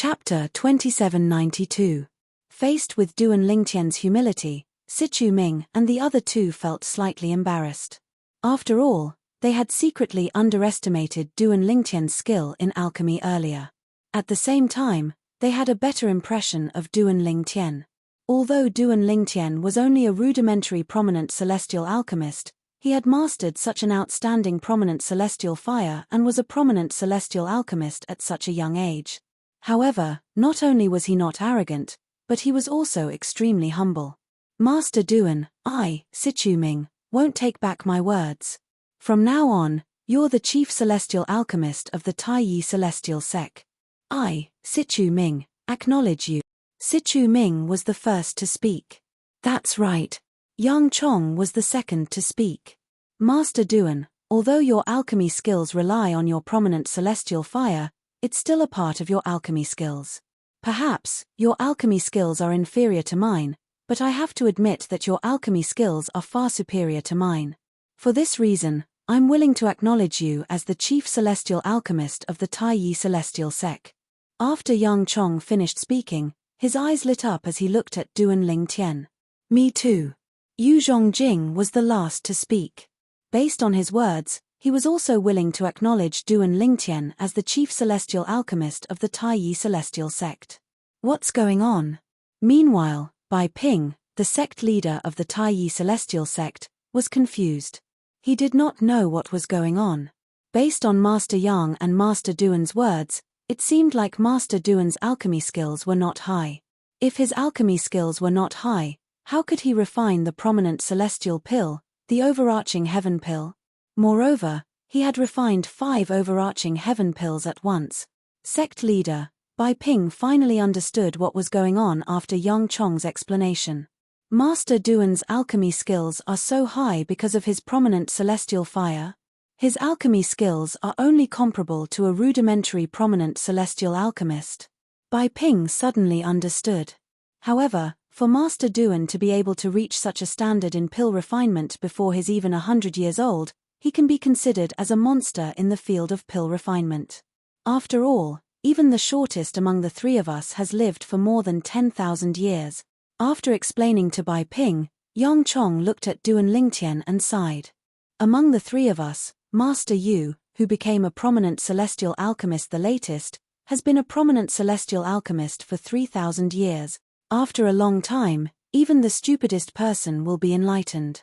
Chapter 2792. Faced with Duan Lingtian's humility, Sichu Ming and the other two felt slightly embarrassed. After all, they had secretly underestimated Duan Lingtian's skill in alchemy earlier. At the same time, they had a better impression of Duan Lingtian. Although Duan Lingtian was only a rudimentary prominent celestial alchemist, he had mastered such an outstanding prominent celestial fire and was a prominent celestial alchemist at such a young age. However, not only was he not arrogant, but he was also extremely humble. Master Duan, I, Sichu Ming, won't take back my words. From now on, you're the chief celestial alchemist of the Taiyi celestial sect. I, Sichu Ming, acknowledge you. Sichu Ming was the first to speak. That's right. Yang Chong was the second to speak. Master Duan, although your alchemy skills rely on your prominent celestial fire, it's still a part of your alchemy skills. Perhaps, your alchemy skills are inferior to mine, but I have to admit that your alchemy skills are far superior to mine. For this reason, I'm willing to acknowledge you as the chief celestial alchemist of the Taiyi celestial sect. After Yang Chong finished speaking, his eyes lit up as he looked at Duan Lingtian. Me too. Yu Zhongjing was the last to speak. Based on his words, he was also willing to acknowledge Duan Lingtian as the chief celestial alchemist of the Taiyi celestial sect. What's going on? Meanwhile, Bai Ping, the sect leader of the Taiyi celestial sect, was confused. He did not know what was going on. Based on Master Yang and Master Duan's words, it seemed like Master Duan's alchemy skills were not high. If his alchemy skills were not high, how could he refine the prominent celestial pill, the overarching heaven pill? Moreover, he had refined 5 overarching heaven pills at once. Sect leader, Bai Ping finally understood what was going on after Yang Chong's explanation. Master Duan's alchemy skills are so high because of his prominent celestial fire. His alchemy skills are only comparable to a rudimentary prominent celestial alchemist. Bai Ping suddenly understood. However, for Master Duan to be able to reach such a standard in pill refinement before he's even 100 years old, he can be considered as a monster in the field of pill refinement. After all, even the shortest among the three of us has lived for more than 10,000 years. After explaining to Bai Ping, Yang Chong looked at Duan Lingtian and sighed. Among the three of us, Master Yu, who became a prominent celestial alchemist the latest, has been a prominent celestial alchemist for 3,000 years. After a long time, even the stupidest person will be enlightened.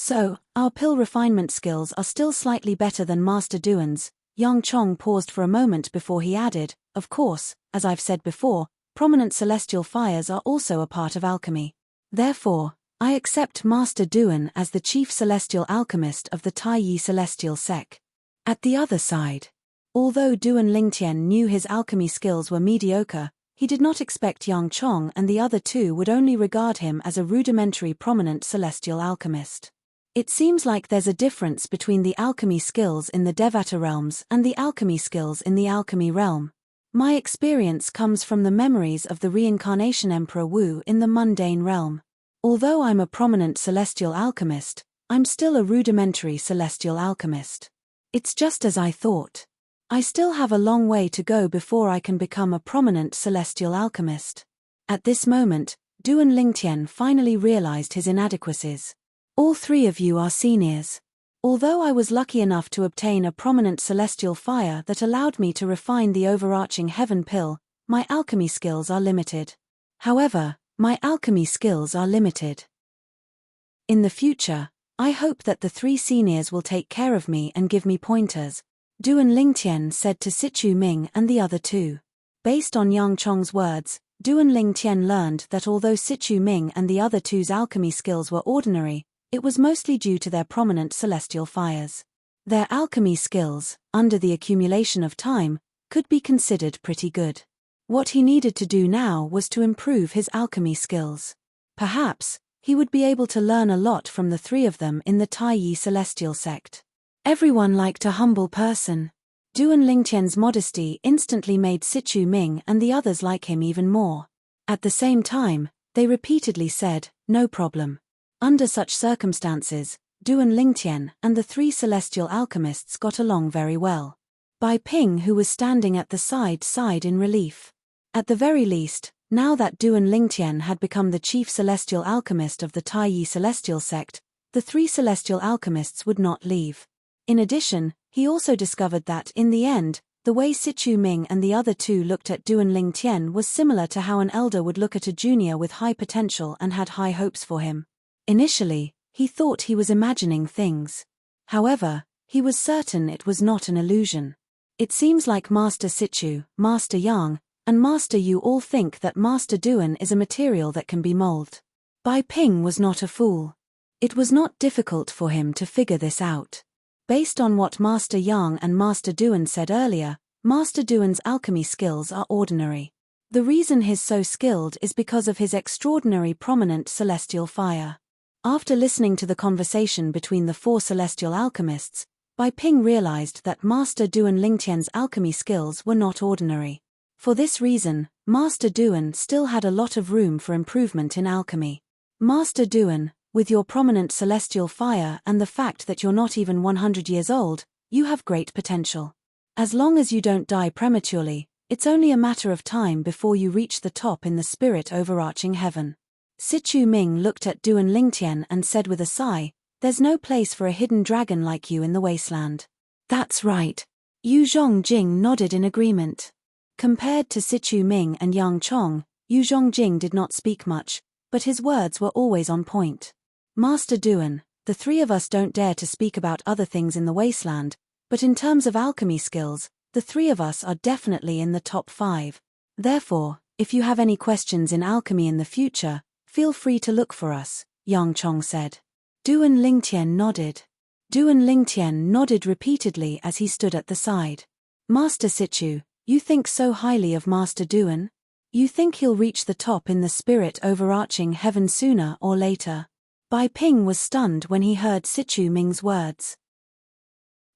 So, our pill refinement skills are still slightly better than Master Duan's. Yang Chong paused for a moment before he added, of course, as I've said before, prominent celestial fires are also a part of alchemy. Therefore, I accept Master Duan as the chief celestial alchemist of the Taiyi celestial sect. At the other side, although Duan Lingtian knew his alchemy skills were mediocre, he did not expect Yang Chong and the other two would only regard him as a rudimentary prominent celestial alchemist. It seems like there's a difference between the alchemy skills in the Devata realms and the alchemy skills in the alchemy realm. My experience comes from the memories of the reincarnation Emperor Wu in the mundane realm. Although I'm a prominent celestial alchemist, I'm still a rudimentary celestial alchemist. It's just as I thought. I still have a long way to go before I can become a prominent celestial alchemist. At this moment, Duan Lingtian finally realized his inadequacies. All three of you are seniors. Although I was lucky enough to obtain a prominent celestial fire that allowed me to refine the overarching heaven pill, my alchemy skills are limited. However, my alchemy skills are limited. In the future, I hope that the 3 seniors will take care of me and give me pointers, Duan Lingtian said to Sichu Ming and the other two. Based on Yang Chong's words, Duan Lingtian learned that although Sichu Ming and the other two's alchemy skills were ordinary, it was mostly due to their prominent celestial fires. Their alchemy skills, under the accumulation of time, could be considered pretty good. What he needed to do now was to improve his alchemy skills. Perhaps, he would be able to learn a lot from the 3 of them in the Taiyi celestial sect. Everyone liked a humble person. Duan Lingtian's modesty instantly made Sichu Ming and the others like him even more. At the same time, they repeatedly said, no problem. Under such circumstances, Duan Lingtian and the 3 celestial alchemists got along very well. Bai Ping, who was standing at the side, sighed in relief. At the very least, now that Duan Lingtian had become the chief celestial alchemist of the Taiyi celestial sect, the three celestial alchemists would not leave. In addition, he also discovered that, in the end, the way Sichu Ming and the other two looked at Duan Lingtian was similar to how an elder would look at a junior with high potential and had high hopes for him. Initially, he thought he was imagining things. However, he was certain it was not an illusion. It seems like Master Sichu, Master Yang, and Master Yu all think that Master Duan is a material that can be molded. Bai Ping was not a fool. It was not difficult for him to figure this out. Based on what Master Yang and Master Duan said earlier, Master Duan's alchemy skills are ordinary. The reason he's so skilled is because of his extraordinary prominent celestial fire. After listening to the conversation between the four celestial alchemists, Bai Ping realized that Master Duan Lingtian's alchemy skills were not ordinary. For this reason, Master Duan still had a lot of room for improvement in alchemy. Master Duan, with your prominent celestial fire and the fact that you're not even 100 years old, you have great potential. As long as you don't die prematurely, it's only a matter of time before you reach the top in the spirit overarching heaven. Sichu Ming looked at Duan Lingtian and said with a sigh, "There's no place for a hidden dragon like you in the wasteland." "That's right." Yu Zhongjing nodded in agreement. Compared to Sichu Ming and Yang Chong, Yu Zhongjing did not speak much, but his words were always on point. "Master Duan, the three of us don't dare to speak about other things in the wasteland, but in terms of alchemy skills, the three of us are definitely in the top 5. Therefore, if you have any questions in alchemy in the future, feel free to look for us," Yang Chong said. Duan Lingtian nodded. Duan Lingtian nodded repeatedly as he stood at the side. "Master Sichu, you think so highly of Master Duan? You think he'll reach the top in the spirit overarching heaven sooner or later?" Bai Ping was stunned when he heard Sichu Ming's words.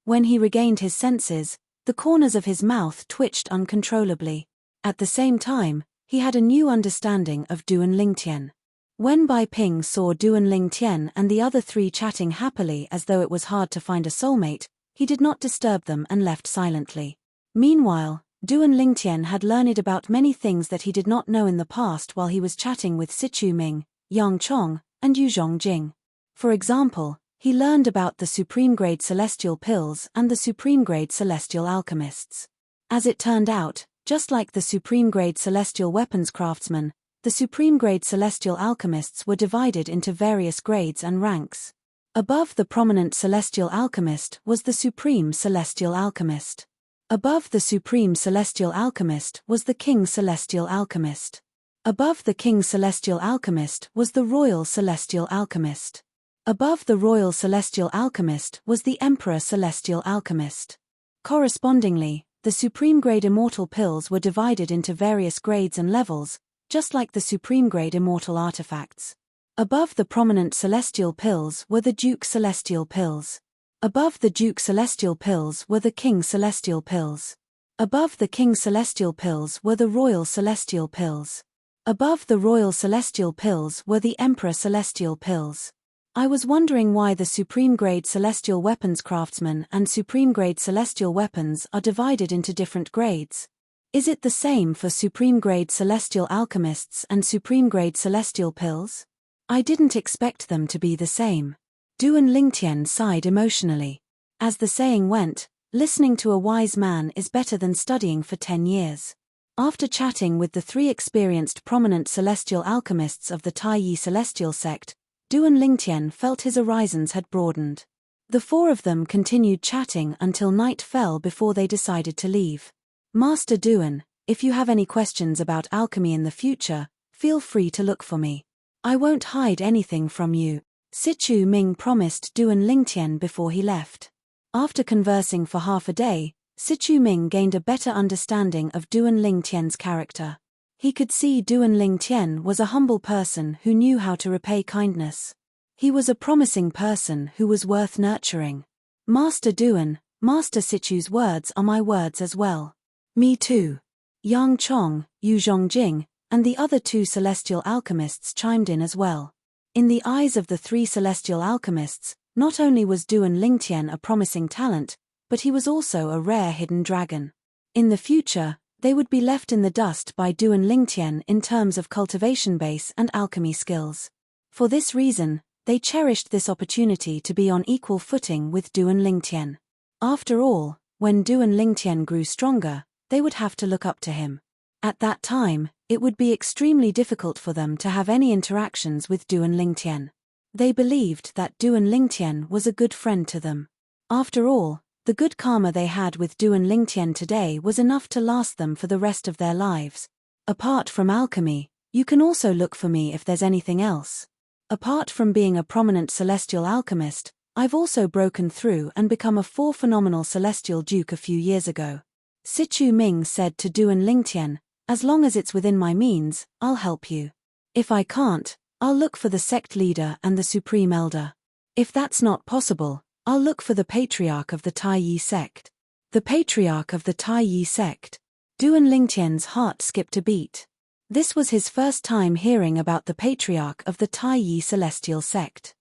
When he regained his senses, the corners of his mouth twitched uncontrollably. At the same time, he had a new understanding of Duan Lingtian. When Bai Ping saw Duan Lingtian and the other three chatting happily as though it was hard to find a soulmate, he did not disturb them and left silently. Meanwhile, Duan Lingtian had learned about many things that he did not know in the past while he was chatting with Sichu Ming, Yang Chong, and Yu Zhongjing. For example, he learned about the supreme-grade celestial pills and the supreme-grade celestial alchemists. As it turned out, just like the supreme-grade celestial weapons craftsmen, the supreme-grade celestial alchemists were divided into various grades and ranks. Above the prominent celestial alchemist was the supreme celestial alchemist. Above the supreme celestial alchemist was the king celestial alchemist. Above the king celestial alchemist was the royal celestial alchemist. Above the royal celestial alchemist was the emperor celestial alchemist. Correspondingly, the supreme-grade immortal pills were divided into various grades and levels, just like the supreme-grade immortal artifacts. Above the prominent celestial pills were the Duke celestial pills. Above the Duke celestial pills were the King celestial pills. Above the King celestial pills were the Royal celestial pills. Above the Royal celestial pills were the Emperor celestial pills. I was wondering why the supreme-grade celestial weapons craftsmen and supreme-grade celestial weapons are divided into different grades. Is it the same for supreme-grade celestial alchemists and supreme-grade celestial pills? I didn't expect them to be the same. Duan Lingtian sighed emotionally. As the saying went, listening to a wise man is better than studying for 10 years. After chatting with the three experienced prominent celestial alchemists of the Taiyi celestial sect, Duan Lingtian felt his horizons had broadened. The four of them continued chatting until night fell before they decided to leave. "Master Duan, if you have any questions about alchemy in the future, feel free to look for me. I won't hide anything from you," Sichu Ming promised Duan Lingtian before he left. After conversing for half a day, Sichu Ming gained a better understanding of Duan Lingtian's character. He could see Duan Lingtian was a humble person who knew how to repay kindness. He was a promising person who was worth nurturing. "Master Duan, Master Sichu's words are my words as well." "Me too." Yang Chong, Yu Zhongjing, and the other two celestial alchemists chimed in as well. In the eyes of the three celestial alchemists, not only was Duan Lingtian a promising talent, but he was also a rare hidden dragon. In the future, They would be left in the dust by Duan Lingtian in terms of cultivation base and alchemy skills. For this reason, they cherished this opportunity to be on equal footing with Duan Lingtian. After all, when Duan Lingtian grew stronger, they would have to look up to him. At that time, it would be extremely difficult for them to have any interactions with Duan Lingtian. They believed that Duan Lingtian was a good friend to them. After all, the good karma they had with Duan Lingtian today was enough to last them for the rest of their lives. Apart from alchemy, you can also look for me if there's anything else. Apart from being a prominent celestial alchemist, I've also broken through and become a phenomenal celestial duke a few years ago. Sichu Ming said to Duan Lingtian, as long as it's within my means, I'll help you. If I can't, I'll look for the sect leader and the supreme elder. If that's not possible, I'll look for the patriarch of the Tai Yi sect. The patriarch of the Tai Yi sect. Duan Lingtian's heart skipped a beat. This was his first time hearing about the patriarch of the Tai Yi celestial sect.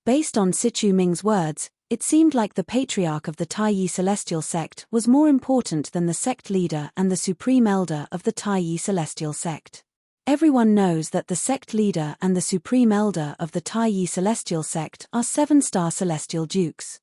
Based on Sichu Ming's words, it seemed like the patriarch of the Tai Yi celestial sect was more important than the sect leader and the supreme elder of the Tai Yi celestial sect. Everyone knows that the sect leader and the supreme elder of the Tai Yi celestial sect are 7-star celestial dukes.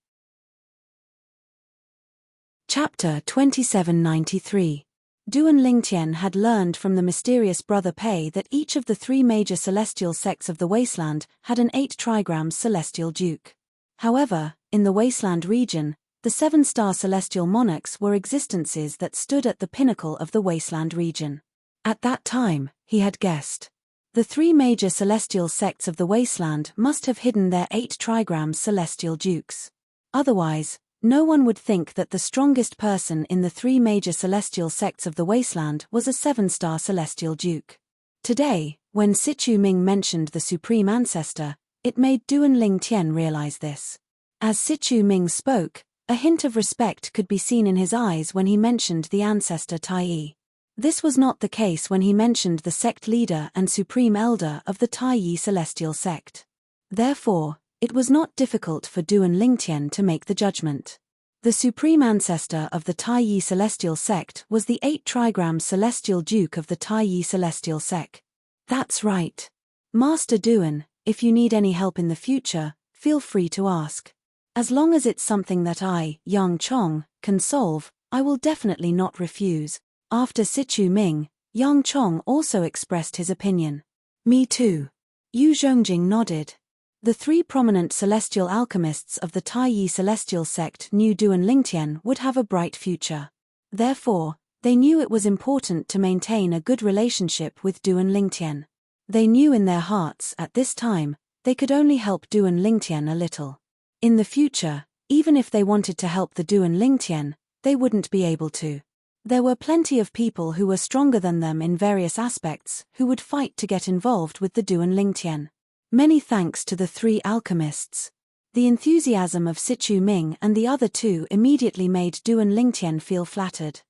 Chapter 2793. Duan Lingtian had learned from the mysterious brother Pei that each of the 3 major celestial sects of the wasteland had an 8 trigrams celestial duke. However, in the wasteland region, the 7-star celestial monarchs were existences that stood at the pinnacle of the wasteland region. At that time, he had guessed. The 3 major celestial sects of the wasteland must have hidden their 8 trigrams celestial dukes. Otherwise, no one would think that the strongest person in the 3 major celestial sects of the wasteland was a 7-star celestial duke. Today, when Sichu Ming mentioned the supreme ancestor, it made Duan Lingtian realize this. As Sichu Ming spoke, a hint of respect could be seen in his eyes when he mentioned the ancestor Tai Yi. This was not the case when he mentioned the sect leader and supreme elder of the Tai Yi celestial sect. Therefore, it was not difficult for Duan Lingtian to make the judgment. The supreme ancestor of the Tai Yi celestial sect was the 8 trigrams celestial duke of the Tai Yi celestial sect. That's right. Master Duan, if you need any help in the future, feel free to ask. As long as it's something that I, Yang Chong, can solve, I will definitely not refuse. After Sichu Ming, Yang Chong also expressed his opinion. Me too. Yu Zhongjing nodded. The 3 prominent celestial alchemists of the Tai Yi celestial sect knew Duan Lingtian would have a bright future. Therefore, they knew it was important to maintain a good relationship with Duan Lingtian. They knew in their hearts at this time, they could only help Duan Lingtian a little. In the future, even if they wanted to help the Duan Lingtian, they wouldn't be able to. There were plenty of people who were stronger than them in various aspects who would fight to get involved with the Duan Lingtian. Many thanks to the 3 alchemists. The enthusiasm of Sichu Ming and the other 2 immediately made Duan Lingtian feel flattered.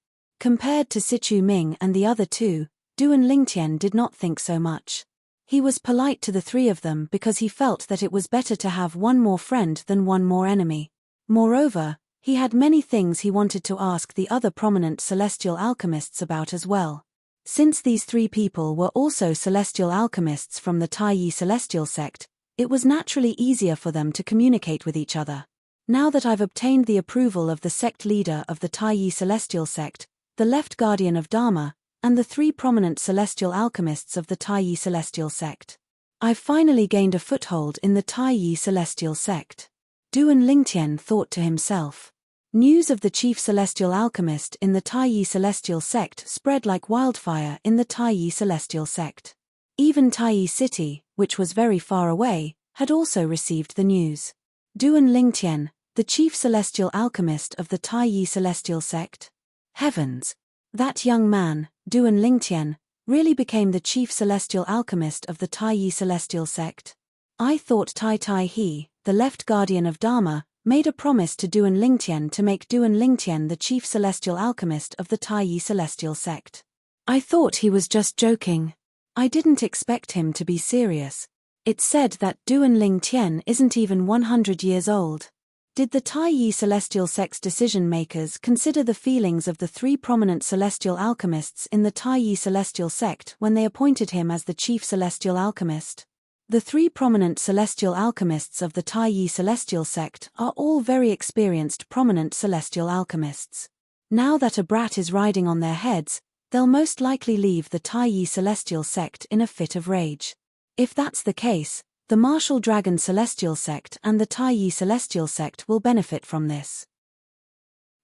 Compared to Sichu Ming and the other 2, Duan Lingtian did not think so much. He was polite to the 3 of them because he felt that it was better to have one more friend than one more enemy. Moreover, he had many things he wanted to ask the other prominent celestial alchemists about as well. Since these 3 people were also celestial alchemists from the Tai Yi celestial sect, it was naturally easier for them to communicate with each other. Now that I've obtained the approval of the sect leader of the Tai Yi celestial sect, the left guardian of Dharma, and the 3 prominent celestial alchemists of the Tai Yi celestial sect, I've finally gained a foothold in the Tai Yi celestial sect. Duan Lingtian thought to himself. News of the chief celestial alchemist in the Tai Yi celestial sect spread like wildfire in the Tai Yi celestial sect. Even Tai Yi City, which was very far away, had also received the news. Duan Lingtian, the chief celestial alchemist of the Tai Yi celestial sect. Heavens! That young man, Duan Lingtian, really became the chief celestial alchemist of the Tai Yi celestial sect. I thought Tai He, the left guardian of Dharma, made a promise to Duan Lingtian to make Duan Lingtian the chief celestial alchemist of the Tai Yi celestial sect. I thought he was just joking. I didn't expect him to be serious. It said that Duan Lingtian isn't even 100 years old. Did the Taiyi celestial sect's decision-makers consider the feelings of the three prominent celestial alchemists in the Taiyi celestial sect when they appointed him as the chief celestial alchemist? The three prominent celestial alchemists of the Taiyi celestial sect are all very experienced prominent celestial alchemists. Now that a brat is riding on their heads, they'll most likely leave the Taiyi celestial sect in a fit of rage. If that's the case, the martial dragon celestial sect and the Taiyi celestial sect will benefit from this.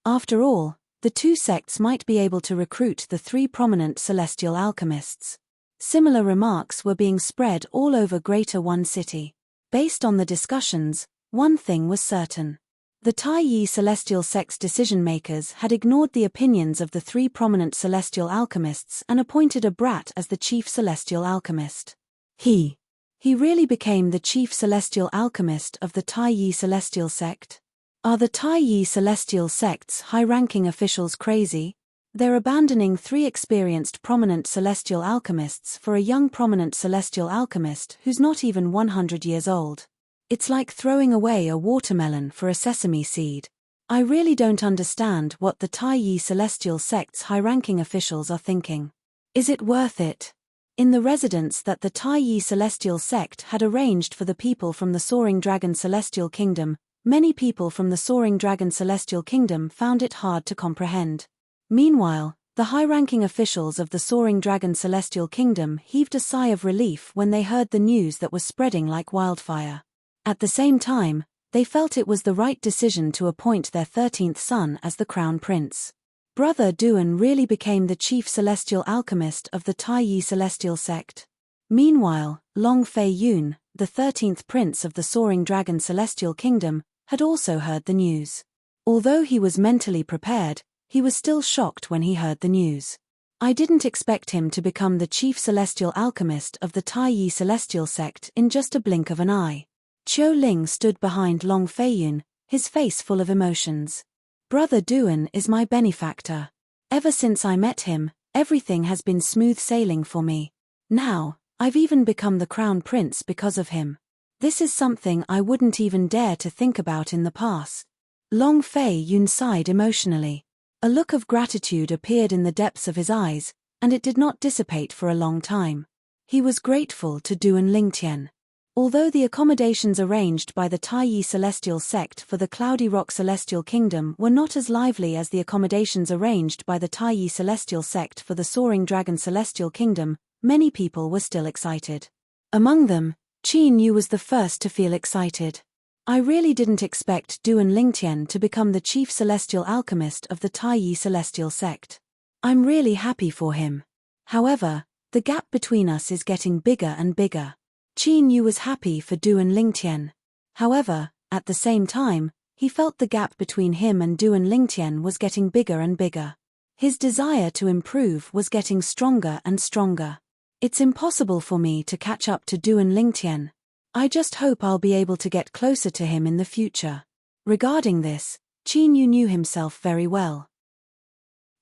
After all, the two sects might be able to recruit the three prominent celestial alchemists. Similar remarks were being spread all over Greater One City. Based on the discussions, one thing was certain. The Taiyi celestial sect's decision-makers had ignored the opinions of the three prominent celestial alchemists and appointed a brat as the chief celestial alchemist. He really became the chief celestial alchemist of the Taiyi celestial sect? Are the Taiyi celestial sect's high-ranking officials crazy? They're abandoning three experienced prominent celestial alchemists for a young prominent celestial alchemist who's not even 100 years old. It's like throwing away a watermelon for a sesame seed. I really don't understand what the Taiyi celestial sect's high-ranking officials are thinking. Is it worth it? In the residence that the Taiyi celestial sect had arranged for the people from the Soaring Dragon Celestial Kingdom, many people from the Soaring Dragon Celestial Kingdom found it hard to comprehend. Meanwhile, the high-ranking officials of the Soaring Dragon Celestial Kingdom heaved a sigh of relief when they heard the news that was spreading like wildfire. At the same time, they felt it was the right decision to appoint their 13th son as the crown prince. Brother Duan really became the chief celestial alchemist of the Taiyi celestial sect. Meanwhile, Long Fei Yun, the 13th prince of the Soaring Dragon Celestial Kingdom, had also heard the news. Although he was mentally prepared, he was still shocked when he heard the news. I didn't expect him to become the chief celestial alchemist of the Taiyi celestial sect in just a blink of an eye. Qiu Ling stood behind Long Fei Yun, his face full of emotions. Brother Duan is my benefactor. Ever since I met him, everything has been smooth sailing for me. Now, I've even become the crown prince because of him. This is something I wouldn't even dare to think about in the past. Long Fei Yun sighed emotionally. A look of gratitude appeared in the depths of his eyes, and it did not dissipate for a long time. He was grateful to Duan Lingtian. Although the accommodations arranged by the Taiyi celestial sect for the Cloudy Rock Celestial Kingdom were not as lively as the accommodations arranged by the Taiyi celestial sect for the Soaring Dragon Celestial Kingdom, many people were still excited. Among them, Qin Yu was the first to feel excited. I really didn't expect Duan Lingtian to become the chief celestial alchemist of the Taiyi celestial sect. I'm really happy for him. However, the gap between us is getting bigger and bigger. Qin Yu was happy for Duan Lingtian. However, at the same time, he felt the gap between him and Duan Lingtian was getting bigger and bigger. His desire to improve was getting stronger and stronger. It's impossible for me to catch up to Duan Lingtian. I just hope I'll be able to get closer to him in the future. Regarding this, Qin Yu knew himself very well.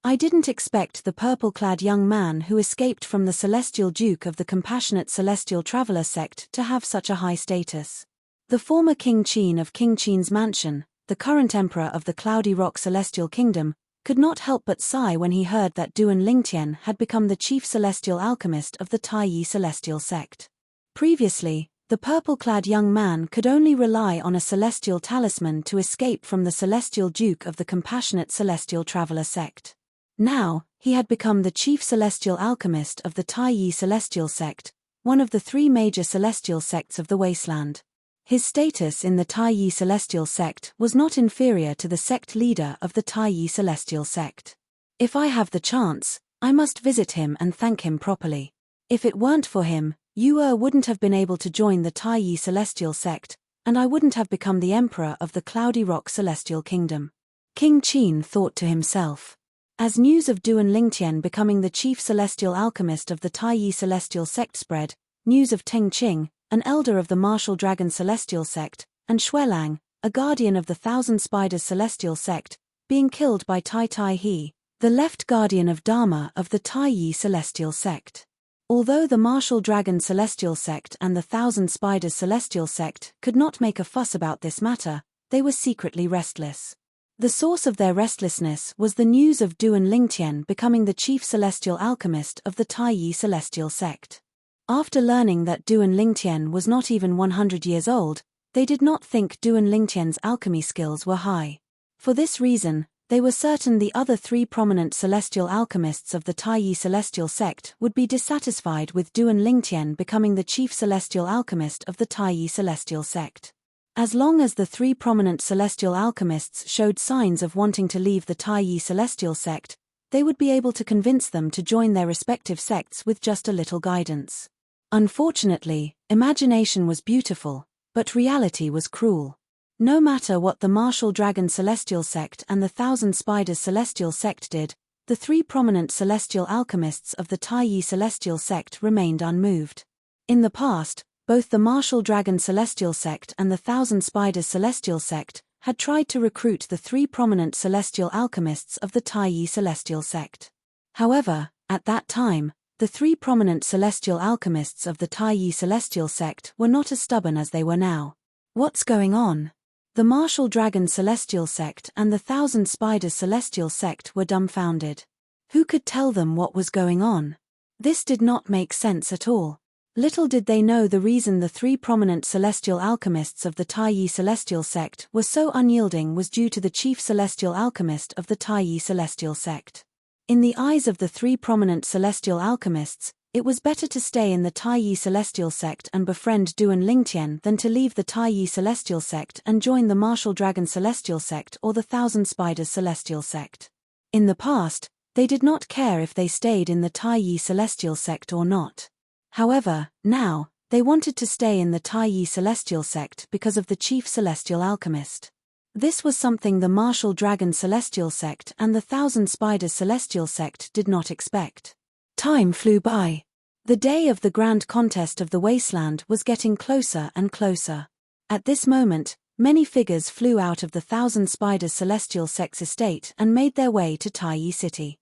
I didn't expect the purple-clad young man who escaped from the Celestial Duke of the Compassionate Celestial Traveler sect to have such a high status. The former King Qin of King Qin's mansion, the current emperor of the Cloudy Rock Celestial Kingdom, could not help but sigh when he heard that Duan Lingtian had become the chief celestial alchemist of the Taiyi celestial sect. Previously, the purple-clad young man could only rely on a celestial talisman to escape from the Celestial Duke of the Compassionate Celestial Traveler sect. Now, he had become the chief celestial alchemist of the Taiyi celestial sect, one of the three major celestial sects of the wasteland. His status in the Taiyi celestial sect was not inferior to the sect leader of the Taiyi celestial sect. If I have the chance, I must visit him and thank him properly. If it weren't for him, Yu wouldn't have been able to join the Taiyi celestial sect, and I wouldn't have become the emperor of the Cloudy Rock Celestial Kingdom. King Qin thought to himself. As news of Duan Lingtian becoming the chief celestial alchemist of the Taiyi celestial sect spread, news of Teng Qing, an elder of the martial dragon celestial sect, and Xuelang, a guardian of the Thousand Spiders celestial sect, being killed by Tai Tai He, the left guardian of Dharma of the Taiyi celestial sect. Although the martial dragon celestial sect and the Thousand Spiders celestial sect could not make a fuss about this matter, they were secretly restless. The source of their restlessness was the news of Duan Lingtian becoming the chief celestial alchemist of the Taiyi celestial sect. After learning that Duan Lingtian was not even 100 years old, they did not think Duan Lingtian's alchemy skills were high. For this reason, they were certain the other 3 prominent celestial alchemists of the Taiyi celestial sect would be dissatisfied with Duan Lingtian becoming the chief celestial alchemist of the Taiyi celestial sect. As long as the 3 prominent celestial alchemists showed signs of wanting to leave the Taiyi celestial sect, they would be able to convince them to join their respective sects with just a little guidance. Unfortunately, imagination was beautiful, but reality was cruel. No matter what the Martial Dragon Celestial Sect and the Thousand Spiders Celestial Sect did, the 3 prominent celestial alchemists of the Taiyi Celestial Sect remained unmoved. In the past, both the Martial Dragon Celestial Sect and the Thousand Spiders Celestial Sect had tried to recruit the 3 prominent celestial alchemists of the Taiyi Celestial Sect. However, at that time, the 3 prominent celestial alchemists of the Taiyi Celestial Sect were not as stubborn as they were now. What's going on? The Martial Dragon Celestial Sect and the Thousand Spiders Celestial Sect were dumbfounded. Who could tell them what was going on? This did not make sense at all. Little did they know the reason the 3 prominent celestial alchemists of the Taiyi Celestial Sect were so unyielding was due to the chief celestial alchemist of the Taiyi Celestial Sect. In the eyes of the 3 prominent celestial alchemists, it was better to stay in the Taiyi Celestial Sect and befriend Duan Lingtian than to leave the Taiyi Celestial Sect and join the Martial Dragon Celestial Sect or the Thousand Spiders Celestial Sect. In the past, they did not care if they stayed in the Taiyi Celestial Sect or not. However, now, they wanted to stay in the Taiyi Celestial Sect because of the chief celestial alchemist. This was something the Martial Dragon Celestial Sect and the Thousand Spiders Celestial Sect did not expect. Time flew by. The day of the grand contest of the wasteland was getting closer and closer. At this moment, many figures flew out of the Thousand Spiders Celestial Sect's estate and made their way to Taiyi City.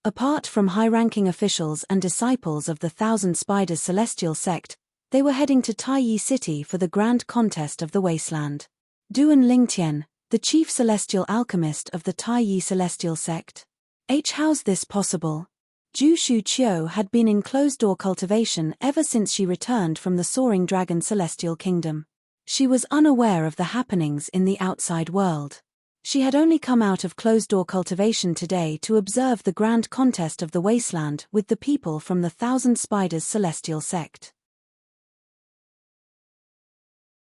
Apart from high-ranking officials and disciples of the Thousand Spiders Celestial Sect, they were heading to Taiyi City for the grand contest of the wasteland. Duan Lingtian, the chief celestial alchemist of the Taiyi Celestial Sect. How's this possible? Jushu Qiu had been in closed-door cultivation ever since she returned from the Soaring Dragon Celestial Kingdom. She was unaware of the happenings in the outside world. She had only come out of closed-door cultivation today to observe the grand contest of the wasteland with the people from the Thousand Spiders Celestial Sect.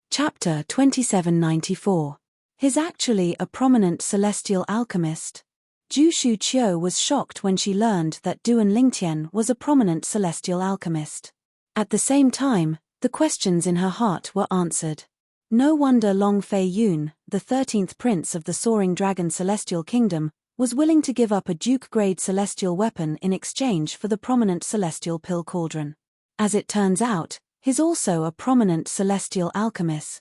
Chapter 2794. He's actually a prominent celestial alchemist. Jushu Qiu was shocked when she learned that Duan Lingtian was a prominent celestial alchemist. At the same time, the questions in her heart were answered. No wonder Long Fei Yun, the 13th prince of the Soaring Dragon Celestial Kingdom, was willing to give up a duke-grade celestial weapon in exchange for the prominent celestial pill cauldron. As it turns out, he's also a prominent celestial alchemist.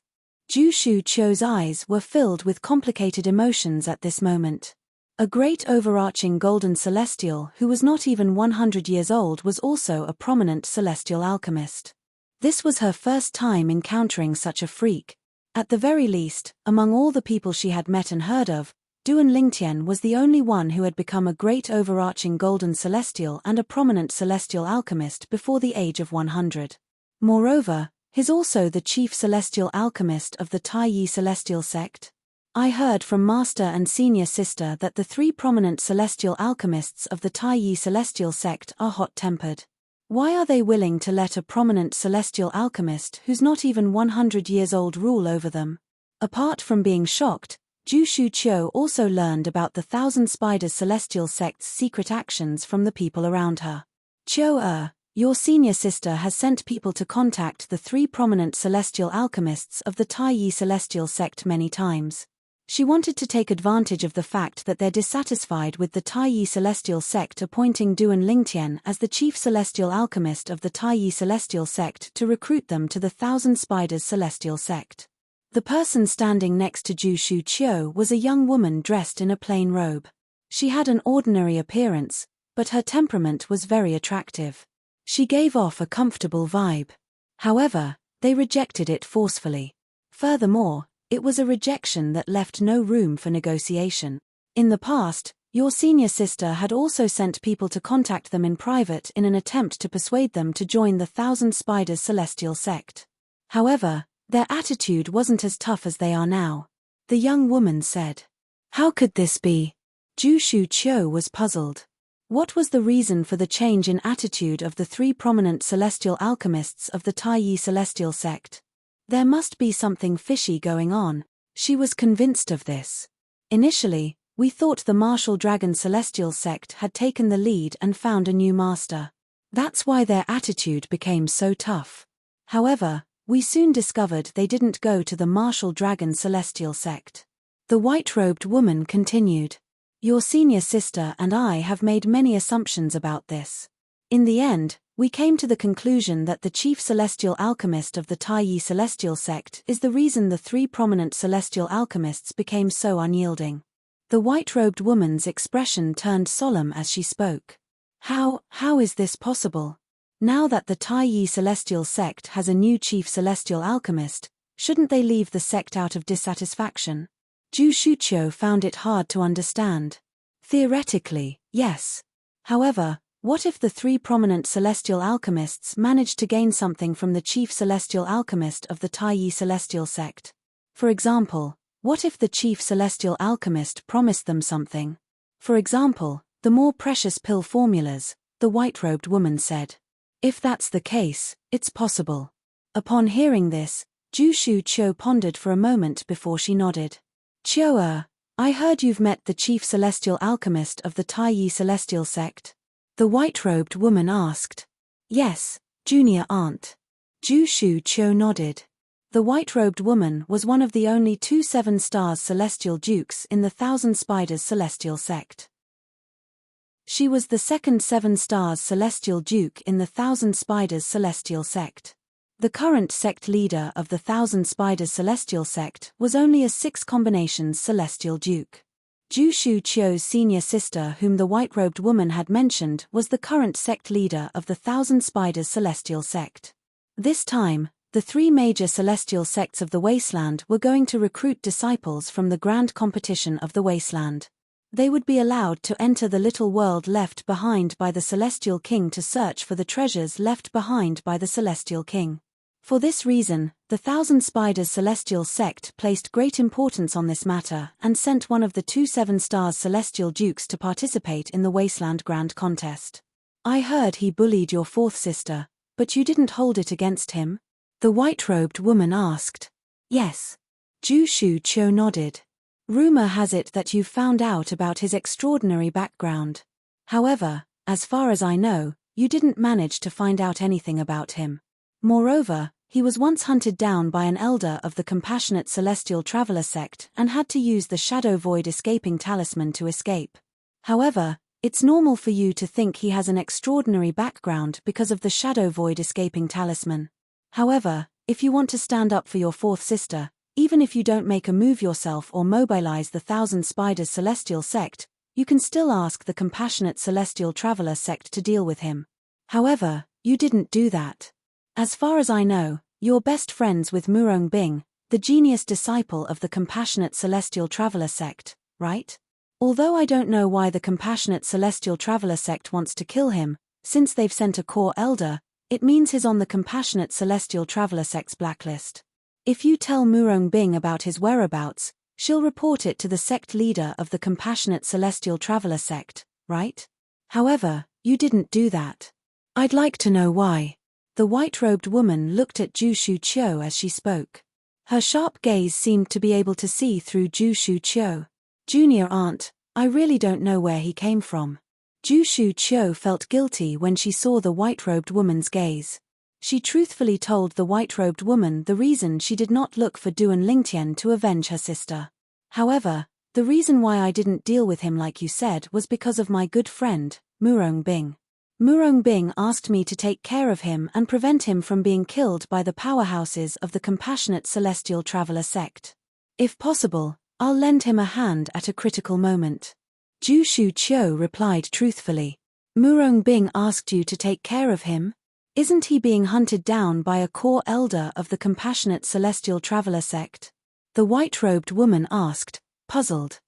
Jushu Qiu's eyes were filled with complicated emotions at this moment. A great overarching golden celestial who was not even 100 years old was also a prominent celestial alchemist. This was her first time encountering such a freak. At the very least, among all the people she had met and heard of, Duan Lingtian was the only one who had become a great overarching golden celestial and a prominent celestial alchemist before the age of 100. Moreover, he's also the chief celestial alchemist of the Taiyi Celestial Sect. I heard from Master and Senior Sister that the 3 prominent celestial alchemists of the Taiyi Celestial Sect are hot-tempered. Why are they willing to let a prominent celestial alchemist who's not even 100 years old rule over them? Apart from being shocked, Jushu Qiu also learned about the Thousand Spiders Celestial Sect's secret actions from the people around her. Qiu, your senior sister has sent people to contact the 3 prominent celestial alchemists of the Taiyi Celestial Sect many times. She wanted to take advantage of the fact that they're dissatisfied with the Taiyi Celestial Sect appointing Duan Lingtian as the chief celestial alchemist of the Taiyi Celestial Sect to recruit them to the Thousand Spiders Celestial Sect. The person standing next to Jushu Qiu was a young woman dressed in a plain robe. She had an ordinary appearance, but her temperament was very attractive. She gave off a comfortable vibe. However, they rejected it forcefully. Furthermore, It was a rejection that left no room for negotiation. In the past, your senior sister had also sent people to contact them in private in an attempt to persuade them to join the Thousand Spiders celestial sect. However, their attitude wasn't as tough as they are now. The young woman said. How could this be? Jushu Chou was puzzled. What was the reason for the change in attitude of the three prominent celestial alchemists of the Taiyi celestial sect? There must be something fishy going on. She was convinced of this. Initially, we thought the martial dragon celestial sect had taken the lead and found a new master. That's why their attitude became so tough. However, we soon discovered they didn't go to the martial dragon celestial sect. The white-robed woman continued. Your senior sister and I have made many assumptions about this. In the end, we came to the conclusion that the chief celestial alchemist of the Taiyi celestial sect is the reason the three prominent celestial alchemists became so unyielding. The white-robed woman's expression turned solemn as she spoke. How is this possible? Now that the Taiyi celestial sect has a new chief celestial alchemist, shouldn't they leave the sect out of dissatisfaction? Ju Shuqiu found it hard to understand. Theoretically, yes. However, what if the three prominent celestial alchemists managed to gain something from the chief celestial alchemist of the Taiyi celestial sect? For example, what if the chief celestial alchemist promised them something? For example, the more precious pill formulas, the white-robed woman said. If that's the case, it's possible. Upon hearing this, Ju Shuqiu pondered for a moment before she nodded. Qiu, I heard you've met the chief celestial alchemist of the Taiyi celestial sect. The white-robed woman asked. Yes, junior aunt. Ju Shuqiu nodded. The white-robed woman was one of the only 2 7-stars celestial dukes in the Thousand Spiders celestial sect. She was the second 7-stars celestial duke in the Thousand Spiders celestial sect. The current sect leader of the Thousand Spiders celestial sect was only a 6 combinations celestial duke. Ju Shuqiu's senior sister, whom the white-robed woman had mentioned, was the current sect leader of the Thousand Spiders celestial sect. This time, the 3 major celestial sects of the Wasteland were going to recruit disciples from the grand competition of the Wasteland. They would be allowed to enter the little world left behind by the Celestial King to search for the treasures left behind by the Celestial King. For this reason, the Thousand Spiders celestial sect placed great importance on this matter and sent one of the 2 7-stars celestial dukes to participate in the Wasteland Grand Contest. I heard he bullied your 4th sister, but you didn't hold it against him? The white-robed woman asked. Yes. Ju Shuqiu nodded. Rumor has it that you've found out about his extraordinary background. However, as far as I know, you didn't manage to find out anything about him. Moreover, he was once hunted down by an elder of the Compassionate Celestial Traveler sect and had to use the Shadow Void escaping talisman to escape. However, it's normal for you to think he has an extraordinary background because of the Shadow Void escaping talisman. However, if you want to stand up for your 4th sister, even if you don't make a move yourself or mobilize the Thousand Spiders celestial sect, you can still ask the Compassionate Celestial Traveler sect to deal with him. However, you didn't do that. As far as I know, you're best friends with Murong Bing, the genius disciple of the Compassionate Celestial Traveler sect, right? Although I don't know why the Compassionate Celestial Traveler sect wants to kill him, since they've sent a core elder, it means he's on the Compassionate Celestial Traveler sect's blacklist. If you tell Murong Bing about his whereabouts, she'll report it to the sect leader of the Compassionate Celestial Traveler sect, right? However, you didn't do that. I'd like to know why. The white-robed woman looked at Ju Shuqiu as she spoke. Her sharp gaze seemed to be able to see through Ju Shuqiu. Junior aunt, I really don't know where he came from. Ju Shuqiu felt guilty when she saw the white-robed woman's gaze. She truthfully told the white-robed woman the reason she did not look for Duan Lingtian to avenge her sister. However, the reason why I didn't deal with him like you said was because of my good friend, Murong Bing. Murong Bing asked me to take care of him and prevent him from being killed by the powerhouses of the Compassionate Celestial Traveler sect. If possible, I'll lend him a hand at a critical moment. Ju Shuqiu replied truthfully. Murong Bing asked you to take care of him? Isn't he being hunted down by a core elder of the Compassionate Celestial Traveler sect? The white-robed woman asked, puzzled.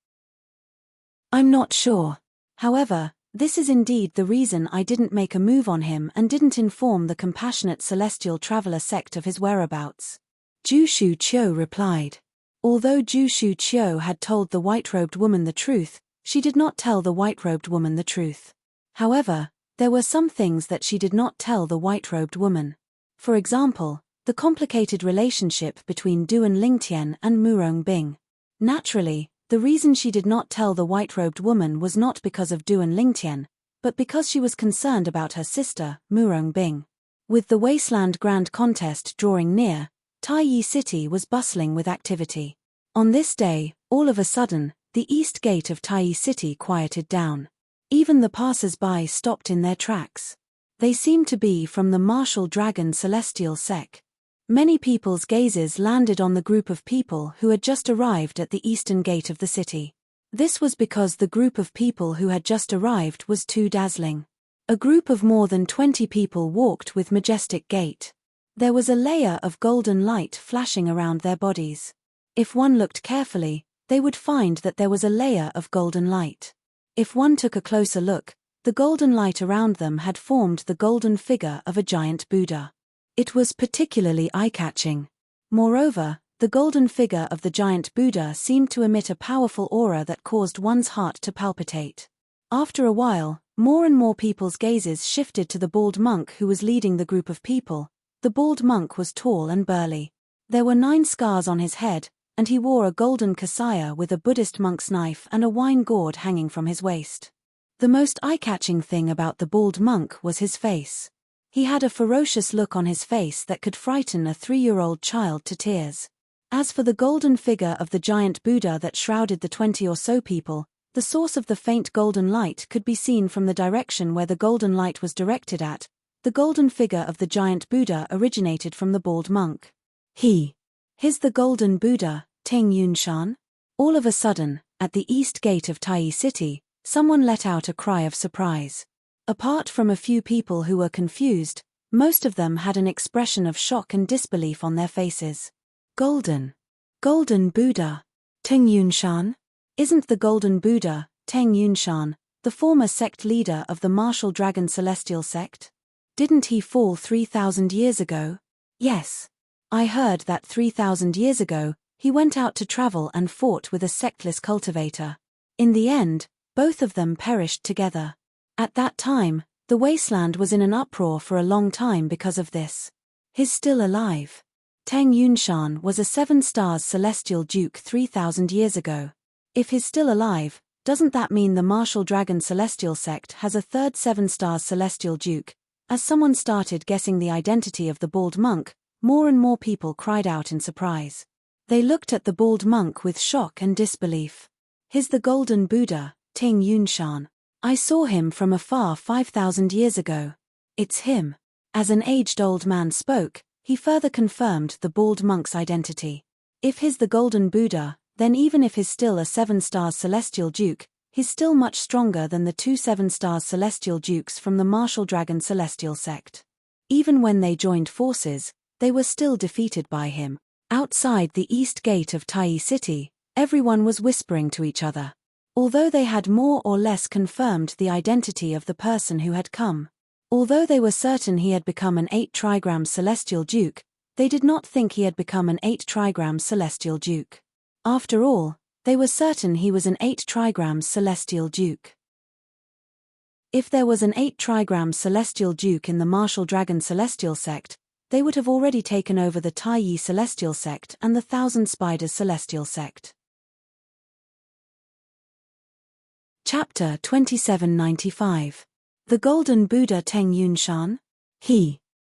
I'm not sure. However, this is indeed the reason I didn't make a move on him and didn't inform the compassionate celestial traveler sect of his whereabouts. Ju Shu Qiu replied. Although Ju Shu Qiu had told the white-robed woman the truth, she did not tell the white-robed woman the truth. However, there were some things that she did not tell the white-robed woman. For example, the complicated relationship between Duan Lingtian and Murong Bing. Naturally, the reason she did not tell the white-robed woman was not because of Duan Lingtian, but because she was concerned about her sister, Murong Bing. With the Wasteland Grand Contest drawing near, Taiyi City was bustling with activity. On this day, all of a sudden, the east gate of Taiyi City quieted down. Even the passers-by stopped in their tracks. They seemed to be from the martial dragon celestial sect. Many people's gazes landed on the group of people who had just arrived at the eastern gate of the city. This was because the group of people who had just arrived was too dazzling. A group of more than 20 people walked with majestic gait. There was a layer of golden light flashing around their bodies. If one looked carefully, they would find that there was a layer of golden light. If one took a closer look, the golden light around them had formed the golden figure of a giant Buddha. It was particularly eye-catching. Moreover, the golden figure of the giant Buddha seemed to emit a powerful aura that caused one's heart to palpitate. After a while, more and more people's gazes shifted to the bald monk who was leading the group of people. The bald monk was tall and burly. There were 9 scars on his head, and he wore a golden kasaya with a Buddhist monk's knife and a wine gourd hanging from his waist. The most eye-catching thing about the bald monk was his face. He had a ferocious look on his face that could frighten a 3-year-old child to tears. As for the golden figure of the giant Buddha that shrouded the 20 or so people, the source of the faint golden light could be seen from the direction where the golden light was directed at. The golden figure of the giant Buddha originated from the bald monk. He's the golden Buddha, Ting Yunshan? All of a sudden, at the east gate of Taiyi City, someone let out a cry of surprise. Apart from a few people who were confused, most of them had an expression of shock and disbelief on their faces. Golden Buddha, Ting Yunshan? Isn't the golden Buddha, Teng Yunshan, the former sect leader of the martial dragon celestial sect? Didn't he fall 3,000 years ago? Yes. I heard that 3,000 years ago, he went out to travel and fought with a sectless cultivator. In the end, both of them perished together. At that time, the wasteland was in an uproar for a long time because of this. He's still alive. Teng Yunshan was a 7-star celestial duke 3,000 years ago. If he's still alive, doesn't that mean the martial dragon celestial sect has a third 7-star celestial duke? As someone started guessing the identity of the bald monk, more and more people cried out in surprise. They looked at the bald monk with shock and disbelief. He's the golden Buddha, Ting Yunshan. I saw him from afar 5,000 years ago. It's him. As an aged old man spoke, he further confirmed the bald monk's identity. If he's the golden Buddha, then even if he's still a 7-star celestial duke, he's still much stronger than the 2 7-star celestial dukes from the martial dragon celestial sect. Even when they joined forces, they were still defeated by him. Outside the east gate of Taiyi City, everyone was whispering to each other. Although they had more or less confirmed the identity of the person who had come. Although they were certain he had become an 8 trigram celestial duke, they did not think he had become an 8 trigram celestial duke. After all, they were certain he was an 8 trigram celestial duke. If there was an 8 trigram celestial duke in the martial dragon celestial sect, they would have already taken over the Taiyi celestial sect and the 1,000 spiders celestial sect. Chapter 2795. The Golden Buddha Teng Yunshan?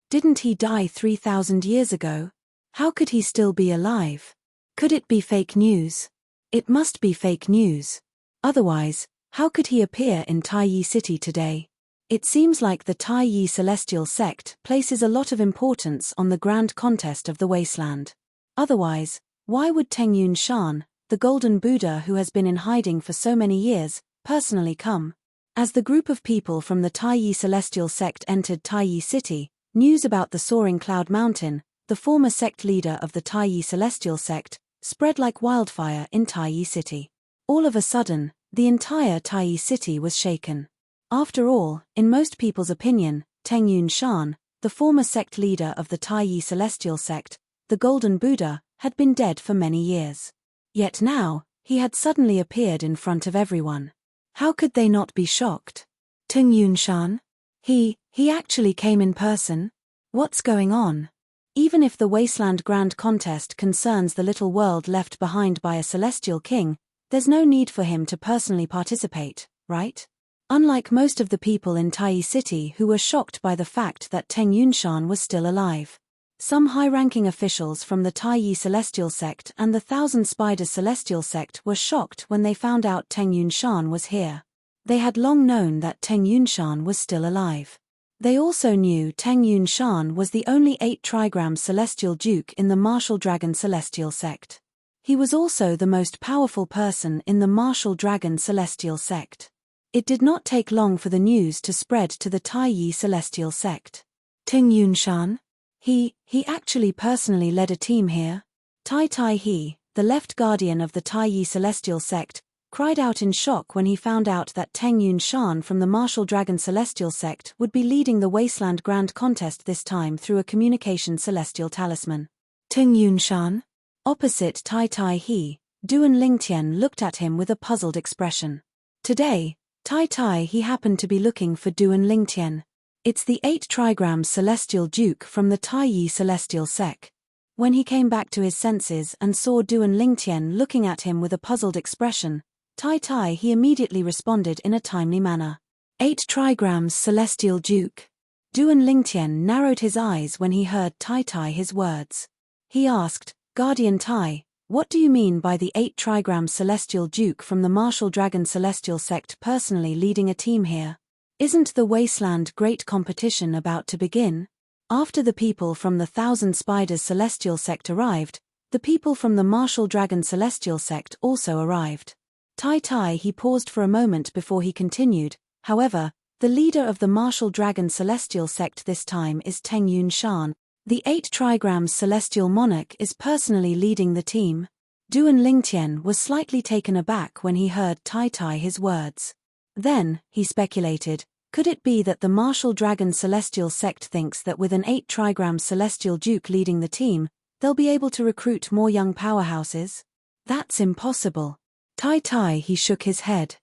Didn't he die 3,000 years ago? How could he still be alive? Could it be fake news? It must be fake news. Otherwise, how could he appear in Taiyi City today? It seems like the Taiyi celestial sect places a lot of importance on the grand contest of the wasteland. Otherwise, why would Teng Yunshan, the Golden Buddha who has been in hiding for so many years, personally come? As the group of people from the Taiyi celestial sect entered Taiyi City, news about the soaring cloud mountain, the former sect leader of the Taiyi celestial sect, spread like wildfire in Taiyi City. All of a sudden, the entire Taiyi City was shaken. After all, in most people's opinion, Teng Yunshan, the former sect leader of the Taiyi Celestial Sect, the Golden Buddha, had been dead for many years. Yet now, he had suddenly appeared in front of everyone. How could they not be shocked? Teng Yunshan? He actually came in person? What's going on? Even if the Wasteland Grand Contest concerns the little world left behind by a celestial king, there's no need for him to personally participate, right? Unlike most of the people in Taiyi City who were shocked by the fact that Teng Yunshan was still alive. Some high-ranking officials from the Taiyi Celestial Sect and the Thousand Spiders Celestial Sect were shocked when they found out Teng Yunshan was here. They had long known that Teng Yunshan was still alive. They also knew Teng Yunshan was the only 8 trigram Celestial Duke in the Martial Dragon Celestial Sect. He was also the most powerful person in the Martial Dragon Celestial Sect. It did not take long for the news to spread to the Taiyi Celestial Sect. Teng Yunshan? He actually personally led a team here? Tai He, the left guardian of the Taiyi Celestial Sect, cried out in shock when he found out that Teng Yunshan from the Martial Dragon Celestial Sect would be leading the Wasteland Grand Contest this time through a communication celestial talisman. Teng Yunshan? Opposite Tai He, Duan Lingtian looked at him with a puzzled expression. Today, Tai He happened to be looking for Duan Lingtian. It's the 8 trigram Celestial Duke from the Taiyi Celestial Sect. When he came back to his senses and saw Duan Lingtian looking at him with a puzzled expression, Tai He immediately responded in a timely manner. 8 trigrams Celestial Duke. Duan Lingtian narrowed his eyes when he heard Tai his words. He asked, Guardian Tai, what do you mean by the 8 trigram Celestial Duke from the Martial Dragon Celestial Sect personally leading a team here? Isn't the Wasteland Great Competition about to begin? After the people from the Thousand Spiders Celestial Sect arrived, the people from the Martial Dragon Celestial Sect also arrived. Tai he paused for a moment before he continued, however, the leader of the Martial Dragon Celestial Sect this time is Teng Yunshan. The 8 trigrams Celestial Monarch is personally leading the team. Duan Lingtian was slightly taken aback when he heard Tai his words. Then, he speculated, could it be that the Martial Dragon Celestial Sect thinks that with an 8 trigram Celestial Duke leading the team, they'll be able to recruit more young powerhouses? That's impossible. Tai he shook his head.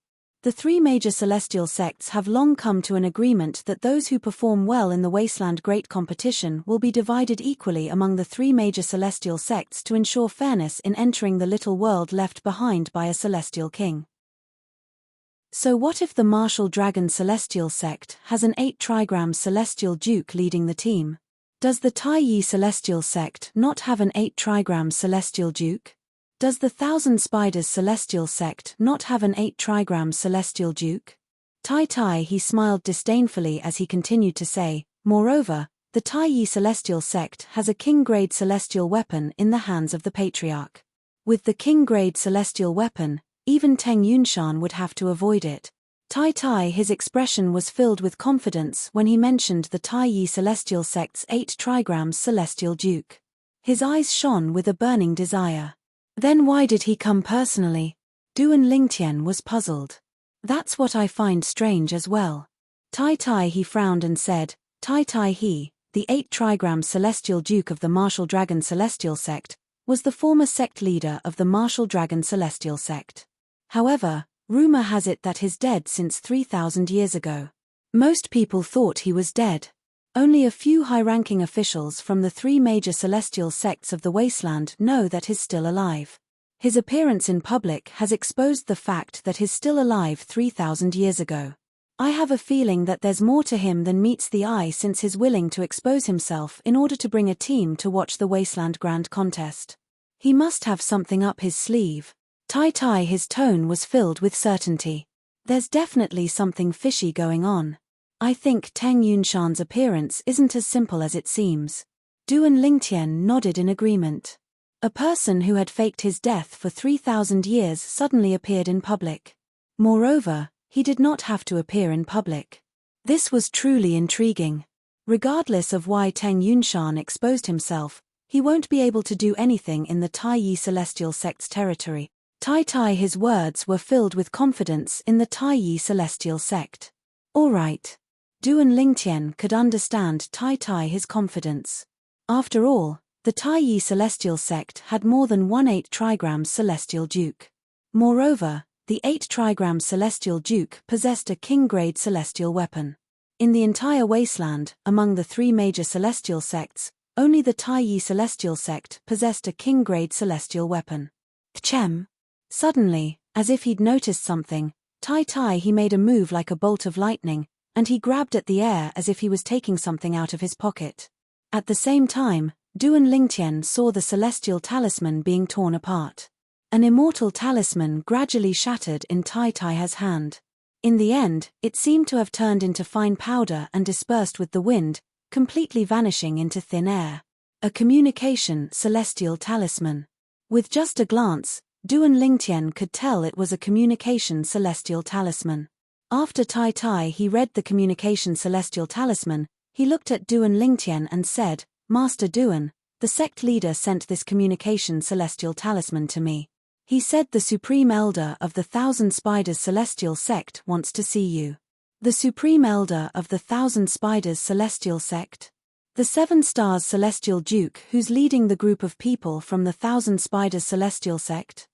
The 3 major celestial sects have long come to an agreement that those who perform well in the Wasteland Great Competition will be divided equally among the 3 major celestial sects to ensure fairness in entering the little world left behind by a celestial king. So what if the Martial Dragon Celestial Sect has an 8 trigram Celestial Duke leading the team? Does the Taiyi Celestial Sect not have an 8 trigram Celestial Duke? Does the Thousand Spiders Celestial Sect not have an 8 trigram Celestial Duke? Tai he smiled disdainfully as he continued to say, moreover, the Taiyi Celestial Sect has a king-grade celestial weapon in the hands of the Patriarch. With the king-grade celestial weapon, even Teng Yunshan would have to avoid it. Tai his expression was filled with confidence when he mentioned the Taiyi Celestial Sect's 8 trigrams Celestial Duke. His eyes shone with a burning desire. Then why did he come personally? Duan Lingtian was puzzled. That's what I find strange as well. Tai he frowned and said, Tai he, the 8 trigram Celestial Duke of the Martial Dragon Celestial Sect, was the former sect leader of the Martial Dragon Celestial Sect. However, rumor has it that he's dead since 3,000 years ago. Most people thought he was dead. Only a few high-ranking officials from the 3 major celestial sects of the Wasteland know that he's still alive. His appearance in public has exposed the fact that he's still alive 3,000 years ago. I have a feeling that there's more to him than meets the eye since he's willing to expose himself in order to bring a team to watch the Wasteland Grand Contest. He must have something up his sleeve. Tai his tone was filled with certainty. There's definitely something fishy going on. I think Teng Yunshan's appearance isn't as simple as it seems. Duan Lingtian nodded in agreement. A person who had faked his death for 3,000 years suddenly appeared in public. Moreover, he did not have to appear in public. This was truly intriguing. Regardless of why Teng Yunshan exposed himself, He won't be able to do anything in the Taiyi Celestial Sect's territory. Tai, his words were filled with confidence in the Taiyi Celestial Sect. All right. Duan Lingtian could understand Tai, his confidence. After all, the Taiyi Celestial Sect had more than 1/8 trigrams Celestial Duke. Moreover, the 8 trigrams Celestial Duke possessed a king-grade celestial weapon. In the entire wasteland, among the 3 major celestial sects, only the Taiyi Celestial Sect possessed a king-grade celestial weapon. Tchem. Suddenly, as if he'd noticed something, Tai he made a move like a bolt of lightning, and he grabbed at the air as if he was taking something out of his pocket. At the same time, Duan Lingtian saw the celestial talisman being torn apart. An immortal talisman gradually shattered in Tai's hand. In the end, it seemed to have turned into fine powder and dispersed with the wind, completely vanishing into thin air. A communication celestial talisman. With just a glance, Duan Lingtian could tell it was a communication celestial talisman. After Tai he read the communication celestial talisman, he looked at Duan Lingtian and said, "Master Duan, the sect leader sent this communication celestial talisman to me. He said the Supreme Elder of the 1,000 Spiders Celestial Sect wants to see you." The Supreme Elder of the 1,000 Spiders Celestial Sect? The 7 Stars Celestial Duke who's leading the group of people from the 1,000 Spiders Celestial Sect?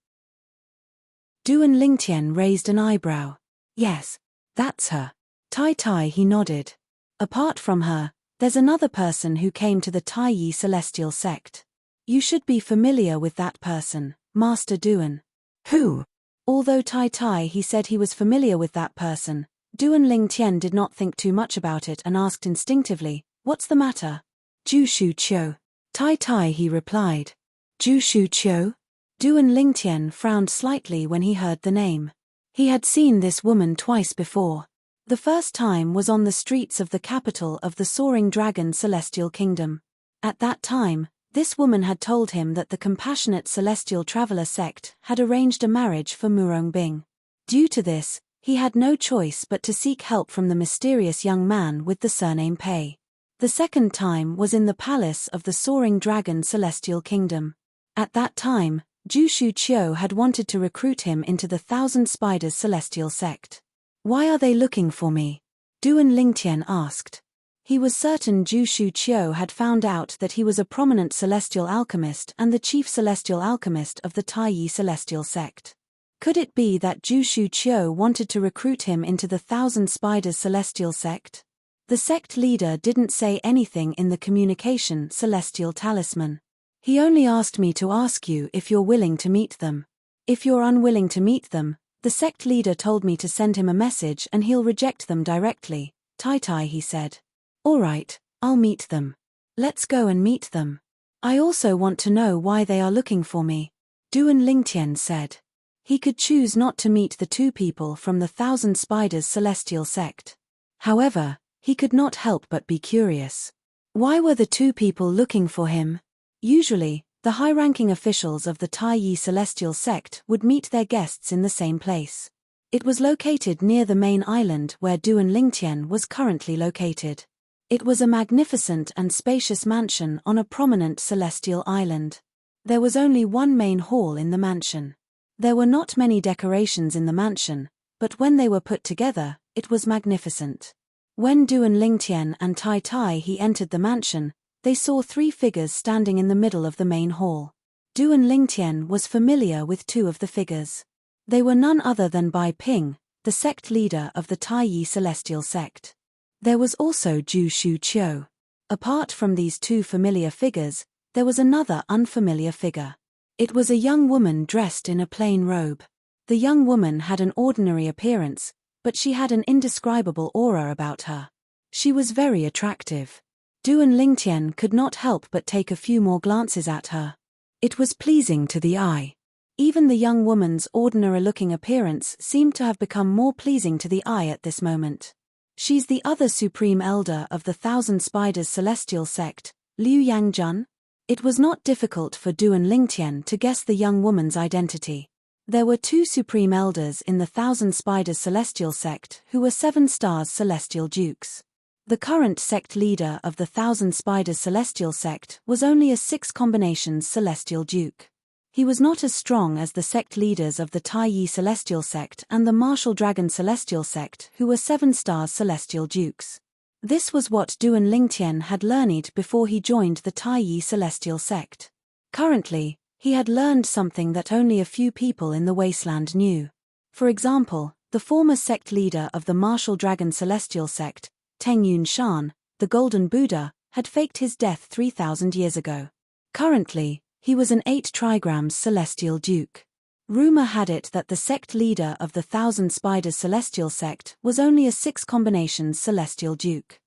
Duan Lingtian raised an eyebrow. Yes, that's her. Tai he nodded. Apart from her, there's another person who came to the Taiyi Celestial Sect. You should be familiar with that person, Master Duan. Who? Although Tai he said he was familiar with that person, Duan Lingtian did not think too much about it and asked instinctively, "What's the matter?" "Jushu Qiu." Tai he replied. "Jushu Qiu?" Duan Lingtian frowned slightly when he heard the name. He had seen this woman twice before. The first time was on the streets of the capital of the Soaring Dragon Celestial Kingdom. At that time, this woman had told him that the Compassionate Celestial Traveler sect had arranged a marriage for Murongbing. Due to this, he had no choice but to seek help from the mysterious young man with the surname Pei. The second time was in the palace of the Soaring Dragon Celestial Kingdom. At that time, Jushu Qiu had wanted to recruit him into the 1,000 Spiders Celestial Sect. "Why are they looking for me?" Duan Lingtian asked. He was certain Jushu Qiu had found out that he was a prominent celestial alchemist and the chief celestial alchemist of the Taiyi Celestial Sect. Could it be that Jushu Qiu wanted to recruit him into the 1,000 Spiders Celestial Sect? The sect leader didn't say anything in the communication celestial talisman. He only asked me to ask you if you're willing to meet them. If you're unwilling to meet them, the sect leader told me to send him a message and he'll reject them directly, Tai he said. "All right, I'll meet them. Let's go and meet them. I also want to know why they are looking for me," Duan Lingtian said. He could choose not to meet the 2 people from the 1,000 Spiders Celestial Sect. However, he could not help but be curious. Why were the 2 people looking for him? Usually, the high-ranking officials of the Taiyi Celestial Sect would meet their guests in the same place. It was located near the main island where Duan Lingtian was currently located. It was a magnificent and spacious mansion on a prominent celestial island. There was only one main hall in the mansion. There were not many decorations in the mansion, but when they were put together, it was magnificent. When Duan Lingtian and Tai he entered the mansion, they saw 3 figures standing in the middle of the main hall. Duan Lingtian was familiar with 2 of the figures. They were none other than Bai Ping, the sect leader of the Taiyi Celestial Sect. There was also Jushu Qiu. Apart from these 2 familiar figures, there was another unfamiliar figure. It was a young woman dressed in a plain robe. The young woman had an ordinary appearance, but she had an indescribable aura about her. She was very attractive. Duan Lingtian could not help but take a few more glances at her. It was pleasing to the eye. Even the young woman's ordinary-looking appearance seemed to have become more pleasing to the eye at this moment. "She's the other Supreme Elder of the 1,000 Spiders Celestial Sect, Liu Yangjun?" It was not difficult for Duan Lingtian to guess the young woman's identity. There were 2 Supreme Elders in the 1,000 Spiders Celestial Sect who were 7 Stars Celestial Dukes. The current sect leader of the Thousand Spiders Celestial Sect was only a 6 combinations Celestial Duke. He was not as strong as the sect leaders of the Tai Yi Celestial Sect and the Martial Dragon Celestial Sect, who were 7-star Celestial Dukes. This was what Duan Lingtian had learned before he joined the Tai Yi Celestial Sect. Currently, he had learned something that only a few people in the wasteland knew. For example, the former sect leader of the Martial Dragon Celestial Sect, Teng Yun Shan, the Golden Buddha, had faked his death 3,000 years ago. Currently, he was an 8 trigrams Celestial Duke. Rumor had it that the sect leader of the Thousand Spiders Celestial Sect was only a 6 combinations Celestial Duke.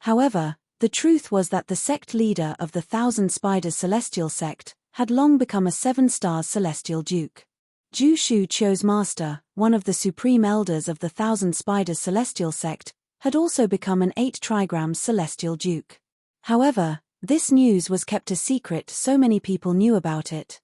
However, the truth was that the sect leader of the Thousand Spiders Celestial Sect had long become a 7-star Celestial Duke. Zhu Shu Qiu's master, one of the supreme elders of the Thousand Spiders Celestial Sect, had also become an 8 trigrams Celestial Duke. However, this news was kept a secret, so many people knew about it.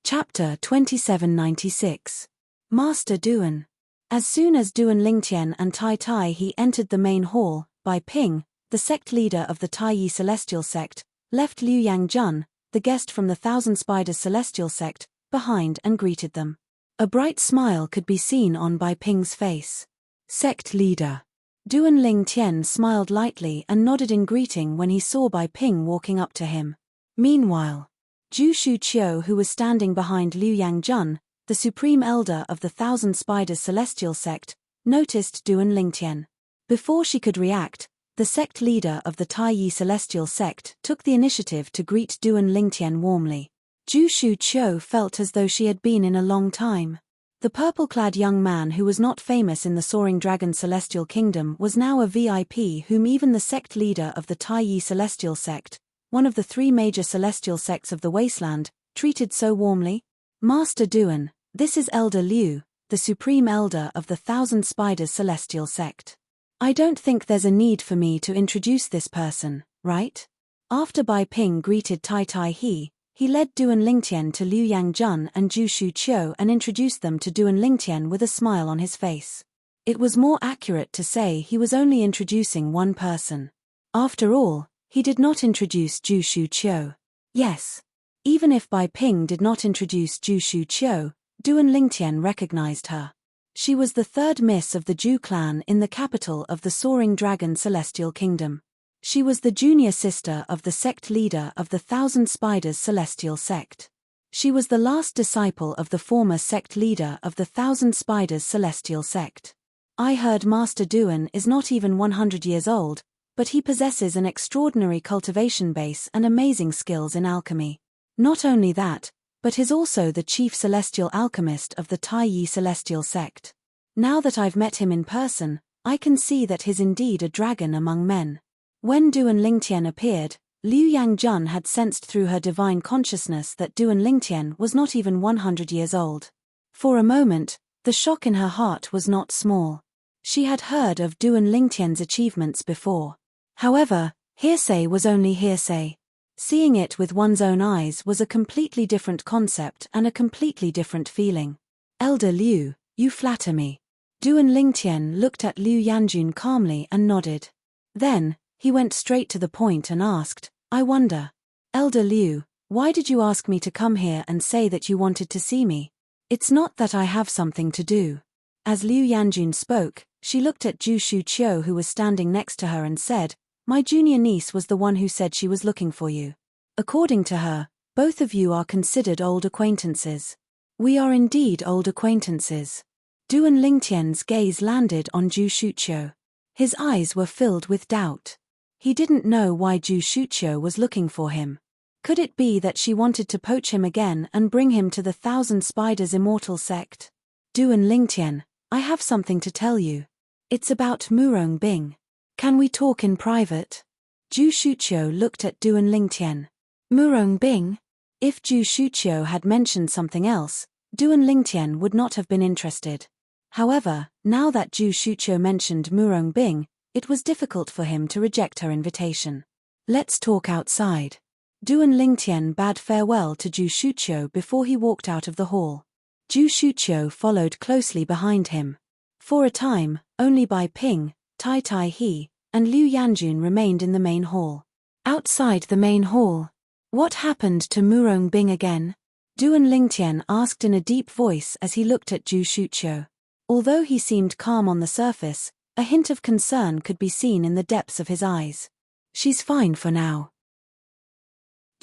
Chapter 2796. Master Duan. As soon as Duan Lingtian and Tai Tai He entered the main hall, Bai Ping, the sect leader of the Tai Yi Celestial Sect, left Liu Yangjun, the guest from the Thousand Spiders Celestial Sect, behind and greeted them. A bright smile could be seen on Bai Ping's face. Sect leader. Duan Lingtian smiled lightly and nodded in greeting when he saw Bai Ping walking up to him. Meanwhile, Zhu Shu Qiu, who was standing behind Liu Yangjun, the supreme elder of the Thousand Spiders Celestial Sect, noticed Duan Lingtian. Before she could react, the sect leader of the Tai Yi Celestial Sect took the initiative to greet Duan Lingtian warmly. Zhu Shu Qiu felt as though she had been in a long time. The purple-clad young man who was not famous in the Soaring Dragon Celestial Kingdom was now a VIP whom even the sect leader of the Tai Yi Celestial Sect, one of the 3 major celestial sects of the wasteland, treated so warmly. Master Duan, this is Elder Liu, the supreme elder of the Thousand Spiders Celestial Sect. I don't think there's a need for me to introduce this person, right? After Bai Ping greeted Tai Tai He led Duan Lingtian to Liu Yangjun and Zhu Shu Qiu and introduced them to Duan Lingtian with a smile on his face. It was more accurate to say he was only introducing one person. After all, he did not introduce Zhu Shu Qiu. Yes. Even if Bai Ping did not introduce Zhu Shu Qiu, Duan Lingtian recognized her. She was the 3rd miss of the Zhu clan in the capital of the Soaring Dragon Celestial Kingdom. She was the junior sister of the sect leader of the Thousand Spiders Celestial Sect. She was the last disciple of the former sect leader of the Thousand Spiders Celestial Sect. I heard Master Duan is not even 100 years old, but he possesses an extraordinary cultivation base and amazing skills in alchemy. Not only that, but is also the chief celestial alchemist of the Tai Yi Celestial Sect. Now that I've met him in person, I can see that he's indeed a dragon among men. When Duan Lingtian appeared, Liu Yangjun had sensed through her divine consciousness that Duan Lingtian was not even 100 years old. For a moment, the shock in her heart was not small. She had heard of Duan Lingtian's achievements before. However, hearsay was only hearsay. Seeing it with one's own eyes was a completely different concept and a completely different feeling. Elder Liu, you flatter me. Duan Lingtian looked at Liu Yanjun calmly and nodded. Then, he went straight to the point and asked, I wonder. Elder Liu, why did you ask me to come here and say that you wanted to see me? It's not that I have something to do. As Liu Yanjun spoke, she looked at Zhu Shu Qiu who was standing next to her and said, My junior niece was the one who said she was looking for you. According to her, both of you are considered old acquaintances. We are indeed old acquaintances. Duan Lingtian's gaze landed on Zhu Shu Qiu. His eyes were filled with doubt. He didn't know why Zhu Shu Qiu was looking for him. Could it be that she wanted to poach him again and bring him to the Thousand Spiders Immortal Sect? Duan Lingtian, I have something to tell you. It's about Murong Bing. Can we talk in private? Zhu Shuqiu looked at Duan Lingtian. Murong Bing? If Zhu Shuqiu had mentioned something else, Duan Lingtian would not have been interested. However, now that Zhu Shuqiu mentioned Murong Bing, it was difficult for him to reject her invitation. Let's talk outside. Duan Lingtian bade farewell to Zhu Shuqiu before he walked out of the hall. Zhu Shuqiu followed closely behind him. For a time, only Bai Ping, Tai Tai He, and Liu Yanjun remained in the main hall. Outside the main hall, what happened to Murong Bing again? Duan Lingtian asked in a deep voice as he looked at Zhu Shuqiu. Although he seemed calm on the surface, a hint of concern could be seen in the depths of his eyes. She's fine for now.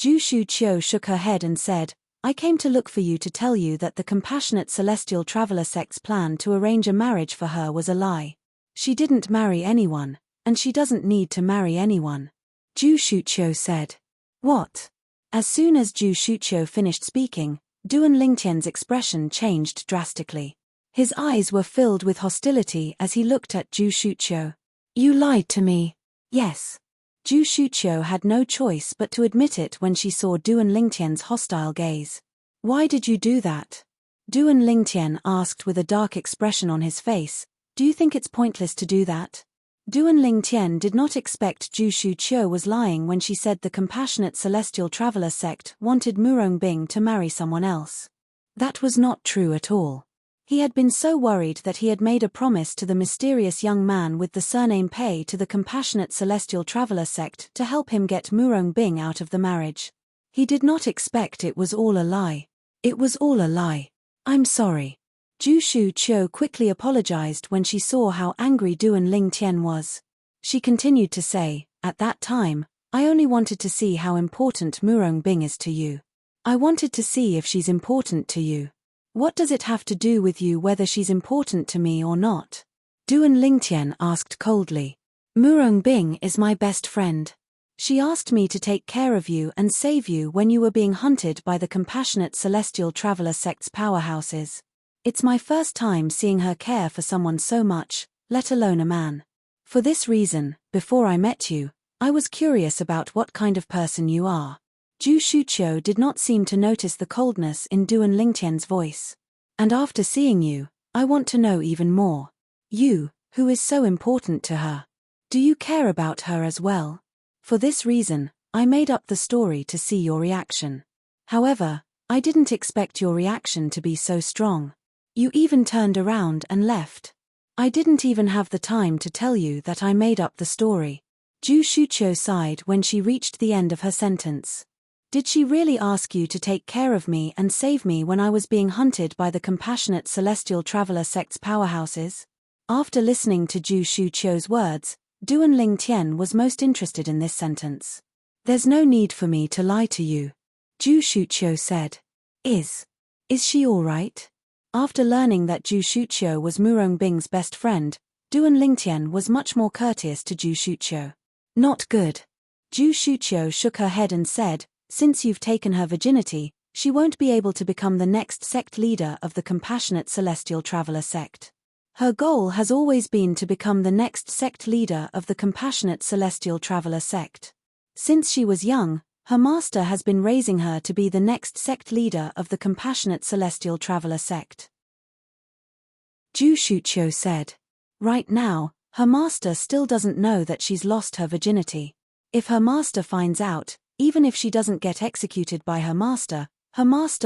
Zhu Shuqiu shook her head and said, I came to look for you to tell you that the compassionate celestial traveler sect's plan to arrange a marriage for her was a lie. She didn't marry anyone, and she doesn't need to marry anyone. Zhu Shuqiu said. What? As soon as Zhu Shuqiu finished speaking, Duan Lingtian's expression changed drastically. His eyes were filled with hostility as he looked at Zhu Shuqiu. You lied to me. Yes. Zhu Shuqiu had no choice but to admit it when she saw Duan Lingtian's hostile gaze. Why did you do that? Duan Lingtian asked with a dark expression on his face. Do you think it's pointless to do that? Duan Lingtian did not expect Zhu Shuqiu was lying when she said the compassionate celestial traveler sect wanted Murong Bing to marry someone else. That was not true at all. He had been so worried that he had made a promise to the mysterious young man with the surname Pei to the compassionate celestial traveler sect to help him get Murong Bing out of the marriage. He did not expect it was all a lie. It was all a lie. I'm sorry. Zhu Shuqiu quickly apologized when she saw how angry Duan Lingtian was. She continued to say, at that time, I only wanted to see how important Murong Bing is to you. I wanted to see if she's important to you. What does it have to do with you whether she's important to me or not? Duan Lingtian asked coldly. Murong Bing is my best friend. She asked me to take care of you and save you when you were being hunted by the compassionate celestial traveler sect's powerhouses. It's my first time seeing her care for someone so much, let alone a man. For this reason, before I met you, I was curious about what kind of person you are. Zhu Shuqiu did not seem to notice the coldness in Duan Lingtian's voice. And after seeing you, I want to know even more. You, who is so important to her. Do you care about her as well? For this reason, I made up the story to see your reaction. However, I didn't expect your reaction to be so strong. You even turned around and left. I didn't even have the time to tell you that I made up the story. Zhu Shuqiu sighed when she reached the end of her sentence. Did she really ask you to take care of me and save me when I was being hunted by the compassionate celestial traveler sect's powerhouses? After listening to Zhu Shuqiu's words, Duan Lingtian was most interested in this sentence. There's no need for me to lie to you. Zhu Shuqiu said. Is she all right? After learning that Zhu Shuqiu was Murong Bing's best friend, Duan Lingtian was much more courteous to Zhu Shuqiu. Not good. Zhu Shuqiu shook her head and said, since you've taken her virginity, she won't be able to become the next sect leader of the compassionate celestial traveler sect. Her goal has always been to become the next sect leader of the compassionate celestial traveler sect. Since she was young, her master has been raising her to be the next sect leader of the compassionate celestial traveler sect. Zhu Shuqiu said. Right now, her master still doesn't know that she's lost her virginity. If her master finds out, even if she doesn't get executed by her master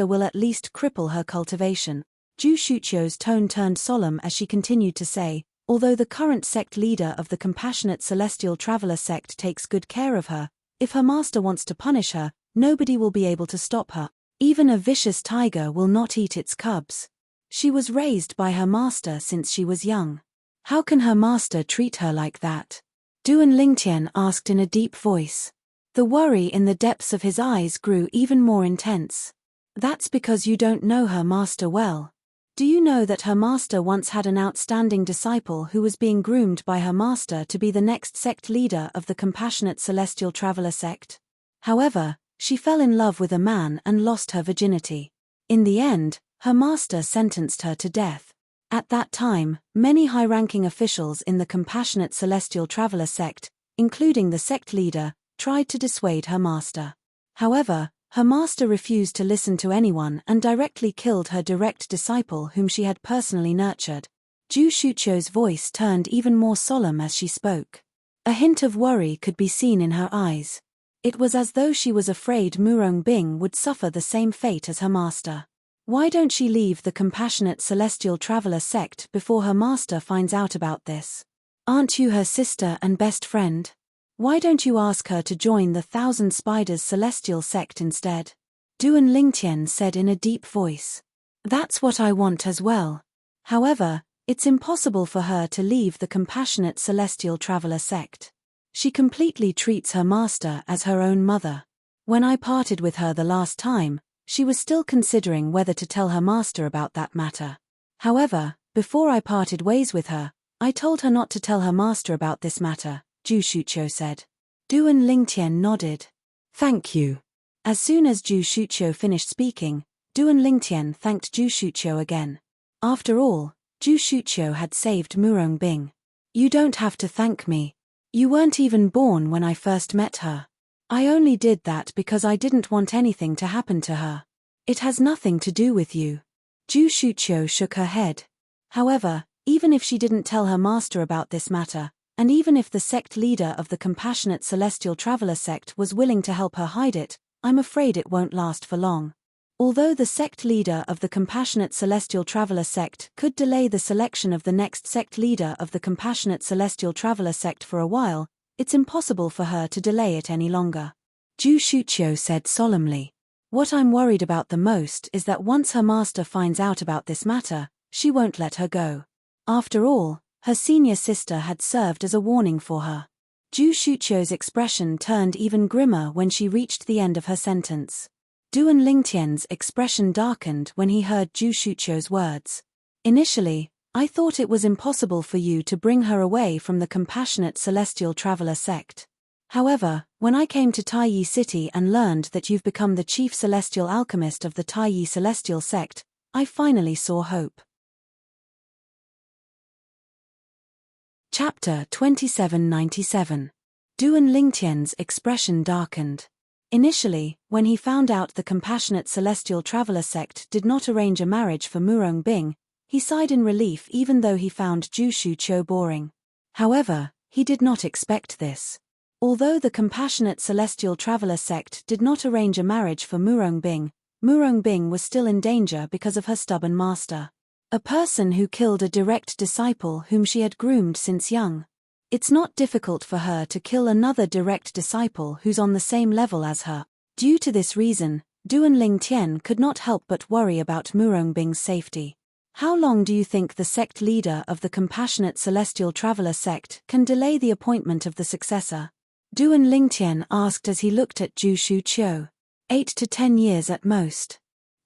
will at least cripple her cultivation. Zhu Shuqiu's tone turned solemn as she continued to say, although the current sect leader of the compassionate celestial traveler sect takes good care of her, if her master wants to punish her, nobody will be able to stop her. Even a vicious tiger will not eat its cubs. She was raised by her master since she was young. How can her master treat her like that? Duan Lingtian asked in a deep voice. The worry in the depths of his eyes grew even more intense. That's because you don't know her master well. Do you know that her master once had an outstanding disciple who was being groomed by her master to be the next sect leader of the compassionate celestial traveler sect? However, she fell in love with a man and lost her virginity. In the end, her master sentenced her to death. At that time, many high-ranking officials in the compassionate celestial traveler sect, including the sect leader, tried to dissuade her master. However, her master refused to listen to anyone and directly killed her direct disciple whom she had personally nurtured. Zhu Shuqiu's voice turned even more solemn as she spoke. A hint of worry could be seen in her eyes. It was as though she was afraid Murong Bing would suffer the same fate as her master. Why don't she leave the Compassionate Celestial Traveler sect before her master finds out about this? Aren't you her sister and best friend? Why don't you ask her to join the Thousand Spiders Celestial sect instead? Duan Lingtian said in a deep voice. That's what I want as well. However, it's impossible for her to leave the Compassionate Celestial Traveler sect. She completely treats her master as her own mother. When I parted with her the last time, she was still considering whether to tell her master about that matter. However, before I parted ways with her, I told her not to tell her master about this matter, Zhu Shuqiu said. Duan Lingtian nodded. Thank you. As soon as Zhu Shuqiu finished speaking, Duan Lingtian thanked Zhu Shuqiu again. After all, Zhu Shuqiu had saved Murong Bing. You don't have to thank me. You weren't even born when I first met her. I only did that because I didn't want anything to happen to her. It has nothing to do with you. Zhu Shuqiu shook her head. However, even if she didn't tell her master about this matter, and even if the sect leader of the Compassionate Celestial Traveler sect was willing to help her hide it, I'm afraid it won't last for long. Although the sect leader of the Compassionate Celestial Traveler sect could delay the selection of the next sect leader of the Compassionate Celestial Traveler sect for a while, it's impossible for her to delay it any longer. Zhu Shuqiu said solemnly. What I'm worried about the most is that once her master finds out about this matter, she won't let her go. After all, her senior sister had served as a warning for her. Zhu Shuqiu's expression turned even grimmer when she reached the end of her sentence. Duan Lingtian's expression darkened when he heard Zhu Shuqiu's words. Initially, I thought it was impossible for you to bring her away from the Compassionate Celestial Traveler sect. However, when I came to Taiyi City and learned that you've become the chief celestial alchemist of the Taiyi Celestial sect, I finally saw hope. Chapter 2797. Duan Lingtian's expression darkened. Initially, when he found out the Compassionate Celestial Traveler sect did not arrange a marriage for Murong Bing, he sighed in relief even though he found Zhu Shuqiu boring. However, he did not expect this. Although the Compassionate Celestial Traveler sect did not arrange a marriage for Murong Bing was still in danger because of her stubborn master. A person who killed a direct disciple whom she had groomed since young. It's not difficult for her to kill another direct disciple who's on the same level as her. Due to this reason, Duan Lingtian could not help but worry about Murong Bing's safety. How long do you think the sect leader of the Compassionate Celestial Traveler sect can delay the appointment of the successor? Duan Lingtian asked as he looked at Zhu Shuqiu. 8 to 10 years at most.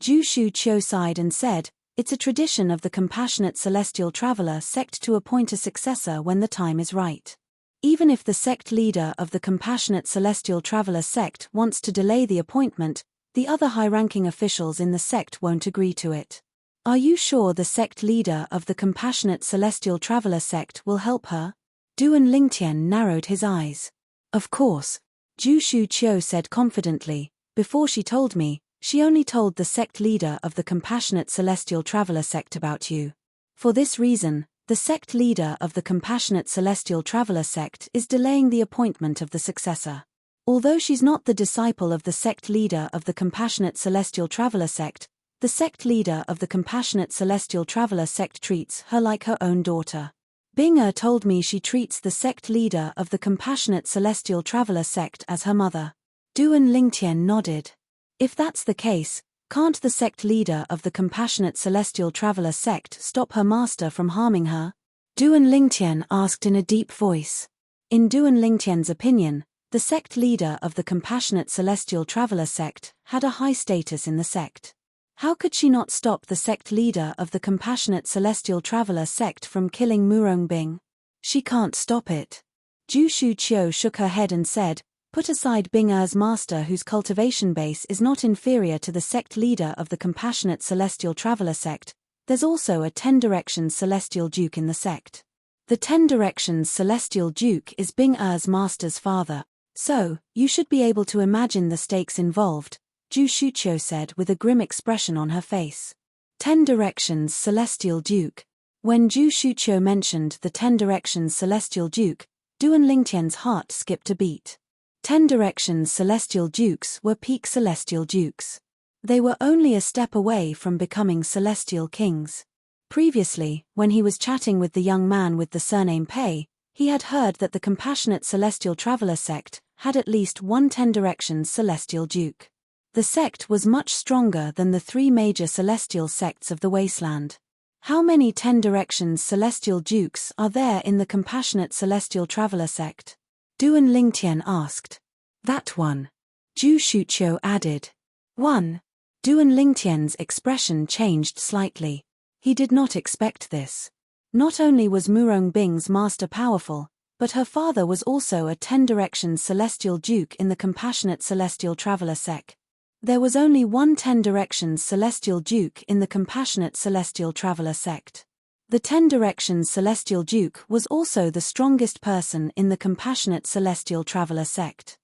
Zhu Shuqiu sighed and said, it's a tradition of the Compassionate Celestial Traveler sect to appoint a successor when the time is right. Even if the sect leader of the Compassionate Celestial Traveler sect wants to delay the appointment, the other high-ranking officials in the sect won't agree to it. Are you sure the sect leader of the Compassionate Celestial Traveler sect will help her? Duan Lingtian narrowed his eyes. Of course, Zhu Shuqiu said confidently. Before she told me, she only told the sect leader of the Compassionate Celestial Traveler sect about you. For this reason, the sect leader of the Compassionate Celestial Traveler sect is delaying the appointment of the successor. Although she's not the disciple of the sect leader of the Compassionate Celestial Traveler sect, the sect leader of the Compassionate Celestial Traveler sect treats her like her own daughter. Bing told me she treats the sect leader of the Compassionate Celestial Traveler sect as her mother. Duan Lingtian nodded. If that's the case, can't the sect leader of the Compassionate Celestial Traveler sect stop her master from harming her? Duan Lingtian asked in a deep voice. In Duan Lingtian's opinion, the sect leader of the Compassionate Celestial Traveler sect had a high status in the sect. How could she not stop the sect leader of the Compassionate Celestial Traveler sect from killing Murong Bing? She can't stop it. Zhu Shuqiu shook her head and said, put aside Bing master whose cultivation base is not inferior to the sect leader of the Compassionate Celestial Traveler sect, there's also a 10 Directions Celestial Duke in the sect. The 10 Directions Celestial Duke is Bing master's father, so, you should be able to imagine the stakes involved, Zhu Shuqiu said with a grim expression on her face. 10 Directions Celestial Duke. When Zhu Shuqiu mentioned the 10 Directions Celestial Duke, Duan Lingtian's heart skipped a beat. 10 Directions Celestial Dukes were peak Celestial Dukes. They were only a step away from becoming celestial kings. Previously, when he was chatting with the young man with the surname Pei, he had heard that the Compassionate Celestial Traveler sect had at least one 10 Directions celestial duke. The sect was much stronger than the 3 major celestial sects of the wasteland. How many 10 Directions celestial dukes are there in the Compassionate Celestial Traveler sect? Duan Lingtian asked. That one. Zhu Shuqiu added. 1. Duan Lingtian's expression changed slightly. He did not expect this. Not only was Murong Bing's master powerful, but her father was also a 10 Directions celestial duke in the Compassionate Celestial Traveler sect. There was only one 10 Directions celestial duke in the Compassionate Celestial Traveler sect. The 10 Directions celestial duke was also the strongest person in the Compassionate Celestial Traveler sect.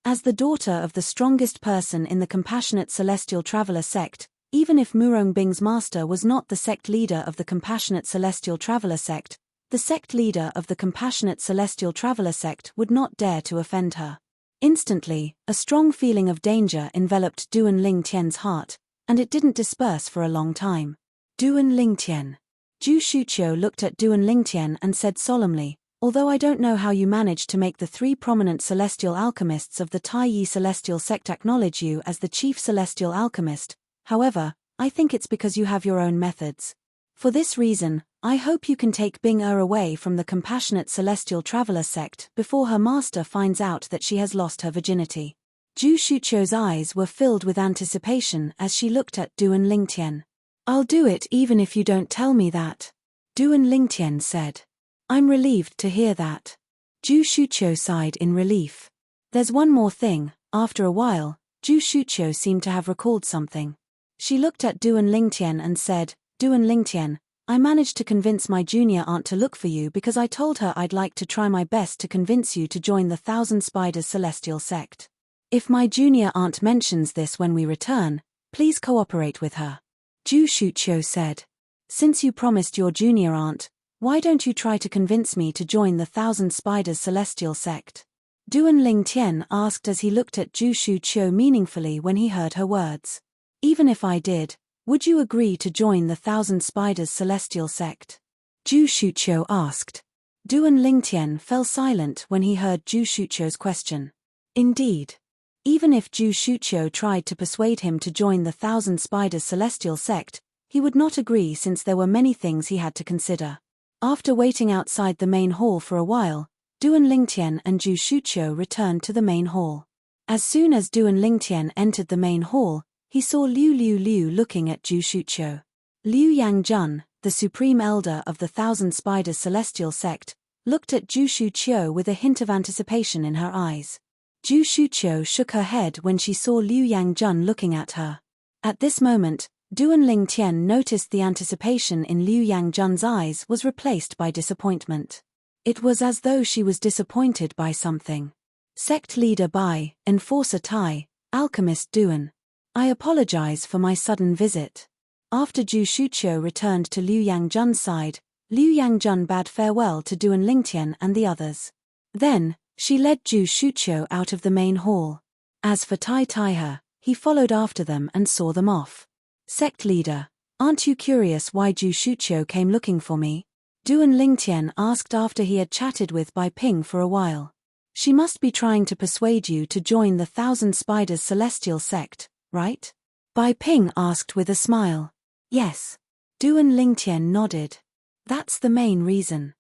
As the daughter of the strongest person in the Compassionate Celestial Traveler sect, even if Murong Bing's master was not the sect leader of the Compassionate Celestial Traveler sect, the sect leader of the Compassionate Celestial Traveler sect would not dare to offend her. Instantly, a strong feeling of danger enveloped Duan Lingtian's heart, and it didn't disperse for a long time. Duan Lingtian. Zhu Shuqiu looked at Duan Lingtian and said solemnly, although I don't know how you managed to make the 3 prominent celestial alchemists of the Taiyi celestial sect acknowledge you as the chief celestial alchemist, however, I think it's because you have your own methods. For this reason, I hope you can take Bing away from the Compassionate Celestial Traveler sect before her master finds out that she has lost her virginity. Zhu Shuqiu's eyes were filled with anticipation as she looked at Duan Lingtian. I'll do it even if you don't tell me that. Duan Lingtian said. I'm relieved to hear that. Zhu Shuqiu sighed in relief. There's one more thing. After a while, Zhu Shuqiu seemed to have recalled something. She looked at Duan Lingtian and said, Duan Lingtian, I managed to convince my junior aunt to look for you because I told her I'd like to try my best to convince you to join the Thousand Spiders Celestial sect. If my junior aunt mentions this when we return, please cooperate with her. Zhu Shuqiu said. Since you promised your junior aunt, why don't you try to convince me to join the Thousand Spiders Celestial sect? Duan Lingtian asked as he looked at Zhu Shuqiu meaningfully when he heard her words. Even if I did, would you agree to join the Thousand Spiders Celestial sect? Zhu Shuqiu asked. Duan Lingtian fell silent when he heard Zhu Shuqiu's question. Indeed. Even if Zhu Shuqiu tried to persuade him to join the Thousand Spiders Celestial sect, he would not agree since there were many things he had to consider. After waiting outside the main hall for a while, Duan Lingtian and Zhu Shuqiu returned to the main hall. As soon as Duan Lingtian entered the main hall, he saw Liu looking at Zhu Shuqiu. Liu Yangjun, the supreme elder of the Thousand Spiders Celestial sect, looked at Zhu Shuqiu with a hint of anticipation in her eyes. Zhu Shuqiu shook her head when she saw Liu Yangjun looking at her. At this moment, Duan Lingtian noticed the anticipation in Liu Yangjun's eyes was replaced by disappointment. It was as though she was disappointed by something. Sect leader Bai, Enforcer Tai, Alchemist Duan. I apologize for my sudden visit. After Zhu Shuqiu returned to Liu Yangjun's side, Liu Yangjun bade farewell to Duan Lingtian and the others. Then, she led Zhu Shuqiu out of the main hall. As for Tai Taihe, he followed after them and saw them off. Sect leader, aren't you curious why Zhu Shuqiu came looking for me? Duan Lingtian asked after he had chatted with Bai Ping for a while. She must be trying to persuade you to join the Thousand Spiders Celestial sect, right? Bai Ping asked with a smile. Yes. Duan Lingtian nodded. That's the main reason.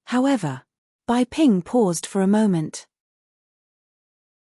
However, Bai Ping paused for a moment.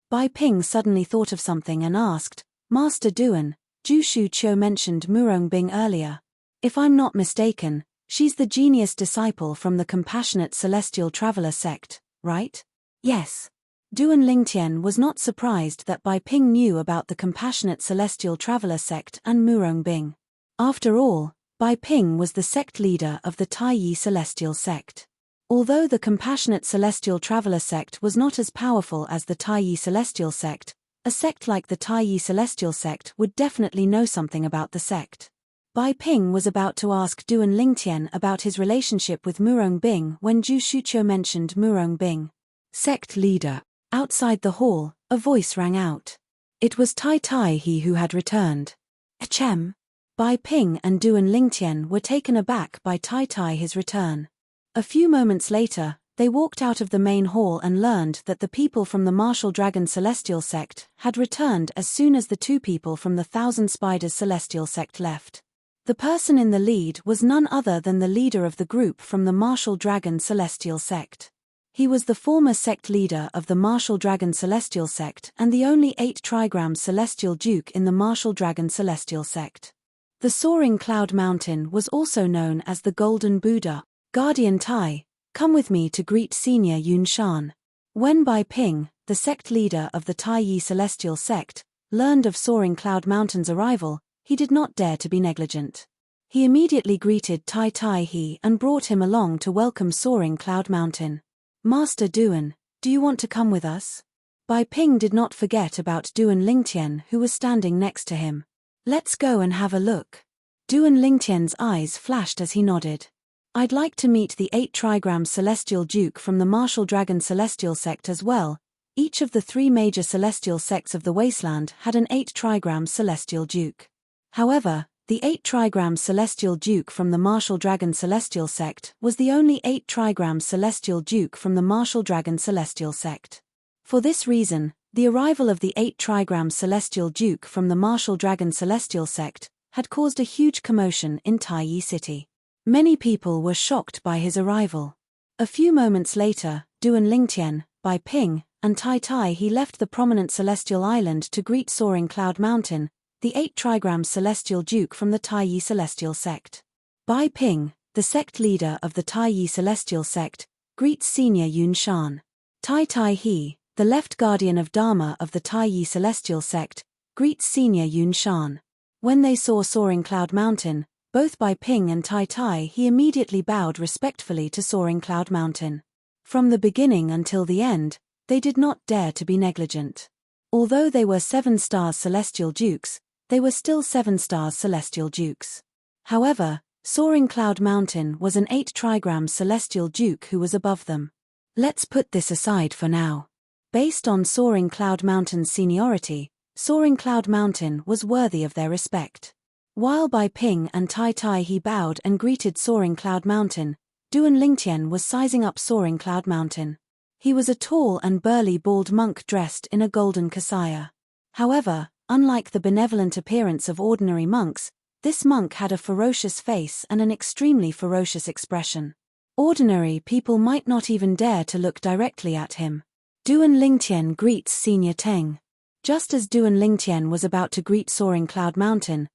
Bai Ping suddenly thought of something and asked, Master Duan, Zhu Shuqiu mentioned Murong Bing earlier. If I'm not mistaken, she's the genius disciple from the Compassionate Celestial Traveler sect, right? Yes. Duan Lingtian was not surprised that Bai Ping knew about the Compassionate Celestial Traveler sect and Murong Bing. After all, Bai Ping was the sect leader of the Taiyi Celestial sect. Although the Compassionate Celestial Traveler sect was not as powerful as the Taiyi Celestial sect, a sect like the Taiyi Celestial sect would definitely know something about the sect. Bai Ping was about to ask Duan Lingtian about his relationship with Murong Bing when Zhu Shuqiu mentioned Murong Bing. Sect leader. Outside the hall, a voice rang out. It was Tai Tai he who had returned. Ahem. Bai Ping and Duan Lingtian were taken aback by Tai Tai his return. A few moments later, they walked out of the main hall and learned that the people from the Martial Dragon Celestial Sect had returned as soon as the two people from the Thousand Spiders Celestial Sect left. The person in the lead was none other than the leader of the group from the Martial Dragon Celestial Sect. He was the former sect leader of the Martial Dragon Celestial Sect and the only 8 trigram Celestial Duke in the Martial Dragon Celestial Sect. The Soaring Cloud Mountain was also known as the Golden Buddha. Guardian Tai, come with me to greet Senior Yun Shan. When Bai Ping, the sect leader of the Tai Yi Celestial Sect, learned of Soaring Cloud Mountain's arrival, he did not dare to be negligent. He immediately greeted Tai Tai He and brought him along to welcome Soaring Cloud Mountain. Master Duan, do you want to come with us? Bai Ping did not forget about Duan Lingtian who was standing next to him. Let's go and have a look. Duan Lingtian's eyes flashed as he nodded. I'd like to meet the 8 trigram Celestial Duke from the Martial Dragon Celestial Sect as well. Each of the 3 major celestial sects of the Wasteland had an 8 trigram Celestial Duke. However, the 8 trigram Celestial Duke from the Martial Dragon Celestial Sect was the only 8 trigram Celestial Duke from the Martial Dragon Celestial Sect. For this reason, the arrival of the 8 trigram Celestial Duke from the Martial Dragon Celestial Sect had caused a huge commotion in Tai Yi City. Many people were shocked by his arrival. A few moments later, Duan Lingtian, Bai Ping, and Tai Tai he left the prominent celestial island to greet Soaring Cloud Mountain, the 8 trigram Celestial Duke from the Tai Yi Celestial Sect. Bai Ping, the sect leader of the Tai Yi Celestial Sect, greets Senior Yun Shan. Tai Tai he, the left guardian of Dharma of the Tai Yi Celestial Sect, greets Senior Yun Shan. When they saw Soaring Cloud Mountain, both Bai Ping and Tai Tai he immediately bowed respectfully to Soaring Cloud Mountain. From the beginning until the end, they did not dare to be negligent. Although they were 7-star Celestial Dukes, they were still 7-star Celestial Dukes. However, Soaring Cloud Mountain was an 8 trigram Celestial Duke who was above them. Let's put this aside for now. Based on Soaring Cloud Mountain's seniority, Soaring Cloud Mountain was worthy of their respect. While Bai Ping and Tai Tai he bowed and greeted Soaring Cloud Mountain, Duan Lingtian was sizing up Soaring Cloud Mountain. He was a tall and burly bald monk dressed in a golden kasaya. However, unlike the benevolent appearance of ordinary monks, this monk had a ferocious face and an extremely ferocious expression. Ordinary people might not even dare to look directly at him. Duan Lingtian greets Senior Teng. Just as Duan Lingtian was about to greet Soaring Cloud Mountain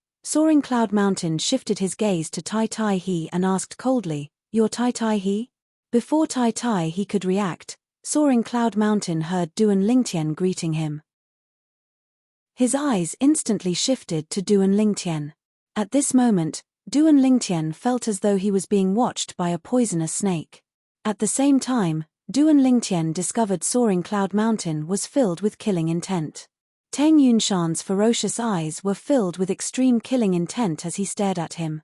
shifted his gaze to Tai Tai he and asked coldly, "You're Tai Tai he?" Before Tai Tai he could react, Soaring Cloud Mountain heard Duan Lingtian greeting him. His eyes instantly shifted to Duan Lingtian. At this moment, Duan Lingtian felt as though he was being watched by a poisonous snake. At the same time, Duan Lingtian discovered Soaring Cloud Mountain was filled with killing intent. Teng Yunshan's ferocious eyes were filled with extreme killing intent as he stared at him.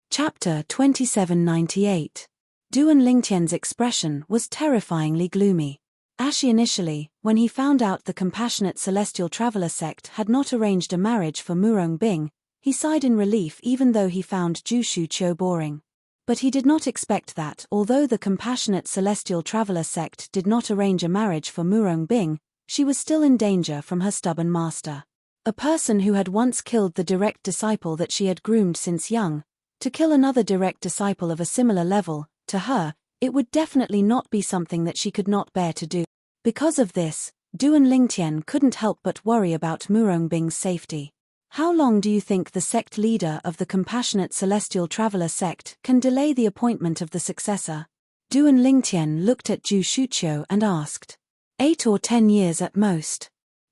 Chapter 2798. Duan Lingtian's expression was terrifyingly gloomy. Ashy initially, when he found out the Compassionate Celestial Traveler sect had not arranged a marriage for Murong Bing, he sighed in relief even though he found Jushu Qiu boring. But he did not expect that, although the Compassionate Celestial Traveler sect did not arrange a marriage for Murong Bing, she was still in danger from her stubborn master. A person who had once killed the direct disciple that she had groomed since young, to kill another direct disciple of a similar level, to her, it would definitely not be something that she could not bear to do. Because of this, Duan Lingtian couldn't help but worry about Murong Bing's safety. How long do you think the sect leader of the Compassionate Celestial Traveler sect can delay the appointment of the successor? Duan Lingtian looked at Zhu Shuqiu and asked. 8 or 10 years at most.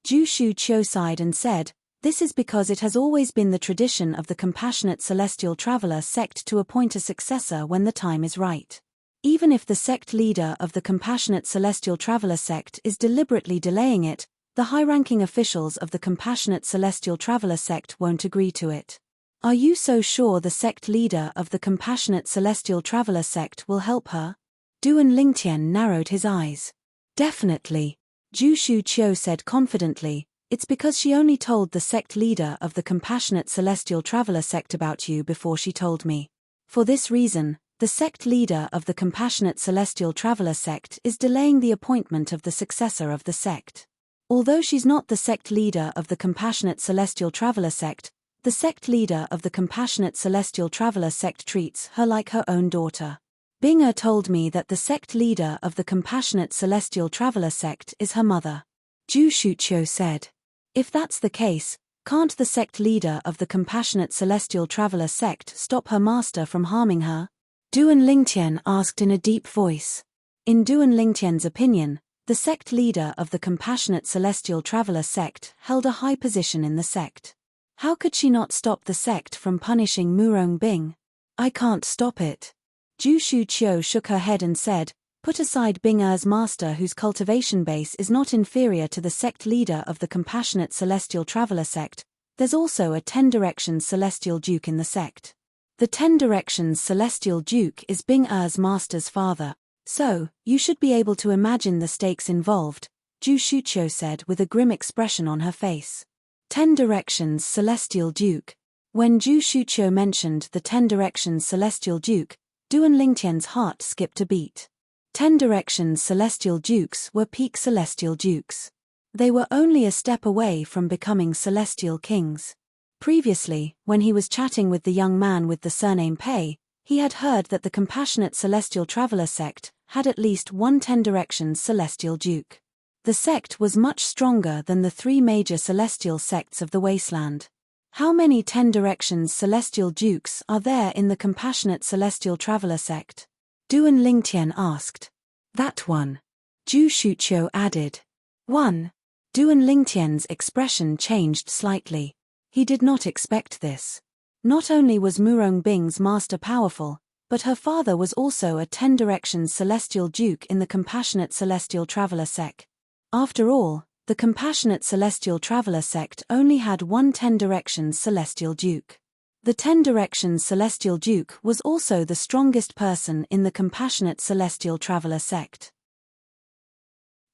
Zhu Shuqiu sighed and said, "This is because it has always been the tradition of the Compassionate Celestial Traveler sect to appoint a successor when the time is right. Even if the sect leader of the Compassionate Celestial Traveler sect is deliberately delaying it, the high-ranking officials of the Compassionate Celestial Traveler sect won't agree to it. Are you so sure the sect leader of the Compassionate Celestial Traveler sect will help her?" Duan Lingtian narrowed his eyes. Definitely. Zhu Shuqiu said confidently, it's because she only told the sect leader of the Compassionate Celestial Traveler sect about you before she told me. For this reason, the sect leader of the Compassionate Celestial Traveler sect is delaying the appointment of the successor of the sect. Although she's not the sect leader of the Compassionate Celestial Traveler sect, the sect leader of the Compassionate Celestial Traveler sect treats her like her own daughter. Bing told me that the sect leader of the Compassionate Celestial Traveler sect is her mother. Zhu Shuqiu said. If that's the case, can't the sect leader of the Compassionate Celestial Traveler sect stop her master from harming her? Duan Lingtian asked in a deep voice. In Duan Lingtian's opinion, the sect leader of the Compassionate Celestial Traveler sect held a high position in the sect. How could she not stop the sect from punishing Murong Bing? I can't stop it. Zhu Shuqiu shook her head and said, put aside Bing master whose cultivation base is not inferior to the sect leader of the Compassionate Celestial Traveler sect, there's also a 10 Directions Celestial Duke in the sect. The 10 Directions Celestial Duke is Bing master's father, so, you should be able to imagine the stakes involved, Zhu Shuqiu said with a grim expression on her face. 10 Directions Celestial Duke. When Zhu Shuqiu mentioned the 10 Directions Celestial Duke, Duan Lingtian's heart skipped a beat. 10 Directions Celestial Dukes were peak Celestial Dukes. They were only a step away from becoming Celestial Kings. Previously, when he was chatting with the young man with the surname Pei, he had heard that the Compassionate Celestial Traveler sect had at least one 10 Directions Celestial Duke. The sect was much stronger than the 3 major celestial sects of the Wasteland. How many 10 Directions Celestial Dukes are there in the Compassionate Celestial Traveler sect? Duan Lingtian asked. That one. Zhu Shuqiu added. 1. Duan Lingtian's expression changed slightly. He did not expect this. Not only was Murong Bing's master powerful, but her father was also a 10 Directions Celestial Duke in the Compassionate Celestial Traveler sect. After all, the Compassionate Celestial Traveler sect only had one 10 Directions Celestial Duke. The 10 Directions Celestial Duke was also the strongest person in the Compassionate Celestial Traveler sect.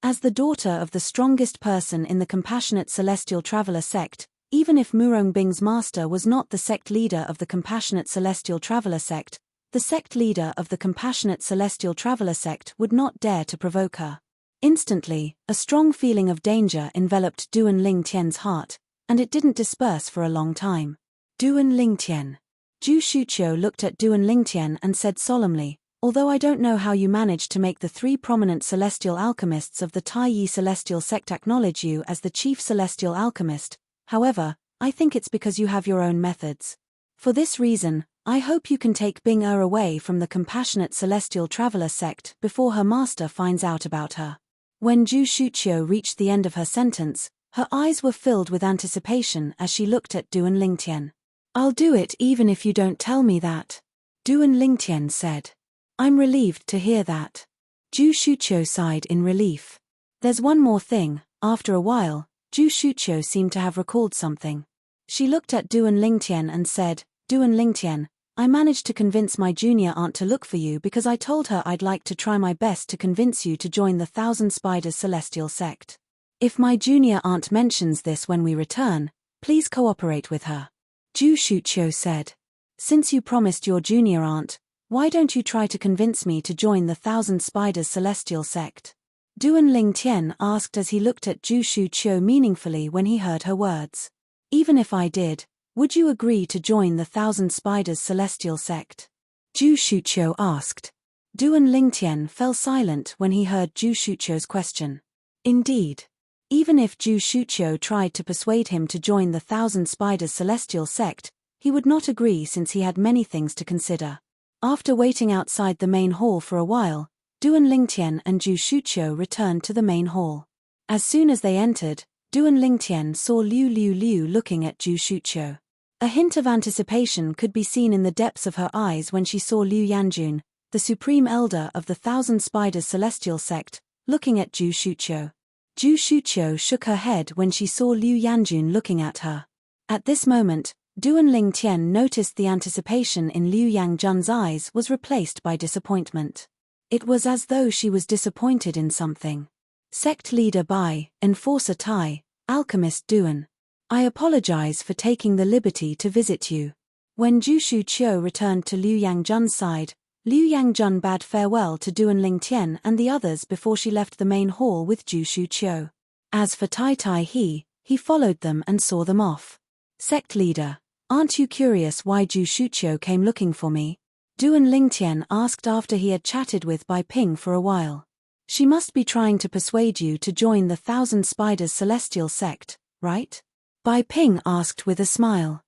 As the daughter of the strongest person in the Compassionate Celestial Traveler sect, even if Murong Bing's master was not the sect leader of the Compassionate Celestial Traveler sect, the sect leader of the Compassionate Celestial Traveler sect would not dare to provoke her. Instantly, a strong feeling of danger enveloped Duan Lingtian's heart, and it didn't disperse for a long time. Duan Lingtian. Zhu Shuqiu looked at Duan Lingtian and said solemnly, although I don't know how you managed to make the 3 prominent celestial alchemists of the Taiyi celestial sect acknowledge you as the chief celestial alchemist, however, I think it's because you have your own methods. For this reason, I hope you can take Bing away from the Compassionate Celestial Traveler sect before her master finds out about her. When Zhu Shuqiu reached the end of her sentence, her eyes were filled with anticipation as she looked at Duan Lingtian. I'll do it even if you don't tell me that. Duan Lingtian said. I'm relieved to hear that. Zhu Shuqiu sighed in relief. There's one more thing. After a while, Zhu Shuqiu seemed to have recalled something. She looked at Duan Lingtian and said, Duan Lingtian, I managed to convince my junior aunt to look for you because I told her I'd like to try my best to convince you to join the Thousand Spiders Celestial sect. If my junior aunt mentions this when we return, please cooperate with her. Zhu Shuqiu said. Since you promised your junior aunt, why don't you try to convince me to join the Thousand Spiders Celestial sect? Duan Lingtian asked as he looked at Zhu Shuqiu meaningfully when he heard her words. Even if I did, would you agree to join the Thousand Spiders Celestial sect? Zhu Shuqiu asked. Duan Lingtian fell silent when he heard Zhu Shuqiu's question. Indeed. Even if Zhu Shuqiu tried to persuade him to join the Thousand Spiders Celestial sect, he would not agree since he had many things to consider. After waiting outside the main hall for a while, Duan Lingtian and Zhu Shuqiu returned to the main hall. As soon as they entered, Duan Lingtian saw Liu looking at Zhu Shuqiu. A hint of anticipation could be seen in the depths of her eyes when she saw Liu Yanjun, the supreme elder of the Thousand Spiders Celestial sect, looking at Zhu Shuqiu. Zhu Shuqiu shook her head when she saw Liu Yanjun looking at her. At this moment, Duan Lingtian noticed the anticipation in Liu Yangjun's eyes was replaced by disappointment. It was as though she was disappointed in something. Sect Leader Bai, Enforcer Tai, Alchemist Duan. I apologize for taking the liberty to visit you. When Jushu Qiu returned to Liu Yangjun's side, Liu Yangjun bade farewell to Duan Lingtian and the others before she left the main hall with Jushu Qiu. As for Tai Tai he followed them and saw them off. Sect Leader, aren't you curious why Jushu Qiu came looking for me? Duan Lingtian asked after he had chatted with Bai Ping for a while. She must be trying to persuade you to join the Thousand Spiders Celestial Sect, right? Bai Ping asked with a smile.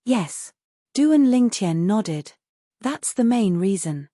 Yes. Duan Lingtian nodded. That's the main reason.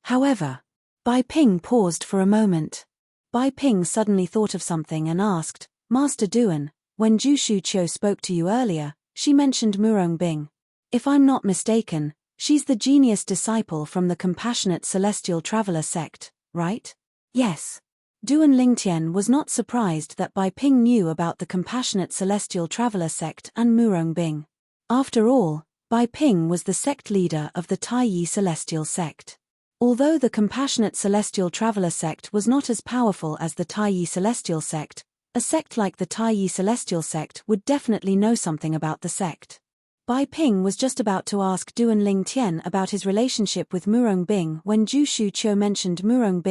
However, Bai Ping paused for a moment. Bai Ping suddenly thought of something and asked, Master Duan, when Jushu Qiu spoke to you earlier, she mentioned Murong Bing. If I'm not mistaken, she's the genius disciple from the Compassionate Celestial Traveler sect, right? Yes. Duan Lingtian was not surprised that Bai Ping knew about the Compassionate Celestial Traveler sect and Murong Bing. After all, Bai Ping was the sect leader of the Taiyi Celestial sect. Although the Compassionate Celestial Traveler sect was not as powerful as the Taiyi Celestial sect, a sect like the Taiyi Celestial sect would definitely know something about the sect. Bai Ping was just about to ask Duan Lingtian about his relationship with Murong Bing when Jushu Qiu mentioned Murong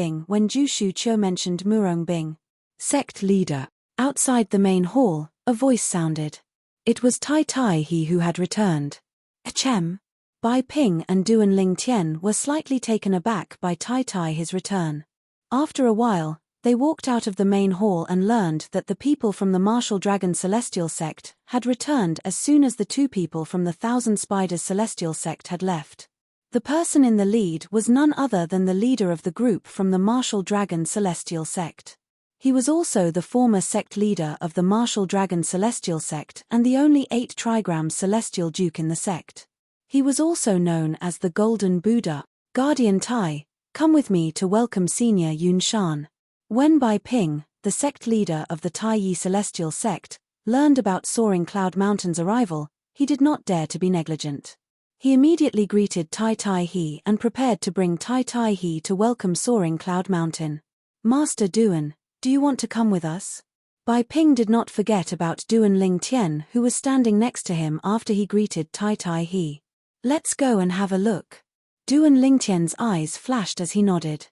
Bing. Sect leader. Outside the main hall, a voice sounded. It was Tai Tai he who had returned. Achem. Bai Ping and Duan Lingtian were slightly taken aback by Tai Tai his return. After a while, they walked out of the main hall and learned that the people from the Martial Dragon Celestial Sect had returned as soon as the two people from the Thousand Spiders Celestial Sect had left. The person in the lead was none other than the leader of the group from the Martial Dragon Celestial Sect. He was also the former sect leader of the Martial Dragon Celestial Sect and the only 8 trigram Celestial Duke in the sect. He was also known as the Golden Buddha. Guardian Tai, come with me to welcome Senior Yun Shan. When Bai Ping, the sect leader of the Taiyi Celestial Sect, learned about Soaring Cloud Mountain's arrival, he did not dare to be negligent. He immediately greeted Tai Tai he and prepared to bring Tai Tai he to welcome Soaring Cloud Mountain. Master Duan, do you want to come with us? Bai Ping did not forget about Duan Lingtian who was standing next to him after he greeted Tai Tai he. Let's go and have a look. Duan Lingtian's eyes flashed as he nodded.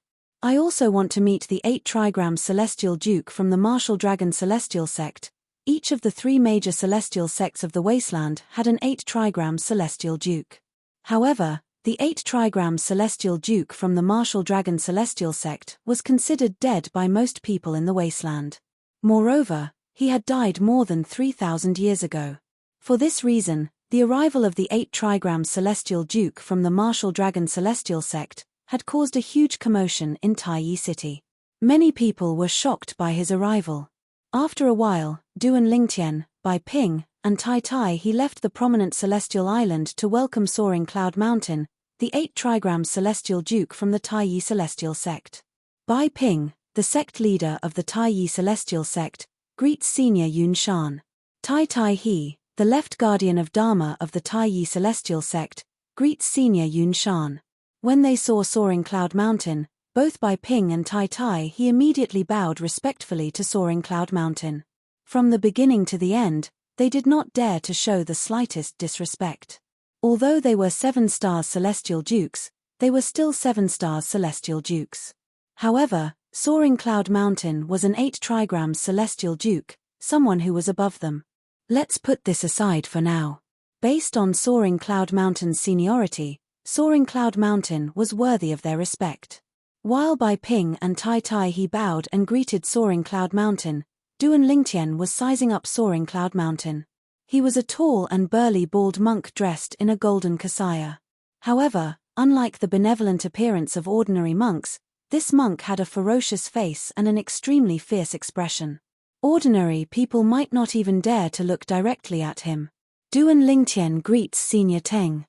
I also want to meet the 8 trigram Celestial Duke from the Martial Dragon Celestial Sect. Each of the 3 major celestial sects of the Wasteland had an 8 trigram Celestial Duke. However, the 8 trigram Celestial Duke from the Martial Dragon Celestial Sect was considered dead by most people in the Wasteland. Moreover, he had died more than 3,000 years ago. For this reason, the arrival of the 8 trigram Celestial Duke from the Martial Dragon Celestial Sect had caused a huge commotion in Taiyi City. Many people were shocked by his arrival. After a while, Duan Lingtian, Bai Ping, and Tai Tai he left the prominent celestial island to welcome Soaring Cloud Mountain, the 8 trigram Celestial Duke from the Taiyi Celestial Sect. Bai Ping, the sect leader of the Taiyi Celestial Sect, greets Senior Yun Shan. Tai Tai he, the left guardian of Dharma of the Taiyi Celestial Sect, greets Senior Yun Shan. When they saw Soaring Cloud Mountain, both Bai Ping and Tai Tai he immediately bowed respectfully to Soaring Cloud Mountain. From the beginning to the end, they did not dare to show the slightest disrespect. Although they were 7-star Celestial Dukes, they were still 7-star Celestial Dukes. However, Soaring Cloud Mountain was an 8 trigram Celestial Duke, someone who was above them. Let's put this aside for now. Based on Soaring Cloud Mountain's seniority, Soaring Cloud Mountain was worthy of their respect. While Bai Ping and Tai Tai he bowed and greeted Soaring Cloud Mountain, Duan Lingtian was sizing up Soaring Cloud Mountain. He was a tall and burly bald monk dressed in a golden kasaya. However, unlike the benevolent appearance of ordinary monks, this monk had a ferocious face and an extremely fierce expression. Ordinary people might not even dare to look directly at him. Duan Lingtian greets Senior Teng.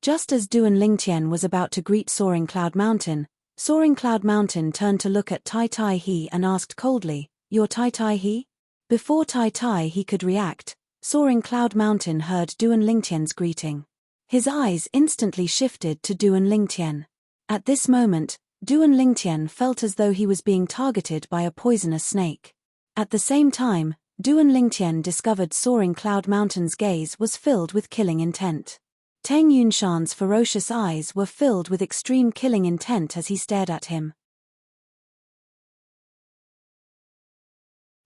Just as Duan Lingtian was about to greet Soaring Cloud Mountain turned to look at Tai Tai he and asked coldly, "You're Tai Tai he?" Before Tai Tai he could react, Soaring Cloud Mountain heard Duan Lingtian's greeting. His eyes instantly shifted to Duan Lingtian. At this moment, Duan Lingtian felt as though he was being targeted by a poisonous snake. At the same time, Duan Lingtian discovered Soaring Cloud Mountain's gaze was filled with killing intent. Teng Yunshan's ferocious eyes were filled with extreme killing intent as he stared at him.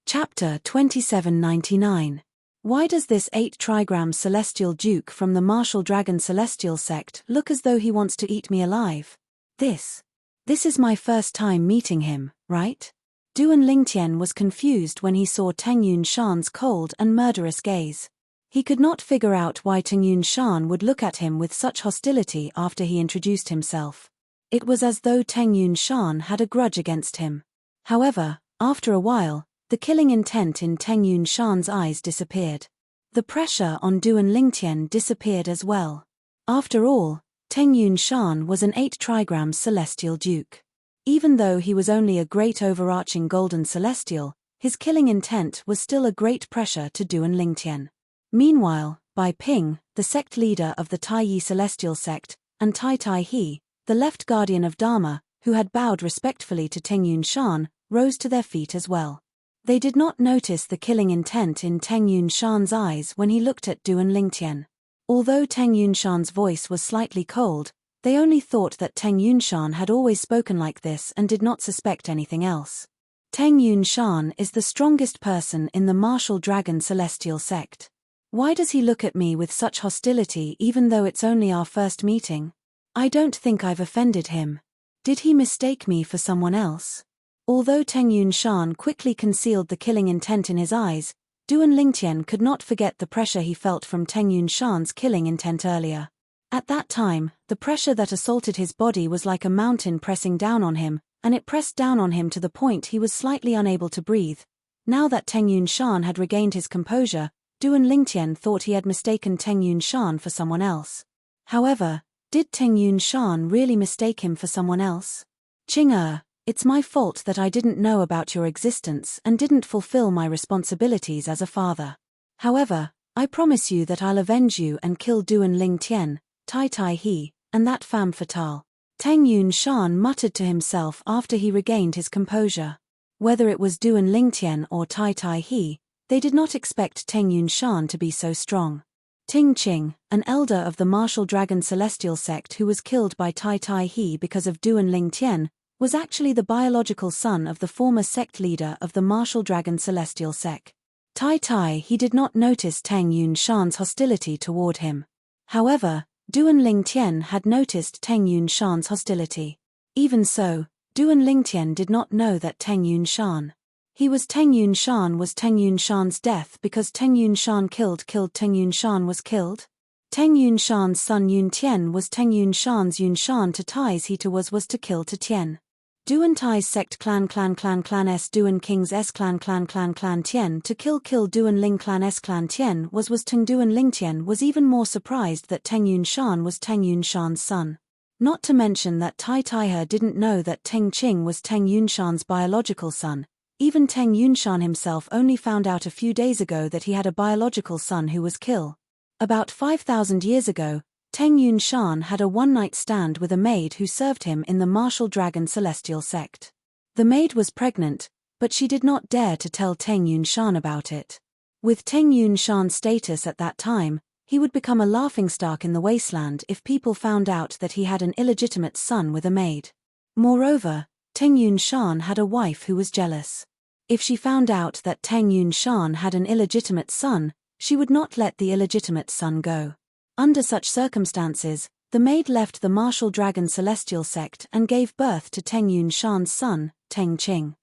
Chapter 2799. Why does this 8-trigram celestial duke from the martial dragon celestial sect look as though he wants to eat me alive? This is my first time meeting him, right? Duan Lingtian was confused when he saw Teng Yunshan's cold and murderous gaze. He could not figure out why Teng Yunshan would look at him with such hostility after he introduced himself. It was as though Teng Yunshan had a grudge against him. However, after a while, the killing intent in Teng Yunshan's eyes disappeared. The pressure on Duan Lingtian disappeared as well. After all, Teng Yunshan was an 8-trigram celestial duke. Even though he was only a great overarching golden celestial, his killing intent was still a great pressure to Duan Lingtian. Meanwhile, Bai Ping, the sect leader of the Taiyi celestial sect, and Tai Tai He, the left guardian of Dharma, who had bowed respectfully to Teng Yunshan, rose to their feet as well. They did not notice the killing intent in Teng Yunshan's eyes when he looked at Duan Lingtian. Although Teng Yunshan's voice was slightly cold, they only thought that Teng Yunshan had always spoken like this and did not suspect anything else. Teng Yunshan is the strongest person in the martial dragon celestial sect. Why does he look at me with such hostility even though it's only our first meeting? I don't think I've offended him. Did he mistake me for someone else? Although Teng Yunshan quickly concealed the killing intent in his eyes, Duan Lingtian could not forget the pressure he felt from Teng Yunshan's killing intent earlier. At that time, the pressure that assaulted his body was like a mountain pressing down on him, and it pressed down on him to the point he was slightly unable to breathe. Now that Teng Yunshan had regained his composure, Duan Lingtian thought he had mistaken Teng Yunshan for someone else. However, did Teng Yunshan really mistake him for someone else? Qing, it's my fault that I didn't know about your existence and didn't fulfill my responsibilities as a father. However, I promise you that I'll avenge you and kill Duan Lingtian, Tai Tai He, and that femme fatale. Teng Yunshan muttered to himself after he regained his composure. Whether it was Duan Lingtian or Tai Tai He, they did not expect Teng Yunshan to be so strong. Ting Qing, an elder of the martial dragon celestial sect who was killed by Tai Tai He because of Duan Lingtian, was actually the biological son of the former sect leader of the martial dragon celestial sect. Tai Tai He did not notice Teng Yunshan's hostility toward him. However, Duan Lingtian had noticed Teng Yunshan's hostility. Even so, Duan Lingtian did not know that Teng Yunshan was Teng Yunshan's death because Teng Yunshan killed Teng Yunshan was killed. Teng Yunshan's son Yuntian was Teng Yunshan's Yunshan to Tai's he to was to kill to Tian. Duan Tai's sect clan s Duan King's s clan Tian to kill Duan Ling clan s clan Tian was Teng Duan Lingtian was even more surprised that Teng Yunshan was Teng Yunshan's son. Not to mention that Tai Taihe didn't know that Teng Qing was Teng Yunshan's biological son. Even Teng Yunshan himself only found out a few days ago that he had a biological son who was killed. About 5,000 years ago, Teng Yunshan had a one-night stand with a maid who served him in the martial dragon celestial sect. The maid was pregnant, but she did not dare to tell Teng Yunshan about it. With Teng Yunshan's status at that time, he would become a laughingstock in the wasteland if people found out that he had an illegitimate son with a maid. Moreover, Teng Yunshan had a wife who was jealous. If she found out that Teng Yunshan had an illegitimate son, she would not let the illegitimate son go. Under such circumstances, the maid left the martial dragon celestial sect and gave birth to Teng Yunshan's son, Teng Qing.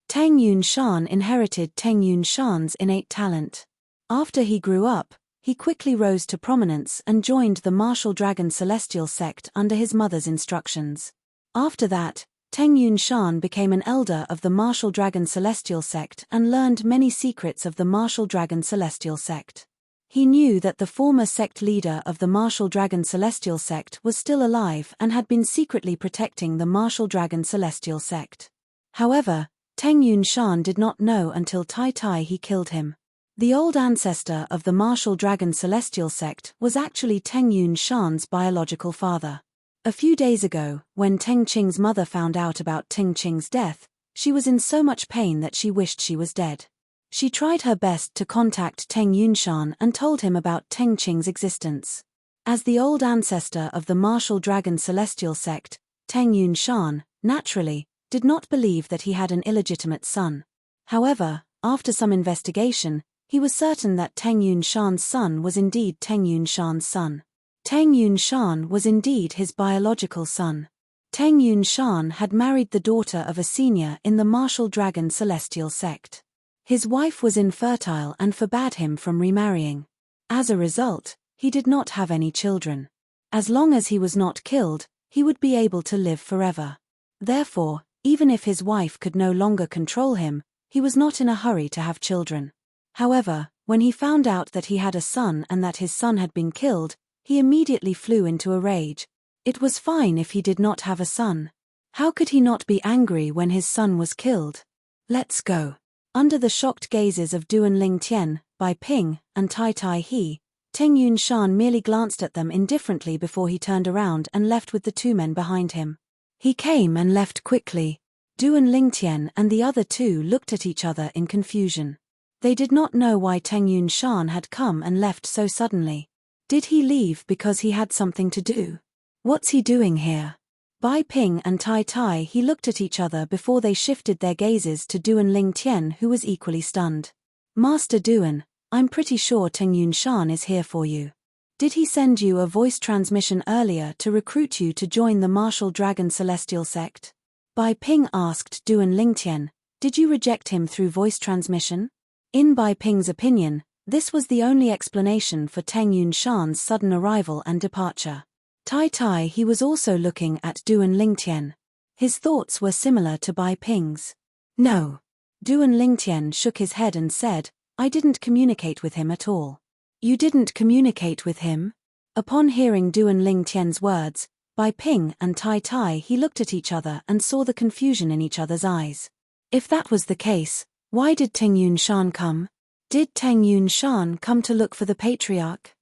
Teng Yunshan inherited Teng Yunshan's innate talent. After he grew up, he quickly rose to prominence and joined the martial dragon celestial sect under his mother's instructions. After that, Teng Yunshan became an elder of the martial dragon celestial sect and learned many secrets of the martial dragon celestial sect. He knew that the former sect leader of the martial dragon celestial sect was still alive and had been secretly protecting the martial dragon celestial sect. However, Teng Yunshan did not know until Tai Tai He killed him. The old ancestor of the martial dragon celestial sect was actually Teng Yunshan's biological father. A few days ago, when Teng Qing's mother found out about Teng Qing's death, she was in so much pain that she wished she was dead. She tried her best to contact Teng Yunshan and told him about Teng Qing's existence. As the old ancestor of the martial dragon celestial sect, Teng Yunshan, naturally, did not believe that he had an illegitimate son. However, after some investigation, he was certain that Teng Yunshan's son was indeed Teng Yunshan's son. Teng Yunshan was indeed his biological son. Teng Yunshan had married the daughter of a senior in the martial dragon celestial sect. His wife was infertile and forbade him from remarrying. As a result, he did not have any children. As long as he was not killed, he would be able to live forever. Therefore, even if his wife could no longer control him, he was not in a hurry to have children. However, when he found out that he had a son and that his son had been killed, he immediately flew into a rage. It was fine if he did not have a son. How could he not be angry when his son was killed? Let's go. Under the shocked gazes of Duan Lingtian, Bai Ping, and Tai Tai He, Teng Yunshan merely glanced at them indifferently before he turned around and left with the two men behind him. He came and left quickly. Duan Lingtian and the other two looked at each other in confusion. They did not know why Teng Yunshan had come and left so suddenly. Did he leave because he had something to do? What's he doing here? Bai Ping and Tai Tai He looked at each other before they shifted their gazes to Duan Lingtian, who was equally stunned. Master Duan, I'm pretty sure Teng Yunshan is here for you. Did he send you a voice transmission earlier to recruit you to join the martial dragon celestial sect? Bai Ping asked Duan Lingtian, did you reject him through voice transmission? In Bai Ping's opinion, this was the only explanation for Teng Yunshan's sudden arrival and departure. Tai Tai He was also looking at Duan Lingtian. His thoughts were similar to Bai Ping's. No. Duan Lingtian shook his head and said, I didn't communicate with him at all. You didn't communicate with him? Upon hearing Duan Lingtian's words, Bai Ping and Tai Tai He looked at each other and saw the confusion in each other's eyes. If that was the case, why did Teng Yunshan come? Did Teng Yunshan come to look for the patriarch?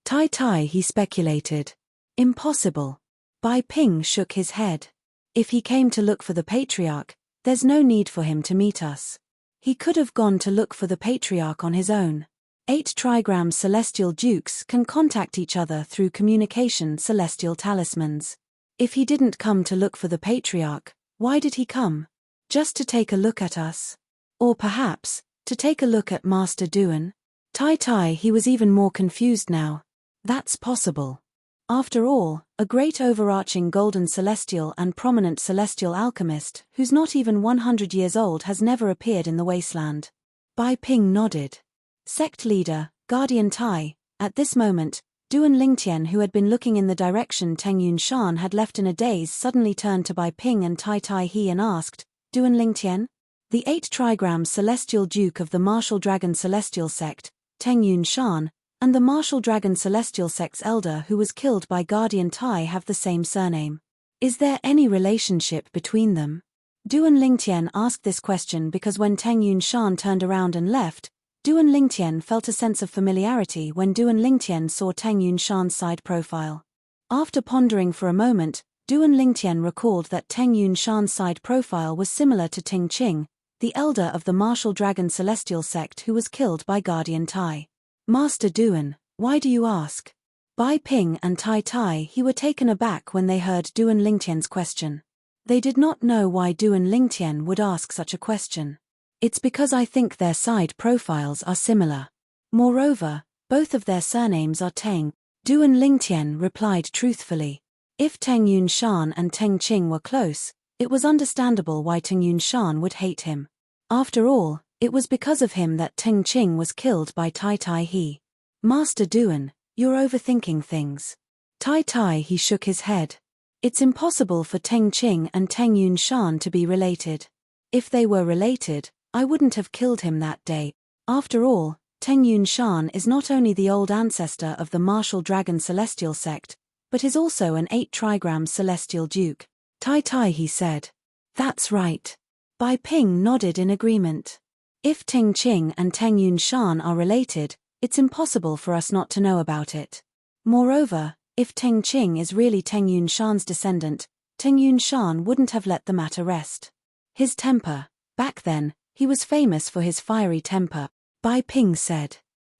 Tai Tai He speculated. Impossible. Bai Ping shook his head. If he came to look for the patriarch, there's no need for him to meet us. He could have gone to look for the patriarch on his own. 8 trigram celestial dukes can contact each other through communication celestial talismans. If he didn't come to look for the patriarch, why did he come? Just to take a look at us? Or perhaps, to take a look at Master Duan? Tai Tai He was even more confused now. That's possible. After all, a great overarching golden celestial and prominent celestial alchemist who's not even 100 years old has never appeared in the wasteland. Bai Ping nodded. Sect leader, Guardian Tai. At this moment, Duan Lingtian, who had been looking in the direction Teng Yunshan had left in a daze, suddenly turned to Bai Ping and Tai Tai He and asked, Duan Lingtian? The 8 trigram celestial duke of the martial dragon celestial sect, Teng Yunshan, and the martial dragon celestial sect's elder who was killed by Guardian Tai have the same surname. Is there any relationship between them? Duan Lingtian asked this question because when Teng Yunshan turned around and left, Duan Lingtian felt a sense of familiarity when Duan Lingtian saw Teng Yunshan's side profile. After pondering for a moment, Duan Lingtian recalled that Teng Yunshan's side profile was similar to Ting Qing, the elder of the martial dragon celestial sect who was killed by Guardian Tai. Master Duan, why do you ask? Bai Ping and Tai Tai He were taken aback when they heard Duan Lingtian's question. They did not know why Duan Lingtian would ask such a question. It's because I think their side profiles are similar. Moreover, both of their surnames are Teng. Duan Lingtian replied truthfully. If Teng Yunshan and Teng Qing were close, it was understandable why Teng Yunshan would hate him. After all, it was because of him that Teng Qing was killed by Tai Tai He. Master Duan, you're overthinking things. Tai Tai He shook his head. It's impossible for Teng Qing and Teng Yunshan to be related. If they were related, I wouldn't have killed him that day. After all, Teng Yunshan is not only the old ancestor of the martial dragon celestial sect, but is also an 8 trigram celestial duke. Tai Tai He said. That's right. Bai Ping nodded in agreement. If Teng Qing and Teng Yunshan are related, it's impossible for us not to know about it. Moreover, If Teng Qing is really Teng Yunshan's descendant, Teng Yunshan wouldn't have let the matter rest. His temper. Back then, he was famous for his fiery temper, Bai Ping said.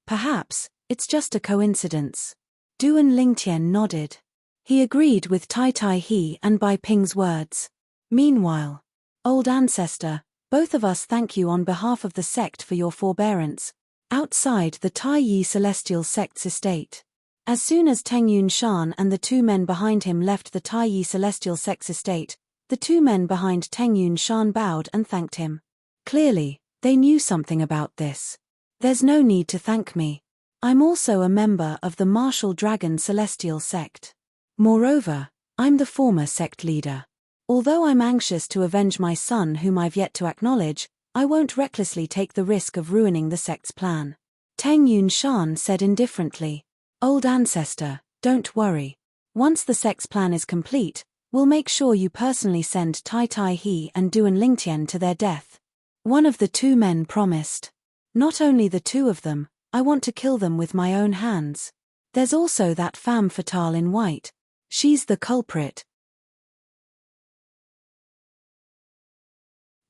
Perhaps, it's just a coincidence. Duan Lingtian nodded. He agreed with Tai Tai He and Bai Ping's words. Meanwhile, old ancestor, both of us thank you on behalf of the sect for your forbearance. Outside the Tai Yi Celestial Sect's estate. As soon as Teng Yunshan and the two men behind him left the Tai Yi Celestial Sect's estate, the two men behind Teng Yunshan bowed and thanked him. Clearly, they knew something about this. There's no need to thank me. I'm also a member of the Martial Dragon Celestial Sect. Moreover, I'm the former sect leader. Although I'm anxious to avenge my son whom I've yet to acknowledge, I won't recklessly take the risk of ruining the sect's plan. Teng Yunshan said indifferently. Old ancestor, don't worry. Once the sect's plan is complete, we'll make sure you personally send Tai Tai He and Duan Lingtian to their death. One of the two men promised. Not only the two of them, I want to kill them with my own hands. There's also that femme fatale in white. She's the culprit.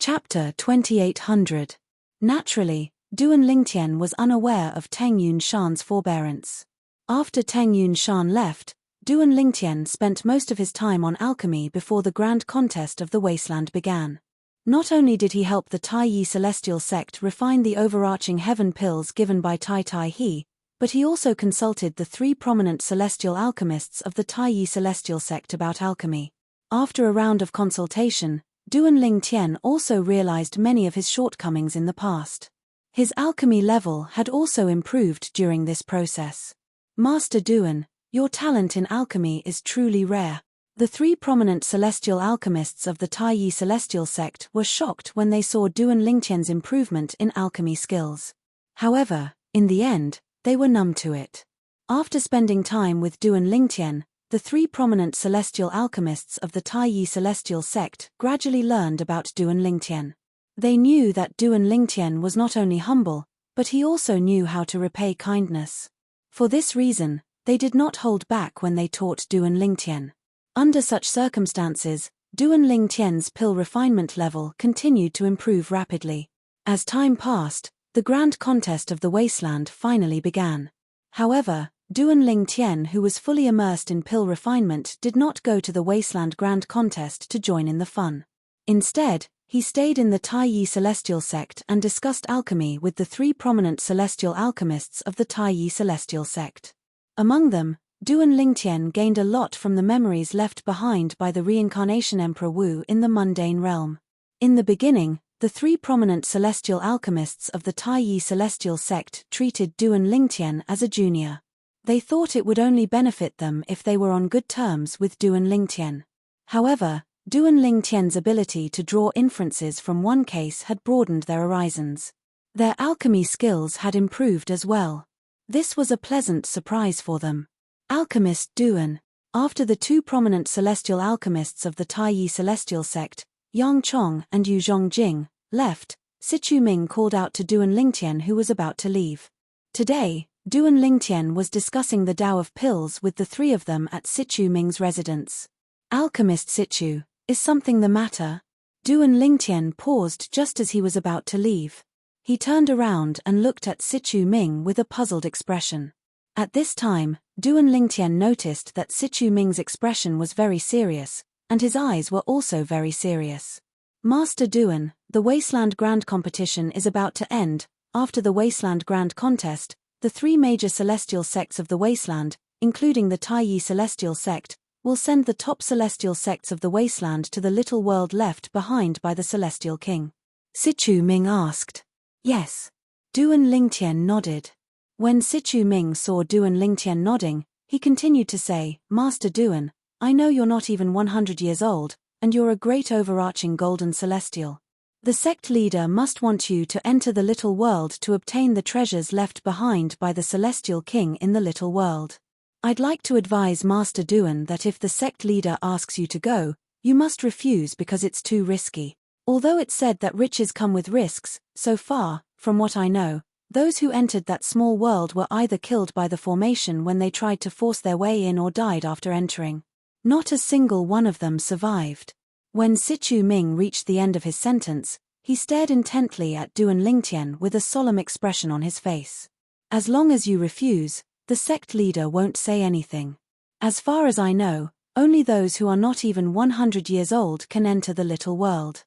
Chapter 2800. Naturally, Duan Lingtian was unaware of Teng Yunshan's forbearance. After Teng Yunshan left, Duan Lingtian spent most of his time on alchemy before the grand contest of the wasteland began. Not only did he help the Tai Yi Celestial Sect refine the overarching heaven pills given by Tai Tai He, but he also consulted the three prominent celestial alchemists of the Tai Yi Celestial Sect about alchemy. After a round of consultation, Duan Lingtian also realized many of his shortcomings in the past. His alchemy level had also improved during this process. Master Duan, your talent in alchemy is truly rare. The three prominent celestial alchemists of the Tai Yi Celestial Sect were shocked when they saw Duan Lingtian's improvement in alchemy skills. However, in the end, they were numb to it. After spending time with Duan Lingtian, the three prominent celestial alchemists of the Tai Yi Celestial Sect gradually learned about Duan Lingtian. They knew that Duan Lingtian was not only humble, but he also knew how to repay kindness. For this reason, they did not hold back when they taught Duan Lingtian. Under such circumstances, Duan Lingtian's pill refinement level continued to improve rapidly. As time passed, the grand contest of the wasteland finally began. However, Duan Lingtian, who was fully immersed in pill refinement, did not go to the wasteland grand contest to join in the fun. Instead, he stayed in the Tai Yi Celestial Sect and discussed alchemy with the three prominent celestial alchemists of the Tai Yi Celestial Sect. Among them, Duan Lingtian gained a lot from the memories left behind by the reincarnation Emperor Wu in the mundane realm. In the beginning, the three prominent celestial alchemists of the Tai Yi Celestial Sect treated Duan Lingtian as a junior. They thought it would only benefit them if they were on good terms with Duan Lingtian. However, Duan Lingtian's ability to draw inferences from one case had broadened their horizons. Their alchemy skills had improved as well. This was a pleasant surprise for them. Alchemist Duan. After the two prominent celestial alchemists of the Tai Yi Celestial Sect, Yang Chong and Yu Zhongjing, left, Sichu Ming called out to Duan Lingtian, who was about to leave. Today, Duan Lingtian was discussing the Tao of pills with the three of them at Sichu Ming's residence. Alchemist Sichu, is something the matter? Duan Lingtian paused just as he was about to leave. He turned around and looked at Sichu Ming with a puzzled expression. At this time, Duan Lingtian noticed that Sichu Ming's expression was very serious, and his eyes were also very serious. Master Duan, the Wasteland Grand Competition is about to end. After the Wasteland Grand Contest, the three major celestial sects of the Wasteland, including the Tai Yi Celestial Sect, will send the top celestial sects of the Wasteland to the little world left behind by the Celestial King. Sichu Ming asked. Yes. Duan Lingtian nodded. When Sichu Ming saw Duan Lingtian nodding, he continued to say, Master Duan, I know you're not even 100 years old, and you're a great overarching golden celestial. The sect leader must want you to enter the little world to obtain the treasures left behind by the Celestial King in the little world. I'd like to advise Master Duan that if the sect leader asks you to go, you must refuse because it's too risky. Although it's said that riches come with risks, so far, from what I know, Those who entered that small world were either killed by the formation when they tried to force their way in or died after entering. Not a single one of them survived. When Sichu Ming reached the end of his sentence, he stared intently at Duan Lingtian with a solemn expression on his face. As long as you refuse, the sect leader won't say anything. As far as I know, only those who are not even 100 years old can enter the little world.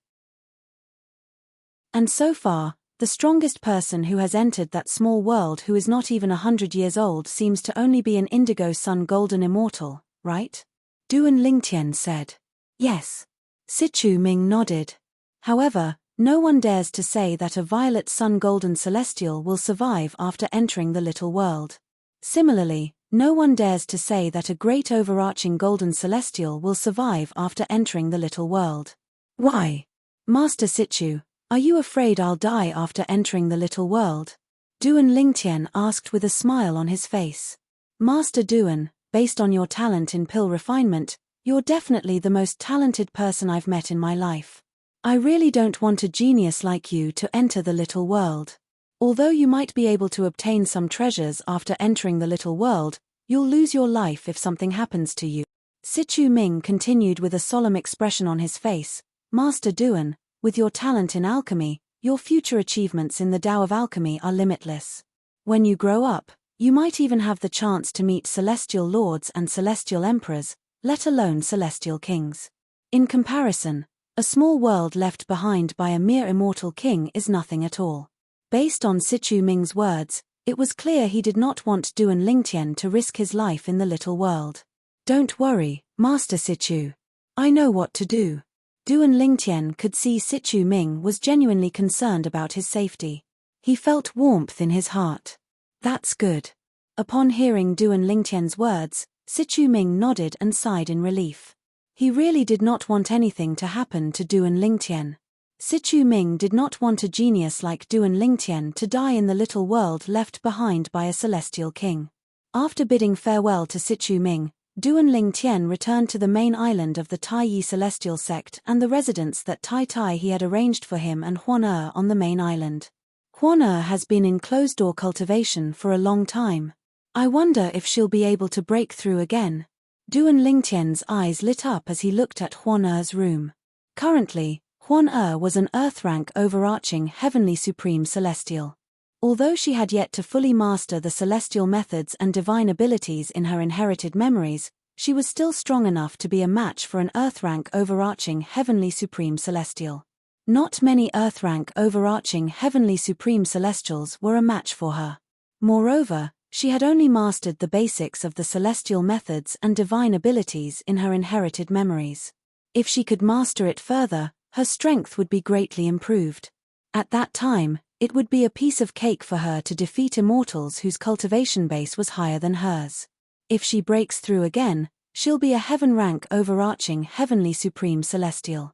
And so far, the strongest person who has entered that small world who is not even 100 years old seems to only be an indigo sun golden immortal, right? Duan Lingtian said. Yes. Sichu Ming nodded. However, no one dares to say that a violet sun golden celestial will survive after entering the little world. Similarly, no one dares to say that a great overarching golden celestial will survive after entering the little world. Why? Master Sichu, are you afraid I'll die after entering the little world? Duan Lingtian asked with a smile on his face. Master Duan, based on your talent in pill refinement, you're definitely the most talented person I've met in my life. I really don't want a genius like you to enter the little world. Although you might be able to obtain some treasures after entering the little world, you'll lose your life if something happens to you. Sichu Ming continued with a solemn expression on his face. Master Duan, with your talent in alchemy, your future achievements in the Tao of alchemy are limitless. When you grow up, you might even have the chance to meet celestial lords and celestial emperors, let alone celestial kings. In comparison, a small world left behind by a mere immortal king is nothing at all. Based on Sichu Ming's words, it was clear he did not want Duan Lingtian to risk his life in the little world. Don't worry, Master Sichu. I know what to do. Duan Lingtian could see Sichu Ming was genuinely concerned about his safety. He felt warmth in his heart. That's good. Upon hearing Duan Lingtian's words, Sichu Ming nodded and sighed in relief. He really did not want anything to happen to Duan Lingtian. Sichu Ming did not want a genius like Duan Lingtian to die in the little world left behind by a celestial king. After bidding farewell to Sichu Ming, Duan Lingtian returned to the main island of the Tai Yi celestial sect and the residence that Tai he had arranged for him and Huan on the main island. Huan has been in closed-door cultivation for a long time. I wonder if she'll be able to break through again. Duan Lingtian's eyes lit up as he looked at Huan room. Currently, Huan was an earth-rank overarching heavenly supreme celestial. Although she had yet to fully master the celestial methods and divine abilities in her inherited memories, she was still strong enough to be a match for an earth-rank overarching heavenly supreme celestial. Not many earth-rank overarching heavenly supreme celestials were a match for her. Moreover, she had only mastered the basics of the celestial methods and divine abilities in her inherited memories. If she could master it further, her strength would be greatly improved. At that time, it would be a piece of cake for her to defeat immortals whose cultivation base was higher than hers. If she breaks through again, she'll be a heaven-rank overarching heavenly supreme celestial.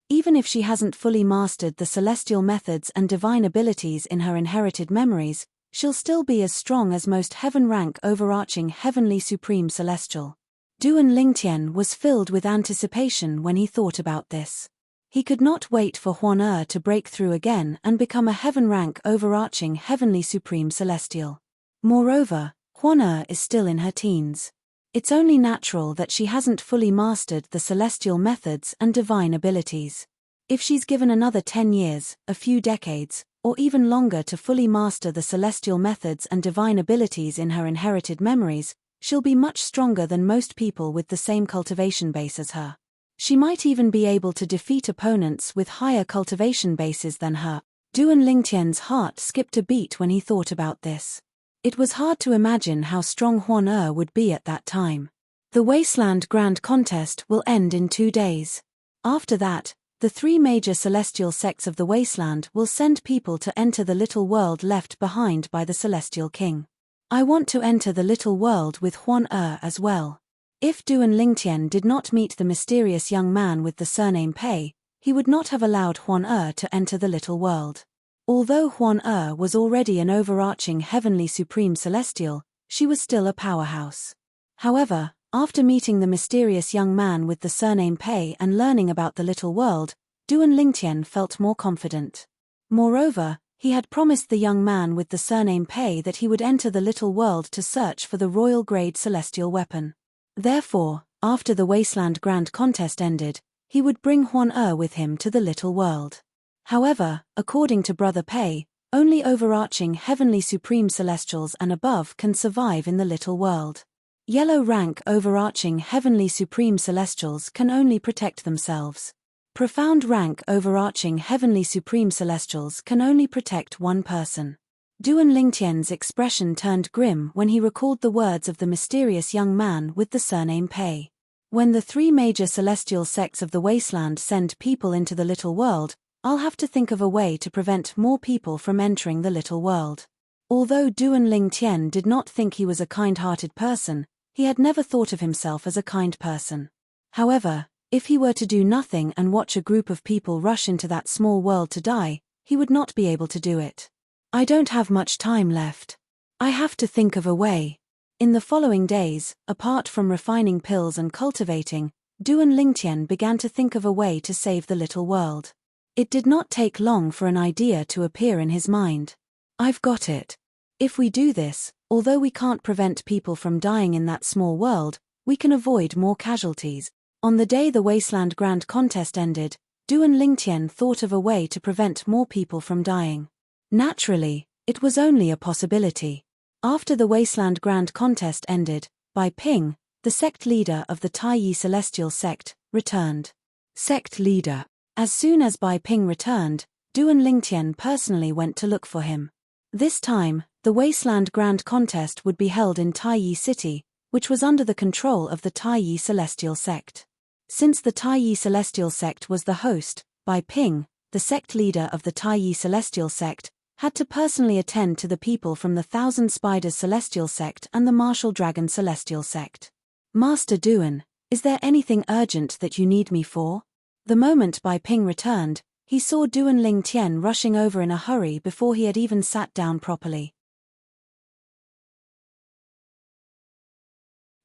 Even if she hasn't fully mastered the celestial methods and divine abilities in her inherited memories, she'll still be as strong as most heaven-rank overarching heavenly supreme celestial. Duan Lingtian was filled with anticipation when he thought about this. He could not wait for Huan to break through again and become a heaven-rank overarching heavenly supreme celestial. Moreover, Huan is still in her teens. It's only natural that she hasn't fully mastered the celestial methods and divine abilities. If she's given another 10 years, a few decades, or even longer to fully master the celestial methods and divine abilities in her inherited memories, she'll be much stronger than most people with the same cultivation base as her. She might even be able to defeat opponents with higher cultivation bases than her. Duan Lingtian's heart skipped a beat when he thought about this. It was hard to imagine how strong Huan would be at that time. The Wasteland Grand Contest will end in 2 days. After that, the 3 major celestial sects of the Wasteland will send people to enter the little world left behind by the Celestial King. I want to enter the little world with Huan as well. If Duan Lingtian did not meet the mysterious young man with the surname Pei, he would not have allowed Huan to enter the little world. Although Huan was already an overarching heavenly supreme celestial, she was still a powerhouse. However, after meeting the mysterious young man with the surname Pei and learning about the little world, Duan Lingtian felt more confident. Moreover, He had promised the young man with the surname Pei that he would enter the little world to search for the royal-grade celestial weapon. Therefore, after the Wasteland Grand Contest ended, he would bring Huan with him to the little world. However, according to Brother Pei, only overarching heavenly supreme celestials and above can survive in the little world. Yellow rank overarching heavenly supreme celestials can only protect themselves. Profound rank overarching heavenly supreme celestials can only protect one person. Duan Lingtian's expression turned grim when he recalled the words of the mysterious young man with the surname Pei. When the three major celestial sects of the wasteland send people into the little world, I'll have to think of a way to prevent more people from entering the little world. Although Duan Lingtian did not think he was a kind-hearted person, he had never thought of himself as a kind person. However, if he were to do nothing and watch a group of people rush into that small world to die, he would not be able to do it. I don't have much time left. I have to think of a way. In the following days, apart from refining pills and cultivating, Duan Lingtian began to think of a way to save the little world. It did not take long for an idea to appear in his mind. I've got it. If we do this, although we can't prevent people from dying in that small world, we can avoid more casualties. On the day the Wasteland Grand Contest ended, Duan Lingtian thought of a way to prevent more people from dying. Naturally, it was only a possibility. After the Wasteland Grand Contest ended, Bai Ping, the sect leader of the Taiyi Celestial Sect, returned. Sect leader. As soon as Bai Ping returned, Duan Lingtian personally went to look for him. This time, the Wasteland Grand Contest would be held in Taiyi City, which was under the control of the Taiyi Celestial Sect. Since the Taiyi Celestial Sect was the host, Bai Ping, the sect leader of the Taiyi Celestial Sect, had to personally attend to the people from the Thousand Spiders Celestial Sect and the Martial Dragon Celestial Sect. Master Duan, is there anything urgent that you need me for? The moment Bai Ping returned, he saw Duan Lingtian rushing over in a hurry before he had even sat down properly.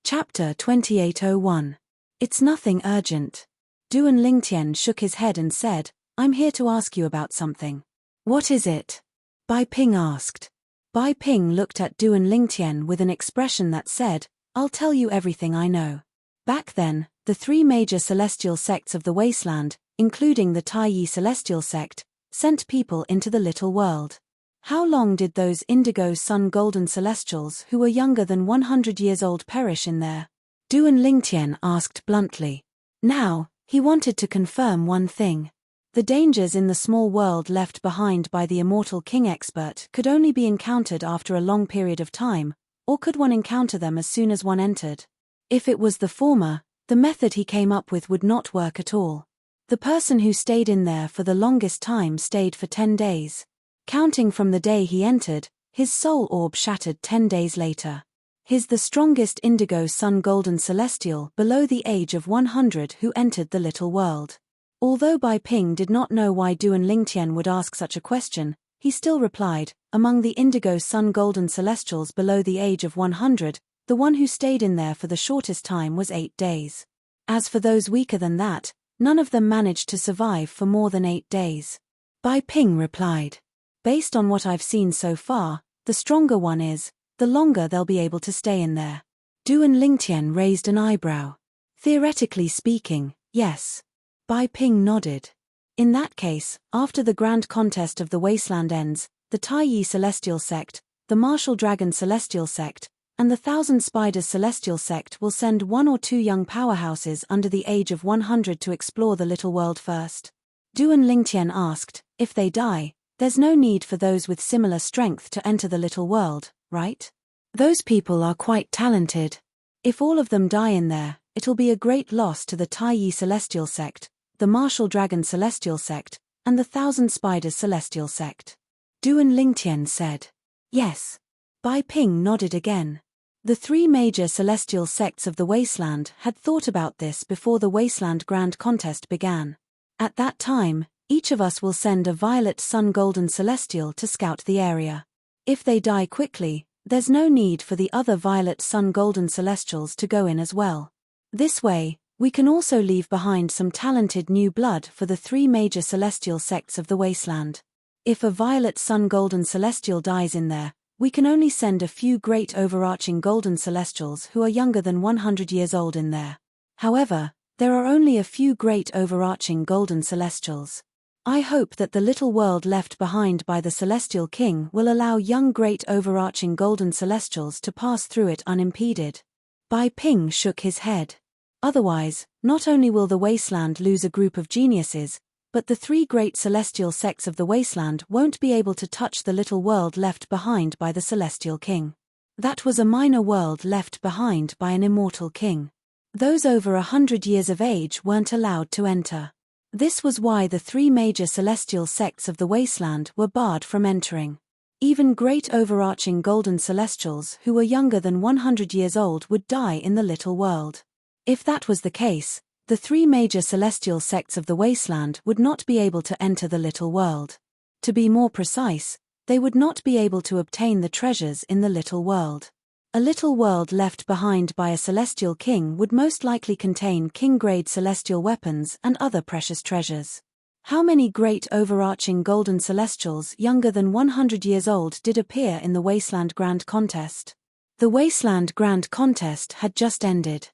Chapter 2801. It's nothing urgent. Duan Lingtian shook his head and said, I'm here to ask you about something. What is it? Bai Ping asked. Bai Ping looked at Duan Lingtian with an expression that said, I'll tell you everything I know. Back then, the three major celestial sects of the wasteland, including the Taiyi Celestial Sect, sent people into the little world. How long did those indigo sun golden celestials who were younger than 100 years old perish in there? Duan Lingtian asked bluntly. Now, he wanted to confirm one thing. The dangers in the small world left behind by the immortal king expert could only be encountered after a long period of time, or could one encounter them as soon as one entered? If it was the former, the method he came up with would not work at all. The person who stayed in there for the longest time stayed for 10 days. Counting from the day he entered, his soul orb shattered 10 days later. He's the strongest indigo sun golden celestial below the age of 100 who entered the little world. Although Bai Ping did not know why Duan Lingtian would ask such a question, he still replied, among the indigo sun golden celestials below the age of 100, the one who stayed in there for the shortest time was 8 days. As for those weaker than that, none of them managed to survive for more than 8 days. Bai Ping replied. Based on what I've seen so far, the stronger one is, the longer they'll be able to stay in there. Duan Lingtian raised an eyebrow. Theoretically speaking, yes. Bai Ping nodded. In that case, after the grand contest of the wasteland ends, the Taiyi Celestial Sect, the Martial Dragon Celestial Sect, and the Thousand Spiders Celestial Sect will send 1 or 2 young powerhouses under the age of 100 to explore the little world first. Duan Lingtian asked, if they die, there's no need for those with similar strength to enter the little world, right? Those people are quite talented. If all of them die in there, it'll be a great loss to the Taiyi Celestial Sect, the Martial Dragon Celestial Sect, and the Thousand Spiders Celestial Sect. Duan Lingtian said. Yes. Bai Ping nodded again. The 3 major celestial sects of the wasteland had thought about this before the Wasteland Grand Contest began. At that time, each of us will send a violet sun golden celestial to scout the area. If they die quickly, there's no need for the other violet sun golden celestials to go in as well. This way, we can also leave behind some talented new blood for the 3 major celestial sects of the wasteland. If a violet sun golden celestial dies in there, we can only send a few great overarching golden celestials who are younger than 100 years old in there. However, there are only a few great overarching golden celestials. I hope that the little world left behind by the Celestial King will allow young great overarching golden celestials to pass through it unimpeded. Bai Ping shook his head. Otherwise, not only will the wasteland lose a group of geniuses, but the three great celestial sects of the wasteland won't be able to touch the little world left behind by the Celestial King. That was a minor world left behind by an immortal king. Those over 100 years of age weren't allowed to enter. This was why the three major celestial sects of the wasteland were barred from entering. Even great overarching golden celestials who were younger than 100 years old would die in the little world. If that was the case, the three major celestial sects of the wasteland would not be able to enter the little world. To be more precise, they would not be able to obtain the treasures in the little world. A little world left behind by a celestial king would most likely contain king-grade celestial weapons and other precious treasures. How many great overarching golden celestials younger than 100 years old did appear in the Wasteland Grand Contest? The Wasteland Grand Contest had just ended.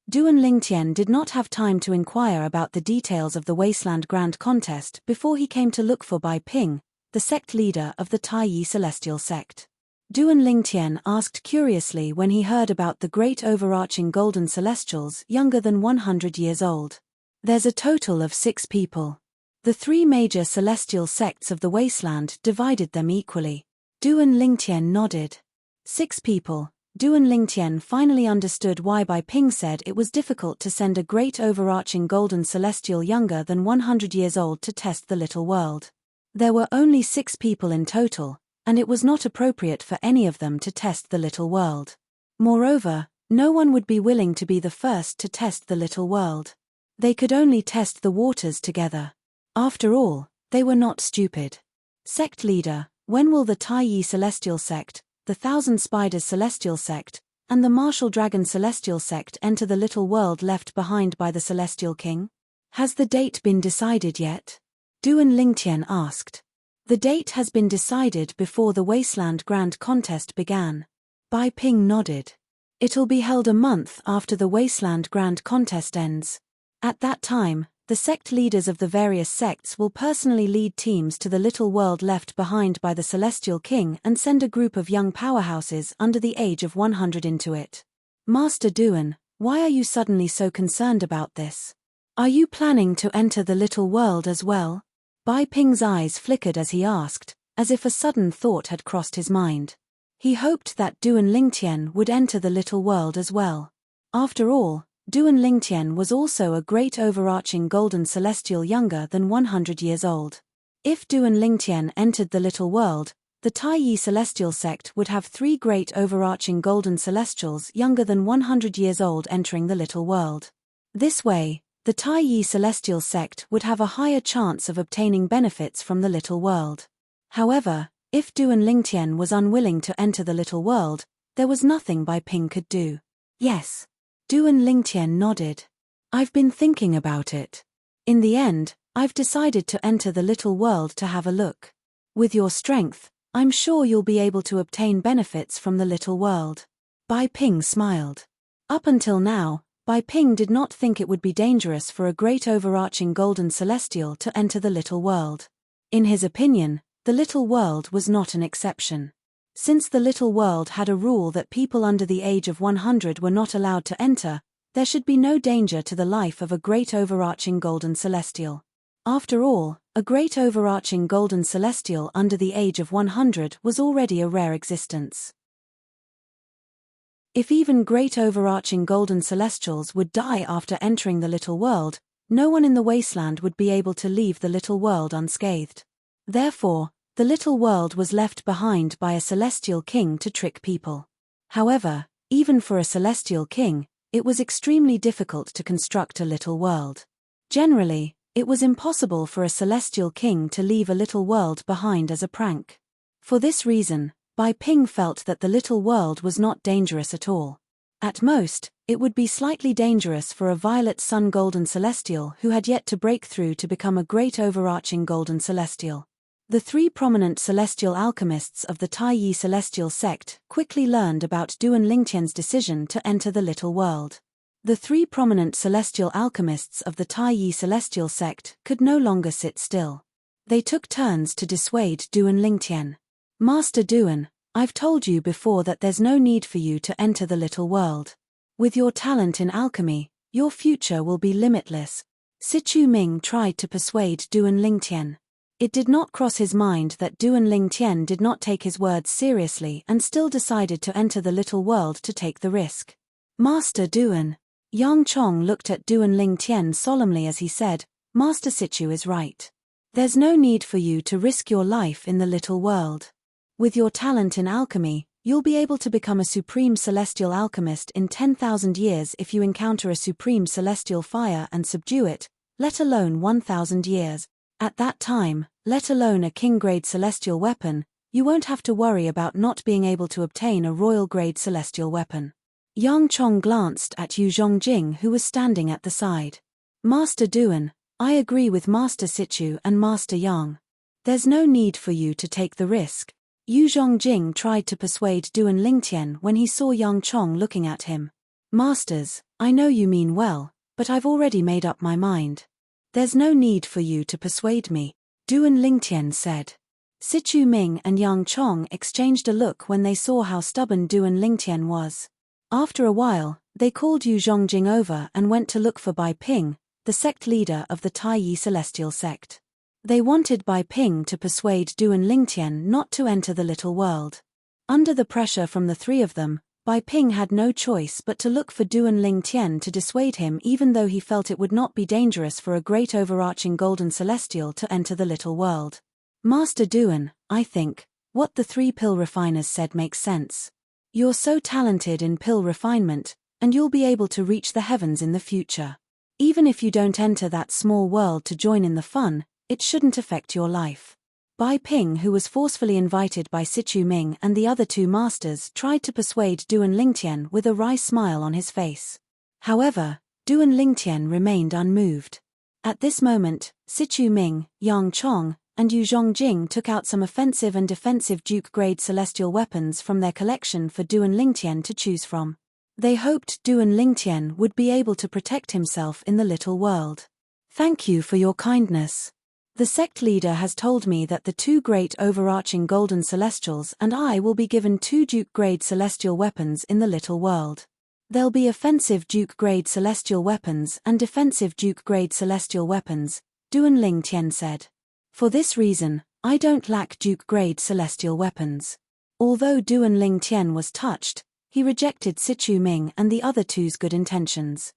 Duan Lingtian did not have time to inquire about the details of the Wasteland Grand Contest before he came to look for Bai Ping, the sect leader of the Taiyi Celestial Sect. Duan Lingtian asked curiously when he heard about the great overarching golden celestials younger than 100 years old. There's a total of 6 people. The three major celestial sects of the wasteland divided them equally. Duan Lingtian nodded. 6 people. Duan Lingtian finally understood why Bai Ping said it was difficult to send a great overarching golden celestial younger than 100 years old to test the little world. There were only 6 people in total, and it was not appropriate for any of them to test the little world. Moreover, no one would be willing to be the first to test the little world. They could only test the waters together. After all, they were not stupid. Sect leader, when will the Taiyi Celestial Sect, the Thousand Spiders Celestial Sect, and the Martial Dragon Celestial Sect enter the little world left behind by the Celestial King? Has the date been decided yet? Duan Lingtian asked. The date has been decided before the Wasteland Grand Contest began. Bai Ping nodded. It'll be held a month after the Wasteland Grand Contest ends. At that time, the sect leaders of the various sects will personally lead teams to the little world left behind by the Celestial King and send a group of young powerhouses under the age of 100 into it. Master Duan, why are you suddenly so concerned about this? Are you planning to enter the little world as well? Bai Ping's eyes flickered as he asked, as if a sudden thought had crossed his mind. He hoped that Duan Lingtian would enter the little world as well. After all, Duan Lingtian was also a great overarching golden celestial younger than 100 years old. If Duan Lingtian entered the little world, the Taiyi Celestial Sect would have 3 great overarching golden celestials younger than 100 years old entering the little world. This way, the Taiyi Celestial Sect would have a higher chance of obtaining benefits from the little world. However, if Duan Lingtian was unwilling to enter the little world, there was nothing Bai Ping could do. Yes. Duan Lingtian nodded. I've been thinking about it. In the end, I've decided to enter the little world to have a look. With your strength, I'm sure you'll be able to obtain benefits from the little world. Bai Ping smiled. Up until now, Bai Ping did not think it would be dangerous for a great overarching golden celestial to enter the little world. In his opinion, the little world was not an exception. Since the little world had a rule that people under the age of 100 were not allowed to enter, there should be no danger to the life of a great overarching golden celestial. After all, a great overarching golden celestial under the age of 100 was already a rare existence. If even great overarching golden celestials would die after entering the little world, no one in the wasteland would be able to leave the little world unscathed. Therefore, the little world was left behind by a celestial king to trick people. However, even for a celestial king, it was extremely difficult to construct a little world. Generally, it was impossible for a celestial king to leave a little world behind as a prank. For this reason, Bai Ping felt that the little world was not dangerous at all. At most, It would be slightly dangerous for a violet sun golden celestial who had yet to break through to become a great overarching golden celestial. The three prominent celestial alchemists of the Taiyi celestial sect quickly learned about Duan Lingtian's decision to enter the little world. The three prominent celestial alchemists of the Taiyi celestial sect could no longer sit still. They took turns to dissuade Duan Lingtian. Master Duan, I've told you before that there's no need for you to enter the little world. With your talent in alchemy, your future will be limitless. Sichu Ming tried to persuade Duan Lingtian. It did not cross his mind that Duan Lingtian did not take his words seriously and still decided to enter the little world to take the risk. Master Duan. Yang Chong looked at Duan Lingtian solemnly as he said, Master Sichu is right. There's no need for you to risk your life in the little world. With your talent in alchemy, you'll be able to become a supreme celestial alchemist in 10,000 years if you encounter a supreme celestial fire and subdue it, let alone 1,000 years. At that time, let alone a king-grade celestial weapon, you won't have to worry about not being able to obtain a royal-grade celestial weapon. Yang Chong glanced at Yu Zhongjing who was standing at the side. Master Duan, I agree with Master Sichu and Master Yang. There's no need for you to take the risk. Yu Zhongjing tried to persuade Duan Lingtian when he saw Yang Chong looking at him. Masters, I know you mean well, but I've already made up my mind. There's no need for you to persuade me, Duan Lingtian said. Sichu Ming and Yang Chong exchanged a look when they saw how stubborn Duan Lingtian was. After a while, they called Yu Zhongjing over and went to look for Bai Ping, the sect leader of the Taiyi celestial sect. They wanted Bai Ping to persuade Duan Lingtian not to enter the little world. Under the pressure from the three of them, Bai Ping had no choice but to look for Duan Lingtian to dissuade him even though he felt it would not be dangerous for a great overarching golden celestial to enter the little world. Master Duan, I think, what the three pill refiners said makes sense. You're so talented in pill refinement, and you'll be able to reach the heavens in the future. Even if you don't enter that small world to join in the fun, it shouldn't affect your life. Bai Ping, who was forcefully invited by Sichu Ming and the other two masters, tried to persuade Duan Lingtian with a wry smile on his face. However, Duan Lingtian remained unmoved. At this moment, Sichu Ming, Yang Chong, and Yu Zhongjing took out some offensive and defensive Duke-grade celestial weapons from their collection for Duan Lingtian to choose from. They hoped Duan Lingtian would be able to protect himself in the little world. Thank you for your kindness. The sect leader has told me that the two great overarching golden celestials and I will be given two Duke-grade celestial weapons in the little world. There'll be offensive Duke-grade celestial weapons and defensive Duke-grade celestial weapons, Duan Lingtian said. For this reason, I don't lack Duke-grade celestial weapons. Although Duan Lingtian was touched, he rejected Sichu Ming and the other two's good intentions.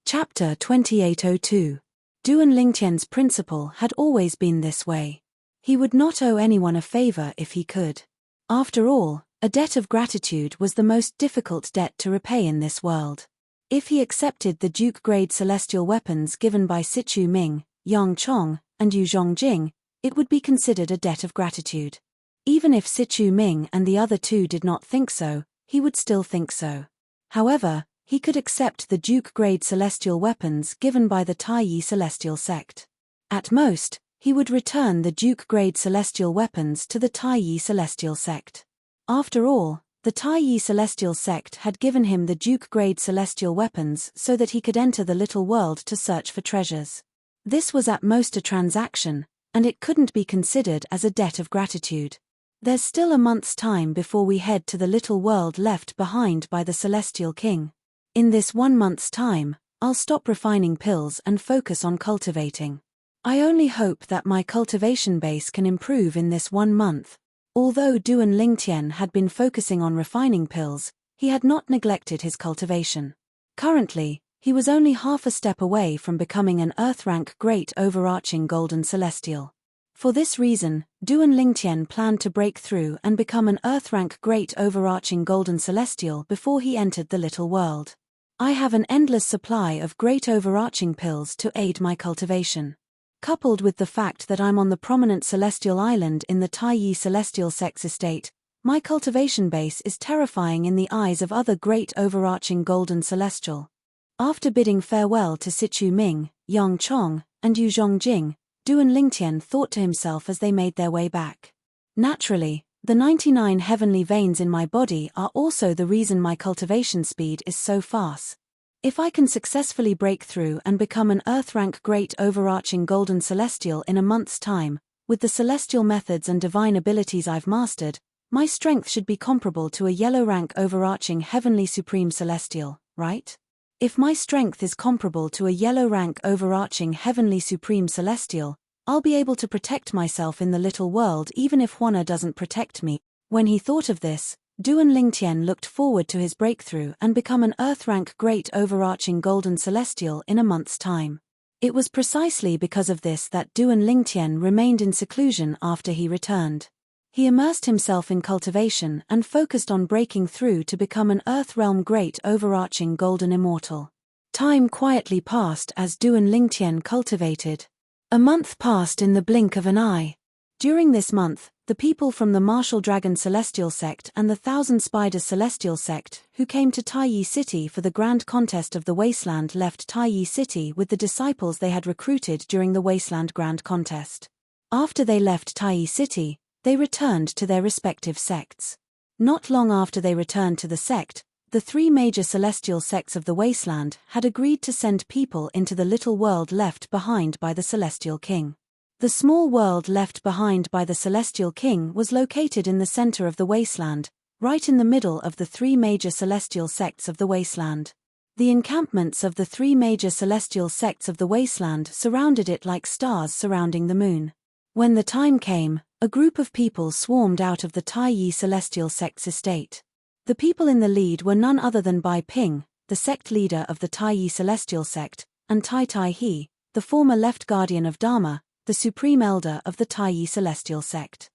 Chapter 2802. Duan Lingtian's principle had always been this way. He would not owe anyone a favor if he could. After all, a debt of gratitude was the most difficult debt to repay in this world. If he accepted the Duke-grade celestial weapons given by Sichu Ming, Yang Chong, and Yu Zhongjing, it would be considered a debt of gratitude. Even if Sichu Ming and the other two did not think so, he would still think so. However, he could accept the Duke-grade celestial weapons given by the Taiyi celestial sect. At most, he would return the Duke-grade celestial weapons to the Taiyi celestial sect. After all, the Taiyi celestial sect had given him the Duke-grade celestial weapons so that he could enter the little world to search for treasures. This was at most a transaction, and it couldn't be considered as a debt of gratitude. There's still a month's time before we head to the little world left behind by the Celestial King. In this 1 month's time, I'll stop refining pills and focus on cultivating. I only hope that my cultivation base can improve in this 1 month. Although Duan Lingtian had been focusing on refining pills, he had not neglected his cultivation. Currently, he was only half a step away from becoming an Earth-rank great overarching golden celestial. For this reason, Duan Lingtian planned to break through and become an Earth-rank great overarching golden celestial before he entered the little world. I have an endless supply of great overarching pills to aid my cultivation. Coupled with the fact that I'm on the prominent celestial island in the Taiyi celestial sex estate, My cultivation base is terrifying in the eyes of other great overarching golden celestial. After bidding farewell to Sichu Ming, Yang Chong, and Yu Zhongjing, Duan Lingtian thought to himself as they made their way back. Naturally, the 99 heavenly veins in my body are also the reason my cultivation speed is so fast. If I can successfully break through and become an Earth-rank great overarching golden celestial in a month's time, with the celestial methods and divine abilities I've mastered, my strength should be comparable to a yellow-rank overarching heavenly supreme celestial, right? If my strength is comparable to a yellow-rank overarching heavenly supreme celestial, I'll be able to protect myself in the little world even if Huana doesn't protect me. When he thought of this, Duan Lingtian looked forward to his breakthrough and become an Earth-rank great overarching golden celestial in a month's time. It was precisely because of this that Duan Lingtian remained in seclusion after he returned. He immersed himself in cultivation and focused on breaking through to become an Earth-realm great overarching golden immortal. Time quietly passed as Duan Lingtian cultivated. A month passed in the blink of an eye. During this month, the people from the Martial Dragon Celestial Sect and the Thousand Spiders Celestial Sect, who came to Taiyi City for the Grand Contest of the Wasteland, left Taiyi City with the disciples they had recruited during the Wasteland Grand Contest. After they left Taiyi City, they returned to their respective sects. Not long after they returned to the sect, the three major celestial sects of the Wasteland had agreed to send people into the little world left behind by the Celestial King. The small world left behind by the Celestial King was located in the center of the Wasteland, right in the middle of the three major celestial sects of the Wasteland. The encampments of the three major celestial sects of the Wasteland surrounded it like stars surrounding the moon. When the time came, a group of people swarmed out of the Taiyi Celestial Sect's estate. The people in the lead were none other than Bai Ping, the sect leader of the Taiyi Celestial Sect, and Tai Tai He, the former left guardian of Dharma, the supreme elder of the Taiyi Celestial Sect.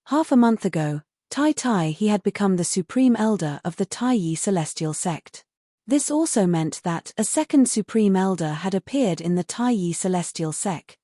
Half a month ago, Tai Tai He had become the supreme elder of the Taiyi Celestial Sect. This also meant that a second supreme elder had appeared in the Taiyi Celestial Sect.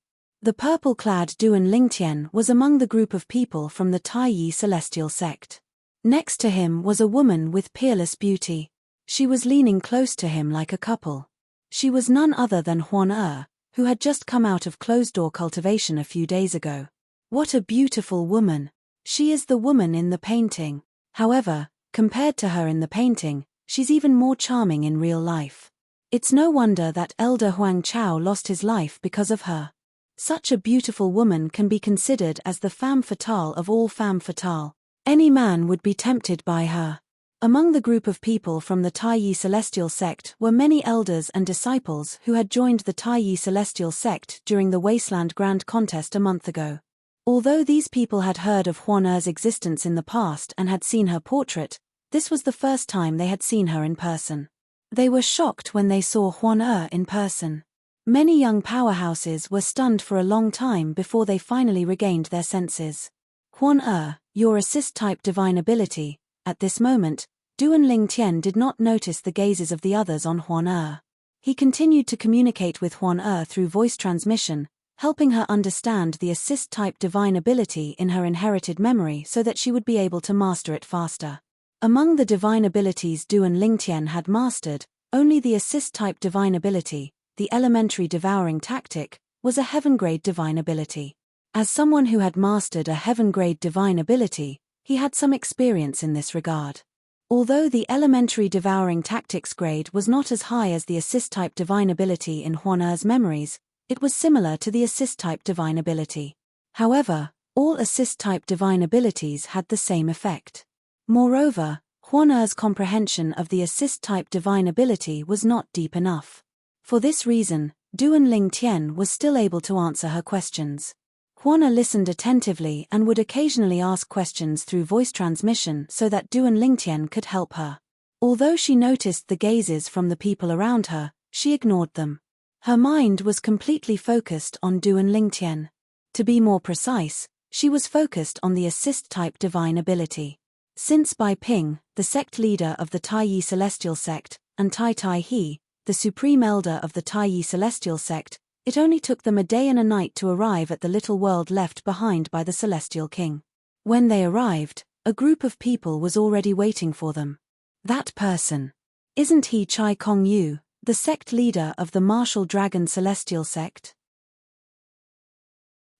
The purple-clad Duan Lingtian was among the group of people from the Taiyi Celestial Sect. Next to him was a woman with peerless beauty. She was leaning close to him like a couple. She was none other than Huan who had just come out of closed-door cultivation a few days ago. What a beautiful woman! She is the woman in the painting. However, compared to her in the painting, she's even more charming in real life. It's no wonder that Elder Huang Chao lost his life because of her. Such a beautiful woman can be considered as the femme fatale of all femme fatale. Any man would be tempted by her. Among the group of people from the Taiyi Celestial Sect were many elders and disciples who had joined the Taiyi Celestial Sect during the Wasteland Grand Contest a month ago. Although these people had heard of Huan'er's existence in the past and had seen her portrait, this was the first time they had seen her in person. They were shocked when they saw Huan'er in person. Many young powerhouses were stunned for a long time before they finally regained their senses. Huan'er, your assist-type divine ability. At this moment, Duan Lingtian did not notice the gazes of the others on Huan'er. He continued to communicate with Huan'er through voice transmission, helping her understand the assist-type divine ability in her inherited memory so that she would be able to master it faster. Among the divine abilities Duan Lingtian had mastered, only the assist-type divine ability, the elementary devouring tactic, was a heaven-grade divine ability. As someone who had mastered a heaven-grade divine ability, he had some experience in this regard. Although the elementary devouring tactics grade was not as high as the assist-type divine ability in Huan'er's memories, it was similar to the assist-type divine ability. However, all assist-type divine abilities had the same effect. Moreover, Huan'er's comprehension of the assist-type divine ability was not deep enough. For this reason, Duan Lingtian was still able to answer her questions. Huana listened attentively and would occasionally ask questions through voice transmission so that Duan Lingtian could help her. Although she noticed the gazes from the people around her, she ignored them. Her mind was completely focused on Duan Lingtian. To be more precise, she was focused on the assist-type divine ability. Since Bai Ping, the sect leader of the Taiyi Celestial Sect, and Tai Tai He, the supreme elder of the Taiyi Celestial Sect, it only took them a day and a night to arrive at the little world left behind by the Celestial King. When they arrived, a group of people was already waiting for them. That person. Isn't he Chai Kong Yu, the sect leader of the martial dragon celestial sect?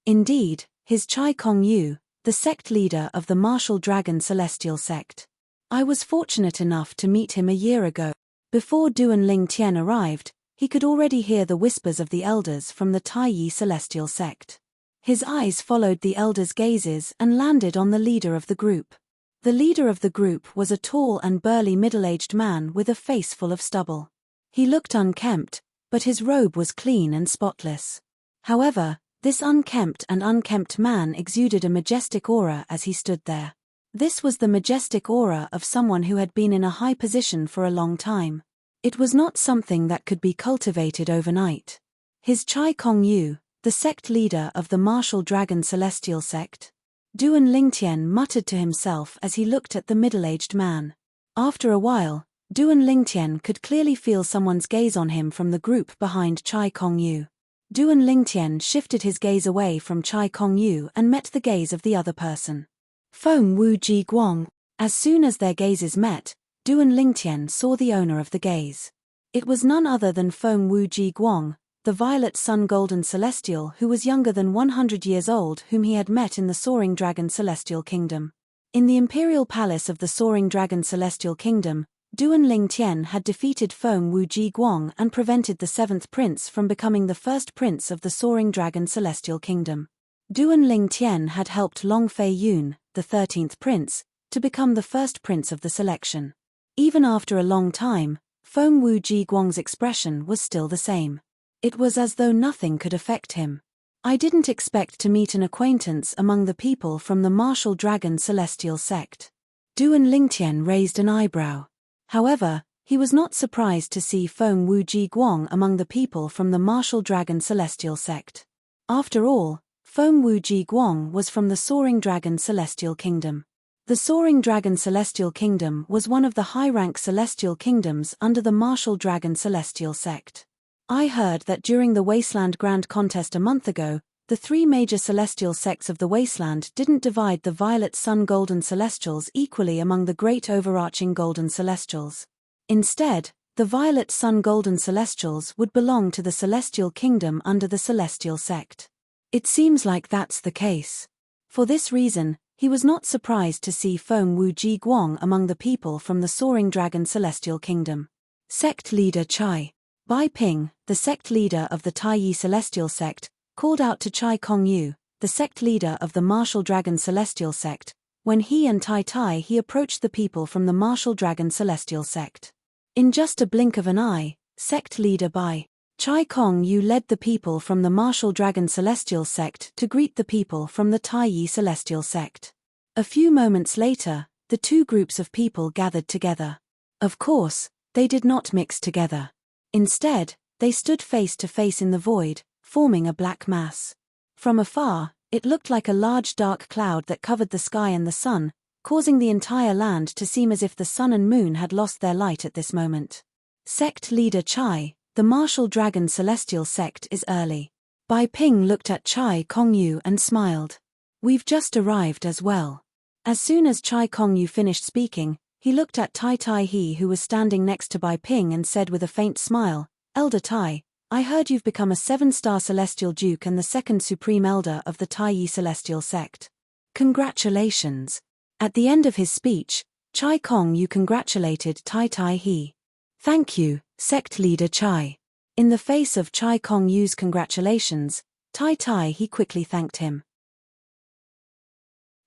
Indeed, his Chai Kong Yu, the sect leader of the martial dragon celestial sect. I was fortunate enough to meet him a year ago. Before Duan Ling Tian arrived, he could already hear the whispers of the elders from the Tai Yi celestial sect. His eyes followed the elders' gazes and landed on the leader of the group. The leader of the group was a tall and burly middle-aged man with a face full of stubble. He looked unkempt, but his robe was clean and spotless. However, this unkempt man exuded a majestic aura as he stood there. This was the majestic aura of someone who had been in a high position for a long time. It was not something that could be cultivated overnight. His Chai Kong Yu, the sect leader of the martial dragon celestial sect. Duan Lingtian muttered to himself as he looked at the middle-aged man. After a while, Duan Lingtian could clearly feel someone's gaze on him from the group behind Chai Kong Yu. Duan Lingtian shifted his gaze away from Chai Kong Yu and met the gaze of the other person. Feng Wu Ji Guang. As soon as their gazes met, Duan Lingtian saw the owner of the gaze. It was none other than Feng Wu Ji Guang, the Violet Sun Golden Celestial who was younger than 100 years old, whom he had met in the Soaring Dragon Celestial Kingdom. In the Imperial Palace of the Soaring Dragon Celestial Kingdom, Duan Lingtian had defeated Feng Wu Ji Guang and prevented the 7th prince from becoming the first prince of the Soaring Dragon Celestial Kingdom. Duan Lingtian had helped Long Fei Yun, the 13th prince, to become the first prince of the selection. Even after a long time, Feng Wu Ji Guang's expression was still the same. It was as though nothing could affect him. I didn't expect to meet an acquaintance among the people from the martial dragon celestial sect. Duan Lingtian raised an eyebrow. However, he was not surprised to see Feng Wu Ji Guang among the people from the martial dragon celestial sect. After all, Feng Wu Ji Guang was from the Soaring Dragon Celestial Kingdom. The Soaring Dragon Celestial Kingdom was one of the high-rank celestial kingdoms under the martial dragon celestial sect. I heard that during the Wasteland Grand Contest a month ago, the 3 major celestial sects of the Wasteland didn't divide the Violet Sun Golden Celestials equally among the great overarching Golden Celestials. Instead, the Violet Sun Golden Celestials would belong to the Celestial Kingdom under the Celestial Sect. It seems like that's the case. For this reason, he was not surprised to see Feng Wu Ji Guang among the people from the Soaring Dragon Celestial Kingdom. Sect Leader Chai Bai Ping, the sect leader of the Tai Yi Celestial Sect, called out to Chai Kong Yu, the sect leader of the Martial Dragon Celestial Sect, when he and he approached the people from the Martial Dragon Celestial Sect. In just a blink of an eye, sect leader Bai Chai Kong Yu led the people from the Martial Dragon Celestial Sect to greet the people from the Tai Yi Celestial Sect. A few moments later, the 2 groups of people gathered together. Of course, they did not mix together. Instead, they stood face to face in the void, forming a black mass. From afar, it looked like a large dark cloud that covered the sky and the sun, causing the entire land to seem as if the sun and moon had lost their light at this moment. Sect leader Chai, the Martial Dragon Celestial Sect is early. Bai Ping looked at Chai Kong Yu and smiled. We've just arrived as well. As soon as Chai Kong Yu finished speaking, he looked at Tai He who was standing next to Bai Ping and said with a faint smile, Elder Tai, I heard you've become a 7-star Celestial Duke and the 2nd Supreme Elder of the Tai Yi Celestial Sect. Congratulations. At the end of his speech, Chai Kong Yu congratulated Tai He. Thank you, Sect Leader Chai. In the face of Chai Kong Yu's congratulations, Tai He quickly thanked him.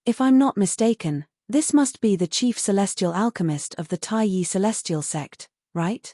If I'm not mistaken, this must be the chief celestial alchemist of the Tai Yi Celestial Sect, right?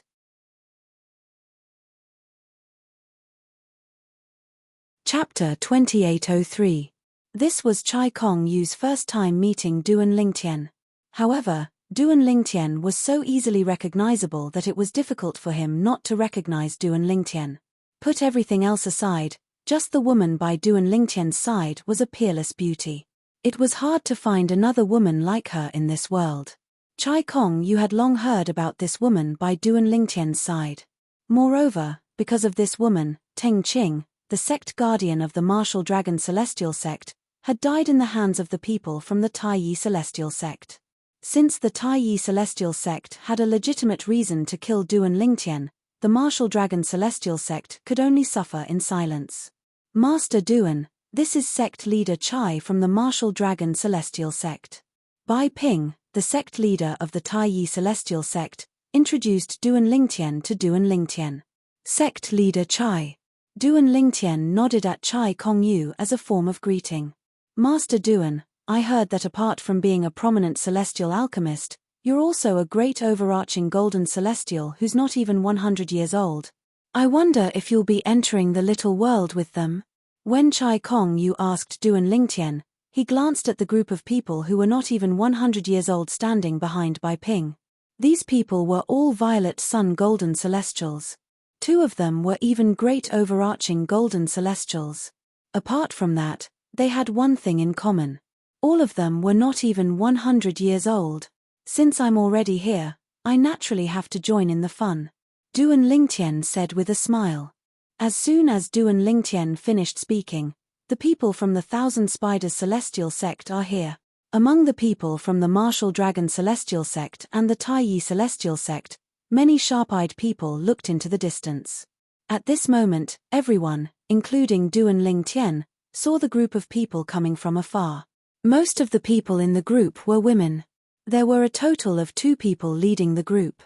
Chapter 2803. This was Chai Kong Yu's first time meeting Duan Lingtian. However, Duan Lingtian was so easily recognizable that it was difficult for him not to recognize Duan Lingtian. Put everything else aside, just the woman by Duan Lingtian's side was a peerless beauty. It was hard to find another woman like her in this world. Chai Kong Yu had long heard about this woman by Duan Lingtian's side. Moreover, because of this woman, Teng Qing, the sect guardian of the Martial Dragon Celestial Sect, had died in the hands of the people from the Taiyi celestial sect. Since the Taiyi celestial sect had a legitimate reason to kill Duan Lingtian, the martial dragon celestial sect could only suffer in silence. Master Duan, this is sect leader Chai from the martial dragon celestial sect. Bai Ping, the sect leader of the Taiyi celestial sect, introduced Duan Lingtian to Duan Lingtian. Sect leader Chai. Duan Lingtian nodded at Chai Kongyu as a form of greeting. Master Duan, I heard that apart from being a prominent celestial alchemist, you're also a great overarching golden celestial who's not even 100 years old. I wonder if you'll be entering the little world with them? When Chai Kongyu asked Duan Lingtian, he glanced at the group of people who were not even 100 years old standing behind Bai Ping. These people were all violet sun golden celestials. 2 of them were even great overarching golden celestials. Apart from that, they had one thing in common. All of them were not even 100 years old. Since I'm already here, I naturally have to join in the fun. Duan Lingtian said with a smile. As soon as Duan Lingtian finished speaking, the people from the Thousand Spiders Celestial Sect are here. Among the people from the Martial Dragon Celestial Sect and the Taiyi Celestial Sect, many sharp-eyed people looked into the distance. At this moment, everyone, including Duan Lingtian, saw the group of people coming from afar. Most of the people in the group were women. There were a total of 2 people leading the group.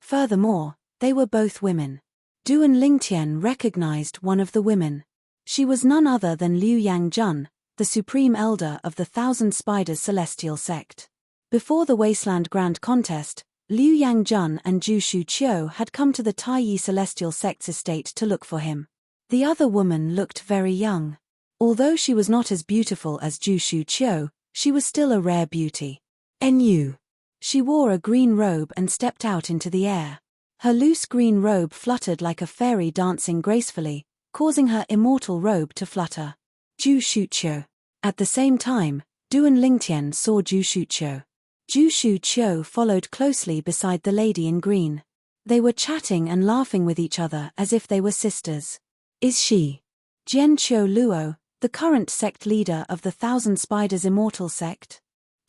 Furthermore, they were both women. Duan Lingtian recognized one of the women. She was none other than Liu Yangjun, the Supreme Elder of the Thousand Spiders Celestial Sect. Before the Wasteland Grand Contest, Liu Yangjun and Zhu Shuqiu had come to the Taiyi Celestial Sect's estate to look for him. The other woman looked very young. Although she was not as beautiful as Zhu Shuqiu, she was still a rare beauty. Nu. She wore a green robe and stepped out into the air. Her loose green robe fluttered like a fairy dancing gracefully, causing her immortal robe to flutter. Zhu Shuqiu. At the same time, Duan Lingtian saw Zhu Shuqiu. Zhu Shuqiu followed closely beside the lady in green. They were chatting and laughing with each other as if they were sisters. Is she Jian Qiu Luo, the current sect leader of the Thousand Spiders Immortal Sect?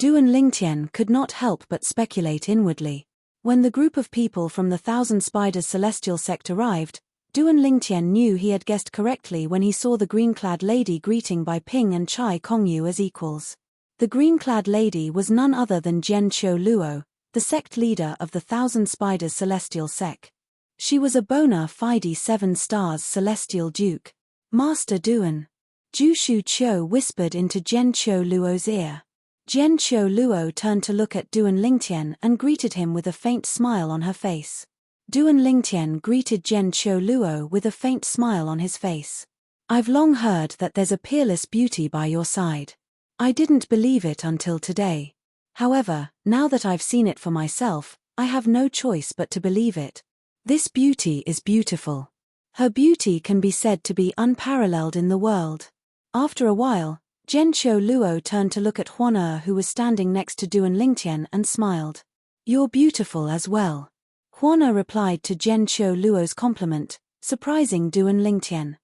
Duan Lingtian could not help but speculate inwardly. When the group of people from the Thousand Spiders Celestial Sect arrived, Duan Lingtian knew he had guessed correctly when he saw the green-clad lady greeting Bai Ping and Chai Kongyu as equals. The green-clad lady was none other than Jian Qiu Luo, the sect leader of the Thousand Spiders Celestial Sect. She was a bona fide 7 stars celestial duke. Master Duan. Zhu Shuqiu whispered into Jian Qiu Luo's ear. Jian Qiu Luo turned to look at Duan Lingtian and greeted him with a faint smile on her face. Duan Lingtian greeted Jian Qiu Luo with a faint smile on his face. I've long heard that there's a peerless beauty by your side. I didn't believe it until today. However, now that I've seen it for myself, I have no choice but to believe it. This beauty is beautiful. Her beauty can be said to be unparalleled in the world. After a while, Jian Qiu Luo turned to look at Huan who was standing next to Duan Lingtian and smiled. You're beautiful as well. Huan replied to Jian Qiu Luo's compliment, surprising Duan Lingtian.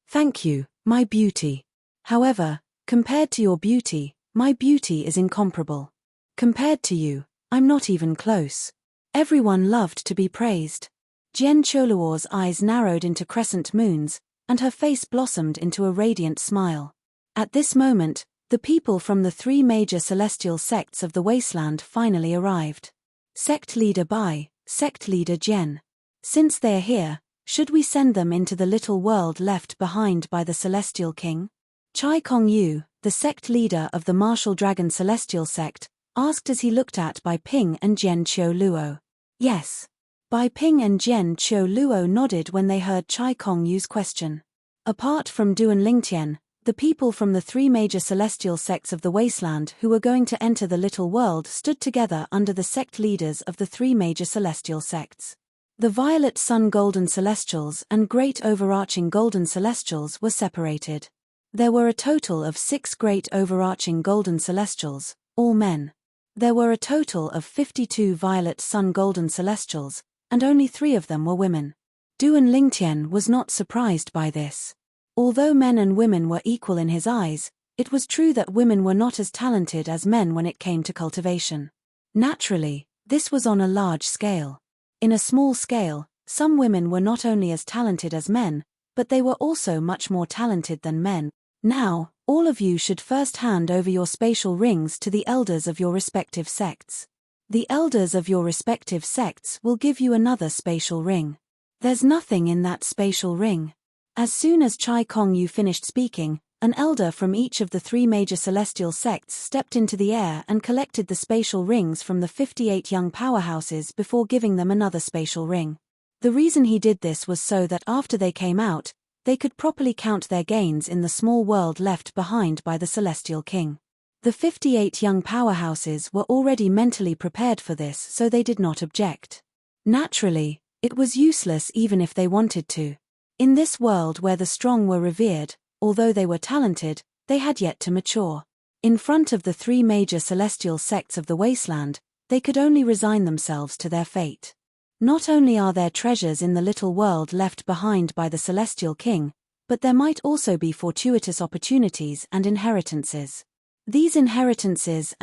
Thank you, my beauty. However, compared to your beauty, my beauty is incomparable. Compared to you, I'm not even close. Everyone loved to be praised. Jian Qiu Luo's eyes narrowed into crescent moons, and her face blossomed into a radiant smile. At this moment, the people from the 3 major celestial sects of the wasteland finally arrived. Sect leader Bai, sect leader Jian. Since they're here, should we send them into the little world left behind by the celestial king? Chai Kongyu, the sect leader of the Martial Dragon Celestial Sect, asked as he looked at Bai Ping and Jian Qiu Luo. Yes. Bai Ping and Jian Qiu Luo nodded when they heard Chai Kongyu's question. Apart from Duan Lingtian, the people from the 3 major celestial sects of the wasteland who were going to enter the little world stood together under the sect leaders of the 3 major celestial sects. The Violet Sun Golden Celestials and Great Overarching Golden Celestials were separated. There were a total of 6 Great Overarching Golden Celestials, all men. There were a total of 52 Violet Sun Golden Celestials, and only 3 of them were women. Duan Lingtian was not surprised by this. Although men and women were equal in his eyes, it was true that women were not as talented as men when it came to cultivation. Naturally, this was on a large scale. In a small scale, some women were not only as talented as men, but they were also much more talented than men. Now, all of you should first hand over your spatial rings to the elders of your respective sects. The elders of your respective sects will give you another spatial ring. There's nothing in that spatial ring. As soon as Chai Kong Yu finished speaking, an elder from each of the 3 major celestial sects stepped into the air and collected the spatial rings from the 58 young powerhouses before giving them another spatial ring. The reason he did this was so that after they came out, they could properly count their gains in the small world left behind by the Celestial King. The 58 young powerhouses were already mentally prepared for this, so they did not object. Naturally, it was useless even if they wanted to. In this world where the strong were revered, although they were talented, they had yet to mature. In front of the 3 major celestial sects of the wasteland, they could only resign themselves to their fate. Not only are there treasures in the little world left behind by the Celestial King, but there might also be fortuitous opportunities and inheritances. These inheritances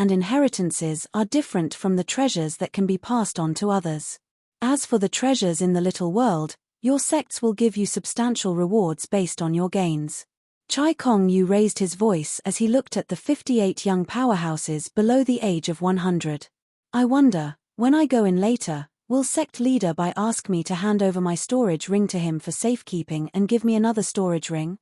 are different from the treasures that can be passed on to others. As for the treasures in the little world, your sects will give you substantial rewards based on your gains. Chai Kong Yu raised his voice as he looked at the 58 young powerhouses below the age of 100. I wonder, when I go in later, will sect leader Bai ask me to hand over my storage ring to him for safekeeping and give me another storage ring?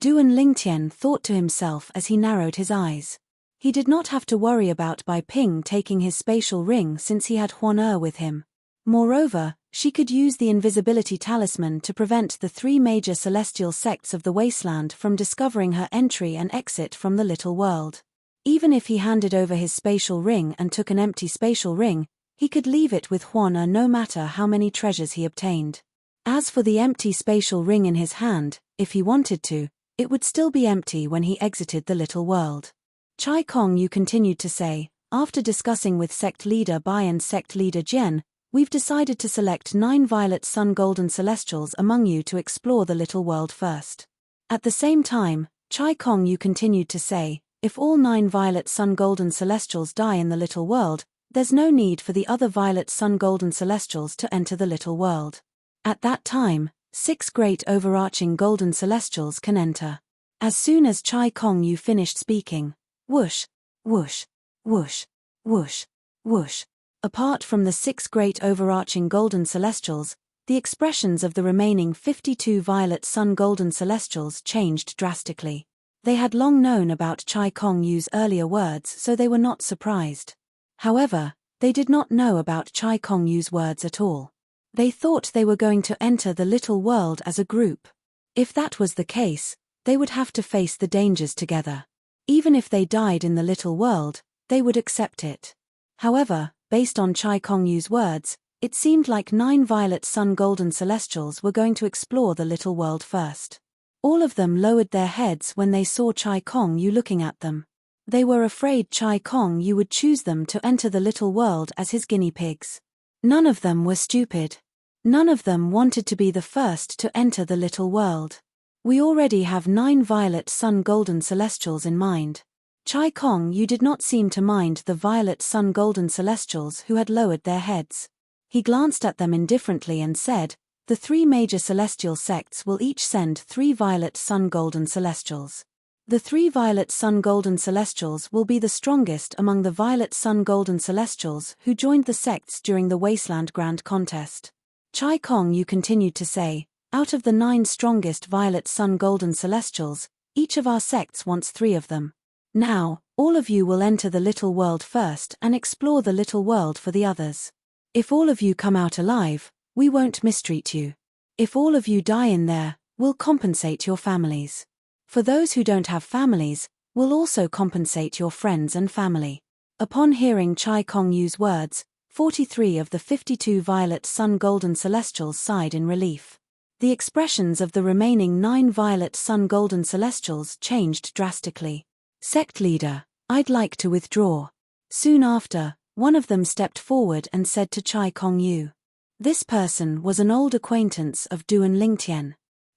Duan Lingtian thought to himself as he narrowed his eyes. He did not have to worry about Bai Ping taking his spatial ring since he had Huan with him. Moreover, she could use the invisibility talisman to prevent the 3 major celestial sects of the wasteland from discovering her entry and exit from the little world. Even if he handed over his spatial ring and took an empty spatial ring, he could leave it with Huan no matter how many treasures he obtained. As for the empty spatial ring in his hand, if he wanted to, it would still be empty when he exited the little world. Chai Kong Yu continued to say, after discussing with sect leader Bai and sect leader Jian, we've decided to select 9 violet sun golden celestials among you to explore the little world first. At the same time, Chai Kong Yu continued to say, if all 9 violet sun golden celestials die in the little world, there's no need for the other violet sun golden celestials to enter the little world. At that time, 6 great overarching golden celestials can enter. As soon as Chai Kong Yu finished speaking, whoosh, whoosh, whoosh, whoosh, whoosh. Apart from the 6 great overarching golden celestials, the expressions of the remaining 52 violet sun golden celestials changed drastically. They had long known about Chai Kong Yu's earlier words, so they were not surprised. However, they did not know about Chai Kong Yu's words at all. They thought they were going to enter the little world as a group. If that was the case, they would have to face the dangers together. Even if they died in the little world, they would accept it. However, based on Chai Kong Yu's words, it seemed like 9 violet sun golden celestials were going to explore the little world first. All of them lowered their heads when they saw Chai Kong Yu looking at them. They were afraid Chai Kong Yu would choose them to enter the little world as his guinea pigs. None of them were stupid. None of them wanted to be the first to enter the little world. We already have 9 violet sun golden celestials in mind. Chai Kong Yu did not seem to mind the violet sun golden celestials who had lowered their heads. He glanced at them indifferently and said, the 3 major celestial sects will each send 3 violet sun golden celestials. The 3 violet sun golden celestials will be the strongest among the violet sun golden celestials who joined the sects during the Wasteland Grand Contest. Chai Kong Yu continued to say, out of the 9 strongest violet sun golden celestials, each of our sects wants 3 of them. Now, all of you will enter the little world first and explore the little world for the others. If all of you come out alive, we won't mistreat you. If all of you die in there, we'll compensate your families. For those who don't have families, we'll also compensate your friends and family. Upon hearing Chai Kong Yu's words, 43 of the 52 violet sun golden celestials sighed in relief. The expressions of the remaining 9 violet sun golden celestials changed drastically. Sect leader, I'd like to withdraw. Soon after, one of them stepped forward and said to Chai Kong Yu. This person was an old acquaintance of Duan Lingtian.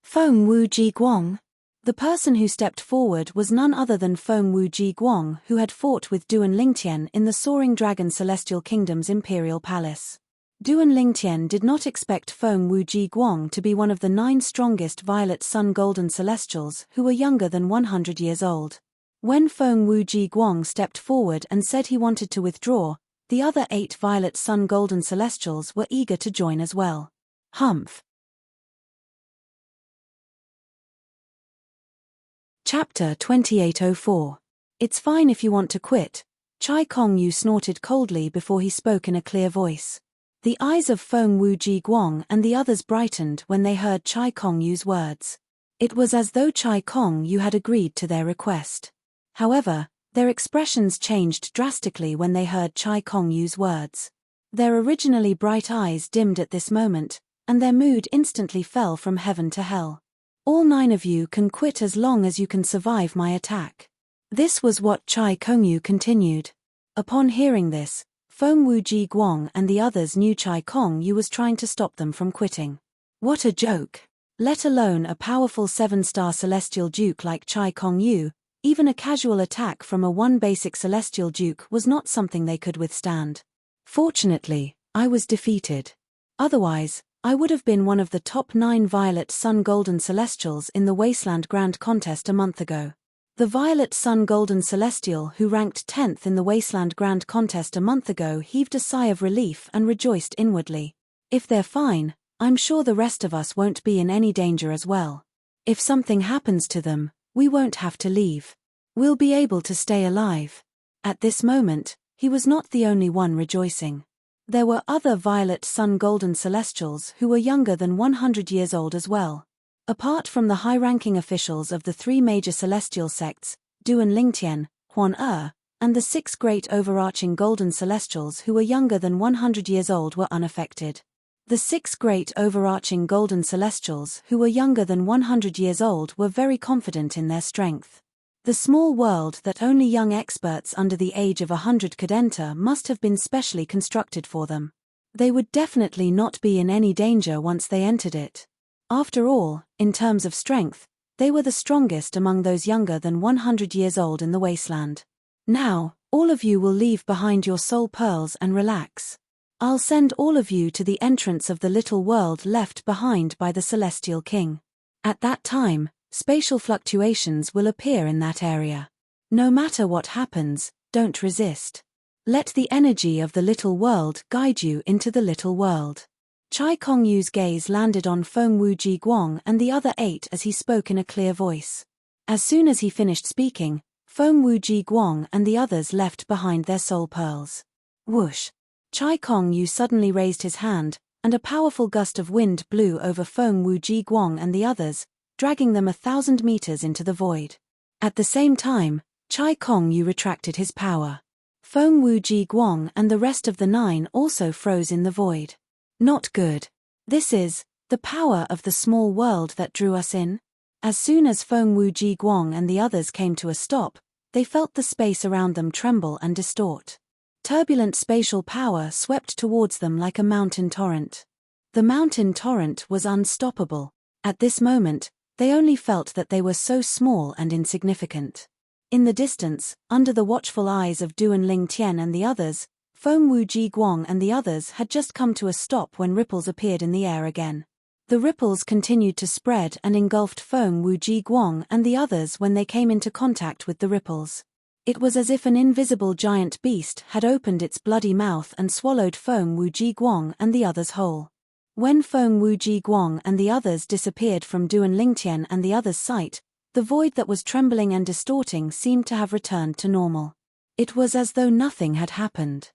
Feng Wuji Guang. The person who stepped forward was none other than Feng Wuji Guang, who had fought with Duan Lingtian in the Soaring Dragon Celestial Kingdom's Imperial Palace. Duan Lingtian did not expect Feng Wuji Guang to be one of the 9 strongest Violet Sun Golden Celestials who were younger than 100 years old. When Feng Wuji Guang stepped forward and said he wanted to withdraw, the other 8 Violet Sun Golden Celestials were eager to join as well. Humph. Chapter 2804. It's fine if you want to quit. Chai Kong Yu snorted coldly before he spoke in a clear voice. The eyes of Feng Wuji Guang and the others brightened when they heard Chai Kong Yu's words. It was as though Chai Kong Yu had agreed to their request. However, their expressions changed drastically when they heard Chai Kong Yu's words. Their originally bright eyes dimmed at this moment, and their mood instantly fell from heaven to hell. All 9 of you can quit as long as you can survive my attack. This was what Chai Kong Yu continued. Upon hearing this, Feng Wuji Guang and the others knew Chai Kong Yu was trying to stop them from quitting. What a joke! Let alone a powerful 7-star celestial duke like Chai Kong Yu, even a casual attack from a 1 basic celestial duke was not something they could withstand. Fortunately, I was defeated. Otherwise, I would have been one of the top 9 Violet Sun Golden Celestials in the Wasteland Grand Contest a month ago. The Violet Sun Golden Celestial who ranked 10th in the Wasteland Grand Contest a month ago heaved a sigh of relief and rejoiced inwardly. If they're fine, I'm sure the rest of us won't be in any danger as well. If something happens to them, we won't have to leave. We'll be able to stay alive. At this moment, he was not the only one rejoicing. There were other Violet Sun Golden Celestials who were younger than 100 years old as well. Apart from the high-ranking officials of the 3 major celestial sects, Duan Lingtian, Huan and the 6 great overarching Golden Celestials who were younger than 100 years old were unaffected. The 6 great overarching Golden Celestials who were younger than 100 years old were very confident in their strength. The small world that only young experts under the age of 100 could enter must have been specially constructed for them. They would definitely not be in any danger once they entered it. After all, in terms of strength, they were the strongest among those younger than 100 years old in the wasteland. Now, all of you will leave behind your soul pearls and relax. I'll send all of you to the entrance of the little world left behind by the Celestial King. At that time, spatial fluctuations will appear in that area. No matter what happens, don't resist. Let the energy of the little world guide you into the little world. Chai Kong Yu's gaze landed on Feng Wuji Guang and the other 8 as he spoke in a clear voice. As soon as he finished speaking, Feng Wuji Guang and the others left behind their soul pearls. Whoosh! Chai Kong Yu suddenly raised his hand, and a powerful gust of wind blew over Feng Wuji Guang and the others, dragging them 1,000 meters into the void. At the same time, Chai Kong Yu retracted his power. Feng Wuji Guang and the rest of the 9 also froze in the void. Not good. This is the power of the small world that drew us in. As soon as Feng Wuji Guang and the others came to a stop, they felt the space around them tremble and distort. Turbulent spatial power swept towards them like a mountain torrent. The mountain torrent was unstoppable. At this moment, they only felt that they were so small and insignificant. In the distance, under the watchful eyes of Duan Lingtian and the others, Feng Wuji Guang and the others had just come to a stop when ripples appeared in the air again. The ripples continued to spread and engulfed Feng Wuji Guang and the others when they came into contact with the ripples. It was as if an invisible giant beast had opened its bloody mouth and swallowed Feng Wuji Guang and the others whole. When Feng Wuji Guang and the others disappeared from Duan Lingtian and the others' sight, the void that was trembling and distorting seemed to have returned to normal. It was as though nothing had happened.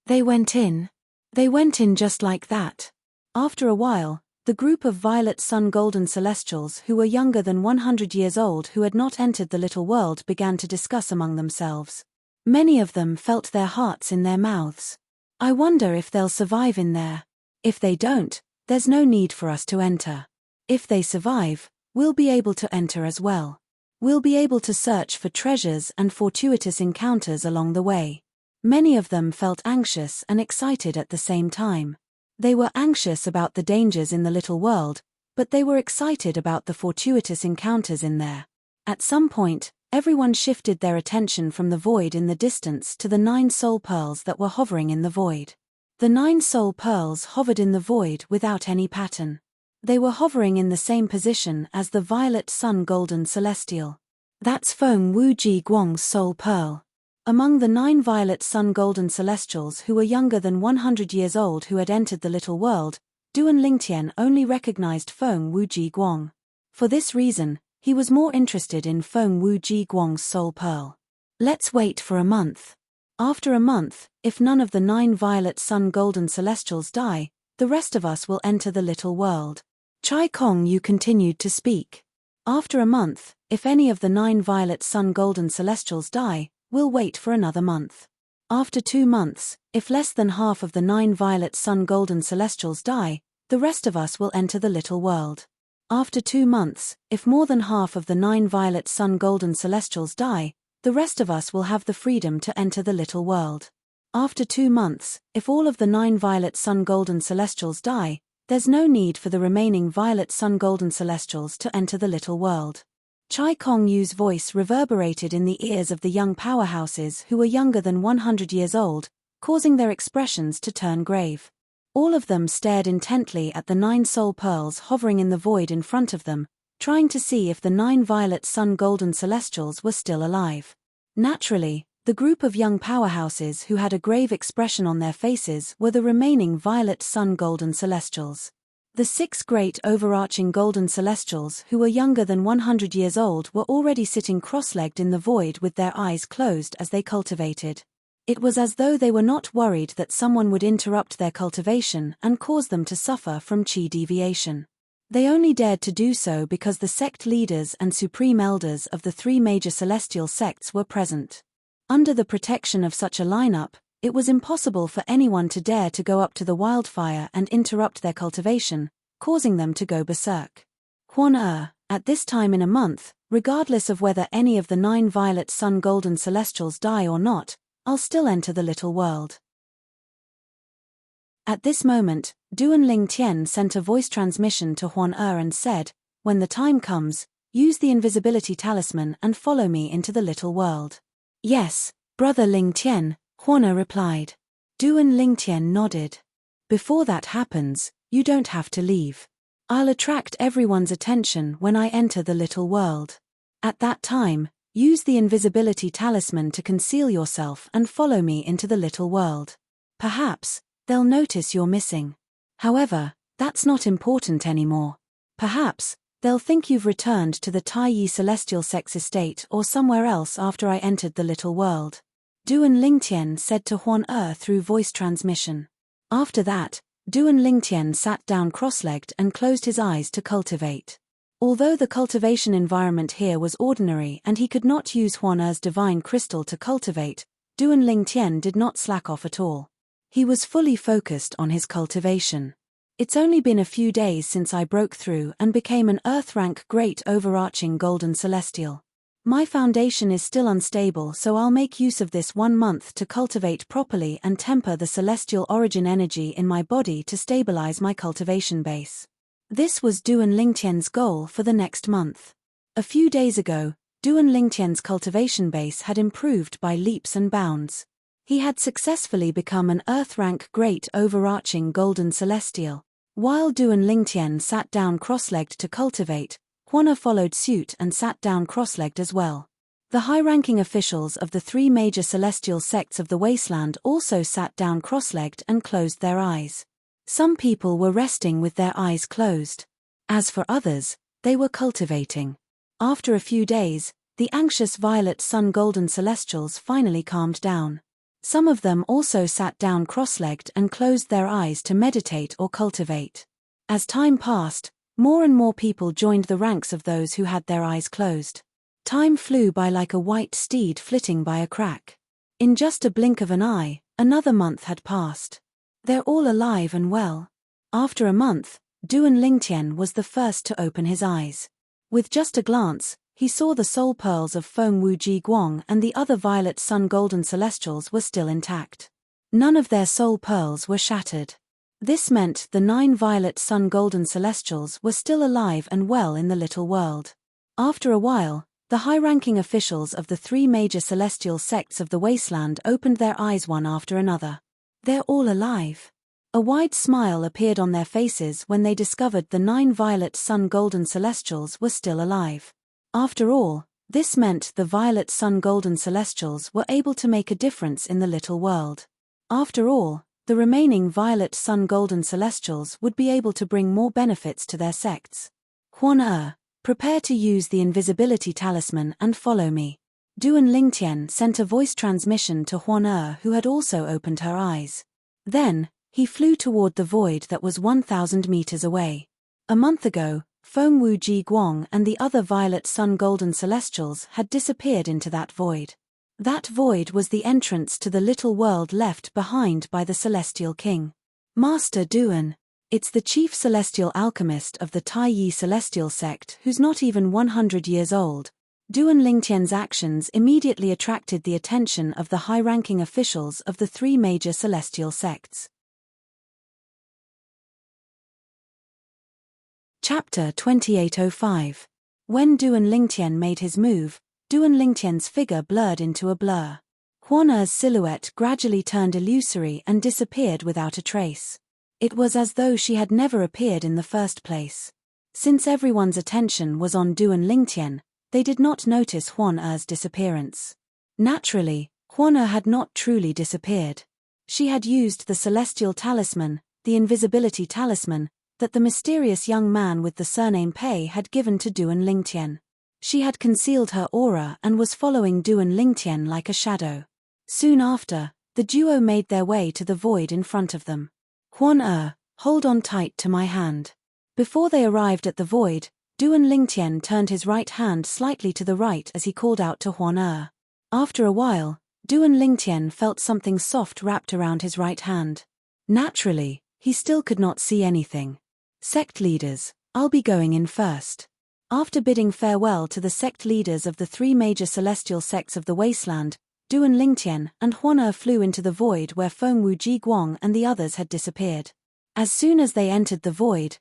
They went in. They went in just like that. After a while, the group of Violet Sun Golden Celestials who were younger than 100 years old who had not entered the little world began to discuss among themselves. Many of them felt their hearts in their mouths. I wonder if they'll survive in there. If they don't, there's no need for us to enter. If they survive, we'll be able to enter as well. We'll be able to search for treasures and fortuitous encounters along the way. Many of them felt anxious and excited at the same time. They were anxious about the dangers in the little world, But they were excited about the fortuitous encounters in there. At some point, everyone shifted their attention from the void in the distance to the 9 soul pearls that were hovering in the void. The 9 soul pearls hovered in the void without any pattern. They were hovering in the same position as the violet sun golden celestial. That's Feng Wuji Guang's soul pearl. Among the 9 violet sun golden celestials who were younger than 100 years old who had entered the little world, Duan Lingtian only recognized Feng Wuji Guang. For this reason, he was more interested in Feng Wuji Guang's soul pearl. Let's wait for a month. After a month, if none of the 9 violet sun golden celestials die, the rest of us will enter the little world. Chai Kong Yu continued to speak. After a month, if any of the 9 violet sun golden celestials die, we'll wait for another month. After 2 months, if less than half of the 9 violet sun golden celestials die, the rest of us will enter the little world. After 2 months, if more than half of the 9 violet sun golden celestials die, the rest of us will have the freedom to enter the little world. After 2 months, if all of the 9 violet sun golden celestials die, there's no need for the remaining violet sun golden celestials to enter the little world. Chai Kong Yu's voice reverberated in the ears of the young powerhouses who were younger than 100 years old, causing their expressions to turn grave. All of them stared intently at the 9 soul pearls hovering in the void in front of them, trying to see if the 9 violet sun golden celestials were still alive. Naturally, the group of young powerhouses who had a grave expression on their faces were the remaining violet sun golden celestials. The 6 great overarching golden celestials who were younger than 100 years old were already sitting cross-legged in the void with their eyes closed as they cultivated. It was as though they were not worried that someone would interrupt their cultivation and cause them to suffer from qi deviation. They only dared to do so because the sect leaders and supreme elders of the 3 major celestial sects were present. Under the protection of such a lineup, it was impossible for anyone to dare to go up to the wildfire and interrupt their cultivation, causing them to go berserk. Huan at this time in a month, regardless of whether any of the 9 violet sun golden celestials die or not, I'll still enter the little world. At this moment, Duan Lingtian sent a voice transmission to Huan and said, "When the time comes, use the invisibility talisman and follow me into the little world." "Yes, Brother Lingtian," Huan replied. Duan Lingtian nodded. "Before that happens, you don't have to leave. I'll attract everyone's attention when I enter the little world. At that time, use the invisibility talisman to conceal yourself and follow me into the little world. Perhaps they'll notice you're missing. However, that's not important anymore. Perhaps they'll think you've returned to the Taiyi Celestial Sex Estate or somewhere else after I entered the little world," Duan Lingtian said to Huan through voice transmission. After that, Duan Lingtian sat down cross-legged and closed his eyes to cultivate. Although the cultivation environment here was ordinary and he could not use Huan's divine crystal to cultivate, Duan Lingtian did not slack off at all. He was fully focused on his cultivation. "It's only been a few days since I broke through and became an Earth-rank great overarching golden celestial. My foundation is still unstable, so I'll make use of this 1 month to cultivate properly and temper the celestial origin energy in my body to stabilize my cultivation base." This was Duan Lingtian's goal for the next month. A few days ago, Duan Lingtian's cultivation base had improved by leaps and bounds. He had successfully become an Earth-rank great overarching golden celestial. While Duan Lingtian sat down cross-legged to cultivate, Huan followed suit and sat down cross-legged as well. The high-ranking officials of the 3 major celestial sects of the wasteland also sat down cross-legged and closed their eyes. Some people were resting with their eyes closed. As for others, they were cultivating. After a few days, the anxious violet sun golden celestials finally calmed down. Some of them also sat down cross-legged and closed their eyes to meditate or cultivate. As time passed, more and more people joined the ranks of those who had their eyes closed. Time flew by like a white steed flitting by a crack. In just a blink of an eye, another month had passed. They're all alive and well. After a month, Duan Lingtian was the first to open his eyes. With just a glance, he saw the soul pearls of Feng Wuji Guang and the other violet sun golden celestials were still intact. None of their soul pearls were shattered. This meant the 9 violet sun golden celestials were still alive and well in the little world. After a while, the high-ranking officials of the 3 major celestial sects of the wasteland opened their eyes one after another. They're all alive. A wide smile appeared on their faces when they discovered the 9 violet sun golden celestials were still alive. After all, this meant the violet sun golden celestials were able to make a difference in the little world. After all, the remaining violet sun golden celestials would be able to bring more benefits to their sects. Huan prepare to use the invisibility talisman and follow me. Duan Lingtian sent a voice transmission to Huan who had also opened her eyes. Then, he flew toward the void that was 1,000 meters away. A month ago, Fengwu Ji Guang and the other violet sun golden celestials had disappeared into that void. That void was the entrance to the little world left behind by the Celestial King. Master Duan. It's the chief celestial alchemist of the Taiyi celestial sect who's not even 100 years old. Duan Lingtian's actions immediately attracted the attention of the high-ranking officials of the 3 major celestial sects. Chapter 2805. When Duan Lingtian made his move, Duan Lingtian's figure blurred into a blur. Huan silhouette gradually turned illusory and disappeared without a trace. It was as though she had never appeared in the first place. Since everyone's attention was on Duan Lingtian, they did not notice Huan disappearance. Naturally, Huan had not truly disappeared. She had used the celestial talisman, the invisibility talisman, that the mysterious young man with the surname Pei had given to Duan Lingtian. She had concealed her aura and was following Duan Lingtian like a shadow. Soon after, the duo made their way to the void in front of them. Huan hold on tight to my hand. Before they arrived at the void, Duan Lingtian turned his right hand slightly to the right as he called out to Huan. After a while, Duan Lingtian felt something soft wrapped around his right hand. Naturally, he still could not see anything. Sect leaders, I'll be going in first. After bidding farewell to the sect leaders of the 3 major celestial sects of the wasteland, Duan Lingtian and Huan flew into the void where Fengwu Ji Guang and the others had disappeared. As soon as they entered the void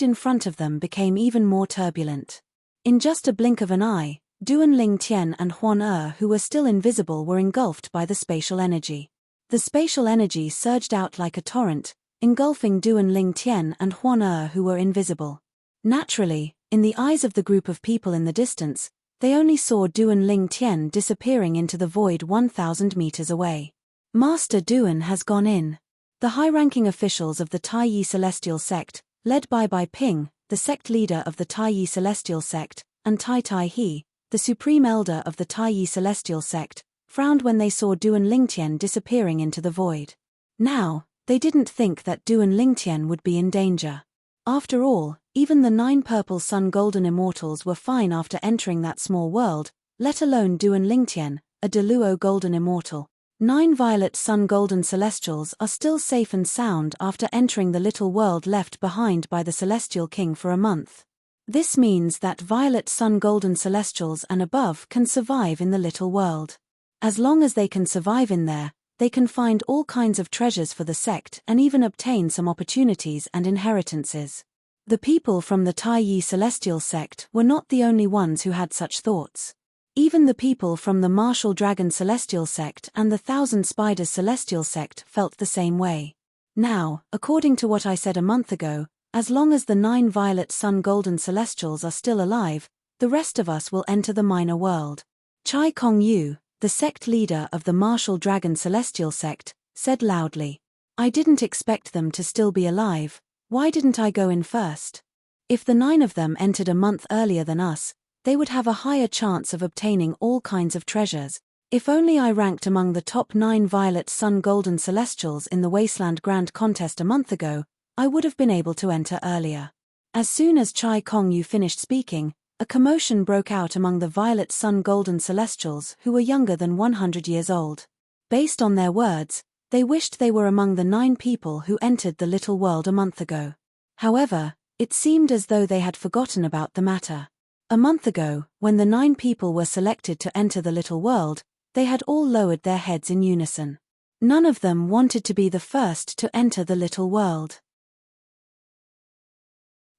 in front of them became even more turbulent. In just a blink of an eye, Duan Lingtian and Huan who were still invisible were engulfed by the spatial energy. The spatial energy surged out like a torrent, engulfing Duan Lingtian and Huan who were invisible. Naturally, in the eyes of the group of people in the distance, they only saw Duan Lingtian disappearing into the void 1,000 meters away. Master Duan has gone in. The high-ranking officials of the Taiyi celestial sect, led by Bai Ping, the sect leader of the Taiyi celestial sect, and Tai Tai He, the supreme elder of the Taiyi celestial sect, frowned when they saw Duan Lingtian disappearing into the void. Now, they didn't think that Duan Lingtian would be in danger. After all, even the 9 purple sun golden immortals were fine after entering that small world, let alone Duan Lingtian, a Deluo golden immortal. 9 violet sun golden celestials are still safe and sound after entering the little world left behind by the Celestial King for a month. This means that violet sun golden celestials and above can survive in the little world. As long as they can survive in there, they can find all kinds of treasures for the sect and even obtain some opportunities and inheritances. The people from the Taiyi celestial sect were not the only ones who had such thoughts. Even the people from the Martial Dragon celestial sect and the Thousand Spiders celestial sect felt the same way. Now, according to what I said a month ago, as long as the 9 violet sun golden celestials are still alive, the rest of us will enter the minor world. Chai Kong Yu, the sect leader of the Martial Dragon celestial sect, said loudly, I didn't expect them to still be alive. Why didn't I go in first? If the 9 of them entered a month earlier than us, they would have a higher chance of obtaining all kinds of treasures. If only I ranked among the top 9 violet sun golden celestials in the Wasteland Grand Contest a month ago, I would have been able to enter earlier. As soon as Chai Kong Yu finished speaking, a commotion broke out among the violet sun golden celestials who were younger than 100 years old. Based on their words, they wished they were among the 9 people who entered the little world a month ago. However, it seemed as though they had forgotten about the matter. A month ago, when the 9 people were selected to enter the little world, they had all lowered their heads in unison. None of them wanted to be the first to enter the little world.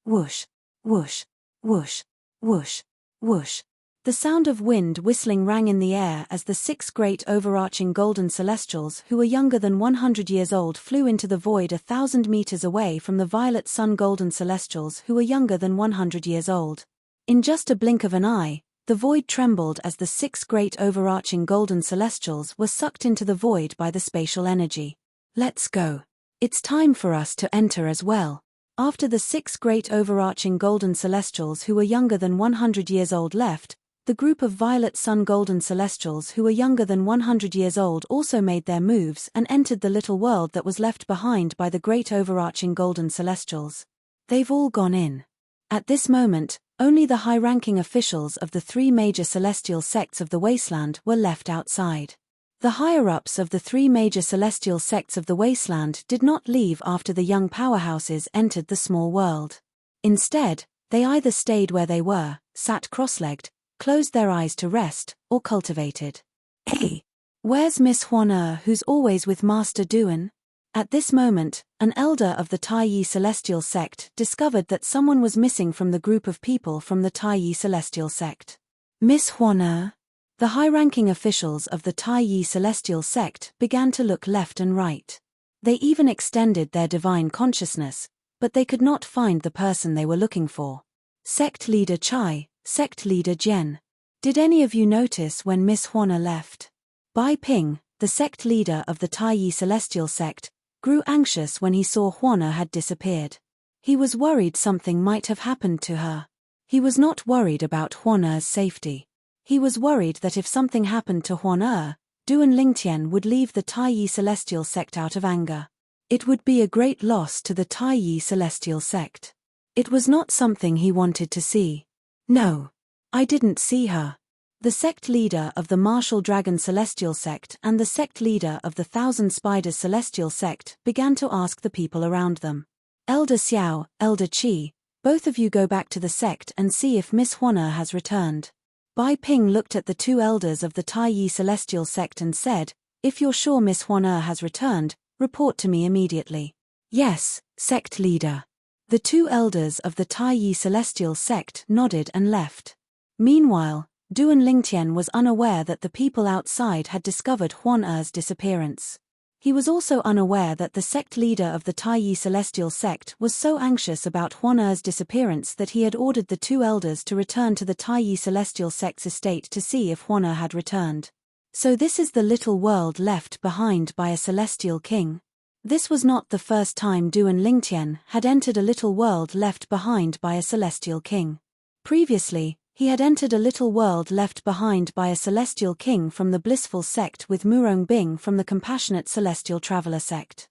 Whoosh, whoosh, whoosh, whoosh, whoosh. The sound of wind whistling rang in the air as the 6 great overarching golden celestials who were younger than 100 years old flew into the void 1,000 meters away from the violet sun golden celestials who were younger than 100 years old. In just a blink of an eye, the void trembled as the 6 great overarching golden celestials were sucked into the void by the spatial energy. Let's go. It's time for us to enter as well. After the 6 great overarching golden celestials who were younger than 100 years old left, the group of violet sun golden celestials who were younger than 100 years old also made their moves and entered the little world that was left behind by the great overarching golden celestials. They've all gone in. At this moment, only the high-ranking officials of the 3 major celestial sects of the wasteland were left outside. The higher-ups of the 3 major celestial sects of the wasteland did not leave after the young powerhouses entered the small world. Instead, they either stayed where they were, sat cross-legged, closed their eyes to rest, or cultivated. Hey! Where's Miss Huan who's always with Master Duan? At this moment, an elder of the Tai Yi Celestial Sect discovered that someone was missing from the group of people from the Tai Yi Celestial Sect. Miss Huan? The high-ranking officials of the Tai Yi Celestial Sect began to look left and right. They even extended their divine consciousness, but they could not find the person they were looking for. Sect Leader Chai, Sect Leader Jian. Did any of you notice when Miss Huan left? Bai Ping, the sect leader of the Tai Yi Celestial Sect, grew anxious when he saw Huan had disappeared. He was worried something might have happened to her. He was not worried about Huan's safety. He was worried that if something happened to Huan, Duan Lingtian would leave the Tai Yi Celestial Sect out of anger. It would be a great loss to the Tai Yi Celestial Sect. It was not something he wanted to see. No. I didn't see her. The sect leader of the Martial Dragon Celestial Sect and the sect leader of the Thousand Spiders Celestial Sect began to ask the people around them. Elder Xiao, Elder Qi, both of you go back to the sect and see if Miss Huan has returned. Bai Ping looked at the 2 elders of the Tai Yi Celestial Sect and said, if you're sure Miss Huan has returned, report to me immediately. Yes, sect leader. The 2 elders of the Tai Yi Celestial Sect nodded and left. Meanwhile, Duan Lingtian was unaware that the people outside had discovered Huan's disappearance. He was also unaware that the sect leader of the Tai Yi Celestial Sect was so anxious about Huan's disappearance that he had ordered the 2 elders to return to the Tai Yi Celestial Sect's estate to see if Huan had returned. So this is the little world left behind by a celestial king. This was not the first time Duan Lingtian had entered a little world left behind by a celestial king. Previously, he had entered a little world left behind by a celestial king from the blissful sect with Murong Bing from the compassionate celestial traveler sect.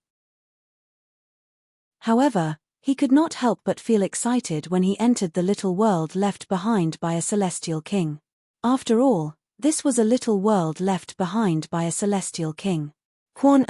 However, he could not help but feel excited when he entered the little world left behind by a celestial king. After all, this was a little world left behind by a celestial king. Huan.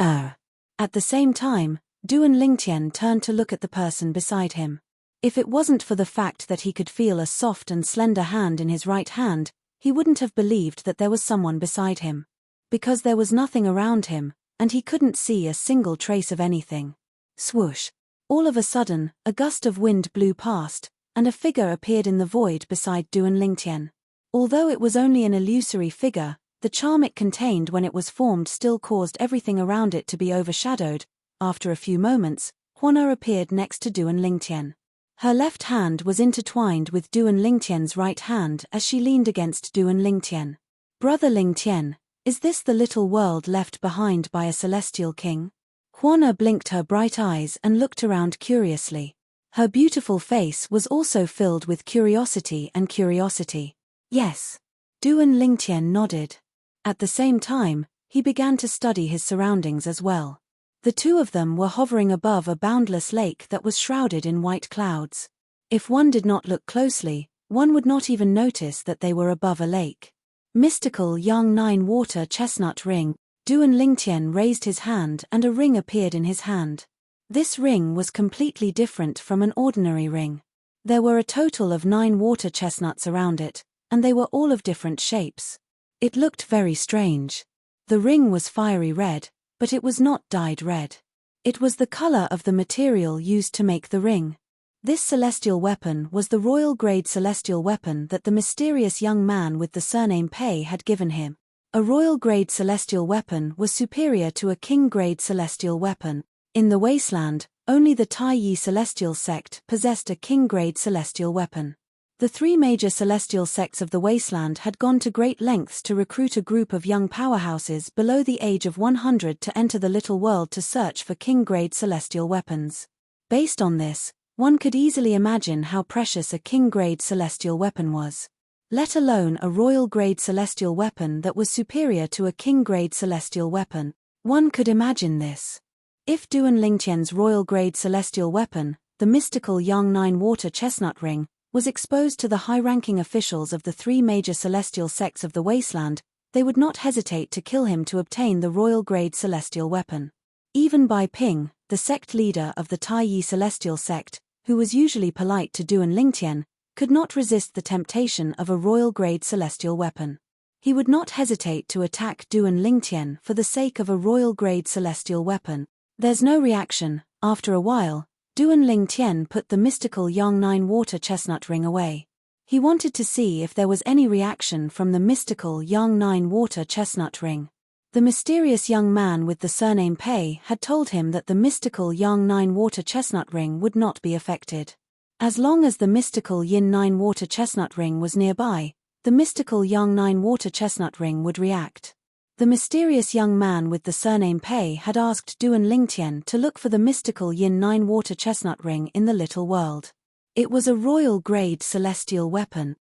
At the same time, Duan Lingtian turned to look at the person beside him. If it wasn't for the fact that he could feel a soft and slender hand in his right hand, he wouldn't have believed that there was someone beside him. Because there was nothing around him, and he couldn't see a single trace of anything. Swoosh! All of a sudden, a gust of wind blew past, and a figure appeared in the void beside Duan Lingtian. Although it was only an illusory figure, the charm it contained when it was formed still caused everything around it to be overshadowed. After a few moments, Huan appeared next to Duan Lingtian. Her left hand was intertwined with Duan Lingtian's right hand as she leaned against Duan Lingtian. Brother Lingtian, is this the little world left behind by a celestial king? Huan blinked her bright eyes and looked around curiously. Her beautiful face was also filled with curiosity and curiosity. Yes. Duan Lingtian nodded. At the same time, he began to study his surroundings as well. The 2 of them were hovering above a boundless lake that was shrouded in white clouds. If one did not look closely, one would not even notice that they were above a lake. Mystical Yang 9 Water Chestnut Ring. Duan Lingtian raised his hand and a ring appeared in his hand. This ring was completely different from an ordinary ring. There were a total of 9 water chestnuts around it, and they were all of different shapes. It looked very strange. The ring was fiery red, but it was not dyed red. It was the color of the material used to make the ring. This celestial weapon was the royal-grade celestial weapon that the mysterious young man with the surname Pei had given him. A royal-grade celestial weapon was superior to a king-grade celestial weapon. In the wasteland, only the Tai Yi celestial sect possessed a king-grade celestial weapon. The three major celestial sects of the wasteland had gone to great lengths to recruit a group of young powerhouses below the age of 100 to enter the little world to search for king-grade celestial weapons. Based on this, one could easily imagine how precious a king-grade celestial weapon was. Let alone a royal-grade celestial weapon that was superior to a king-grade celestial weapon. One could imagine this. If Duan Lingtian's royal-grade celestial weapon, the mystical Yang 9 water chestnut ring, was exposed to the high-ranking officials of the three major celestial sects of the wasteland, they would not hesitate to kill him to obtain the royal-grade celestial weapon. Even Bai Ping, the sect leader of the Tai Yi celestial sect, who was usually polite to Duan Lingtian, could not resist the temptation of a royal-grade celestial weapon. He would not hesitate to attack Duan Lingtian for the sake of a royal-grade celestial weapon. There's no reaction. After a while, Duan Lingtian put the mystical Yang 9 water chestnut ring away. He wanted to see if there was any reaction from the mystical Yang 9 water chestnut ring. The mysterious young man with the surname Pei had told him that the mystical Yang 9 water chestnut ring would not be affected. As long as the mystical Yin 9 water chestnut ring was nearby, the mystical Yang 9 water chestnut ring would react. The mysterious young man with the surname Pei had asked Duan Lingtian to look for the mystical Yin 9 water chestnut ring in the little world. It was a royal-grade celestial weapon.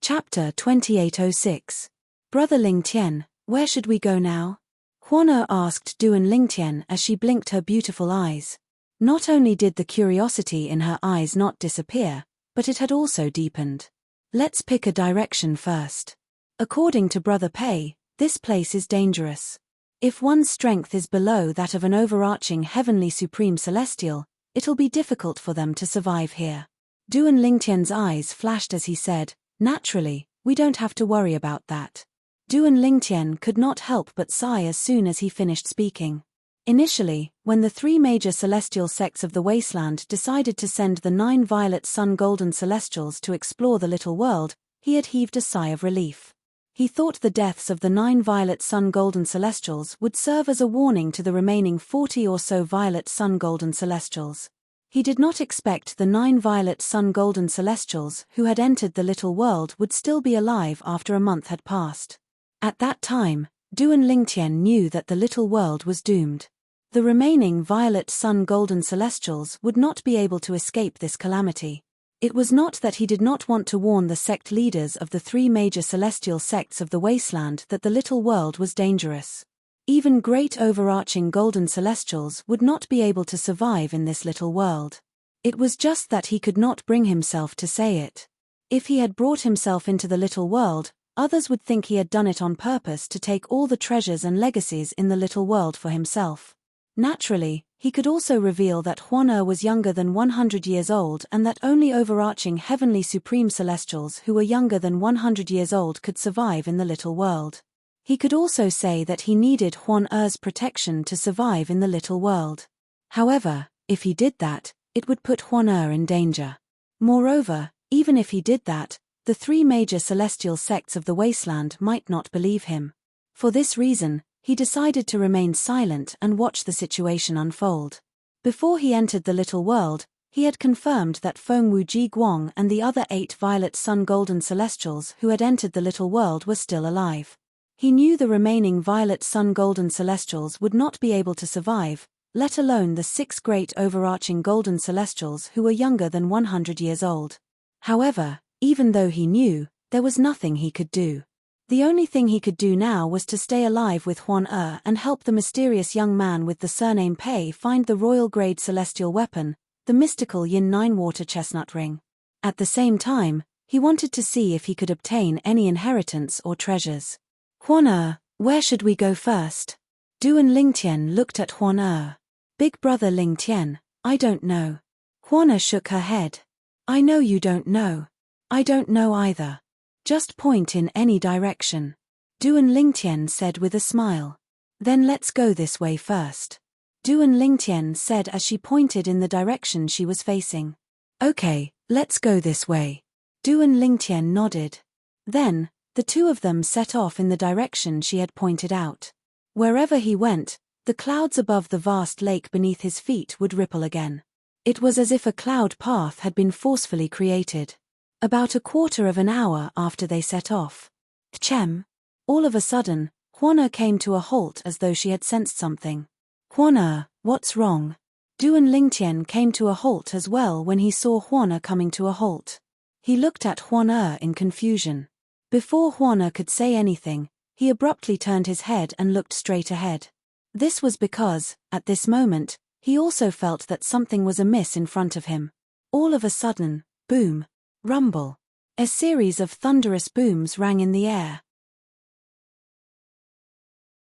Chapter 2806. Brother Lingtian, where should we go now? Huan asked Duan Lingtian as she blinked her beautiful eyes. Not only did the curiosity in her eyes not disappear, but it had also deepened. Let's pick a direction first. According to Brother Pei, this place is dangerous. If one's strength is below that of an overarching heavenly supreme celestial, it'll be difficult for them to survive here. Duan Lingtian's eyes flashed as he said, naturally, we don't have to worry about that. Duan Lingtian could not help but sigh as soon as he finished speaking. Initially, when the three major celestial sects of the wasteland decided to send the 9 violet sun golden celestials to explore the little world, he had heaved a sigh of relief. He thought the deaths of the 9 violet sun golden celestials would serve as a warning to the remaining 40 or so violet sun golden celestials. He did not expect the 9 violet sun golden celestials who had entered the little world would still be alive after a month had passed. At that time, Duan Lingtian knew that the little world was doomed. The remaining violet sun golden celestials would not be able to escape this calamity. It was not that he did not want to warn the sect leaders of the three major celestial sects of the wasteland that the little world was dangerous. Even great overarching golden celestials would not be able to survive in this little world. It was just that he could not bring himself to say it. If he had brought himself into the little world, others would think he had done it on purpose to take all the treasures and legacies in the little world for himself. Naturally, he could also reveal that Huan was younger than 100 years old and that only overarching heavenly supreme celestials who were younger than 100 years old could survive in the little world. He could also say that he needed Huan's protection to survive in the little world. However, if he did that, it would put Huan in danger. Moreover, even if he did that, the three major celestial sects of the wasteland might not believe him. For this reason, he decided to remain silent and watch the situation unfold. Before he entered the little world, he had confirmed that Fengwu Ji Guang and the other 8 violet sun golden celestials who had entered the little world were still alive. He knew the remaining violet sun golden celestials would not be able to survive, let alone the 6 great overarching golden celestials who were younger than 100 years old. However, even though he knew, there was nothing he could do. The only thing he could do now was to stay alive with Huan and help the mysterious young man with the surname Pei find the royal-grade celestial weapon, the mystical Yin 9 water chestnut ring. At the same time, he wanted to see if he could obtain any inheritance or treasures. Huan, where should we go first? Duan Lingtian looked at Huan. Big brother Lingtian, I don't know. Huan shook her head. I know you don't know. I don't know either. Just point in any direction. Duan Lingtian said with a smile. Then let's go this way first. Duan Lingtian said as she pointed in the direction she was facing. Okay, let's go this way. Duan Lingtian nodded. Then, the two of them set off in the direction she had pointed out. Wherever he went, the clouds above the vast lake beneath his feet would ripple again. It was as if a cloud path had been forcefully created. About a quarter of an hour after they set off. Chem. All of a sudden, Huana came to a halt as though she had sensed something. Huana, what's wrong? Duan Lingtian came to a halt as well when he saw Huana coming to a halt. He looked at Huana in confusion. Before Huana could say anything, he abruptly turned his head and looked straight ahead. This was because, at this moment, he also felt that something was amiss in front of him. All of a sudden, boom, rumble. A series of thunderous booms rang in the air.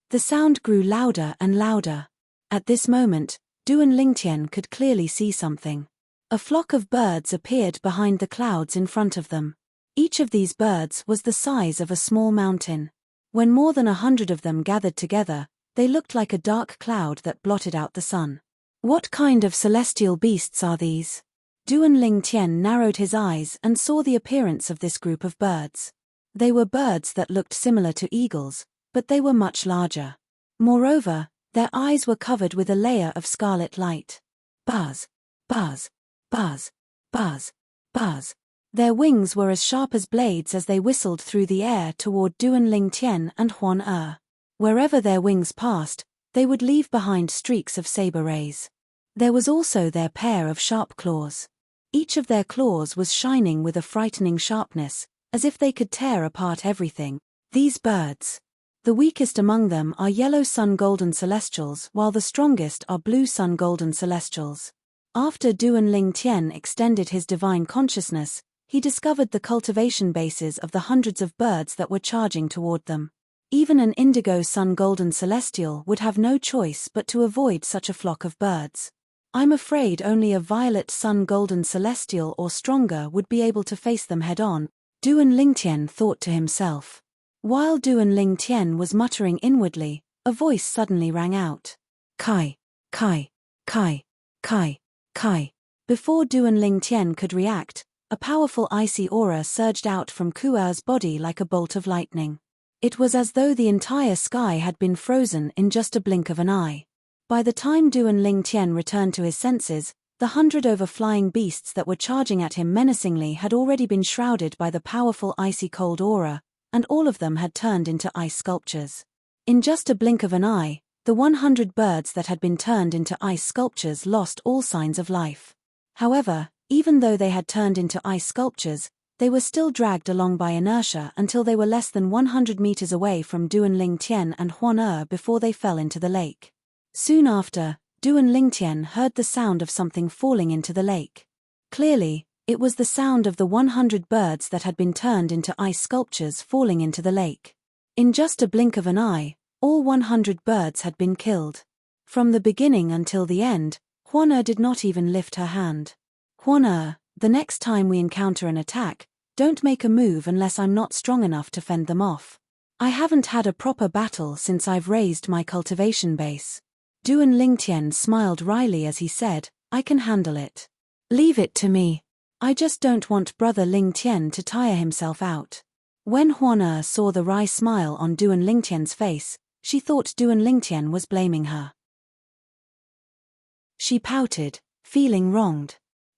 The sound grew louder and louder. At this moment, Duan Lingtian could clearly see something. A flock of birds appeared behind the clouds in front of them. Each of these birds was the size of a small mountain. When more than 100 of them gathered together, they looked like a dark cloud that blotted out the sun. What kind of celestial beasts are these? Duan Lingtian narrowed his eyes and saw the appearance of this group of birds. They were birds that looked similar to eagles, but they were much larger. Moreover, their eyes were covered with a layer of scarlet light. Buzz, buzz, buzz, buzz, buzz. Their wings were as sharp as blades as they whistled through the air toward Duan Lingtian and Huan. Wherever their wings passed, they would leave behind streaks of saber rays. There was also their pair of sharp claws. Each of their claws was shining with a frightening sharpness, as if they could tear apart everything. These birds. The weakest among them are yellow sun golden celestials, while the strongest are blue sun golden celestials. After Duan Lingtian extended his divine consciousness, he discovered the cultivation bases of the hundreds of birds that were charging toward them. Even an indigo sun golden celestial would have no choice but to avoid such a flock of birds. I'm afraid only a violet sun golden celestial or stronger would be able to face them head-on, Duan Lingtian thought to himself. While Duan Lingtian was muttering inwardly, a voice suddenly rang out. Kai, Kai, Kai, Kai, Kai. Before Duan Lingtian could react, a powerful icy aura surged out from Kuer's body like a bolt of lightning. It was as though the entire sky had been frozen in just a blink of an eye. By the time Duan Lingtian returned to his senses, the 100 overflying beasts that were charging at him menacingly had already been shrouded by the powerful icy cold aura, and all of them had turned into ice sculptures. In just a blink of an eye, the 100 birds that had been turned into ice sculptures lost all signs of life. However, even though they had turned into ice sculptures, they were still dragged along by inertia until they were less than 100 meters away from Duan Lingtian and Huan before they fell into the lake. Soon after, Duan Lingtian heard the sound of something falling into the lake. Clearly, it was the sound of the 100 birds that had been turned into ice sculptures falling into the lake. In just a blink of an eye, all 100 birds had been killed. From the beginning until the end, Huan did not even lift her hand. Huan, the next time we encounter an attack, don't make a move unless I'm not strong enough to fend them off. I haven't had a proper battle since I've raised my cultivation base. Duan Lingtian smiled wryly as he said, I can handle it. Leave it to me. I just don't want brother Lingtian to tire himself out. When Huan saw the wry smile on Duan Lingtian's face, she thought Duan Lingtian was blaming her. She pouted, feeling wronged.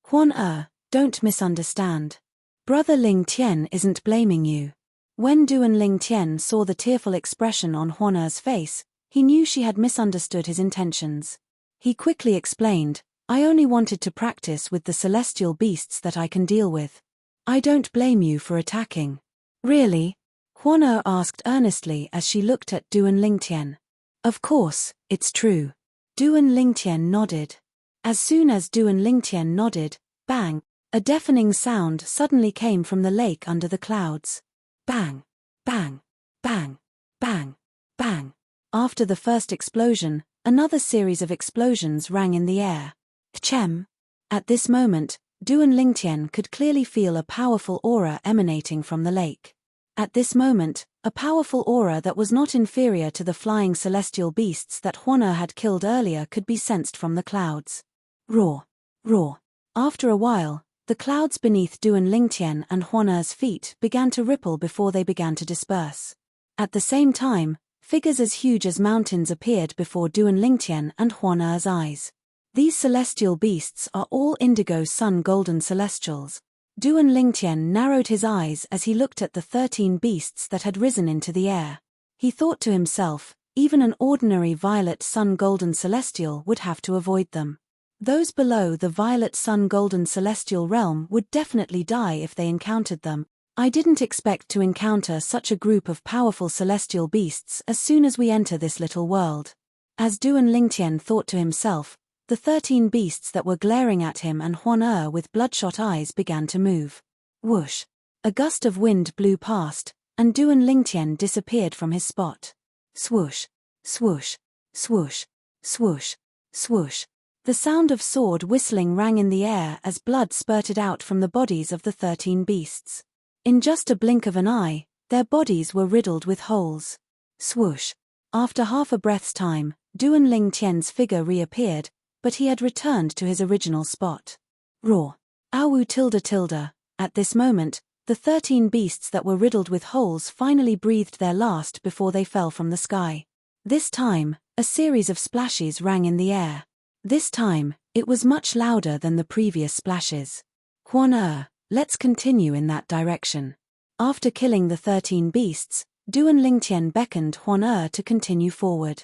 Huan, don't misunderstand. Brother Lingtian isn't blaming you. When Duan Lingtian saw the tearful expression on Huan's face, he knew she had misunderstood his intentions. He quickly explained, I only wanted to practice with the celestial beasts that I can deal with. I don't blame you for attacking. Really? Huan asked earnestly as she looked at Duan Lingtian. Of course, it's true. Duan Lingtian nodded. As soon as Duan Lingtian nodded, bang, a deafening sound suddenly came from the lake under the clouds. Bang, bang, bang, bang, bang. After the first explosion, another series of explosions rang in the air. Chem. At this moment, Duan Lingtian could clearly feel a powerful aura emanating from the lake. At this moment, a powerful aura that was not inferior to the flying celestial beasts that Huan had killed earlier could be sensed from the clouds. Roar! Roar! After a while, the clouds beneath Duan Lingtian and Huan's feet began to ripple before they began to disperse. At the same time, figures as huge as mountains appeared before Duan Lingtian and Huan's eyes. These celestial beasts are all indigo sun golden celestials. Duan Lingtian narrowed his eyes as he looked at the 13 beasts that had risen into the air. He thought to himself, even an ordinary violet sun golden celestial would have to avoid them. Those below the violet sun golden celestial realm would definitely die if they encountered them. I didn't expect to encounter such a group of powerful celestial beasts as soon as we enter this little world. As Duan Lingtian thought to himself, the 13 beasts that were glaring at him and Huan with bloodshot eyes began to move. Whoosh! A gust of wind blew past, and Duan Lingtian disappeared from his spot. Swoosh! Swoosh! Swoosh! Swoosh! Swoosh! The sound of sword whistling rang in the air as blood spurted out from the bodies of the 13 beasts. In just a blink of an eye, their bodies were riddled with holes. Swoosh! After half a breath's time, Duan Lingtian's figure reappeared, but he had returned to his original spot. Roar! Awu tilde tilde. At this moment, the 13 beasts that were riddled with holes finally breathed their last before they fell from the sky. This time, a series of splashes rang in the air. This time, it was much louder than the previous splashes. Huan, let's continue in that direction. After killing the 13 beasts, Duan Lingtian beckoned Huan to continue forward.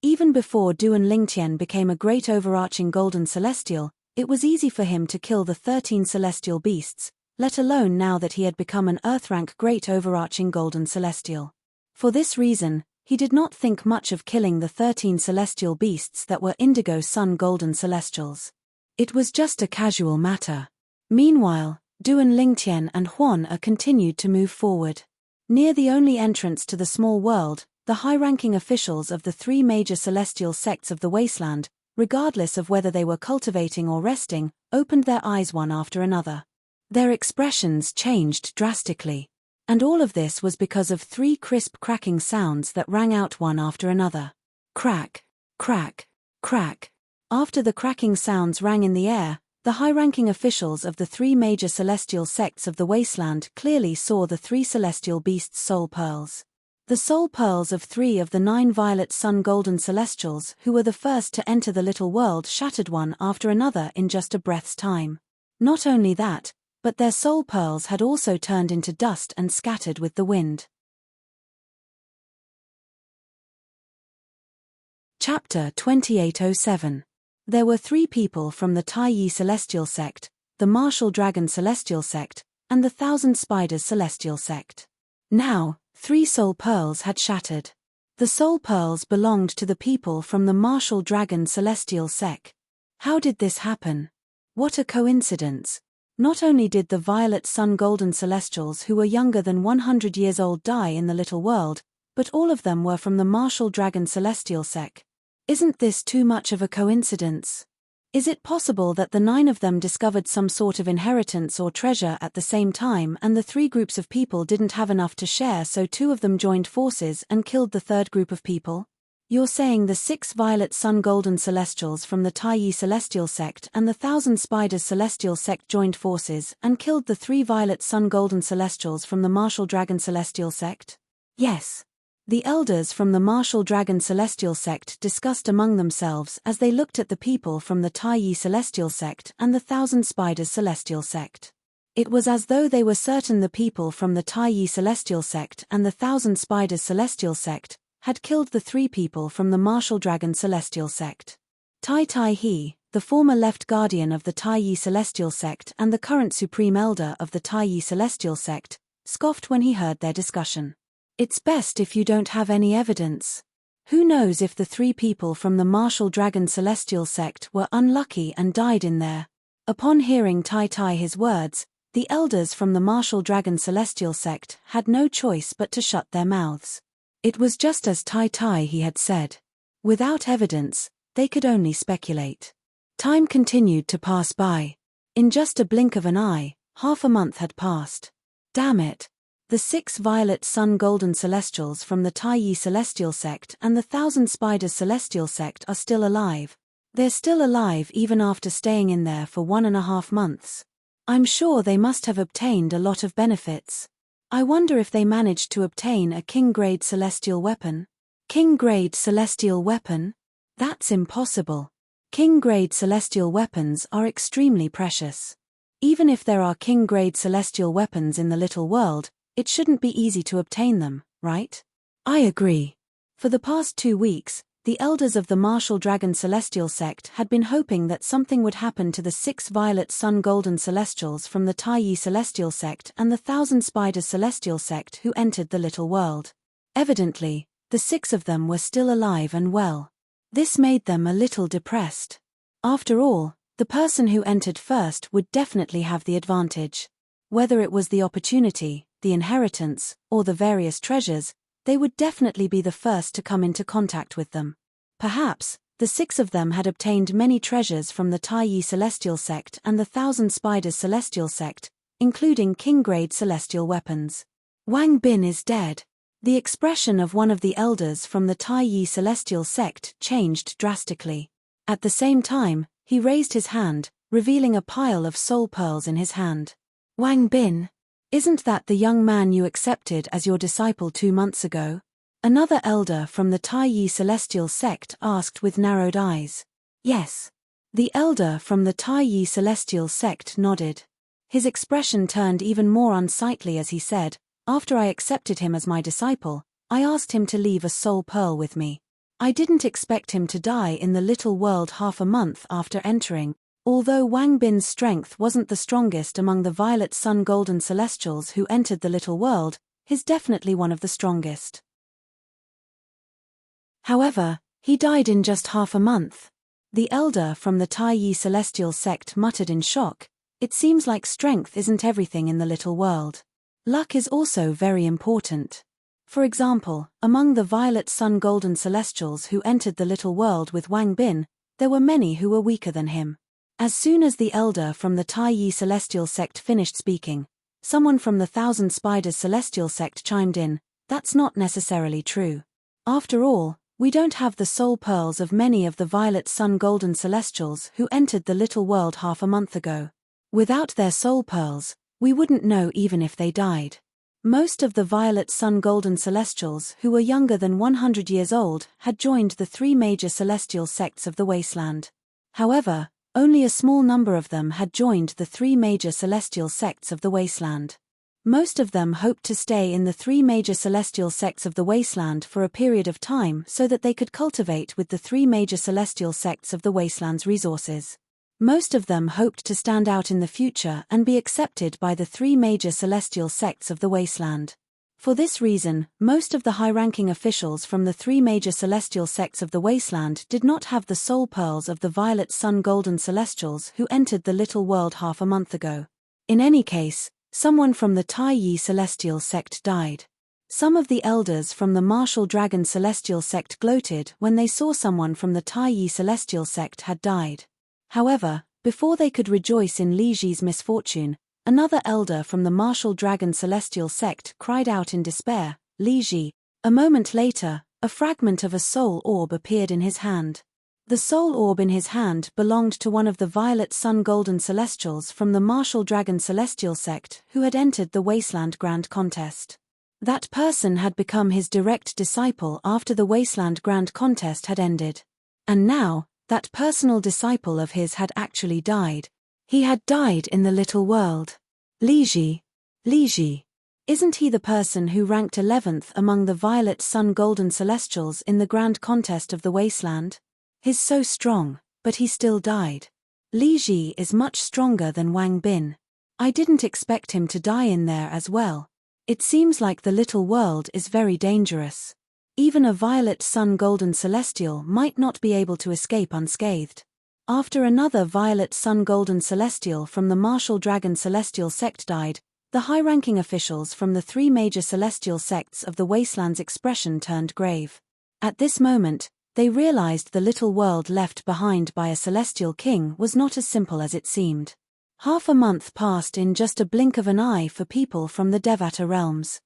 Even before Duan Lingtian became a great overarching golden celestial, it was easy for him to kill the 13 celestial beasts, let alone now that he had become an Earth-rank great overarching golden celestial. For this reason, he did not think much of killing the 13 celestial beasts that were indigo sun golden celestials. It was just a casual matter. Meanwhile, Duan Lingtian and Huan continued to move forward. Near the only entrance to the small world, the high-ranking officials of the 3 major celestial sects of the wasteland, regardless of whether they were cultivating or resting, opened their eyes one after another. Their expressions changed drastically. And all of this was because of 3 crisp cracking sounds that rang out one after another. Crack, crack, crack. After the cracking sounds rang in the air, the high-ranking officials of the 3 major celestial sects of the wasteland clearly saw the 3 celestial beasts' soul pearls. The soul pearls of 3 of the 9 violet sun golden celestials who were the first to enter the little world shattered one after another in just a breath's time. Not only that, but their soul pearls had also turned into dust and scattered with the wind. Chapter 2807. There were 3 people from the Taiyi Celestial Sect, the Martial Dragon Celestial Sect, and the Thousand Spiders Celestial Sect. Now, 3 soul pearls had shattered. The soul pearls belonged to the people from the Martial Dragon Celestial Sect. How did this happen? What a coincidence. Not only did the Violet Sun Golden Celestials who were younger than 100 years old die in the little world, but all of them were from the Martial Dragon Celestial Sect. Isn't this too much of a coincidence? Is it possible that the 9 of them discovered some sort of inheritance or treasure at the same time and the 3 groups of people didn't have enough to share, so 2 of them joined forces and killed the 3rd group of people? You're saying the 6 Violet Sun Golden Celestials from the Taiyi Celestial Sect and the Thousand Spiders Celestial Sect joined forces and killed the 3 Violet Sun Golden Celestials from the Martial Dragon Celestial Sect? Yes. The elders from the Martial Dragon Celestial Sect discussed among themselves as they looked at the people from the Taiyi Celestial Sect and the Thousand Spiders Celestial Sect. It was as though they were certain the people from the Taiyi Celestial Sect and the Thousand Spiders Celestial Sect had killed the 3 people from the Martial Dragon Celestial Sect. Tai Tai He, the former left guardian of the Taiyi Celestial Sect and the current supreme elder of the Taiyi Celestial Sect, scoffed when he heard their discussion. It's best if you don't have any evidence. Who knows if the 3 people from the Martial Dragon Celestial Sect were unlucky and died in there. Upon hearing Tai Tai his words, the elders from the Martial Dragon Celestial Sect had no choice but to shut their mouths. It was just as Tai Tai he had said. Without evidence, they could only speculate. Time continued to pass by. In just a blink of an eye, half a month had passed. Damn it. The 6 violet sun golden celestials from the Taiyi celestial sect and the 1,000 spiders celestial sect are still alive. They're still alive even after staying in there for 1.5 months. I'm sure they must have obtained a lot of benefits. I wonder if they managed to obtain a king-grade celestial weapon. King-grade celestial weapon? That's impossible. King-grade celestial weapons are extremely precious. Even if there are king-grade celestial weapons in the little world, it shouldn't be easy to obtain them, right? I agree. For the past 2 weeks, the elders of the martial dragon celestial sect had been hoping that something would happen to the 6 violet sun golden celestials from the Taiyi celestial sect and the 1,000 spiders celestial sect who entered the little world. Evidently, the 6 of them were still alive and well. This made them a little depressed. After all, the person who entered first would definitely have the advantage. Whether it was the opportunity, the inheritance, or the various treasures, they would definitely be the first to come into contact with them. Perhaps, the 6 of them had obtained many treasures from the Taiyi celestial sect and the 1,000 spiders celestial sect, including king-grade celestial weapons. Wang Bin is dead. The expression of one of the elders from the Taiyi celestial sect changed drastically. At the same time, he raised his hand, revealing a pile of soul pearls in his hand. Wang Bin? Isn't that the young man you accepted as your disciple 2 months ago? Another elder from the Taiyi celestial sect asked with narrowed eyes. Yes. The elder from the Taiyi celestial sect nodded. His expression turned even more unsightly as he said, "After I accepted him as my disciple, I asked him to leave a soul pearl with me. I didn't expect him to die in the little world half a month after entering." Although Wang Bin's strength wasn't the strongest among the violet sun golden celestials who entered the little world, he's definitely one of the strongest. However, he died in just half a month. The elder from the Taiyi celestial sect muttered in shock. It seems like strength isn't everything in the little world. Luck is also very important. For example, among the violet sun golden celestials who entered the little world with Wang Bin, there were many who were weaker than him. As soon as the elder from the Taiyi celestial sect finished speaking, someone from the 1,000 spiders celestial sect chimed in, "That's not necessarily true. After all, we don't have the soul pearls of many of the violet sun golden celestials who entered the little world half a month ago. Without their soul pearls, we wouldn't know even if they died." Most of the violet sun golden celestials who were younger than 100 years old had joined the 3 major celestial sects of the wasteland. However, only a small number of them had joined the 3 major celestial sects of the wasteland. Most of them hoped to stay in the 3 major celestial sects of the wasteland for a period of time so that they could cultivate with the 3 major celestial sects of the wasteland's resources. Most of them hoped to stand out in the future and be accepted by the 3 major celestial sects of the wasteland. For this reason, most of the high-ranking officials from the 3 major celestial sects of the wasteland did not have the soul pearls of the violet sun golden celestials who entered the little world half a month ago. In any case, someone from the Taiyi celestial sect died. Some of the elders from the martial dragon celestial sect gloated when they saw someone from the Taiyi celestial sect had died. However, before they could rejoice in Li Ji's misfortune, another elder from the martial dragon celestial sect cried out in despair, "Li Ji." A moment later, a fragment of a soul orb appeared in his hand. The soul orb in his hand belonged to one of the violet sun golden celestials from the martial dragon celestial sect who had entered the wasteland grand contest. That person had become his direct disciple after the wasteland grand contest had ended. And now, that personal disciple of his had actually died. He had died in the little world. Li Ji. Li Ji. Isn't he the person who ranked 11th among the violet sun golden celestials in the grand contest of the wasteland? He's so strong, but he still died. Li Ji is much stronger than Wang Bin. I didn't expect him to die in there as well. It seems like the little world is very dangerous. Even a violet sun golden celestial might not be able to escape unscathed. After another violet sun golden celestial from the martial dragon celestial sect died, the high-ranking officials from the 3 major celestial sects of the wasteland's expression turned grave. At this moment, they realized the little world left behind by a celestial king was not as simple as it seemed. Half a month passed in just a blink of an eye for people from the Devata realms.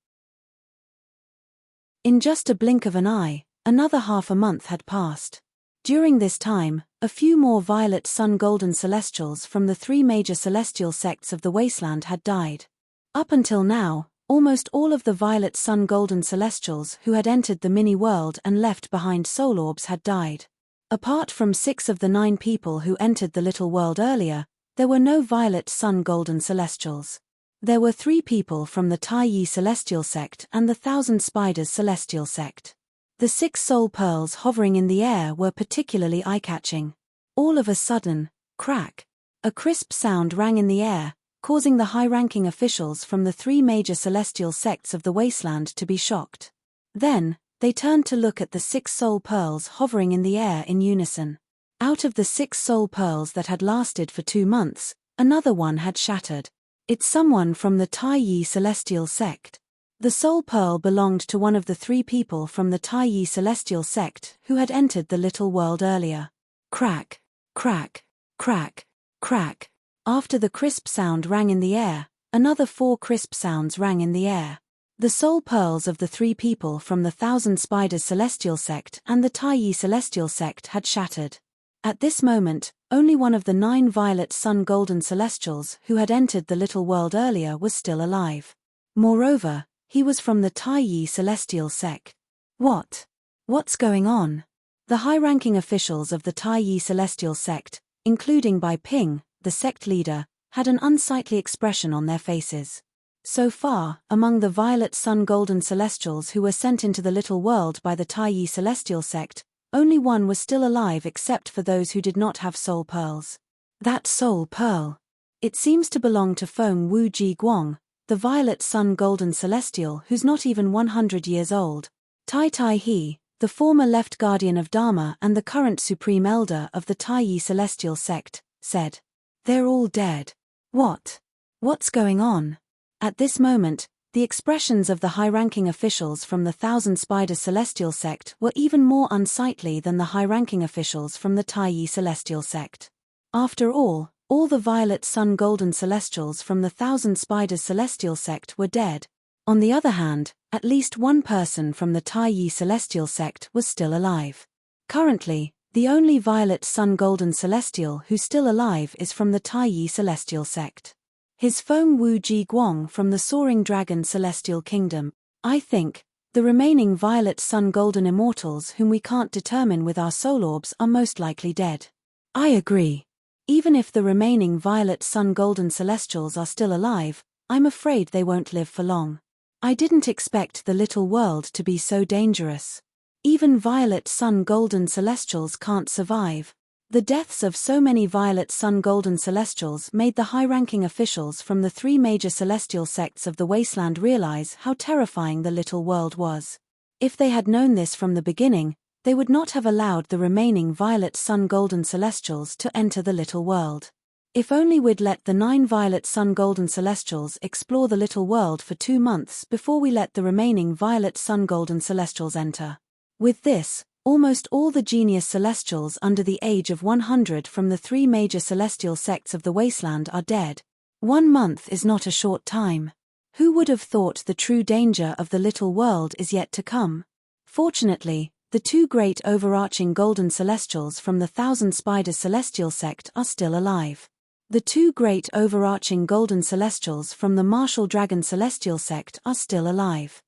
In just a blink of an eye, another half a month had passed. During this time, a few more violet sun-golden celestials from the three major celestial sects of the wasteland had died. Up until now, almost all of the violet sun-golden celestials who had entered the mini-world and left behind soul orbs had died. Apart from 6 of the 9 people who entered the little world earlier, there were no violet sun-golden celestials. There were 3 people from the Taiyi celestial sect and the Thousand Spiders celestial sect. The 6 soul pearls hovering in the air were particularly eye-catching. All of a sudden, crack! A crisp sound rang in the air, causing the high-ranking officials from the 3 major celestial sects of the wasteland to be shocked. Then, they turned to look at the 6 soul pearls hovering in the air in unison. Out of the 6 soul pearls that had lasted for 2 months, another one had shattered. It's someone from the Taiyi celestial sect. The soul pearl belonged to one of the 3 people from the Taiyi celestial sect who had entered the little world earlier. Crack, crack, crack, crack. After the crisp sound rang in the air, another 4 crisp sounds rang in the air. The soul pearls of the 3 people from the Thousand Spiders celestial sect and the Taiyi celestial sect had shattered. At this moment, only one of the 9 violet sun-golden celestials who had entered the little world earlier was still alive. Moreover, he was from the Taiyi celestial sect. What's going on? The high-ranking officials of the Taiyi celestial sect, including Bai Ping, the sect leader, had an unsightly expression on their faces. So far, among the violet sun-golden celestials who were sent into the little world by the Taiyi celestial sect, only one was still alive except for those who did not have soul pearls. That soul pearl. It seems to belong to Feng Wu Ji Guang, the violet sun-golden celestial who's not even 100 years old. Tai Tai He, the former left guardian of Dharma and the current supreme elder of the Taiyi celestial sect, said. They're all dead. What's going on? At this moment, the expressions of the high-ranking officials from the Thousand Spiders celestial sect were even more unsightly than the high-ranking officials from the Taiyi celestial sect. After all the violet sun-golden celestials from the Thousand Spiders celestial sect were dead. On the other hand, at least one person from the Taiyi celestial sect was still alive. Currently, the only violet sun-golden celestial who's still alive is from the Taiyi celestial sect. His Feng Wu Ji Guang from the Soaring Dragon celestial kingdom. I think the remaining violet sun-golden immortals whom we can't determine with our soul orbs are most likely dead. I agree. Even if the remaining violet sun-golden celestials are still alive, I'm afraid they won't live for long. I didn't expect the little world to be so dangerous. Even violet sun-golden celestials can't survive. The deaths of so many violet sun-golden celestials made the high-ranking officials from the 3 major celestial sects of the wasteland realize how terrifying the little world was. If they had known this from the beginning, they would not have allowed the remaining violet sun-golden celestials to enter the little world. If only we'd let the 9 violet sun-golden celestials explore the little world for 2 months before we let the remaining violet sun-golden celestials enter. With this, almost all the genius celestials under the age of 100 from the 3 major celestial sects of the wasteland are dead. 1 month is not a short time. Who would have thought the true danger of the little world is yet to come? Fortunately, the 2 great overarching golden celestials from the Thousand Spiders celestial sect are still alive. The 2 great overarching golden celestials from the Martial Dragon celestial sect are still alive.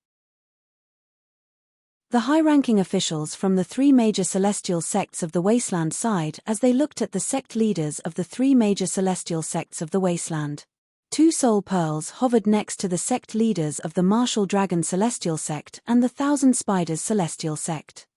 The high-ranking officials from the 3 major celestial sects of the wasteland sighed as they looked at the sect leaders of the 3 major celestial sects of the wasteland. 2 soul pearls hovered next to the sect leaders of the Martial Dragon celestial sect and the Thousand Spiders celestial sect.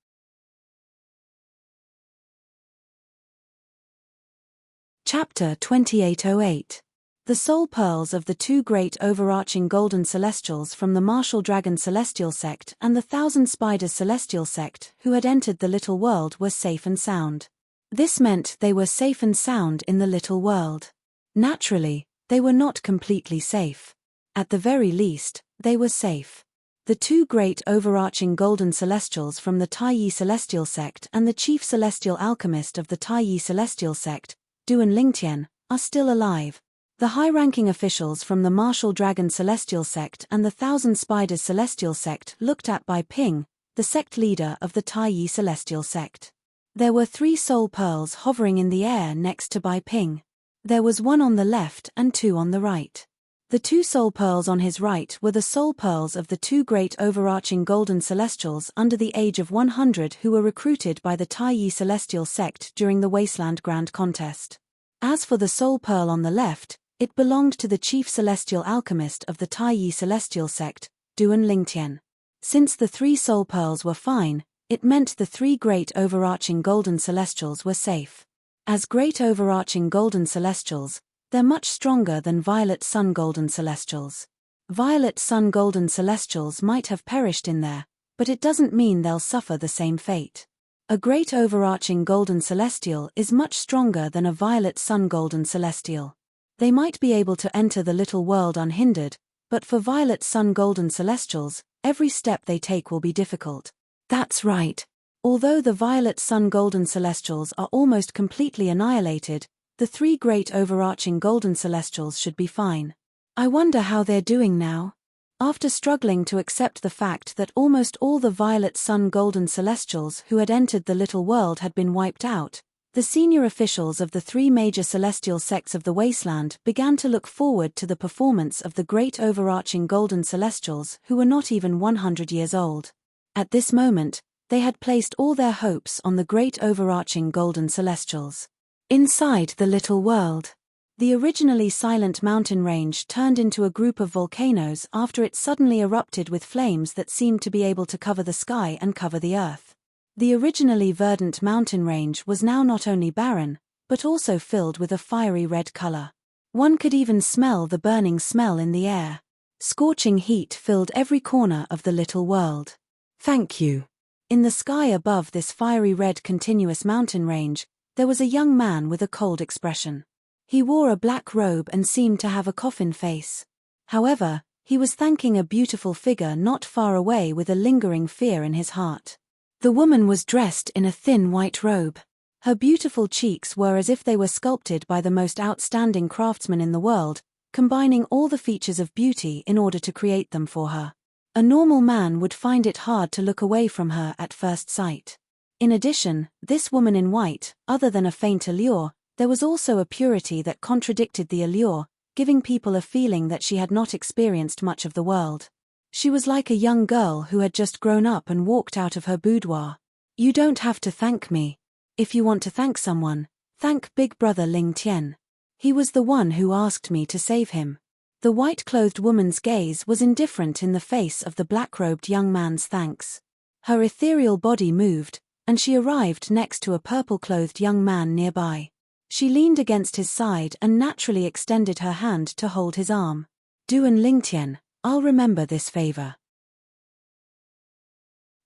Chapter 2808. The soul pearls of the 2 great overarching golden celestials from the Martial Dragon celestial sect and the Thousand Spiders celestial sect who had entered the little world were safe and sound. This meant they were safe and sound in the little world. Naturally, they were not completely safe. At the very least, they were safe. The 2 great overarching golden celestials from the Taiyi celestial sect and the chief celestial alchemist of the Taiyi celestial sect, Du and Lingtian, are still alive. The high-ranking officials from the Martial Dragon Celestial Sect and the Thousand Spiders Celestial Sect looked at Bai Ping, the sect leader of the Taiyi Celestial Sect. There were 3 soul pearls hovering in the air next to Bai Ping. There was 1 on the left and 2 on the right. The 2 soul pearls on his right were the soul pearls of the 2 great overarching golden celestials under the age of 100 who were recruited by the Taiyi Celestial Sect during the Wasteland Grand Contest. As for the soul pearl on the left, it belonged to the chief celestial alchemist of the Taiyi Celestial Sect, Duan Lingtian. Since the 3 soul pearls were fine, it meant the 3 great overarching golden celestials were safe. As great overarching golden celestials, they're much stronger than violet sun golden celestials. Violet sun golden celestials might have perished in there, but it doesn't mean they'll suffer the same fate. A great overarching golden celestial is much stronger than a violet sun golden celestial. They might be able to enter the little world unhindered, but for violet sun golden celestials, every step they take will be difficult. That's right. Although the violet sun golden celestials are almost completely annihilated, the 3 great overarching golden celestials should be fine. I wonder how they're doing now. After struggling to accept the fact that almost all the violet sun golden celestials who had entered the little world had been wiped out, the senior officials of the 3 major celestial sects of the Wasteland began to look forward to the performance of the great overarching golden celestials who were not even 100 years old. At this moment, they had placed all their hopes on the great overarching golden celestials. Inside the little world, the originally silent mountain range turned into a group of volcanoes after it suddenly erupted with flames that seemed to be able to cover the sky and cover the earth. The originally verdant mountain range was now not only barren, but also filled with a fiery red color. One could even smell the burning smell in the air. Scorching heat filled every corner of the little world. Thank you. In the sky above this fiery red continuous mountain range, there was a young man with a cold expression. He wore a black robe and seemed to have a coffin face. However, he was thanking a beautiful figure not far away with a lingering fear in his heart. The woman was dressed in a thin white robe. Her beautiful cheeks were as if they were sculpted by the most outstanding craftsman in the world, combining all the features of beauty in order to create them for her. A normal man would find it hard to look away from her at first sight. In addition, this woman in white, other than a faint allure, there was also a purity that contradicted the allure, giving people a feeling that she had not experienced much of the world. She was like a young girl who had just grown up and walked out of her boudoir. You don't have to thank me. If you want to thank someone, thank Big Brother Ling Tian. He was the one who asked me to save him. The white-clothed woman's gaze was indifferent in the face of the black-robed young man's thanks. Her ethereal body moved, and she arrived next to a purple-clothed young man nearby. She leaned against his side and naturally extended her hand to hold his arm. Duan Lingtian, I'll remember this favor.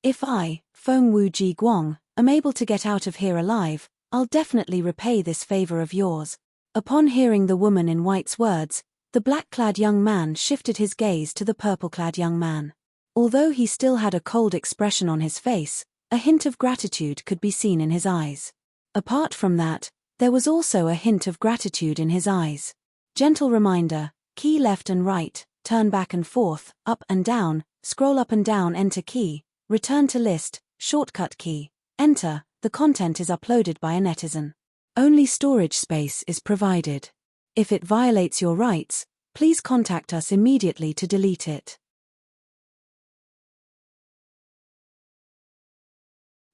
If I, Feng Wu Ji Guang, am able to get out of here alive, I'll definitely repay this favor of yours. Upon hearing the woman in white's words, the black-clad young man shifted his gaze to the purple-clad young man. Although he still had a cold expression on his face, a hint of gratitude could be seen in his eyes. Apart from that, there was also a hint of gratitude in his eyes. Gentle reminder, key left and right, turn back and forth, up and down, scroll up and down, enter key, return to list, shortcut key, enter, the content is uploaded by a netizen. Only storage space is provided. If it violates your rights, please contact us immediately to delete it.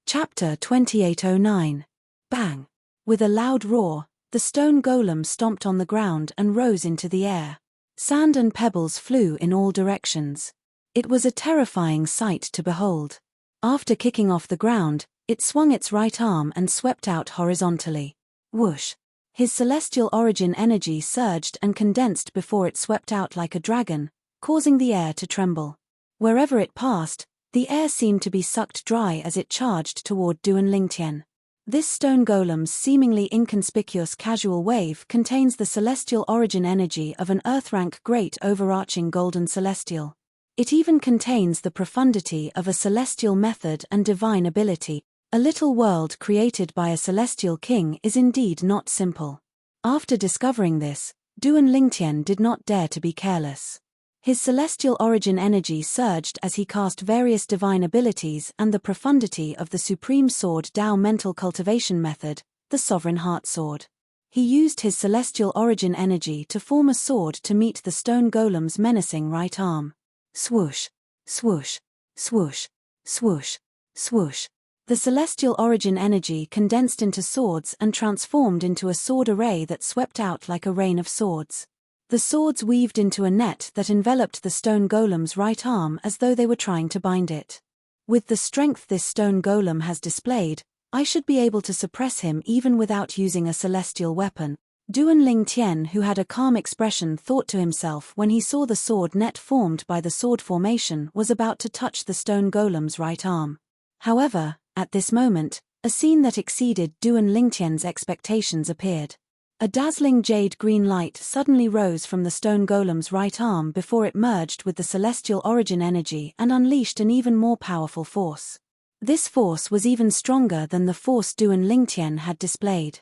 Chapter 2809. Bang! With a loud roar, the stone golem stomped on the ground and rose into the air. Sand and pebbles flew in all directions. It was a terrifying sight to behold. After kicking off the ground, it swung its right arm and swept out horizontally. Whoosh! His celestial origin energy surged and condensed before it swept out like a dragon, causing the air to tremble. Wherever it passed, the air seemed to be sucked dry as it charged toward Duan Lingtian. This stone golem's seemingly inconspicuous casual wave contains the celestial origin energy of an Earth-rank great overarching golden celestial. It even contains the profundity of a celestial method and divine ability. A little world created by a celestial king is indeed not simple. After discovering this, Duan Lingtian did not dare to be careless. His celestial origin energy surged as he cast various divine abilities and the profundity of the Supreme Sword Tao mental cultivation method, the Sovereign Heart Sword. He used his celestial origin energy to form a sword to meet the stone golem's menacing right arm. Swoosh, swoosh, swoosh, swoosh, swoosh. The celestial origin energy condensed into swords and transformed into a sword array that swept out like a rain of swords. The swords weaved into a net that enveloped the stone golem's right arm as though they were trying to bind it. With the strength this stone golem has displayed, I should be able to suppress him even without using a celestial weapon. Duan Lingtian, who had a calm expression, thought to himself when he saw the sword net formed by the sword formation was about to touch the stone golem's right arm. However, at this moment, a scene that exceeded Duan Lingtian's expectations appeared. A dazzling jade green light suddenly rose from the stone golem's right arm before it merged with the celestial origin energy and unleashed an even more powerful force. This force was even stronger than the force Duan Lingtian had displayed.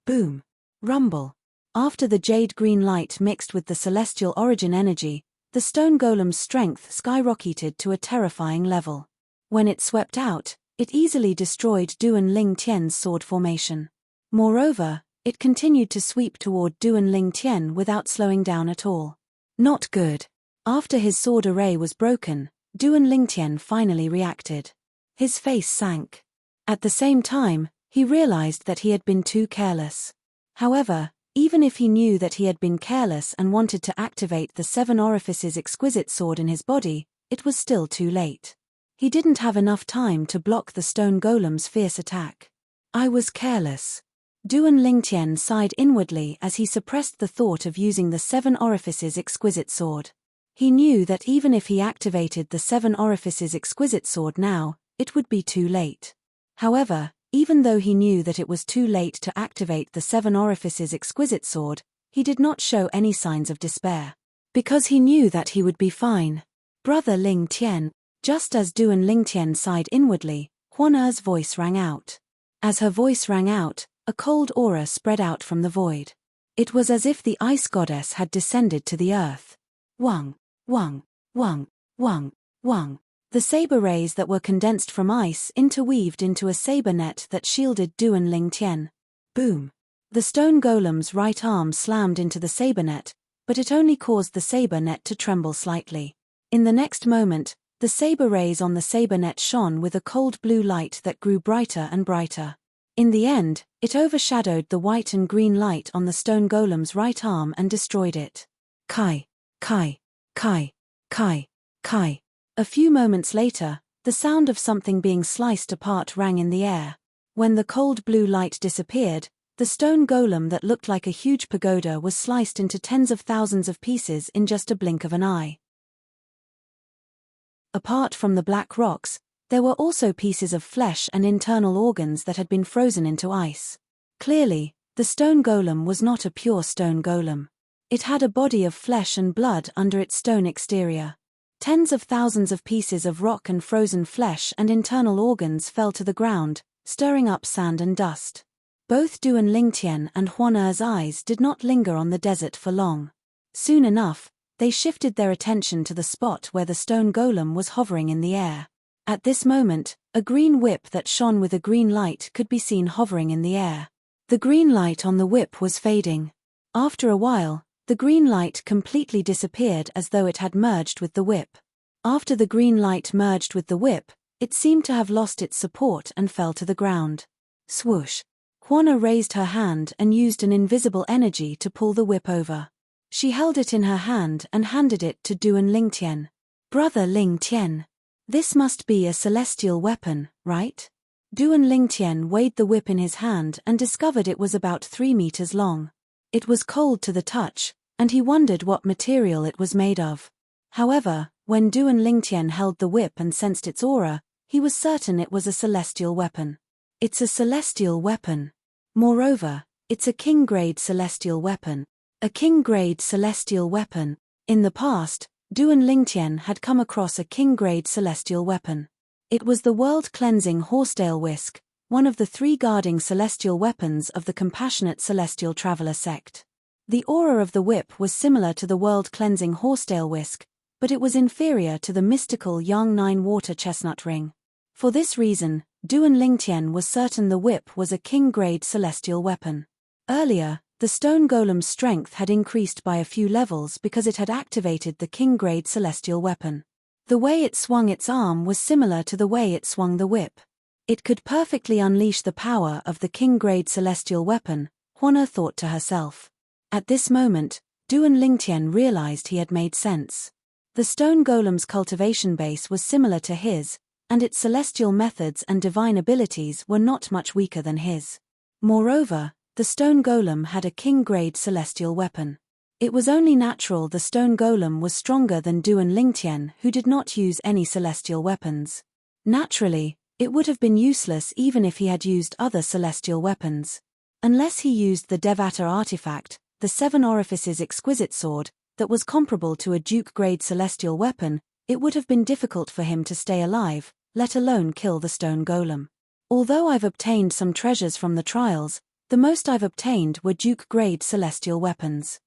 Boom! Rumble! After the jade green light mixed with the celestial origin energy, the stone golem's strength skyrocketed to a terrifying level. When it swept out, it easily destroyed Duan Lingtian's sword formation. Moreover, it continued to sweep toward Duan Lingtian without slowing down at all. Not good. After his sword array was broken, Duan Lingtian finally reacted. His face sank. At the same time, he realized that he had been too careless. However, even if he knew that he had been careless and wanted to activate the 7 orifices exquisite sword in his body, it was still too late. He didn't have enough time to block the stone golem's fierce attack. I was careless. Duan Lingtian sighed inwardly as he suppressed the thought of using the 7 orifices exquisite sword. He knew that even if he activated the 7 orifices exquisite sword now, it would be too late. However, even though he knew that it was too late to activate the 7 orifices exquisite sword, he did not show any signs of despair. Because he knew that he would be fine. Brother Lingtian. Just as Duan Lingtian sighed inwardly, Huan voice rang out. As her voice rang out, a cold aura spread out from the void. It was as if the ice goddess had descended to the earth. Wang, wang, wang, wang, wang. The saber rays that were condensed from ice interweaved into a saber net that shielded Duan Lingtian. Boom. The stone golem's right arm slammed into the saber net, but it only caused the saber net to tremble slightly. In the next moment, the saber rays on the saber net shone with a cold blue light that grew brighter and brighter. In the end, it overshadowed the white and green light on the stone golem's right arm and destroyed it. Kai, kai, kai, kai, kai. A few moments later, the sound of something being sliced apart rang in the air. When the cold blue light disappeared, the stone golem that looked like a huge pagoda was sliced into tens of thousands of pieces in just a blink of an eye. Apart from the black rocks, there were also pieces of flesh and internal organs that had been frozen into ice. Clearly, the stone golem was not a pure stone golem. It had a body of flesh and blood under its stone exterior. Tens of thousands of pieces of rock and frozen flesh and internal organs fell to the ground, stirring up sand and dust. Both Duan Lingtian and Huan's eyes did not linger on the desert for long. Soon enough, they shifted their attention to the spot where the stone golem was hovering in the air. At this moment, a green whip that shone with a green light could be seen hovering in the air. The green light on the whip was fading. After a while, the green light completely disappeared as though it had merged with the whip. After the green light merged with the whip, it seemed to have lost its support and fell to the ground. Swoosh! Huana raised her hand and used an invisible energy to pull the whip over. She held it in her hand and handed it to Duan Lingtian. Brother Lingtian. This must be a celestial weapon, right? Duan Lingtian weighed the whip in his hand and discovered it was about 3 meters long. It was cold to the touch, and he wondered what material it was made of. However, when Duan Lingtian held the whip and sensed its aura, he was certain it was a celestial weapon. It's a celestial weapon. Moreover, it's a king-grade celestial weapon. A king-grade celestial weapon. In the past, Duan Lingtian had come across a king-grade celestial weapon. It was the world-cleansing horsetail whisk, one of the 3 guarding celestial weapons of the compassionate celestial traveler sect. The aura of the whip was similar to the world-cleansing horsetail whisk, but it was inferior to the mystical Yang 9 water chestnut ring. For this reason, Duan Lingtian was certain the whip was a king-grade celestial weapon. Earlier, the stone golem's strength had increased by a few levels because it had activated the king-grade celestial weapon. The way it swung its arm was similar to the way it swung the whip. It could perfectly unleash the power of the king-grade celestial weapon, Huana thought to herself. At this moment, Duan Lingtian realized he had made sense. The stone golem's cultivation base was similar to his, and its celestial methods and divine abilities were not much weaker than his. Moreover, the stone golem had a king-grade celestial weapon. It was only natural the stone golem was stronger than Duan Lingtian, who did not use any celestial weapons. Naturally, it would have been useless even if he had used other celestial weapons. Unless he used the Devata artifact, the Seven Orifices exquisite sword, that was comparable to a Duke-grade celestial weapon, it would have been difficult for him to stay alive, let alone kill the stone golem. Although I've obtained some treasures from the trials, the most I've obtained were Duke-grade celestial weapons.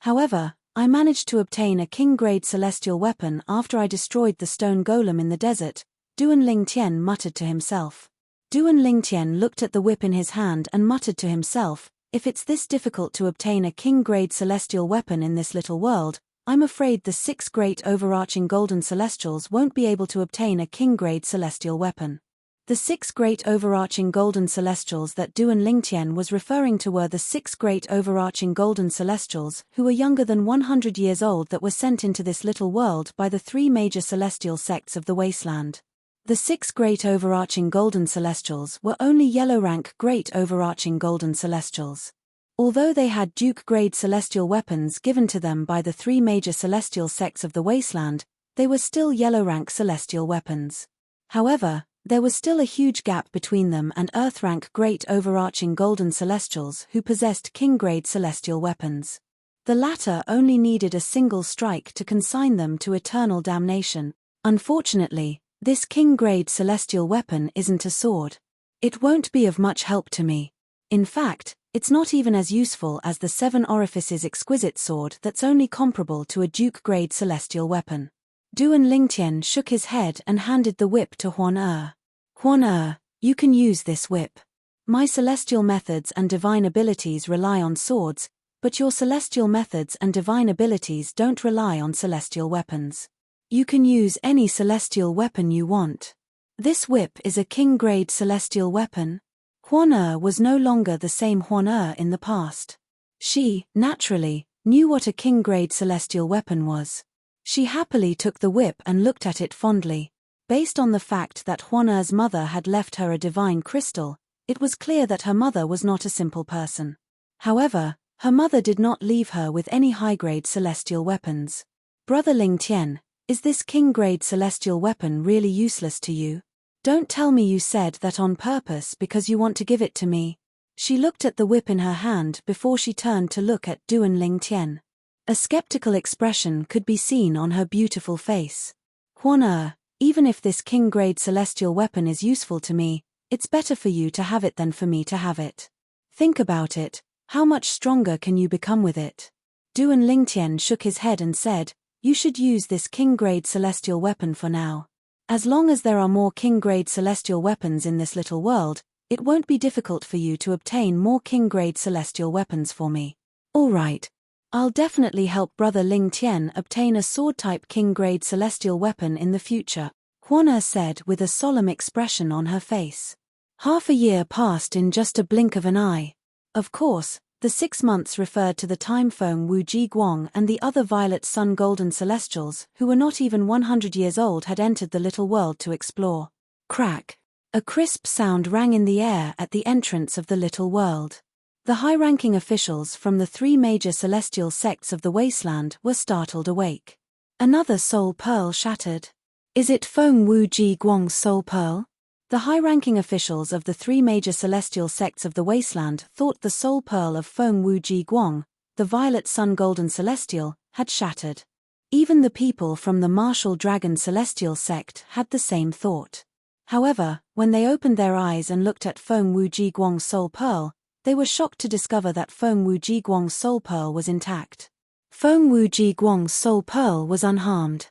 However, I managed to obtain a king-grade celestial weapon after I destroyed the stone golem in the desert, Duan Lingtian muttered to himself. Duan Lingtian looked at the whip in his hand and muttered to himself, if it's this difficult to obtain a king-grade celestial weapon in this little world, I'm afraid the 6 great overarching golden celestials won't be able to obtain a king-grade celestial weapon. The 6 great overarching golden celestials that Duan Lingtian was referring to were the 6 great overarching golden celestials who were younger than 100 years old that were sent into this little world by the 3 major celestial sects of the wasteland. The 6 great overarching golden celestials were only yellow-rank great overarching golden celestials. Although they had Duke-grade celestial weapons given to them by the 3 major celestial sects of the wasteland, they were still yellow-rank celestial weapons. However, there was still a huge gap between them and Earth-rank great overarching golden celestials who possessed king-grade celestial weapons. The latter only needed a single strike to consign them to eternal damnation. Unfortunately, this king-grade celestial weapon isn't a sword. It won't be of much help to me. In fact, it's not even as useful as the 7 Orifices exquisite sword that's only comparable to a Duke-grade celestial weapon. Duan Lingtian shook his head and handed the whip to Huan. Huan, you can use this whip. My celestial methods and divine abilities rely on swords, but your celestial methods and divine abilities don't rely on celestial weapons. You can use any celestial weapon you want. This whip is a king-grade celestial weapon. Huan was no longer the same Huan in the past. She, naturally, knew what a king-grade celestial weapon was. She happily took the whip and looked at it fondly. Based on the fact that Huan's mother had left her a divine crystal, it was clear that her mother was not a simple person. However, her mother did not leave her with any high-grade celestial weapons. Brother Lingtian, is this king-grade celestial weapon really useless to you? Don't tell me you said that on purpose because you want to give it to me. She looked at the whip in her hand before she turned to look at Duan Lingtian. A skeptical expression could be seen on her beautiful face. Huan, even if this king-grade celestial weapon is useful to me, it's better for you to have it than for me to have it. Think about it, how much stronger can you become with it? Duan Lingtian shook his head and said, you should use this king-grade celestial weapon for now. As long as there are more king-grade celestial weapons in this little world, it won't be difficult for you to obtain more king-grade celestial weapons for me. All right. I'll definitely help Brother Lingtian obtain a sword-type king-grade celestial weapon in the future, Huan said with a solemn expression on her face. Half a year passed in just a blink of an eye. Of course, the 6 months referred to the time Feng Wuji Guang and the other Violet Sun Golden Celestials who were not even 100 years old had entered the little world to explore. Crack! A crisp sound rang in the air at the entrance of the little world. The high-ranking officials from the 3 major celestial sects of the wasteland were startled awake. Another soul pearl shattered. Is it Feng Wuji Guang's soul pearl? The high-ranking officials of the 3 major celestial sects of the wasteland thought the soul pearl of Feng Wuji Guang, the Violet Sun Golden Celestial, had shattered. Even the people from the Martial Dragon Celestial sect had the same thought. However, when they opened their eyes and looked at Feng Wuji Guang's soul pearl, they were shocked to discover that Feng Wu Jiguang's soul pearl was intact. Feng Wu Jiguang's soul pearl was unharmed.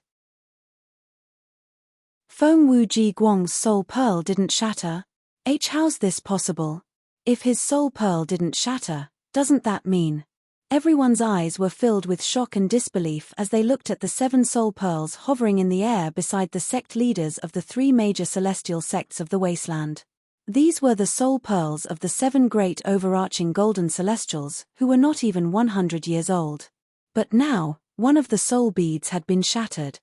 Feng Wu Jiguang's soul pearl didn't shatter? How's this possible? If his soul pearl didn't shatter, doesn't that mean? Everyone's eyes were filled with shock and disbelief as they looked at the 7 soul pearls hovering in the air beside the sect leaders of the 3 major celestial sects of the wasteland. These were the soul pearls of the 7 great overarching golden celestials who were not even 100 years old. But now, one of the soul beads had been shattered.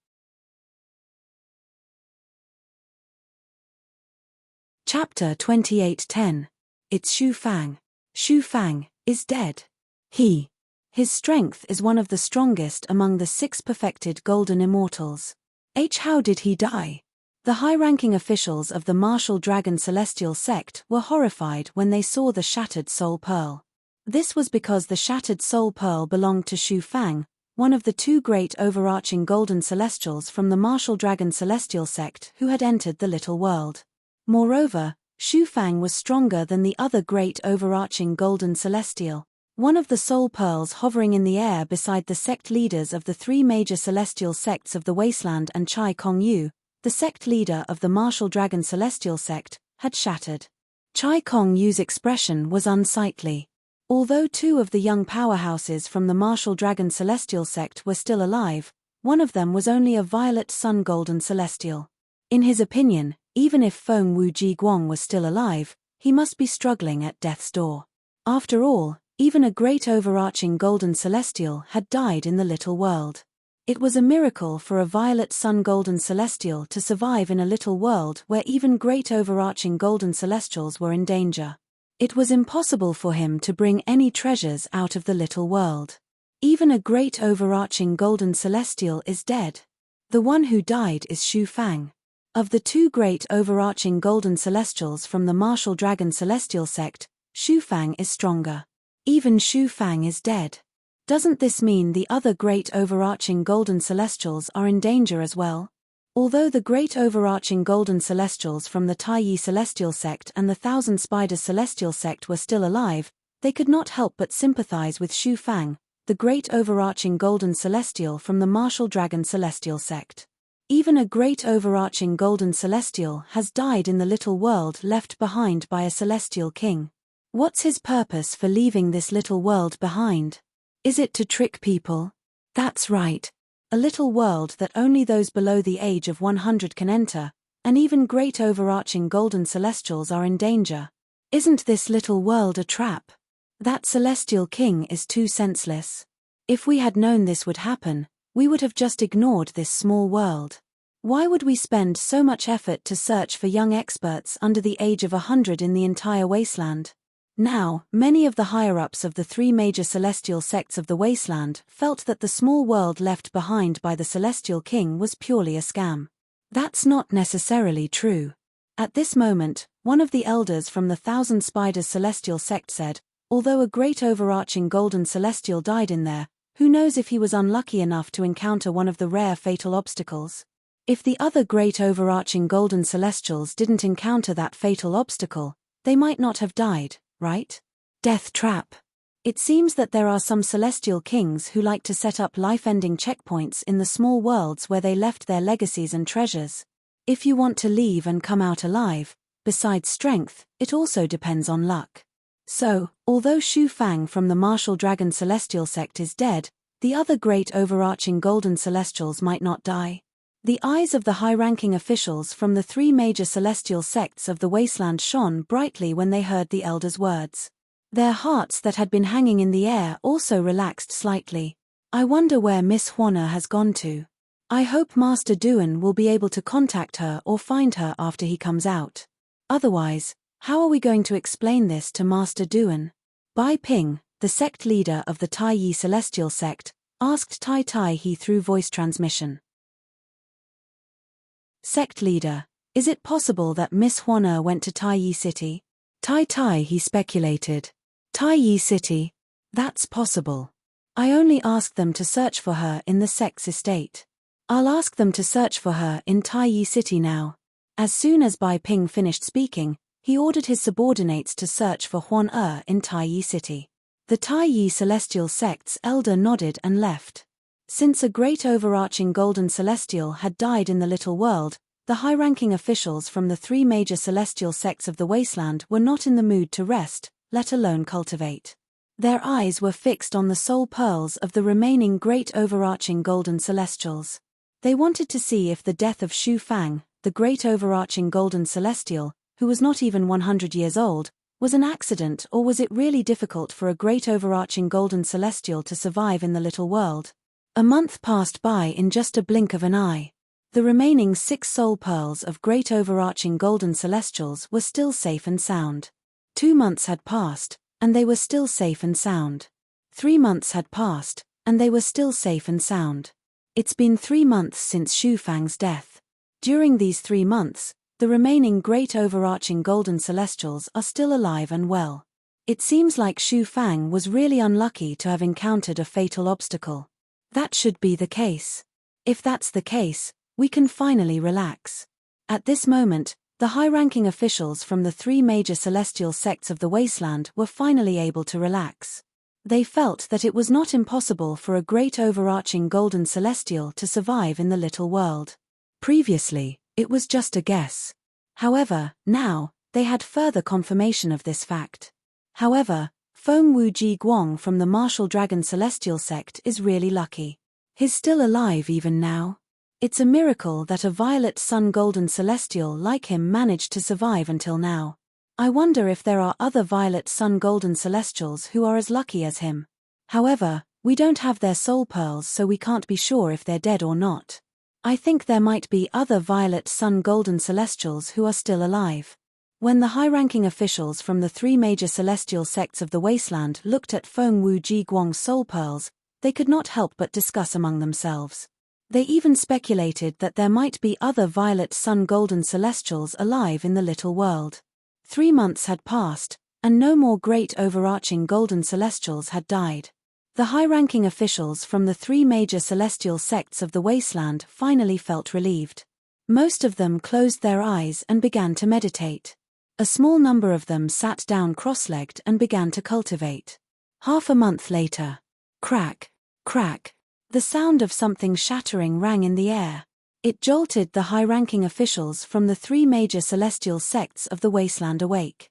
Chapter 28:10. It's Xu Fang. Xu Fang is dead. His strength is one of the strongest among the 6 perfected golden immortals. How did he die? The high-ranking officials of the Martial Dragon Celestial Sect were horrified when they saw the shattered soul pearl. This was because the shattered soul pearl belonged to Xu Fang, one of the 2 great overarching golden celestials from the Martial Dragon Celestial Sect who had entered the little world. Moreover, Xu Fang was stronger than the other great overarching golden celestial. One of the soul pearls hovering in the air beside the sect leaders of the 3 major celestial sects of the Wasteland and Chai Kong Yu, the sect leader of the Martial Dragon Celestial Sect, had shattered. Chai Kong Yu's expression was unsightly. Although 2 of the young powerhouses from the Martial Dragon Celestial Sect were still alive, one of them was only a violet sun golden celestial. In his opinion, even if Feng Wu Jiguang was still alive, he must be struggling at death's door. After all, even a great overarching golden celestial had died in the little world. It was a miracle for a violet sun golden celestial to survive in a little world where even great overarching golden celestials were in danger. It was impossible for him to bring any treasures out of the little world. Even a great overarching golden celestial is dead. The one who died is Xu Fang. Of the 2 great overarching golden celestials from the Martial Dragon Celestial Sect, Xu Fang is stronger. Even Xu Fang is dead. Doesn't this mean the other great overarching golden celestials are in danger as well? Although the great overarching golden celestials from the Taiyi Celestial Sect and the Thousand Spiders Celestial Sect were still alive, they could not help but sympathize with Xu Fang, the great overarching golden celestial from the Martial Dragon Celestial Sect. Even a great overarching golden celestial has died in the little world left behind by a celestial king. What's his purpose for leaving this little world behind? Is it to trick people? That's right. A little world that only those below the age of 100 can enter, and even great overarching golden celestials are in danger. Isn't this little world a trap? That celestial king is too senseless. If we had known this would happen, we would have just ignored this small world. Why would we spend so much effort to search for young experts under the age of 100 in the entire wasteland? Now, many of the higher-ups of the 3 major celestial sects of the wasteland felt that the small world left behind by the celestial king was purely a scam. That's not necessarily true. At this moment, one of the elders from the Thousand Spiders Celestial Sect said, although a great overarching golden celestial died in there, who knows if he was unlucky enough to encounter one of the rare fatal obstacles? If the other great overarching golden celestials didn't encounter that fatal obstacle, they might not have died, right? Death trap. It seems that there are some celestial kings who like to set up life-ending checkpoints in the small worlds where they left their legacies and treasures. If you want to leave and come out alive, besides strength, it also depends on luck. So, although Xu Fang from the Martial Dragon Celestial Sect is dead, the other great overarching golden celestials might not die. The eyes of the high-ranking officials from the 3 major celestial sects of the wasteland shone brightly when they heard the elder's words. Their hearts that had been hanging in the air also relaxed slightly. I wonder where Miss Huana has gone to. I hope Master Duan will be able to contact her or find her after he comes out. Otherwise, how are we going to explain this to Master Duan? Bai Ping, the sect leader of the Taiyi Celestial Sect, asked Tai Tai He through voice transmission. Sect leader, is it possible that Miss Huana went to Taiyi City? Tai Tai He speculated. Taiyi City? That's possible. I only asked them to search for her in the sect's estate. I'll ask them to search for her in Taiyi City now. As soon as Bai Ping finished speaking, he ordered his subordinates to search for Huan in Taiyi City. The Taiyi celestial sect's elder nodded and left. Since a great overarching golden celestial had died in the little world, the high-ranking officials from the three major celestial sects of the wasteland were not in the mood to rest, let alone cultivate. Their eyes were fixed on the soul pearls of the remaining great overarching golden celestials. They wanted to see if the death of Shu Fang, the great overarching golden celestial, who was not even 100 years old, was an accident, or was it really difficult for a great overarching golden celestial to survive in the little world. A month passed by in just a blink of an eye. The remaining 6 soul pearls of great overarching golden celestials were still safe and sound. 2 months had passed, and they were still safe and sound. 3 months had passed, and they were still safe and sound. It's been 3 months since Shu Fang's death. During these 3 months, the remaining great overarching golden celestials are still alive and well. It seems like Shu Fang was really unlucky to have encountered a fatal obstacle. That should be the case. If that's the case, we can finally relax. At this moment, the high-ranking officials from the 3 major celestial sects of the wasteland were finally able to relax. They felt that it was not impossible for a great overarching golden celestial to survive in the little world. Previously, it was just a guess. However, now, they had further confirmation of this fact. However, Feng Wuji Guang from the Martial Dragon Celestial Sect is really lucky. He's still alive even now. It's a miracle that a Violet Sun Golden Celestial like him managed to survive until now. I wonder if there are other Violet Sun Golden Celestials who are as lucky as him. However, we don't have their soul pearls, so we can't be sure if they're dead or not. I think there might be other Violet Sun Golden Celestials who are still alive. When the high-ranking officials from the 3 major celestial sects of the wasteland looked at Feng Wuji Guang's soul pearls, they could not help but discuss among themselves. They even speculated that there might be other Violet Sun Golden Celestials alive in the little world. 3 months had passed, and no more great overarching golden celestials had died. The high-ranking officials from the 3 major celestial sects of the wasteland finally felt relieved. Most of them closed their eyes and began to meditate. A small number of them sat down cross-legged and began to cultivate. Half a month later, crack, crack, the sound of something shattering rang in the air. It jolted the high-ranking officials from the 3 major celestial sects of the wasteland awake.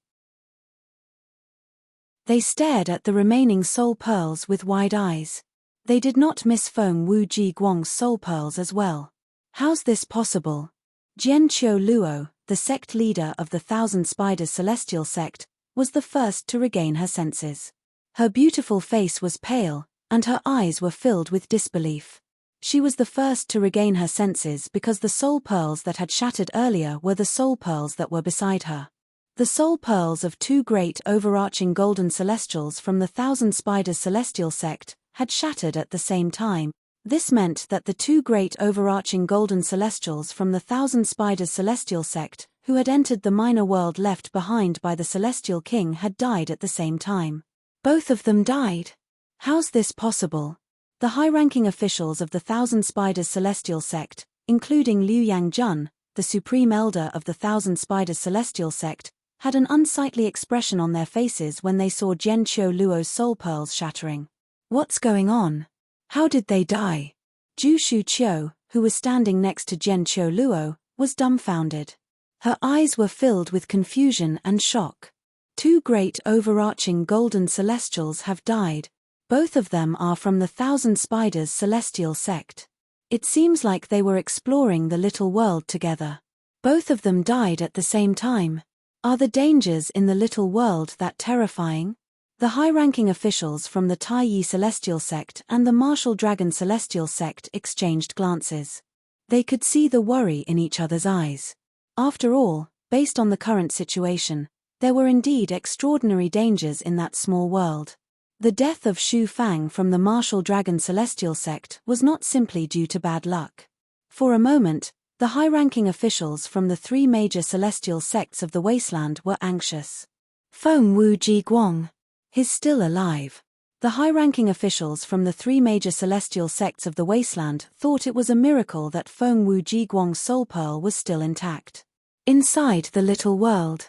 They stared at the remaining soul pearls with wide eyes. They did not miss Feng Wuji Guang's soul pearls as well. How's this possible? Jian Qiu Luo, the sect leader of the Thousand Spiders Celestial Sect, was the first to regain her senses. Her beautiful face was pale, and her eyes were filled with disbelief. She was the first to regain her senses because the soul pearls that had shattered earlier were the soul pearls that were beside her. The soul pearls of 2 great overarching golden celestials from the Thousand Spiders Celestial Sect had shattered at the same time. This meant that the 2 great overarching golden celestials from the Thousand Spiders Celestial Sect, who had entered the minor world left behind by the Celestial King, had died at the same time. Both of them died. How's this possible? The high-ranking officials of the Thousand Spiders Celestial Sect, including Liu Yangjun, the Supreme Elder of the Thousand Spiders Celestial Sect, had an unsightly expression on their faces when they saw Jian Qiu Luo's soul pearls shattering. What's going on? How did they die? Zhu Shuqiu, who was standing next to Jian Qiu Luo, was dumbfounded. Her eyes were filled with confusion and shock. 2 great overarching golden celestials have died. Both of them are from the Thousand Spiders Celestial Sect. It seems like they were exploring the little world together. Both of them died at the same time. Are the dangers in the little world that terrifying? The high-ranking officials from the Taiyi Celestial Sect and the Martial Dragon Celestial Sect exchanged glances. They could see the worry in each other's eyes. After all, based on the current situation, there were indeed extraordinary dangers in that small world. The death of Shu Fang from the Martial Dragon Celestial Sect was not simply due to bad luck. For a moment, the high-ranking officials from the 3 major celestial sects of the wasteland were anxious. Feng Wuji Guang. He's still alive. The high-ranking officials from the 3 major celestial sects of the wasteland thought it was a miracle that Feng Wuji Guang's soul pearl was still intact. Inside the little world.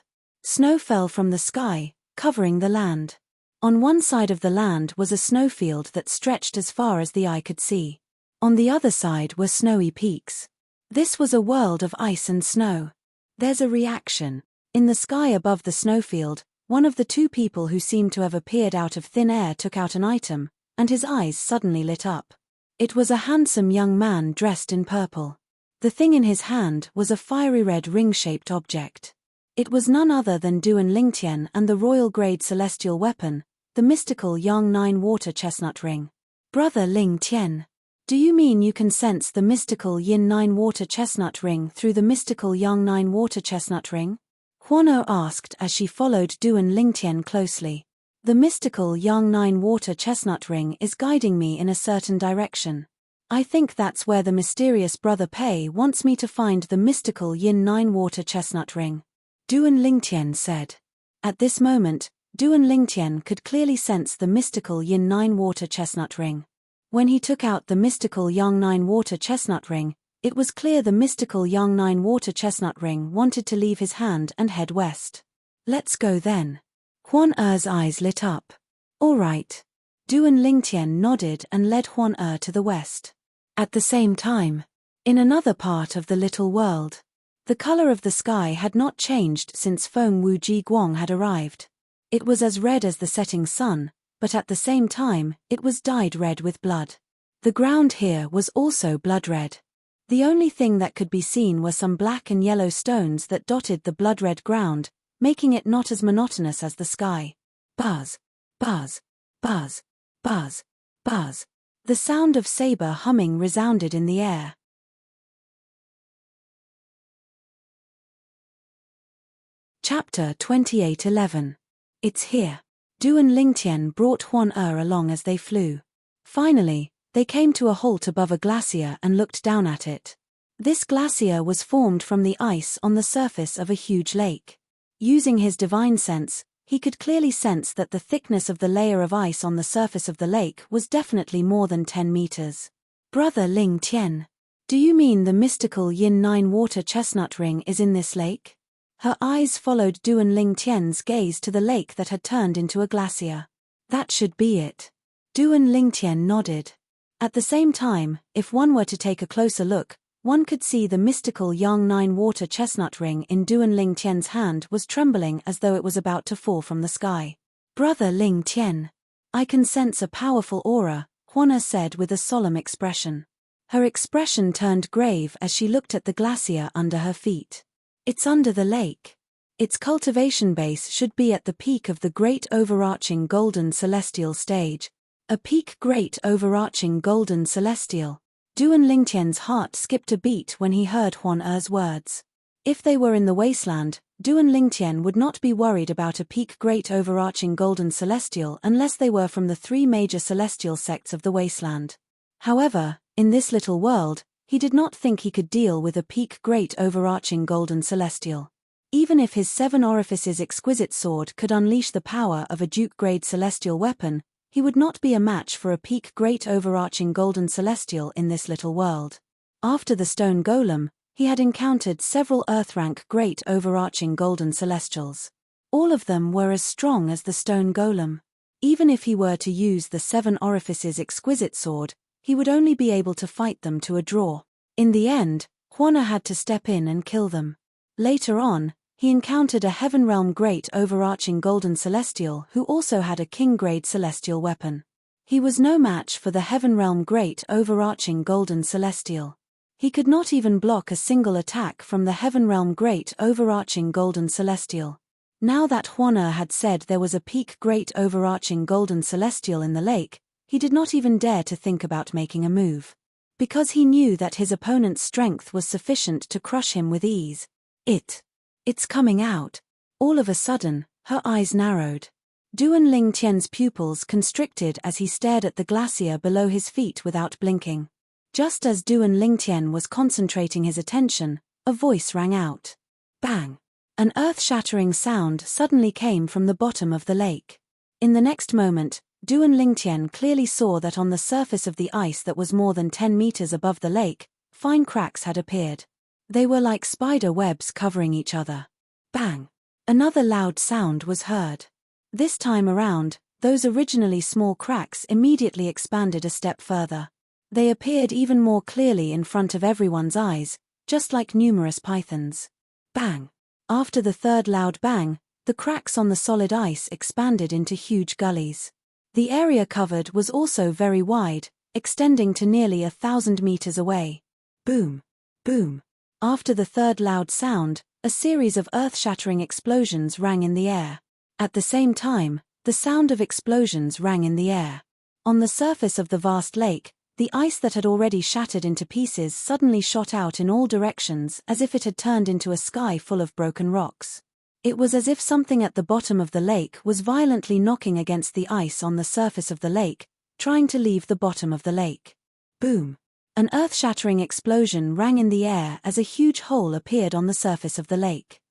Snow fell from the sky, covering the land. On one side of the land was a snowfield that stretched as far as the eye could see. On the other side were snowy peaks. This was a world of ice and snow. There's a reaction. In the sky above the snowfield, one of the two people who seemed to have appeared out of thin air took out an item, and his eyes suddenly lit up. It was a handsome young man dressed in purple. The thing in his hand was a fiery red ring-shaped object. It was none other than Duan Lingtian and the royal-grade celestial weapon, the mystical Yang 9 water chestnut ring. Brother Ling Tian, do you mean you can sense the mystical Yin 9 water chestnut ring through the mystical Yang 9 water chestnut ring? Huano asked as she followed Duan Lingtian closely. The mystical Yang 9 water chestnut ring is guiding me in a certain direction. I think that's where the mysterious Brother Pei wants me to find the mystical Yin 9 water chestnut ring. Duan Lingtian said. At this moment, Duan Lingtian could clearly sense the mystical Yin 9 water chestnut ring. When he took out the mystical Yang 9 water chestnut ring, it was clear the mystical Yang 9 water chestnut ring wanted to leave his hand and head west. Let's go then. Huan Er's eyes lit up. All right. Duan Lingtian nodded and led Huan Er to the west. At the same time, in another part of the little world, the color of the sky had not changed since Feng Wuji Guang had arrived. It was as red as the setting sun, but at the same time, it was dyed red with blood. The ground here was also blood red. The only thing that could be seen were some black and yellow stones that dotted the blood-red ground, making it not as monotonous as the sky. Buzz, buzz, buzz, buzz, buzz. The sound of saber humming resounded in the air. Chapter 28:11. It's here. Duan Lingtian brought Huan Er along as they flew. Finally, they came to a halt above a glacier and looked down at it. This glacier was formed from the ice on the surface of a huge lake. Using his divine sense, he could clearly sense that the thickness of the layer of ice on the surface of the lake was definitely more than 10 meters. Brother Ling Tian, do you mean the mystical Yin 9 water chestnut ring is in this lake? Her eyes followed Duan Lingtian's gaze to the lake that had turned into a glacier. That should be it. Duan Lingtian nodded. At the same time, if one were to take a closer look, one could see the mystical Yang 9 water chestnut ring in Duan Lingtian's hand was trembling as though it was about to fall from the sky. Brother Ling Tian, I can sense a powerful aura, Huana said with a solemn expression. Her expression turned grave as she looked at the glacier under her feet. It's under the lake. Its cultivation base should be at the peak of the great overarching golden celestial stage. A peak great overarching golden celestial. Duan Lingtian's heart skipped a beat when he heard Huan Er's words. If they were in the wasteland, Duan Lingtian would not be worried about a peak great overarching golden celestial unless they were from the 3 major celestial sects of the wasteland. However, in this little world, he did not think he could deal with a peak great overarching golden celestial. Even if his 7 orifices exquisite sword could unleash the power of a duke-grade celestial weapon, he would not be a match for a peak great overarching golden celestial in this little world. After the stone golem, he had encountered several earth-rank great overarching golden celestials. All of them were as strong as the stone golem. Even if he were to use the 7 orifices exquisite sword, he would only be able to fight them to a draw. In the end, Huana had to step in and kill them. Later on, he encountered a Heaven Realm Great overarching golden celestial who also had a king-grade celestial weapon. He was no match for the Heaven Realm Great overarching golden celestial. He could not even block a single attack from the Heaven Realm Great overarching golden celestial. Now that Huana had said there was a peak great overarching golden celestial in the lake, he did not even dare to think about making a move. Because he knew that his opponent's strength was sufficient to crush him with ease. It's coming out. All of a sudden, her eyes narrowed. Duan Lingtian's pupils constricted as he stared at the glacier below his feet without blinking. Just as Duan Lingtian was concentrating his attention, a voice rang out. Bang! An earth-shattering sound suddenly came from the bottom of the lake. In the next moment, Duan Lingtian clearly saw that on the surface of the ice that was more than 10 meters above the lake, fine cracks had appeared. They were like spider webs covering each other. Bang! Another loud sound was heard. This time around, those originally small cracks immediately expanded a step further. They appeared even more clearly in front of everyone's eyes, just like numerous pythons. Bang! After the third loud bang, the cracks on the solid ice expanded into huge gullies. The area covered was also very wide, extending to nearly 1,000 meters away. Boom! Boom! After the third loud sound, a series of earth-shattering explosions rang in the air. At the same time, the sound of explosions rang in the air. On the surface of the vast lake, the ice that had already shattered into pieces suddenly shot out in all directions as if it had turned into a sky full of broken rocks. It was as if something at the bottom of the lake was violently knocking against the ice on the surface of the lake, trying to leave the bottom of the lake. Boom! An earth-shattering explosion rang in the air as a huge hole appeared on the surface of the lake.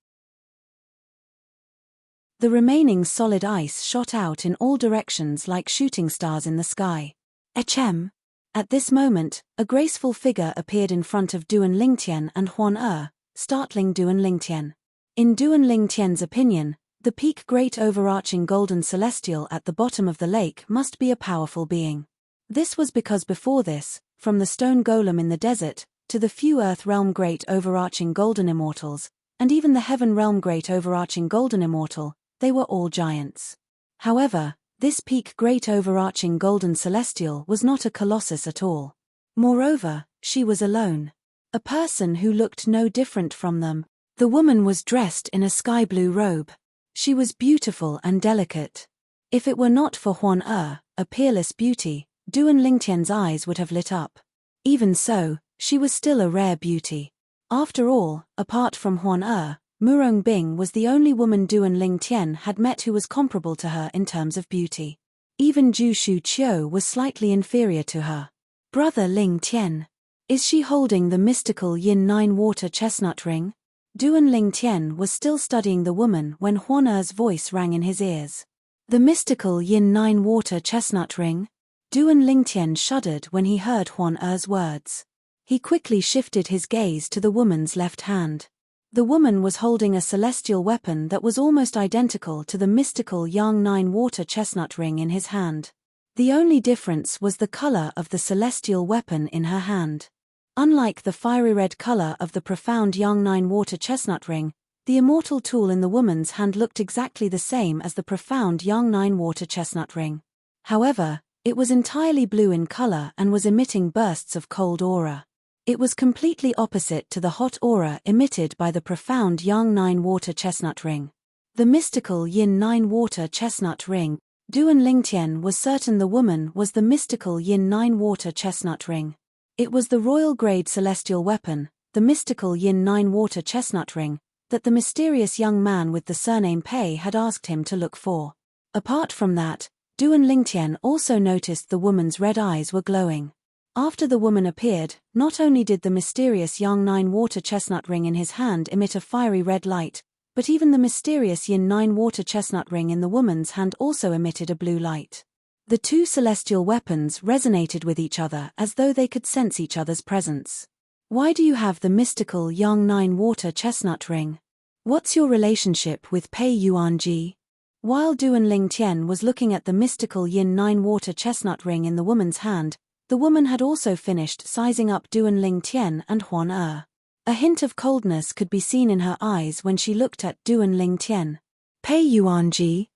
The remaining solid ice shot out in all directions like shooting stars in the sky. Hm. At this moment, a graceful figure appeared in front of Duan Lingtian and Huan, startling Duan Lingtian. In Duan Lingtian's opinion, the peak great overarching golden celestial at the bottom of the lake must be a powerful being. This was because before this, from the stone golem in the desert, to the few earth realm great overarching golden immortals, and even the heaven realm great overarching golden immortal, they were all giants. However, this peak great overarching golden celestial was not a colossus at all. Moreover, she was alone. A person who looked no different from them. The woman was dressed in a sky-blue robe. She was beautiful and delicate. If it were not for Huan, a peerless beauty, Duan Lingtian's eyes would have lit up. Even so, she was still a rare beauty. After all, apart from Huan, Murong Bing was the only woman Duan Lingtian had met who was comparable to her in terms of beauty. Even Ju Shu Qiu was slightly inferior to her. Brother Lingtian. Is she holding the mystical Yin 9 water chestnut ring? Duan Lingtian was still studying the woman when Huan's voice rang in his ears. The mystical Yin 9 water chestnut ring? Duan Lingtian shuddered when he heard Huan's words. He quickly shifted his gaze to the woman's left hand. The woman was holding a celestial weapon that was almost identical to the mystical Yang 9 water chestnut ring in his hand. The only difference was the color of the celestial weapon in her hand. Unlike the fiery red color of the profound Yang 9 water chestnut ring, the immortal tool in the woman's hand looked exactly the same as the profound Yang 9 water chestnut ring. However, it was entirely blue in color and was emitting bursts of cold aura. It was completely opposite to the hot aura emitted by the profound Yang 9 water chestnut ring. The mystical Yin 9 water chestnut ring. Duan Lingtian was certain the woman was the mystical Yin 9 water chestnut ring. It was the royal grade celestial weapon, the mystical Yin 9 water chestnut ring, that the mysterious young man with the surname Pei had asked him to look for. Apart from that, Duan Lingtian also noticed the woman's red eyes were glowing. After the woman appeared, not only did the mysterious Yang 9 water chestnut ring in his hand emit a fiery red light, but even the mysterious Yin 9 water chestnut ring in the woman's hand also emitted a blue light. The two celestial weapons resonated with each other as though they could sense each other's presence. Why do you have the mystical Yang 9 water chestnut ring? What's your relationship with Pei Yuanji? While Duan Lingtian was looking at the mystical Yin 9 water chestnut ring in the woman's hand, the woman had also finished sizing up Duan Lingtian and Huan. A hint of coldness could be seen in her eyes when she looked at Duan Lingtian. Pei Yuanji?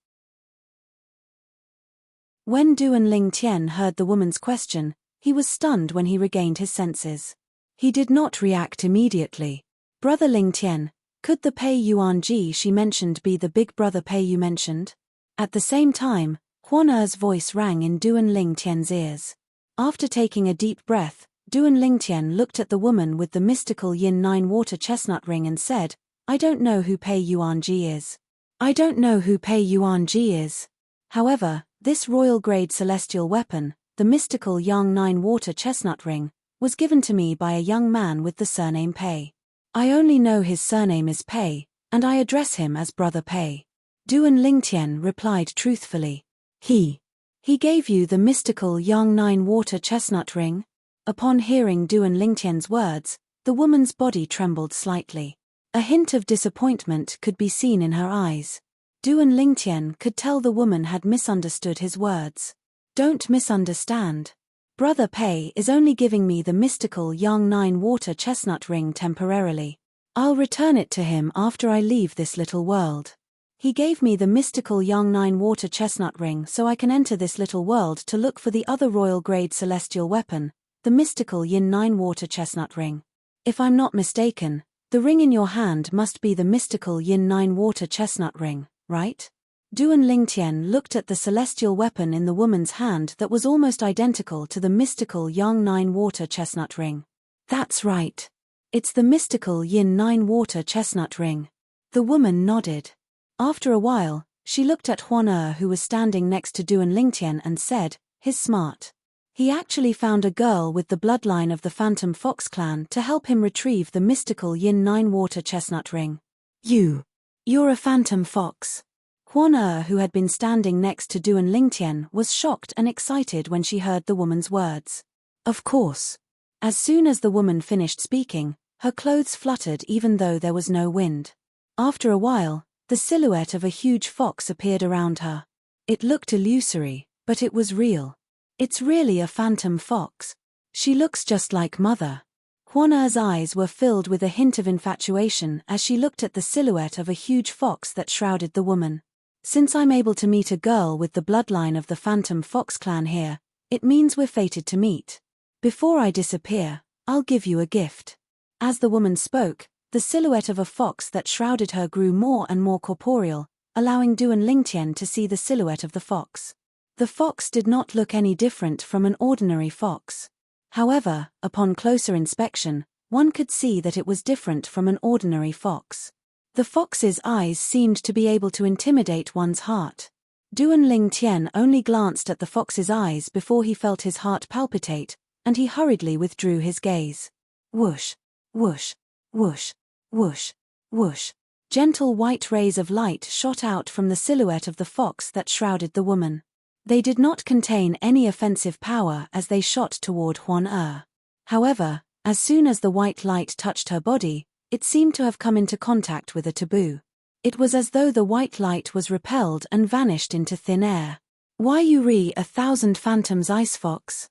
When Duan Lingtian heard the woman's question, he was stunned when he regained his senses. He did not react immediately. Brother Lingtian, could the Pei Yuanji she mentioned be the big brother Pei you mentioned? At the same time, Huan's voice rang in Duan Lingtian's ears. After taking a deep breath, Duan Lingtian looked at the woman with the mystical Yin 9 water chestnut ring and said, I don't know who Pei Yuanji is. I don't know who Pei Yuanji is. However, this royal-grade celestial weapon, the mystical Yang 9 water chestnut ring, was given to me by a young man with the surname Pei. I only know his surname is Pei, and I address him as Brother Pei. Duan Lingtian replied truthfully. He gave you the mystical Yang 9 water chestnut ring? Upon hearing Duan Lingtian's words, the woman's body trembled slightly. A hint of disappointment could be seen in her eyes. Duan Lingtian could tell the woman had misunderstood his words. Don't misunderstand. Brother Pei is only giving me the mystical Yang 9 water chestnut ring temporarily. I'll return it to him after I leave this little world. He gave me the mystical Yang 9 water chestnut ring so I can enter this little world to look for the other royal grade celestial weapon, the mystical Yin 9 water chestnut ring. If I'm not mistaken, the ring in your hand must be the mystical Yin 9 water chestnut ring, right? Duan Lingtian looked at the celestial weapon in the woman's hand that was almost identical to the mystical Yang 9 water chestnut ring. That's right. It's the mystical Yin 9 water chestnut ring. The woman nodded. After a while, she looked at Huan who was standing next to Duan Lingtian and said, "He's smart. He actually found a girl with the bloodline of the Phantom Fox clan to help him retrieve the mystical Yin 9 water chestnut ring." You're a Phantom Fox. Huan who had been standing next to Duan Lingtian, was shocked and excited when she heard the woman's words. Of course. As soon as the woman finished speaking, her clothes fluttered even though there was no wind. After a while, the silhouette of a huge fox appeared around her. It looked illusory, but it was real. It's really a Phantom Fox. She looks just like Mother. Huan eyes were filled with a hint of infatuation as she looked at the silhouette of a huge fox that shrouded the woman. Since I'm able to meet a girl with the bloodline of the Phantom Fox clan here, it means we're fated to meet. Before I disappear, I'll give you a gift. As the woman spoke, the silhouette of a fox that shrouded her grew more and more corporeal, allowing Duan Lingtian to see the silhouette of the fox. The fox did not look any different from an ordinary fox. However, upon closer inspection, one could see that it was different from an ordinary fox. The fox's eyes seemed to be able to intimidate one's heart. Duan Lingtian only glanced at the fox's eyes before he felt his heart palpitate, and he hurriedly withdrew his gaze. Whoosh, whoosh, whoosh, whoosh, whoosh. Gentle white rays of light shot out from the silhouette of the fox that shrouded the woman. They did not contain any offensive power as they shot toward Huan. However, as soon as the white light touched her body, it seemed to have come into contact with a taboo. It was as though the white light was repelled and vanished into thin air. Why you re 1,000 Phantoms Ice Fox?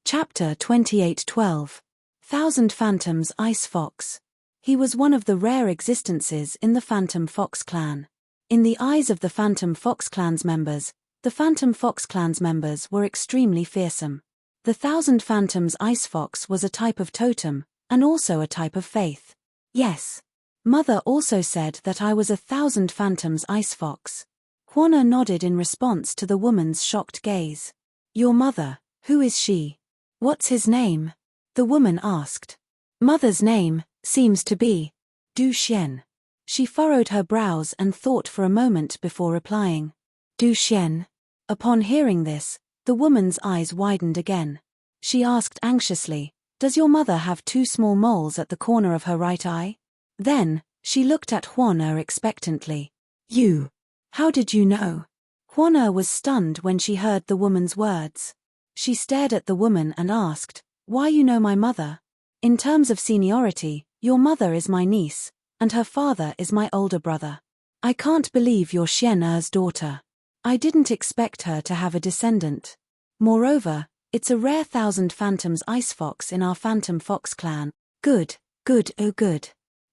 Chapter 28:12. 1,000 Phantoms Ice Fox. He was one of the rare existences in the Phantom Fox clan. In the eyes of the Phantom Fox clan's members, the Phantom Fox clan's members were extremely fearsome. The 1,000 Phantoms Ice Fox was a type of totem, and also a type of faith. Yes. Mother also said that I was 1,000 Phantoms Ice Fox. Huan nodded in response to the woman's shocked gaze. Your mother, who is she? What's his name? The woman asked. Mother's name seems to be Du Xian. She furrowed her brows and thought for a moment before replying. Du Xian. Upon hearing this, the woman's eyes widened again. She asked anxiously, Does your mother have 2 small moles at the corner of her right eye? Then, she looked at Huan expectantly. You. How did you know? Huan was stunned when she heard the woman's words. She stared at the woman and asked, Why you know my mother? In terms of seniority, your mother is my niece, and her father is my older brother. I can't believe you're Xian'er's daughter. I didn't expect her to have a descendant. Moreover, it's a rare 1,000 Phantoms Ice Fox in our Phantom Fox clan. Good, good, oh good.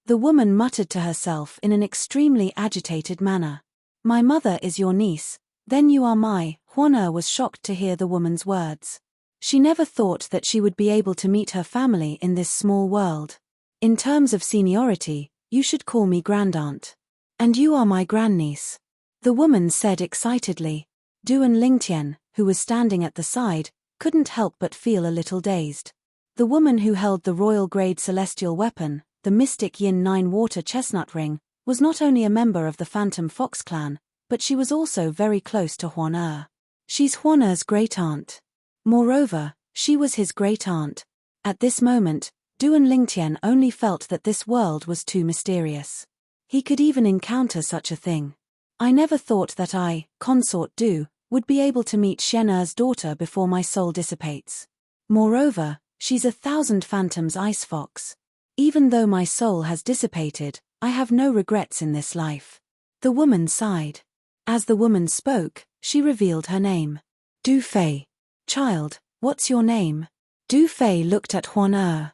The woman muttered to herself in an extremely agitated manner. My mother is your niece, then you are my. Huan was shocked to hear the woman's words. She never thought that she would be able to meet her family in this small world. In terms of seniority, you should call me grandaunt. And you are my grandniece. The woman said excitedly. Duan Lingtian, who was standing at the side, couldn't help but feel a little dazed. The woman who held the royal grade celestial weapon, the mystic Yin 9 water chestnut ring, was not only a member of the Phantom Fox clan, but she was also very close to Huan. She's Huan's great-aunt. Moreover, she was his great-aunt. At this moment, Duan Lingtian only felt that this world was too mysterious. He could even encounter such a thing. I never thought that I, Consort Du, would be able to meet Xian'er's daughter before my soul dissipates. Moreover, She's 1,000 phantoms ice fox. Even though my soul has dissipated, I have no regrets in this life. The woman sighed. As the woman spoke, she revealed her name. Defy. Child, what's your name? Defy looked at Huan.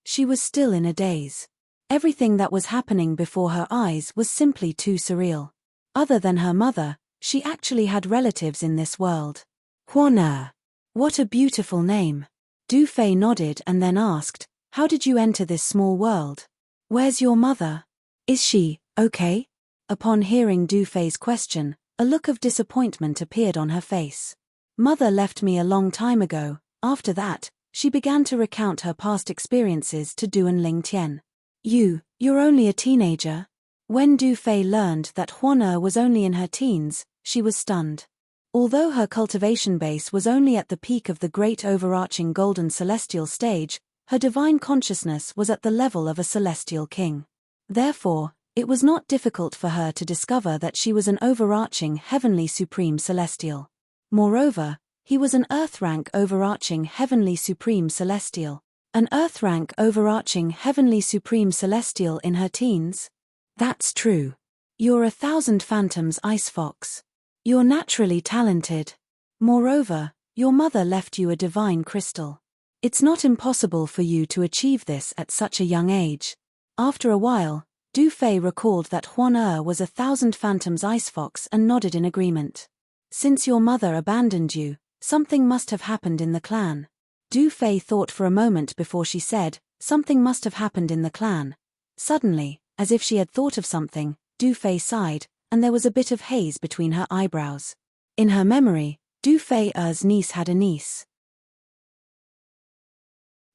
She was still in a daze. Everything that was happening before her eyes was simply too surreal. Other than her mother, she actually had relatives in this world. Huan. What a beautiful name. Defy nodded and then asked, how did you enter this small world? Where's your mother? Is she okay? Upon hearing Defay's question, a look of disappointment appeared on her face. Mother left me a long time ago. After that, she began to recount her past experiences to Duan Lingtian. You're only a teenager? When Defay learned that Huan was only in her teens, she was stunned. Although her cultivation base was only at the peak of the great overarching golden celestial stage, her divine consciousness was at the level of a celestial king. Therefore, it was not difficult for her to discover that she was an overarching heavenly supreme celestial. Moreover, he was an earth-rank overarching heavenly supreme celestial. An earth-rank overarching heavenly supreme celestial in her teens? That's true. You're 1,000 phantoms ice fox. You're naturally talented. Moreover, your mother left you a divine crystal. It's not impossible for you to achieve this at such a young age. After a while, Defay recalled that Huan was 1,000 phantoms ice fox and nodded in agreement. Since your mother abandoned you, something must have happened in the clan. Defay thought for a moment before she said, something must have happened in the clan. Suddenly, as if she had thought of something, Defay sighed, and there was a bit of haze between her eyebrows. In her memory, Defay's niece had a niece.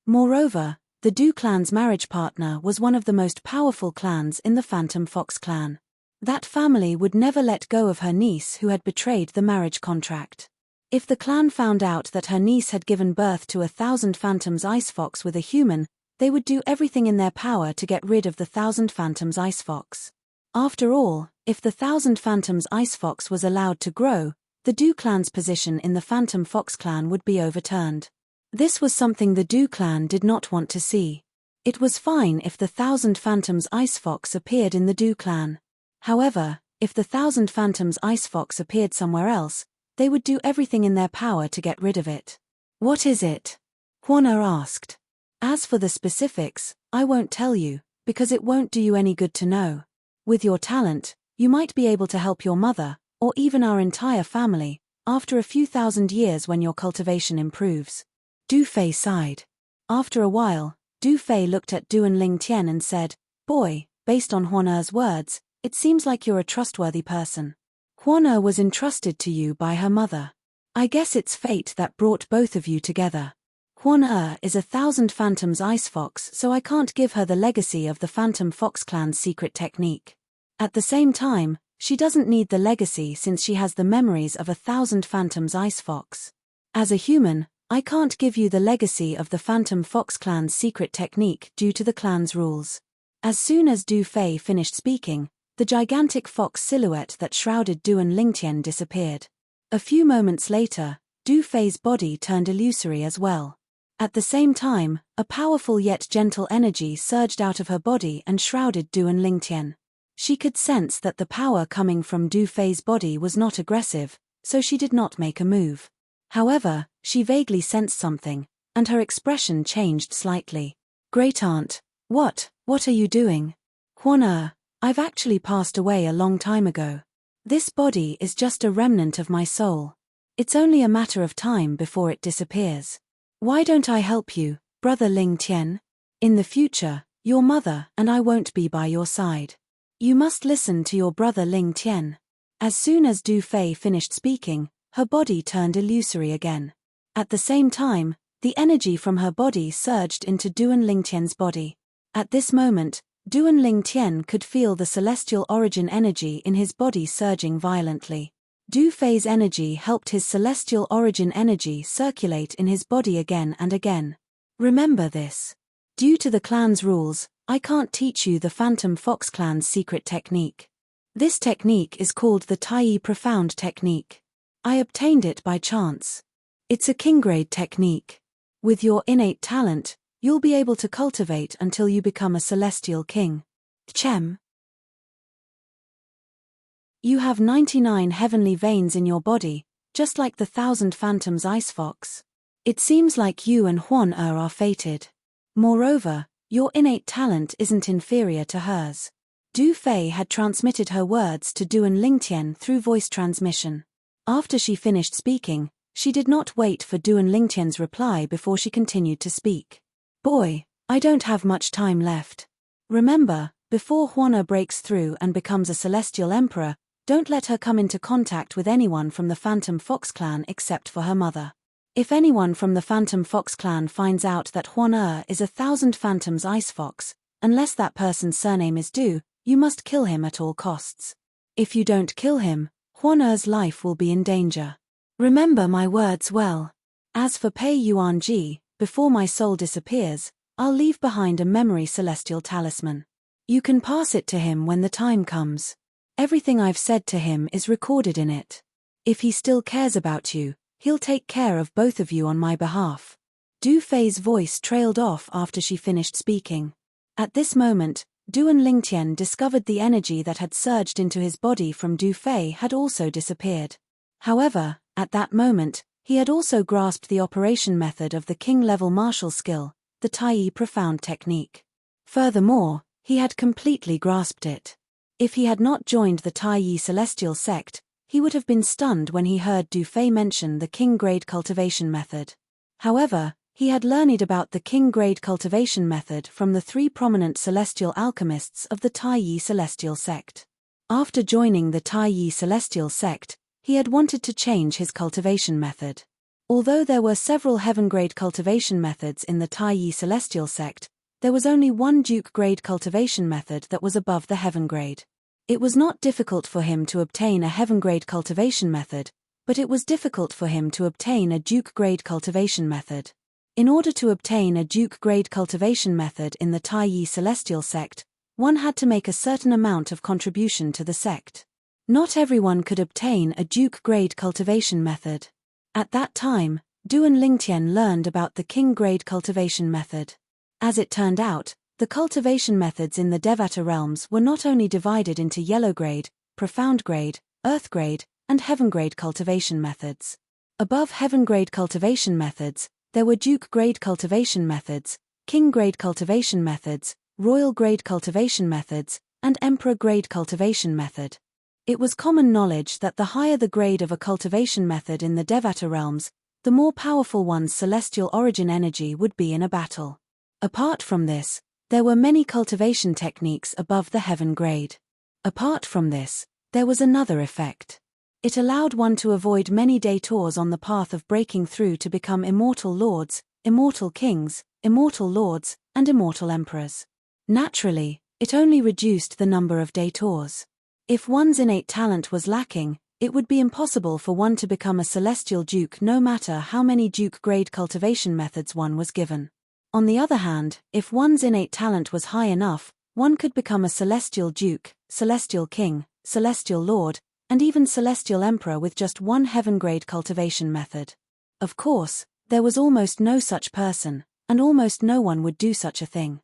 Moreover, the Du clan's marriage partner was one of the most powerful clans in the Phantom Fox clan. That family would never let go of her niece who had betrayed the marriage contract. If the clan found out that her niece had given birth to 1,000 phantoms ice fox with a human, they would do everything in their power to get rid of the 1,000 phantoms ice fox. After all, if the 1,000 phantoms ice fox was allowed to grow, the Du clan's position in the Phantom Fox clan would be overturned. This was something the Du clan did not want to see. It was fine if the 1,000 phantoms ice fox appeared in the Du clan. However, if the 1,000 phantoms ice fox appeared somewhere else, they would do everything in their power to get rid of it. What is it? Huan asked. As for the specifics, I won't tell you, because it won't do you any good to know. With your talent, you might be able to help your mother, or even our entire family, after a few thousand years when your cultivation improves. Defay sighed. After a while, Defay looked at Duan Lingtian and said, Boy, based on Huan's words, it seems like you're a trustworthy person. Huan was entrusted to you by her mother. I guess it's fate that brought both of you together. Huan is 1,000 phantoms ice fox, so I can't give her the legacy of the Phantom Fox clan's secret technique. At the same time, she doesn't need the legacy since she has the memories of 1,000 phantoms ice fox. As a human, I can't give you the legacy of the Phantom Fox clan's secret technique due to the clan's rules. As soon as Defay finished speaking, the gigantic fox silhouette that shrouded Duan Lingtian disappeared. A few moments later, Defay's body turned illusory as well. At the same time, a powerful yet gentle energy surged out of her body and shrouded Duan Lingtian. She could sense that the power coming from Defay's body was not aggressive, so she did not make a move. However, she vaguely sensed something, and her expression changed slightly. Great Aunt, what are you doing? Huan, I've actually passed away a long time ago. This body is just a remnant of my soul. It's only a matter of time before it disappears. Why don't I help you, Brother Lingtian? In the future, your mother and I won't be by your side. You must listen to your brother Lingtian. As soon as Defay finished speaking, her body turned illusory again. At the same time, the energy from her body surged into Duan Lingtian's body. At this moment, Duan Lingtian could feel the celestial origin energy in his body surging violently. Defay's energy helped his celestial origin energy circulate in his body again and again. Remember this. Due to the clan's rules, I can't teach you the Phantom Fox clan's secret technique. This technique is called the Tai Profound technique. I obtained it by chance. It's a king-grade technique. With your innate talent, you'll be able to cultivate until you become a celestial king. Chem. You have 99 heavenly veins in your body, just like the 1,000 phantoms ice fox. It seems like you and Huan are fated. Moreover, your innate talent isn't inferior to hers. Du Fei had transmitted her words to Duan Lingtian through voice transmission. After she finished speaking, she did not wait for Duan Lingtian's reply before she continued to speak. Boy, I don't have much time left. Remember, before Huan breaks through and becomes a celestial emperor, don't let her come into contact with anyone from the Phantom Fox clan except for her mother. If anyone from the Phantom Fox clan finds out that Huan is a 1,000 phantoms ice fox, unless that person's surname is Du, you must kill him at all costs. If you don't kill him, Huan's life will be in danger. Remember my words well. As for Pei Yuanji, before my soul disappears, I'll leave behind a memory celestial talisman. You can pass it to him when the time comes. Everything I've said to him is recorded in it. If he still cares about you, he'll take care of both of you on my behalf. Du Fei's voice trailed off after she finished speaking. At this moment, Duan Lingtian discovered the energy that had surged into his body from Du Fei had also disappeared. However, at that moment, he had also grasped the operation method of the king-level martial skill, the Tai Profound technique. Furthermore, he had completely grasped it. If he had not joined the Tai Celestial sect, he would have been stunned when he heard Du Fei mention the king-grade cultivation method. However, he had learned about the king-grade cultivation method from the 3 prominent celestial alchemists of the Tai Celestial sect. After joining the Tai Celestial sect, he had wanted to change his cultivation method. Although there were several heaven-grade cultivation methods in the Tai Celestial sect, there was only one Duke-grade cultivation method that was above the heaven grade. It was not difficult for him to obtain a heaven-grade cultivation method, but it was difficult for him to obtain a Duke-grade cultivation method. In order to obtain a Duke-grade cultivation method in the Tai Celestial sect, one had to make a certain amount of contribution to the sect. Not everyone could obtain a Duke-grade cultivation method. At that time, Duan Lingtian learned about the king-grade cultivation method. As it turned out, the cultivation methods in the Devata realms were not only divided into yellow grade, profound grade, earth grade, and heaven grade cultivation methods. Above heaven grade cultivation methods, there were Duke grade cultivation methods, king grade cultivation methods, royal grade cultivation methods, and emperor grade cultivation method. It was common knowledge that the higher the grade of a cultivation method in the Devata realms, the more powerful one's celestial origin energy would be in a battle. Apart from this, there were many cultivation techniques above the heaven grade. Apart from this, there was another effect. It allowed one to avoid many detours on the path of breaking through to become immortal lords, immortal kings, immortal lords, and immortal emperors. Naturally, it only reduced the number of detours. If one's innate talent was lacking, it would be impossible for one to become a celestial duke no matter how many duke-grade cultivation methods one was given. On the other hand, if one's innate talent was high enough, one could become a celestial duke, celestial king, celestial lord, and even celestial emperor with just one heaven-grade cultivation method. Of course, there was almost no such person, and almost no one would do such a thing.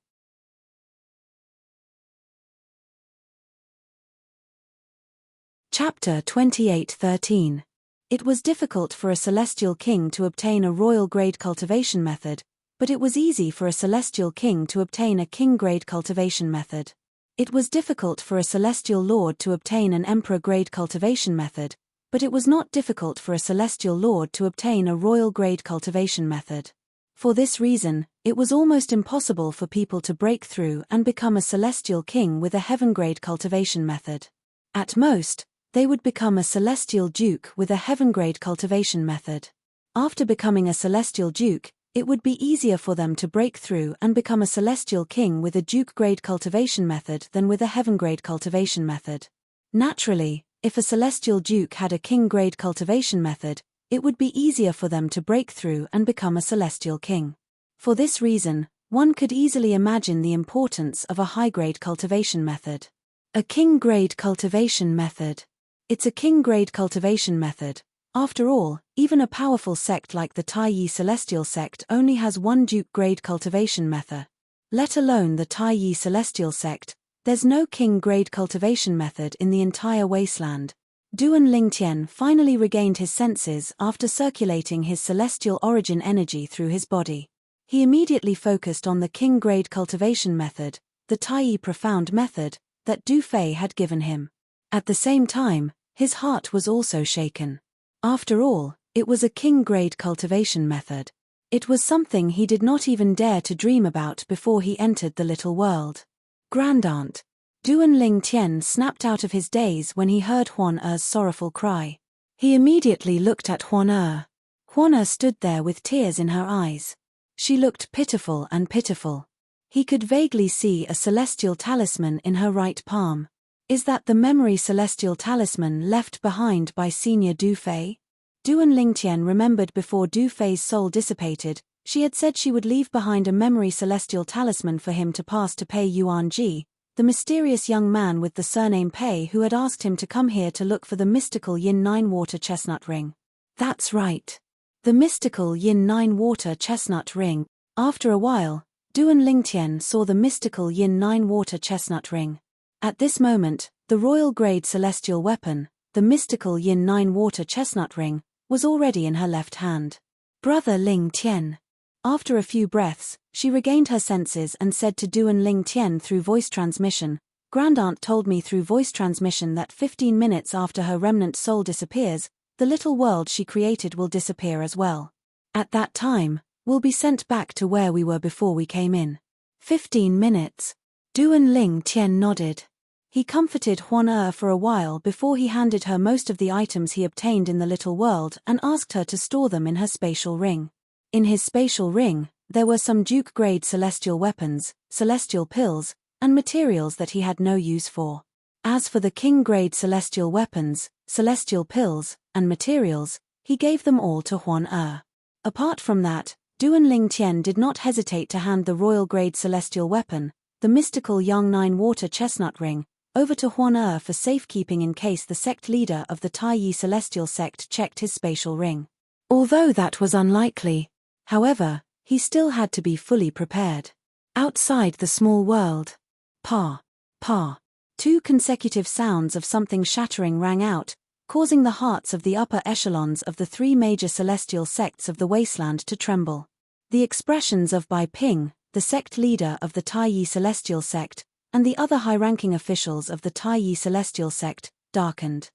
Chapter 28:13. It was difficult for a celestial king to obtain a royal grade cultivation method, but it was easy for a celestial king to obtain a king-grade cultivation method. It was difficult for a celestial lord to obtain an emperor-grade cultivation method, but it was not difficult for a celestial lord to obtain a royal-grade cultivation method. For this reason, it was almost impossible for people to break through and become a celestial king with a heaven-grade cultivation method. At most, they would become a celestial duke with a heaven-grade cultivation method. After becoming a celestial duke, it would be easier for them to break through and become a celestial king with a duke-grade cultivation method than with a heaven-grade cultivation method. Naturally, if a celestial duke had a king-grade cultivation method, it would be easier for them to break through and become a celestial king. For this reason, one could easily imagine the importance of a high-grade cultivation method. A king-grade cultivation method. It's a king-grade cultivation method. After all, even a powerful sect like the Taiyi Celestial Sect only has one duke-grade cultivation method. Let alone the Taiyi Celestial Sect, there's no king-grade cultivation method in the entire wasteland. Duan Lingtian finally regained his senses after circulating his celestial origin energy through his body. He immediately focused on the king-grade cultivation method, the Taiyi Profound method, that Defy had given him. At the same time, his heart was also shaken. After all, it was a king-grade cultivation method. It was something he did not even dare to dream about before he entered the little world. Grandaunt. Duan Lingtian snapped out of his daze when he heard Huan Er's sorrowful cry. He immediately looked at Huan Er. Huan Er stood there with tears in her eyes. She looked pitiful and pitiful. He could vaguely see a celestial talisman in her right palm. Is that the memory celestial talisman left behind by Senior Defy? Duan Lingtian remembered before Defay's soul dissipated, she had said she would leave behind a memory celestial talisman for him to pass to Pei Yuanji, the mysterious young man with the surname Pei who had asked him to come here to look for the mystical Yin 9 water chestnut ring. That's right. The mystical Yin 9 water chestnut ring. After a while, Duan Lingtian saw the mystical Yin 9 water chestnut ring. At this moment, the royal-grade celestial weapon, the mystical Yin 9 water chestnut ring, was already in her left hand. Brother Lingtian. After a few breaths, she regained her senses and said to Duan Lingtian through voice transmission, Grandaunt told me through voice transmission that 15 minutes after her remnant soul disappears, the little world she created will disappear as well. At that time, we'll be sent back to where we were before we came in. 15 minutes. Duan Lingtian nodded. He comforted Huan Er for a while before he handed her most of the items he obtained in the little world and asked her to store them in her spatial ring. In his spatial ring, there were some duke-grade celestial weapons, celestial pills, and materials that he had no use for. As for the king-grade celestial weapons, celestial pills, and materials, he gave them all to Huan Er. Apart from that, Duan Lingtian did not hesitate to hand the royal-grade celestial weapon, the mystical Yang 9 water chestnut ring, over to Huan Er for safekeeping in case the sect leader of the Taiyi Celestial Sect checked his spatial ring. Although that was unlikely, however, he still had to be fully prepared. Outside the small world. Pa. Pa. 2 consecutive sounds of something shattering rang out, causing the hearts of the upper echelons of the 3 major celestial sects of the wasteland to tremble. The expressions of Bai Ping, the sect leader of the Taiyi Celestial Sect, and the other high-ranking officials of the Taiyi Celestial Sect, darkened.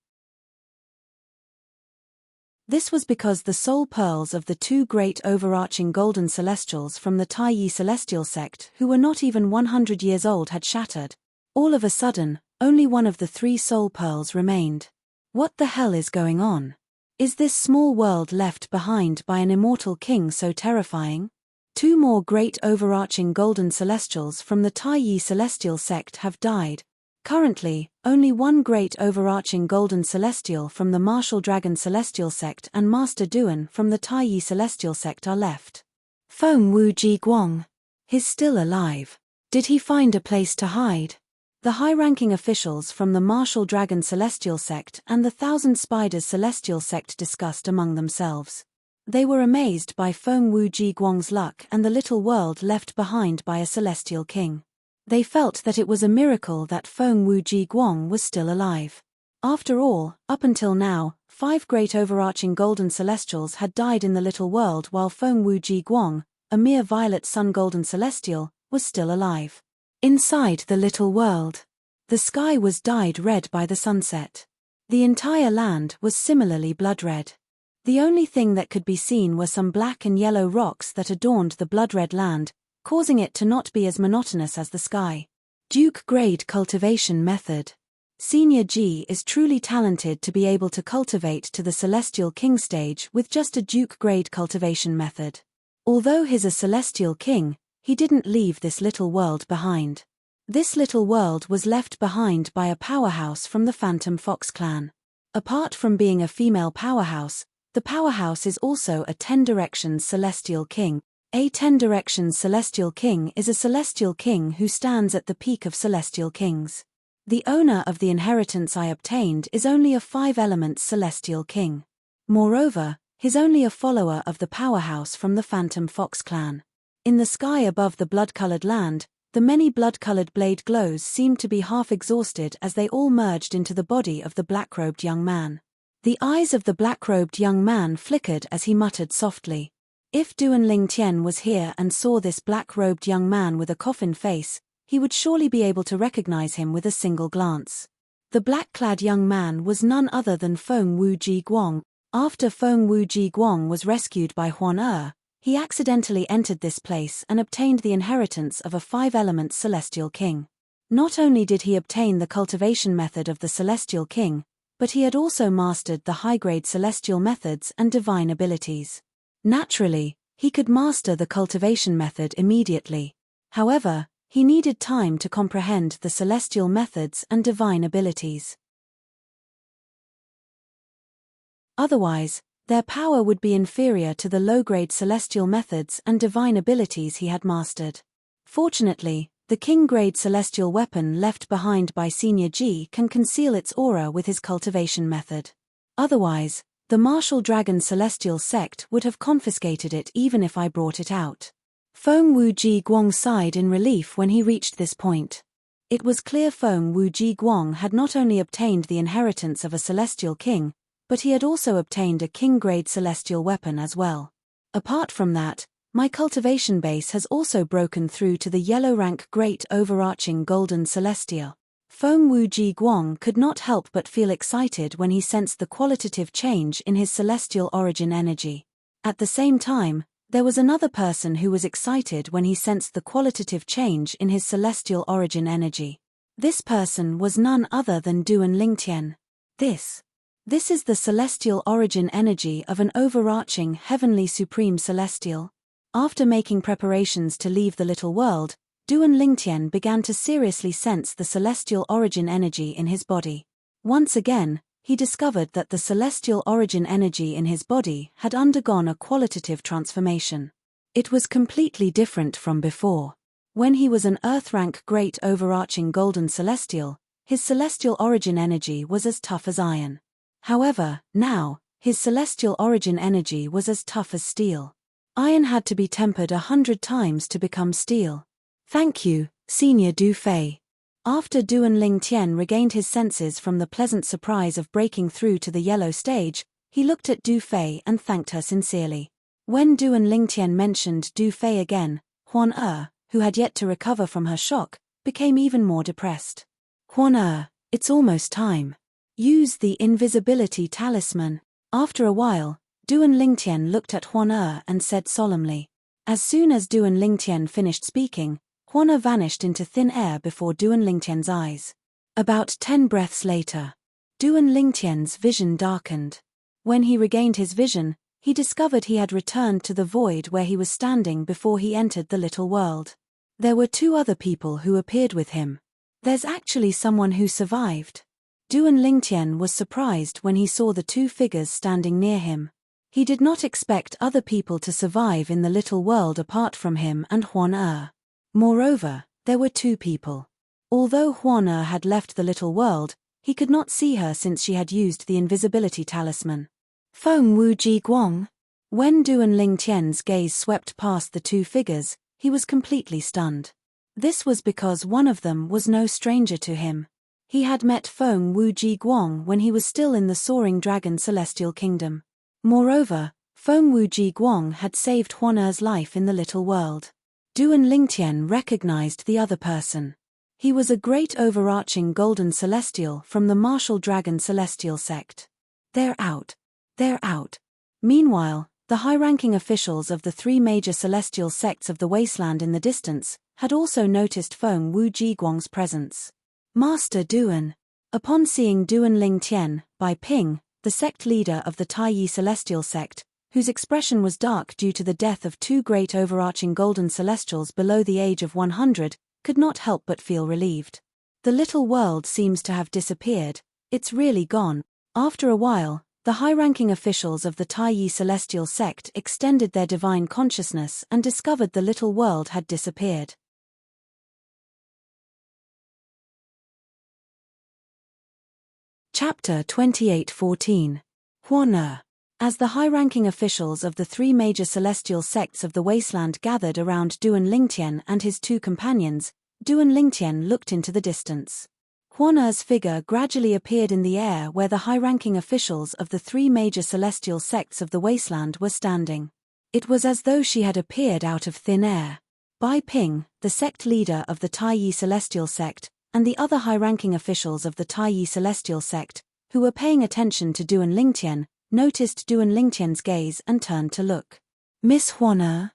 This was because the soul pearls of the 2 great overarching golden celestials from the Taiyi Celestial Sect who were not even 100 years old had shattered. All of a sudden, only one of the 3 soul pearls remained. What the hell is going on? Is this small world left behind by an immortal king so terrifying? 2 more great overarching golden celestials from the Taiyi Celestial Sect have died. Currently, only 1 great overarching golden celestial from the Martial Dragon Celestial Sect and Master Duan from the Taiyi Celestial Sect are left. Feng Wuji Guang. He's still alive. Did he find a place to hide? The high-ranking officials from the Martial Dragon Celestial Sect and the Thousand Spiders Celestial Sect discussed among themselves. They were amazed by Feng Wuji Guang's luck and the little world left behind by a celestial king. They felt that it was a miracle that Feng Wuji Guang was still alive. After all, up until now, 5 great overarching golden celestials had died in the little world while Feng Wuji Guang, a mere violet sun golden celestial, was still alive. Inside the little world, the sky was dyed red by the sunset. The entire land was similarly blood-red. The only thing that could be seen were some black and yellow rocks that adorned the blood-red land, causing it to not be as monotonous as the sky. Duke-grade cultivation method. Senior G is truly talented to be able to cultivate to the Celestial King stage with just a Duke-grade cultivation method. Although he's a Celestial King, he didn't leave this little world behind. This little world was left behind by a powerhouse from the Phantom Fox clan. Apart from being a female powerhouse, the powerhouse is also a 10 Directions Celestial King. A 10 Directions Celestial King is a Celestial King who stands at the peak of Celestial Kings. The owner of the inheritance I obtained is only a 5 Elements Celestial King. Moreover, he's only a follower of the powerhouse from the Phantom Fox clan. In the sky above the blood-colored land, the many blood-colored blade glows seemed to be half exhausted as they all merged into the body of the black-robed young man. The eyes of the black-robed young man flickered as he muttered softly. If Duan Lingtian was here and saw this black-robed young man with a coffin face, he would surely be able to recognize him with a single glance. The black-clad young man was none other than Feng Wuji Guang. After Feng Wuji Guang was rescued by Huan he accidentally entered this place and obtained the inheritance of a 5-element celestial king. Not only did he obtain the cultivation method of the celestial king, but he had also mastered the high-grade celestial methods and divine abilities. Naturally, he could master the cultivation method immediately. However, he needed time to comprehend the celestial methods and divine abilities. Otherwise, their power would be inferior to the low-grade celestial methods and divine abilities he had mastered. Fortunately, the king-grade celestial weapon left behind by Senior Ji can conceal its aura with his cultivation method. Otherwise, the martial dragon celestial sect would have confiscated it even if I brought it out. Feng Wuji Guang sighed in relief when he reached this point. It was clear Feng Wuji Guang had not only obtained the inheritance of a celestial king, but he had also obtained a king-grade celestial weapon as well. Apart from that, my cultivation base has also broken through to the yellow rank great overarching golden celestial. Feng Wuji Guang could not help but feel excited when he sensed the qualitative change in his celestial origin energy. At the same time, there was another person who was excited when he sensed the qualitative change in his celestial origin energy. This person was none other than Duan Lingtian. This is the celestial origin energy of an overarching heavenly supreme celestial. After making preparations to leave the little world, Duan Lingtian began to seriously sense the celestial origin energy in his body. Once again, he discovered that the celestial origin energy in his body had undergone a qualitative transformation. It was completely different from before. When he was an Earth-rank great overarching golden celestial, his celestial origin energy was as tough as iron. However, now, his celestial origin energy was as tough as steel. Iron had to be tempered 100 times to become steel. Thank you, Senior Du Fei. After Duan Lingtian regained his senses from the pleasant surprise of breaking through to the yellow stage, he looked at Du Fei and thanked her sincerely. When Duan Lingtian mentioned Du Fei again, Huan who had yet to recover from her shock, became even more depressed. Huan it's almost time. Use the invisibility talisman. After a while, Duan Lingtian looked at Huan and said solemnly. As soon as Duan Lingtian finished speaking, Huan vanished into thin air before Duan Lingtian's eyes. About 10 breaths later, Duan Lingtian's vision darkened. When he regained his vision, he discovered he had returned to the void where he was standing before he entered the little world. There were 2 other people who appeared with him. There's actually someone who survived. Duan Lingtian was surprised when he saw the 2 figures standing near him. He did not expect other people to survive in the little world apart from him and Huan Moreover, there were 2 people. Although Huan had left the little world, he could not see her since she had used the invisibility talisman. Feng Wuji Guang. When Duan Lingtian's gaze swept past the 2 figures, he was completely stunned. This was because one of them was no stranger to him. He had met Feng Wuji Guang when he was still in the soaring dragon celestial kingdom. Moreover, Feng Wuji Guang had saved Huan's life in the little world. Duan Lingtian recognized the other person. He was a great overarching golden celestial from the martial dragon celestial sect. They're out. Meanwhile, the high-ranking officials of the 3 major celestial sects of the wasteland in the distance had also noticed Feng Wuji Guang's presence. Master Duan. Upon seeing Duan Lingtian, Bai Ping, the sect leader of the Taiyi celestial sect, whose expression was dark due to the death of 2 great overarching golden celestials below the age of 100, could not help but feel relieved. The little world seems to have disappeared. It's really gone. After a while, the high-ranking officials of the Taiyi celestial sect extended their divine consciousness and discovered the little world had disappeared. Chapter 28:14. Huan As the high-ranking officials of the three major celestial sects of the wasteland gathered around Duan Lingtian and his two companions, Duan Lingtian looked into the distance. Huan Er's figure gradually appeared in the air where the high-ranking officials of the three major celestial sects of the wasteland were standing. It was as though she had appeared out of thin air. Bai Ping, the sect leader of the Taiyi celestial sect, and the other high-ranking officials of the Taiyi celestial sect, who were paying attention to Duan Lingtian, noticed Duan Lingtian's gaze and turned to look. Miss Huan Er?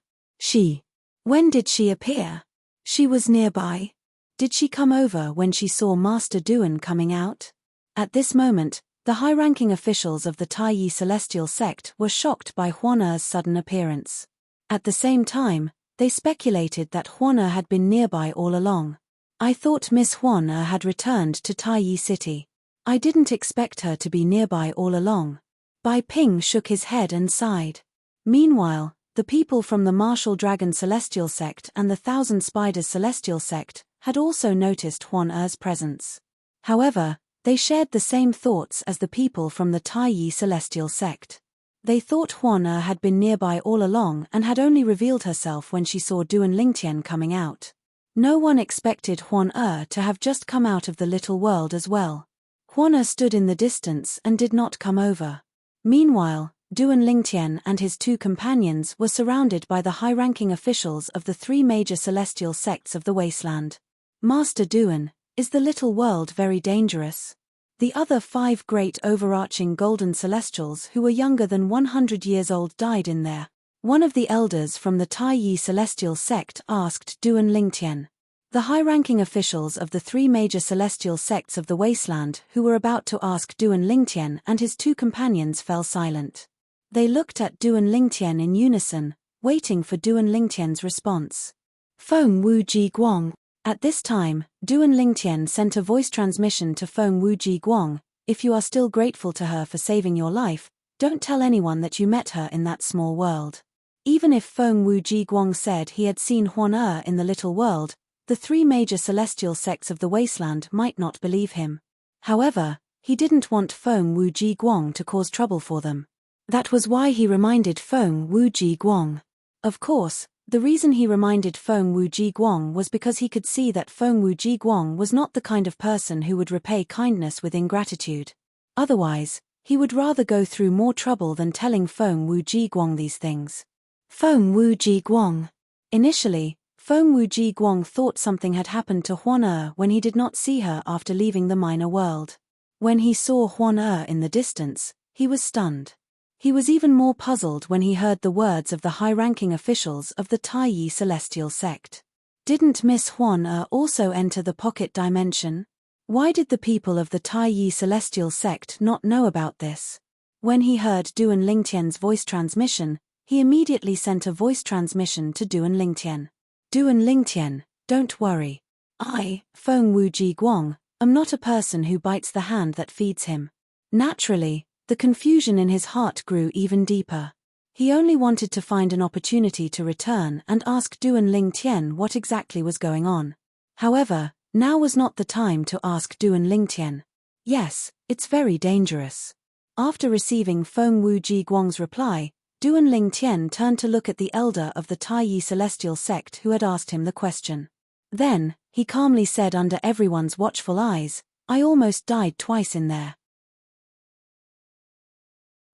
When did she appear? She was nearby. Did she come over when she saw Master Duan coming out? At this moment, the high-ranking officials of the Taiyi celestial sect were shocked by Huan Er's sudden appearance. At the same time, they speculated that Huan Er had been nearby all along. I thought Miss Huan Er had returned to Taiyi City. I didn't expect her to be nearby all along. Bai Ping shook his head and sighed. Meanwhile, the people from the Martial Dragon Celestial Sect and the Thousand Spiders Celestial Sect had also noticed Huan Er's presence. However, they shared the same thoughts as the people from the Taiyi Celestial Sect. They thought Huan Er had been nearby all along and had only revealed herself when she saw Duan Lingtian coming out. No one expected Huan Er to have just come out of the little world as well. Huan Er stood in the distance and did not come over. Meanwhile, Duan Lingtian and his two companions were surrounded by the high-ranking officials of the three major celestial sects of the wasteland. Master Duan, is the little world very dangerous? The other 5 great overarching golden celestials who were younger than 100 years old died in there. One of the elders from the Taiyi celestial sect asked Duan Lingtian. The high-ranking officials of the three major celestial sects of the wasteland who were about to ask Duan Lingtian and his two companions fell silent. They looked at Duan Lingtian in unison, waiting for Duan Lingtian's response. Feng Wuji Guang. At this time, Duan Lingtian sent a voice transmission to Feng Wuji Guang. If you are still grateful to her for saving your life, don't tell anyone that you met her in that small world. Even if Feng Wuji Guang said he had seen Huan Er in the little world, the three major celestial sects of the wasteland might not believe him. However, he didn't want Feng Wuji Guang to cause trouble for them. That was why he reminded Feng Wuji Guang. Of course, the reason he reminded Feng Wuji Guang was because he could see that Feng Wuji Guang was not the kind of person who would repay kindness with ingratitude. Otherwise, he would rather go through more trouble than telling Feng Wuji Guang these things. Feng Wuji Guang. Initially, Feng Wuji Guang thought something had happened to Huan Er when he did not see her after leaving the minor world. When he saw Huan Er in the distance, he was stunned. He was even more puzzled when he heard the words of the high-ranking officials of the Taiyi celestial sect. Didn't Miss Huan Er also enter the pocket dimension? Why did the people of the Taiyi celestial sect not know about this? When he heard Duan Lingtian's voice transmission, he immediately sent a voice transmission to Duan Lingtian. Duan Lingtian, don't worry. I, Feng Wuji Guang, am not a person who bites the hand that feeds him. Naturally, the confusion in his heart grew even deeper. He only wanted to find an opportunity to return and ask Duan Lingtian what exactly was going on. However, now was not the time to ask Duan Lingtian. Yes, it's very dangerous. After receiving Feng Wuji Guang's reply, Duan Lingtian turned to look at the elder of the Taiyi celestial sect who had asked him the question. Then, he calmly said under everyone's watchful eyes, I almost died twice in there.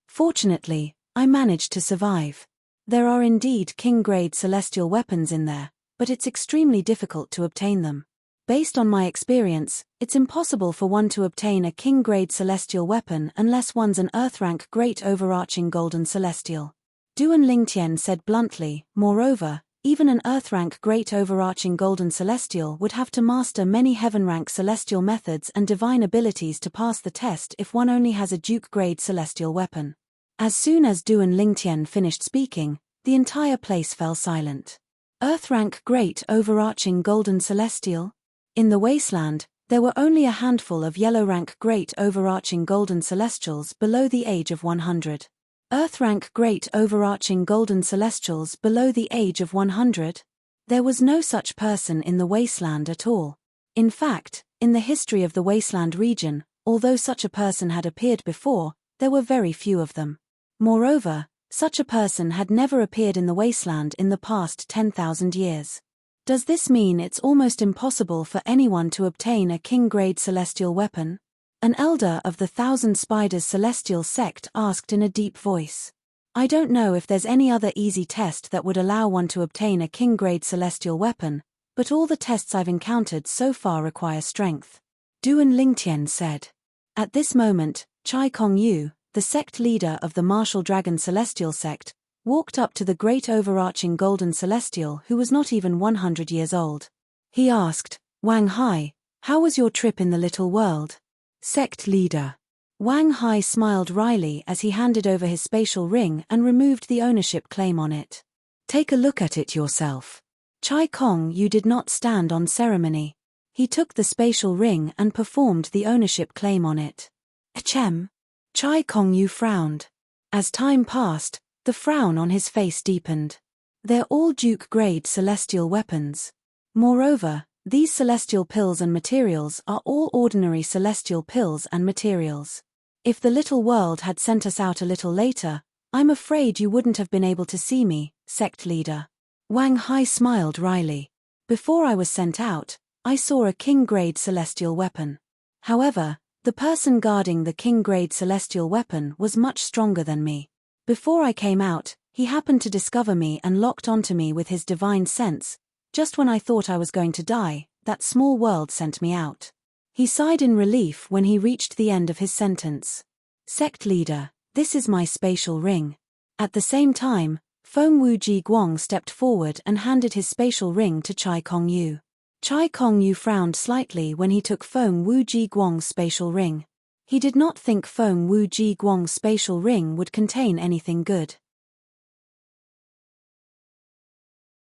Fortunately, I managed to survive. There are indeed king-grade celestial weapons in there, but it's extremely difficult to obtain them. Based on my experience, it's impossible for one to obtain a king-grade celestial weapon unless one's an Earth-rank great overarching golden celestial. Duan Lingtian said bluntly, moreover, even an Earth-rank great overarching golden celestial would have to master many heaven-rank celestial methods and divine abilities to pass the test if one only has a Duke-grade celestial weapon. As soon as Duan Lingtian finished speaking, the entire place fell silent. Earth-rank great overarching golden celestial? In the wasteland, there were only a handful of yellow-rank great overarching golden celestials below the age of 100. Earth-rank great overarching golden celestials below the age of 100? There was no such person in the wasteland at all. In fact, in the history of the wasteland region, although such a person had appeared before, there were very few of them. Moreover, such a person had never appeared in the wasteland in the past 10,000 years. Does this mean it's almost impossible for anyone to obtain a king-grade celestial weapon? An elder of the Thousand Spiders celestial sect asked in a deep voice. I don't know if there's any other easy test that would allow one to obtain a king-grade celestial weapon, but all the tests I've encountered so far require strength. Duan Lingtian said. At this moment, Chai Kong Yu, the sect leader of the Martial Dragon Celestial sect, walked up to the great overarching golden celestial who was not even 100 years old. He asked, Wang Hai, how was your trip in the little world? Sect leader. Wang Hai smiled wryly as he handed over his spatial ring and removed the ownership claim on it. Take a look at it yourself. Chai Kong Yu did not stand on ceremony. He took the spatial ring and performed the ownership claim on it. Achem. Chai Kong Yu frowned. As time passed, the frown on his face deepened. They're all Duke-grade celestial weapons. Moreover, these celestial pills and materials are all ordinary celestial pills and materials. If the little world had sent us out a little later, I'm afraid you wouldn't have been able to see me, sect leader. Wang Hai smiled wryly. Before I was sent out, I saw a king-grade celestial weapon. However, the person guarding the king-grade celestial weapon was much stronger than me. Before I came out, he happened to discover me and locked onto me with his divine sense. Just when I thought I was going to die, that small world sent me out. He sighed in relief when he reached the end of his sentence. Sect leader, this is my spatial ring. At the same time, Feng Wuji Guang stepped forward and handed his spatial ring to Chai Kong Yu. Chai Kong Yu frowned slightly when he took Feng Wuji Guang's spatial ring. He did not think Feng Wuji Guang's spatial ring would contain anything good.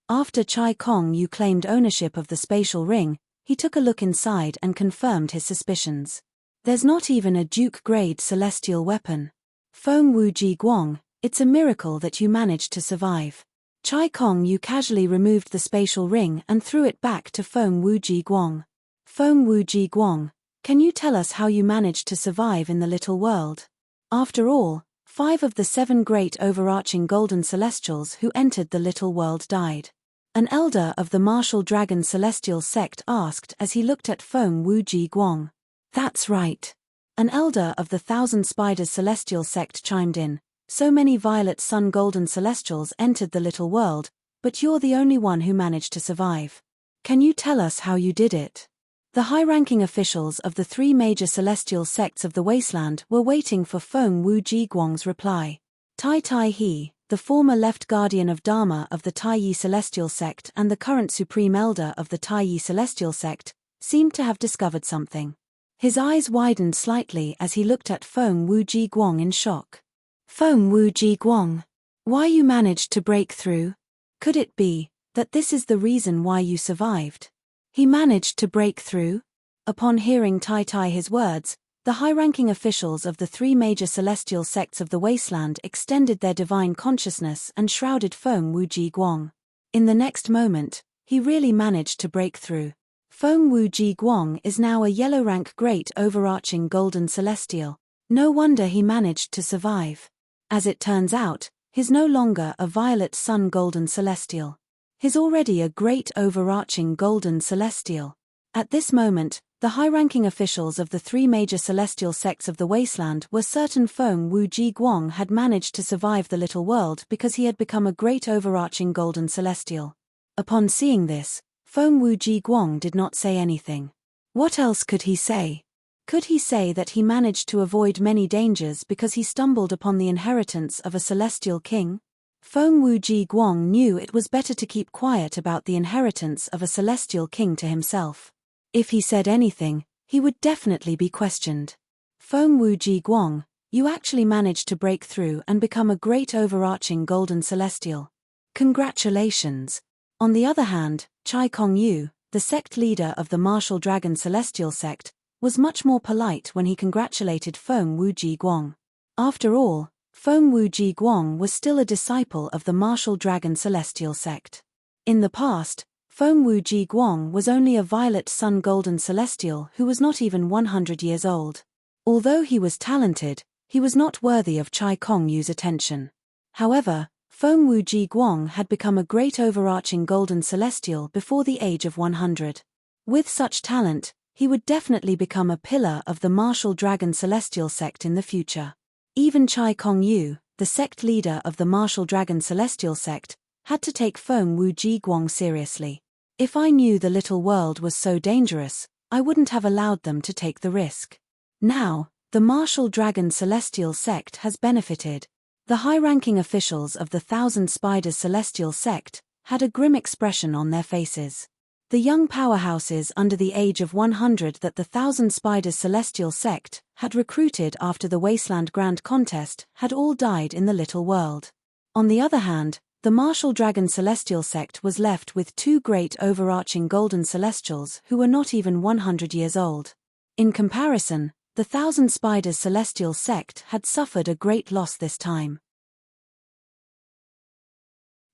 After Chai Kong Yu claimed ownership of the spatial ring, he took a look inside and confirmed his suspicions. There's not even a Duke-grade celestial weapon. Feng Wuji Guang, it's a miracle that you managed to survive. Chai Kong Yu casually removed the spatial ring and threw it back to Feng Wuji Guang. Feng Wuji Guang, can you tell us how you managed to survive in the little world? After all, 5 of the 7 great overarching golden celestials who entered the little world died. An elder of the Martial Dragon Celestial sect asked as he looked at Feng Wuji Guang. That's right. An elder of the Thousand Spiders Celestial sect chimed in. So many Violet Sun Golden Celestials entered the little world, but you're the only one who managed to survive. Can you tell us how you did it? The high-ranking officials of the 3 major celestial sects of the wasteland were waiting for Feng Wuji Guang's reply. Tai Tai He, the former left guardian of Dharma of the Taiyi Celestial sect and the current supreme elder of the Taiyi Celestial sect, seemed to have discovered something. His eyes widened slightly as he looked at Feng Wuji Guang in shock. Feng Wuji Guang, why you managed to break through? Could it be that this is the reason why you survived? He managed to break through? Upon hearing Tai Tai his words, the high-ranking officials of the 3 major celestial sects of the wasteland extended their divine consciousness and shrouded Feng Wuji Guang. In the next moment, he really managed to break through. Feng Wuji Guang is now a yellow-rank great overarching golden celestial. No wonder he managed to survive. As it turns out, he's no longer a violet sun golden celestial. He's already a great overarching golden celestial. At this moment, the high-ranking officials of the 3 major celestial sects of the wasteland were certain Feng Wuji Guang had managed to survive the little world because he had become a great overarching golden celestial. Upon seeing this, Feng Wuji Guang did not say anything. What else could he say? Could he say that he managed to avoid many dangers because he stumbled upon the inheritance of a celestial king? Feng Wuji Guang knew it was better to keep quiet about the inheritance of a celestial king to himself. If he said anything, he would definitely be questioned. Feng Wuji Guang, you actually managed to break through and become a great overarching golden celestial. Congratulations. On the other hand, Chai Kong Yu, the sect leader of the Martial Dragon Celestial sect, was much more polite when he congratulated Feng Wuji Guang. After all, Feng Wuji Guang was still a disciple of the Martial Dragon Celestial sect. In the past, Feng Wuji Guang was only a violet sun golden celestial who was not even 100 years old. Although he was talented, he was not worthy of Chai Kongyu's attention. However, Feng Wuji Guang had become a great overarching golden celestial before the age of 100. With such talent, he would definitely become a pillar of the martial dragon celestial sect in the future. Even Chai Kongyu, the sect leader of the martial dragon celestial sect, had to take Feng Wuji Guang seriously. If I knew the little world was so dangerous, I wouldn't have allowed them to take the risk. Now, the martial dragon celestial sect has benefited. The high-ranking officials of the Thousand Spiders celestial sect had a grim expression on their faces. The young powerhouses under the age of 100 that the Thousand Spiders celestial sect had recruited after the Wasteland Grand Contest had all died in the little world. On the other hand, the martial dragon celestial sect was left with two great overarching golden celestials who were not even 100 years old. In comparison, the Thousand Spiders celestial sect had suffered a great loss this time.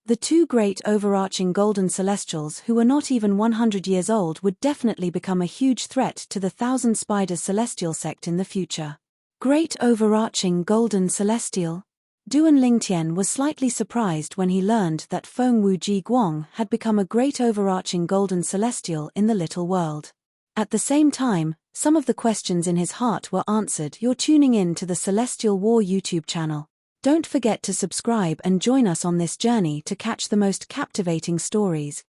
The two great overarching golden celestials who were not even 100 years old would definitely become a huge threat to the Thousand Spiders celestial sect in the future. Great overarching golden celestial? Duan Lingtian was slightly surprised when he learned that Feng Wuji Guang had become a great overarching golden celestial in the little world. At the same time, some of the questions in his heart were answered. You're tuning in to the Celestial War YouTube channel. Don't forget to subscribe and join us on this journey to catch the most captivating stories.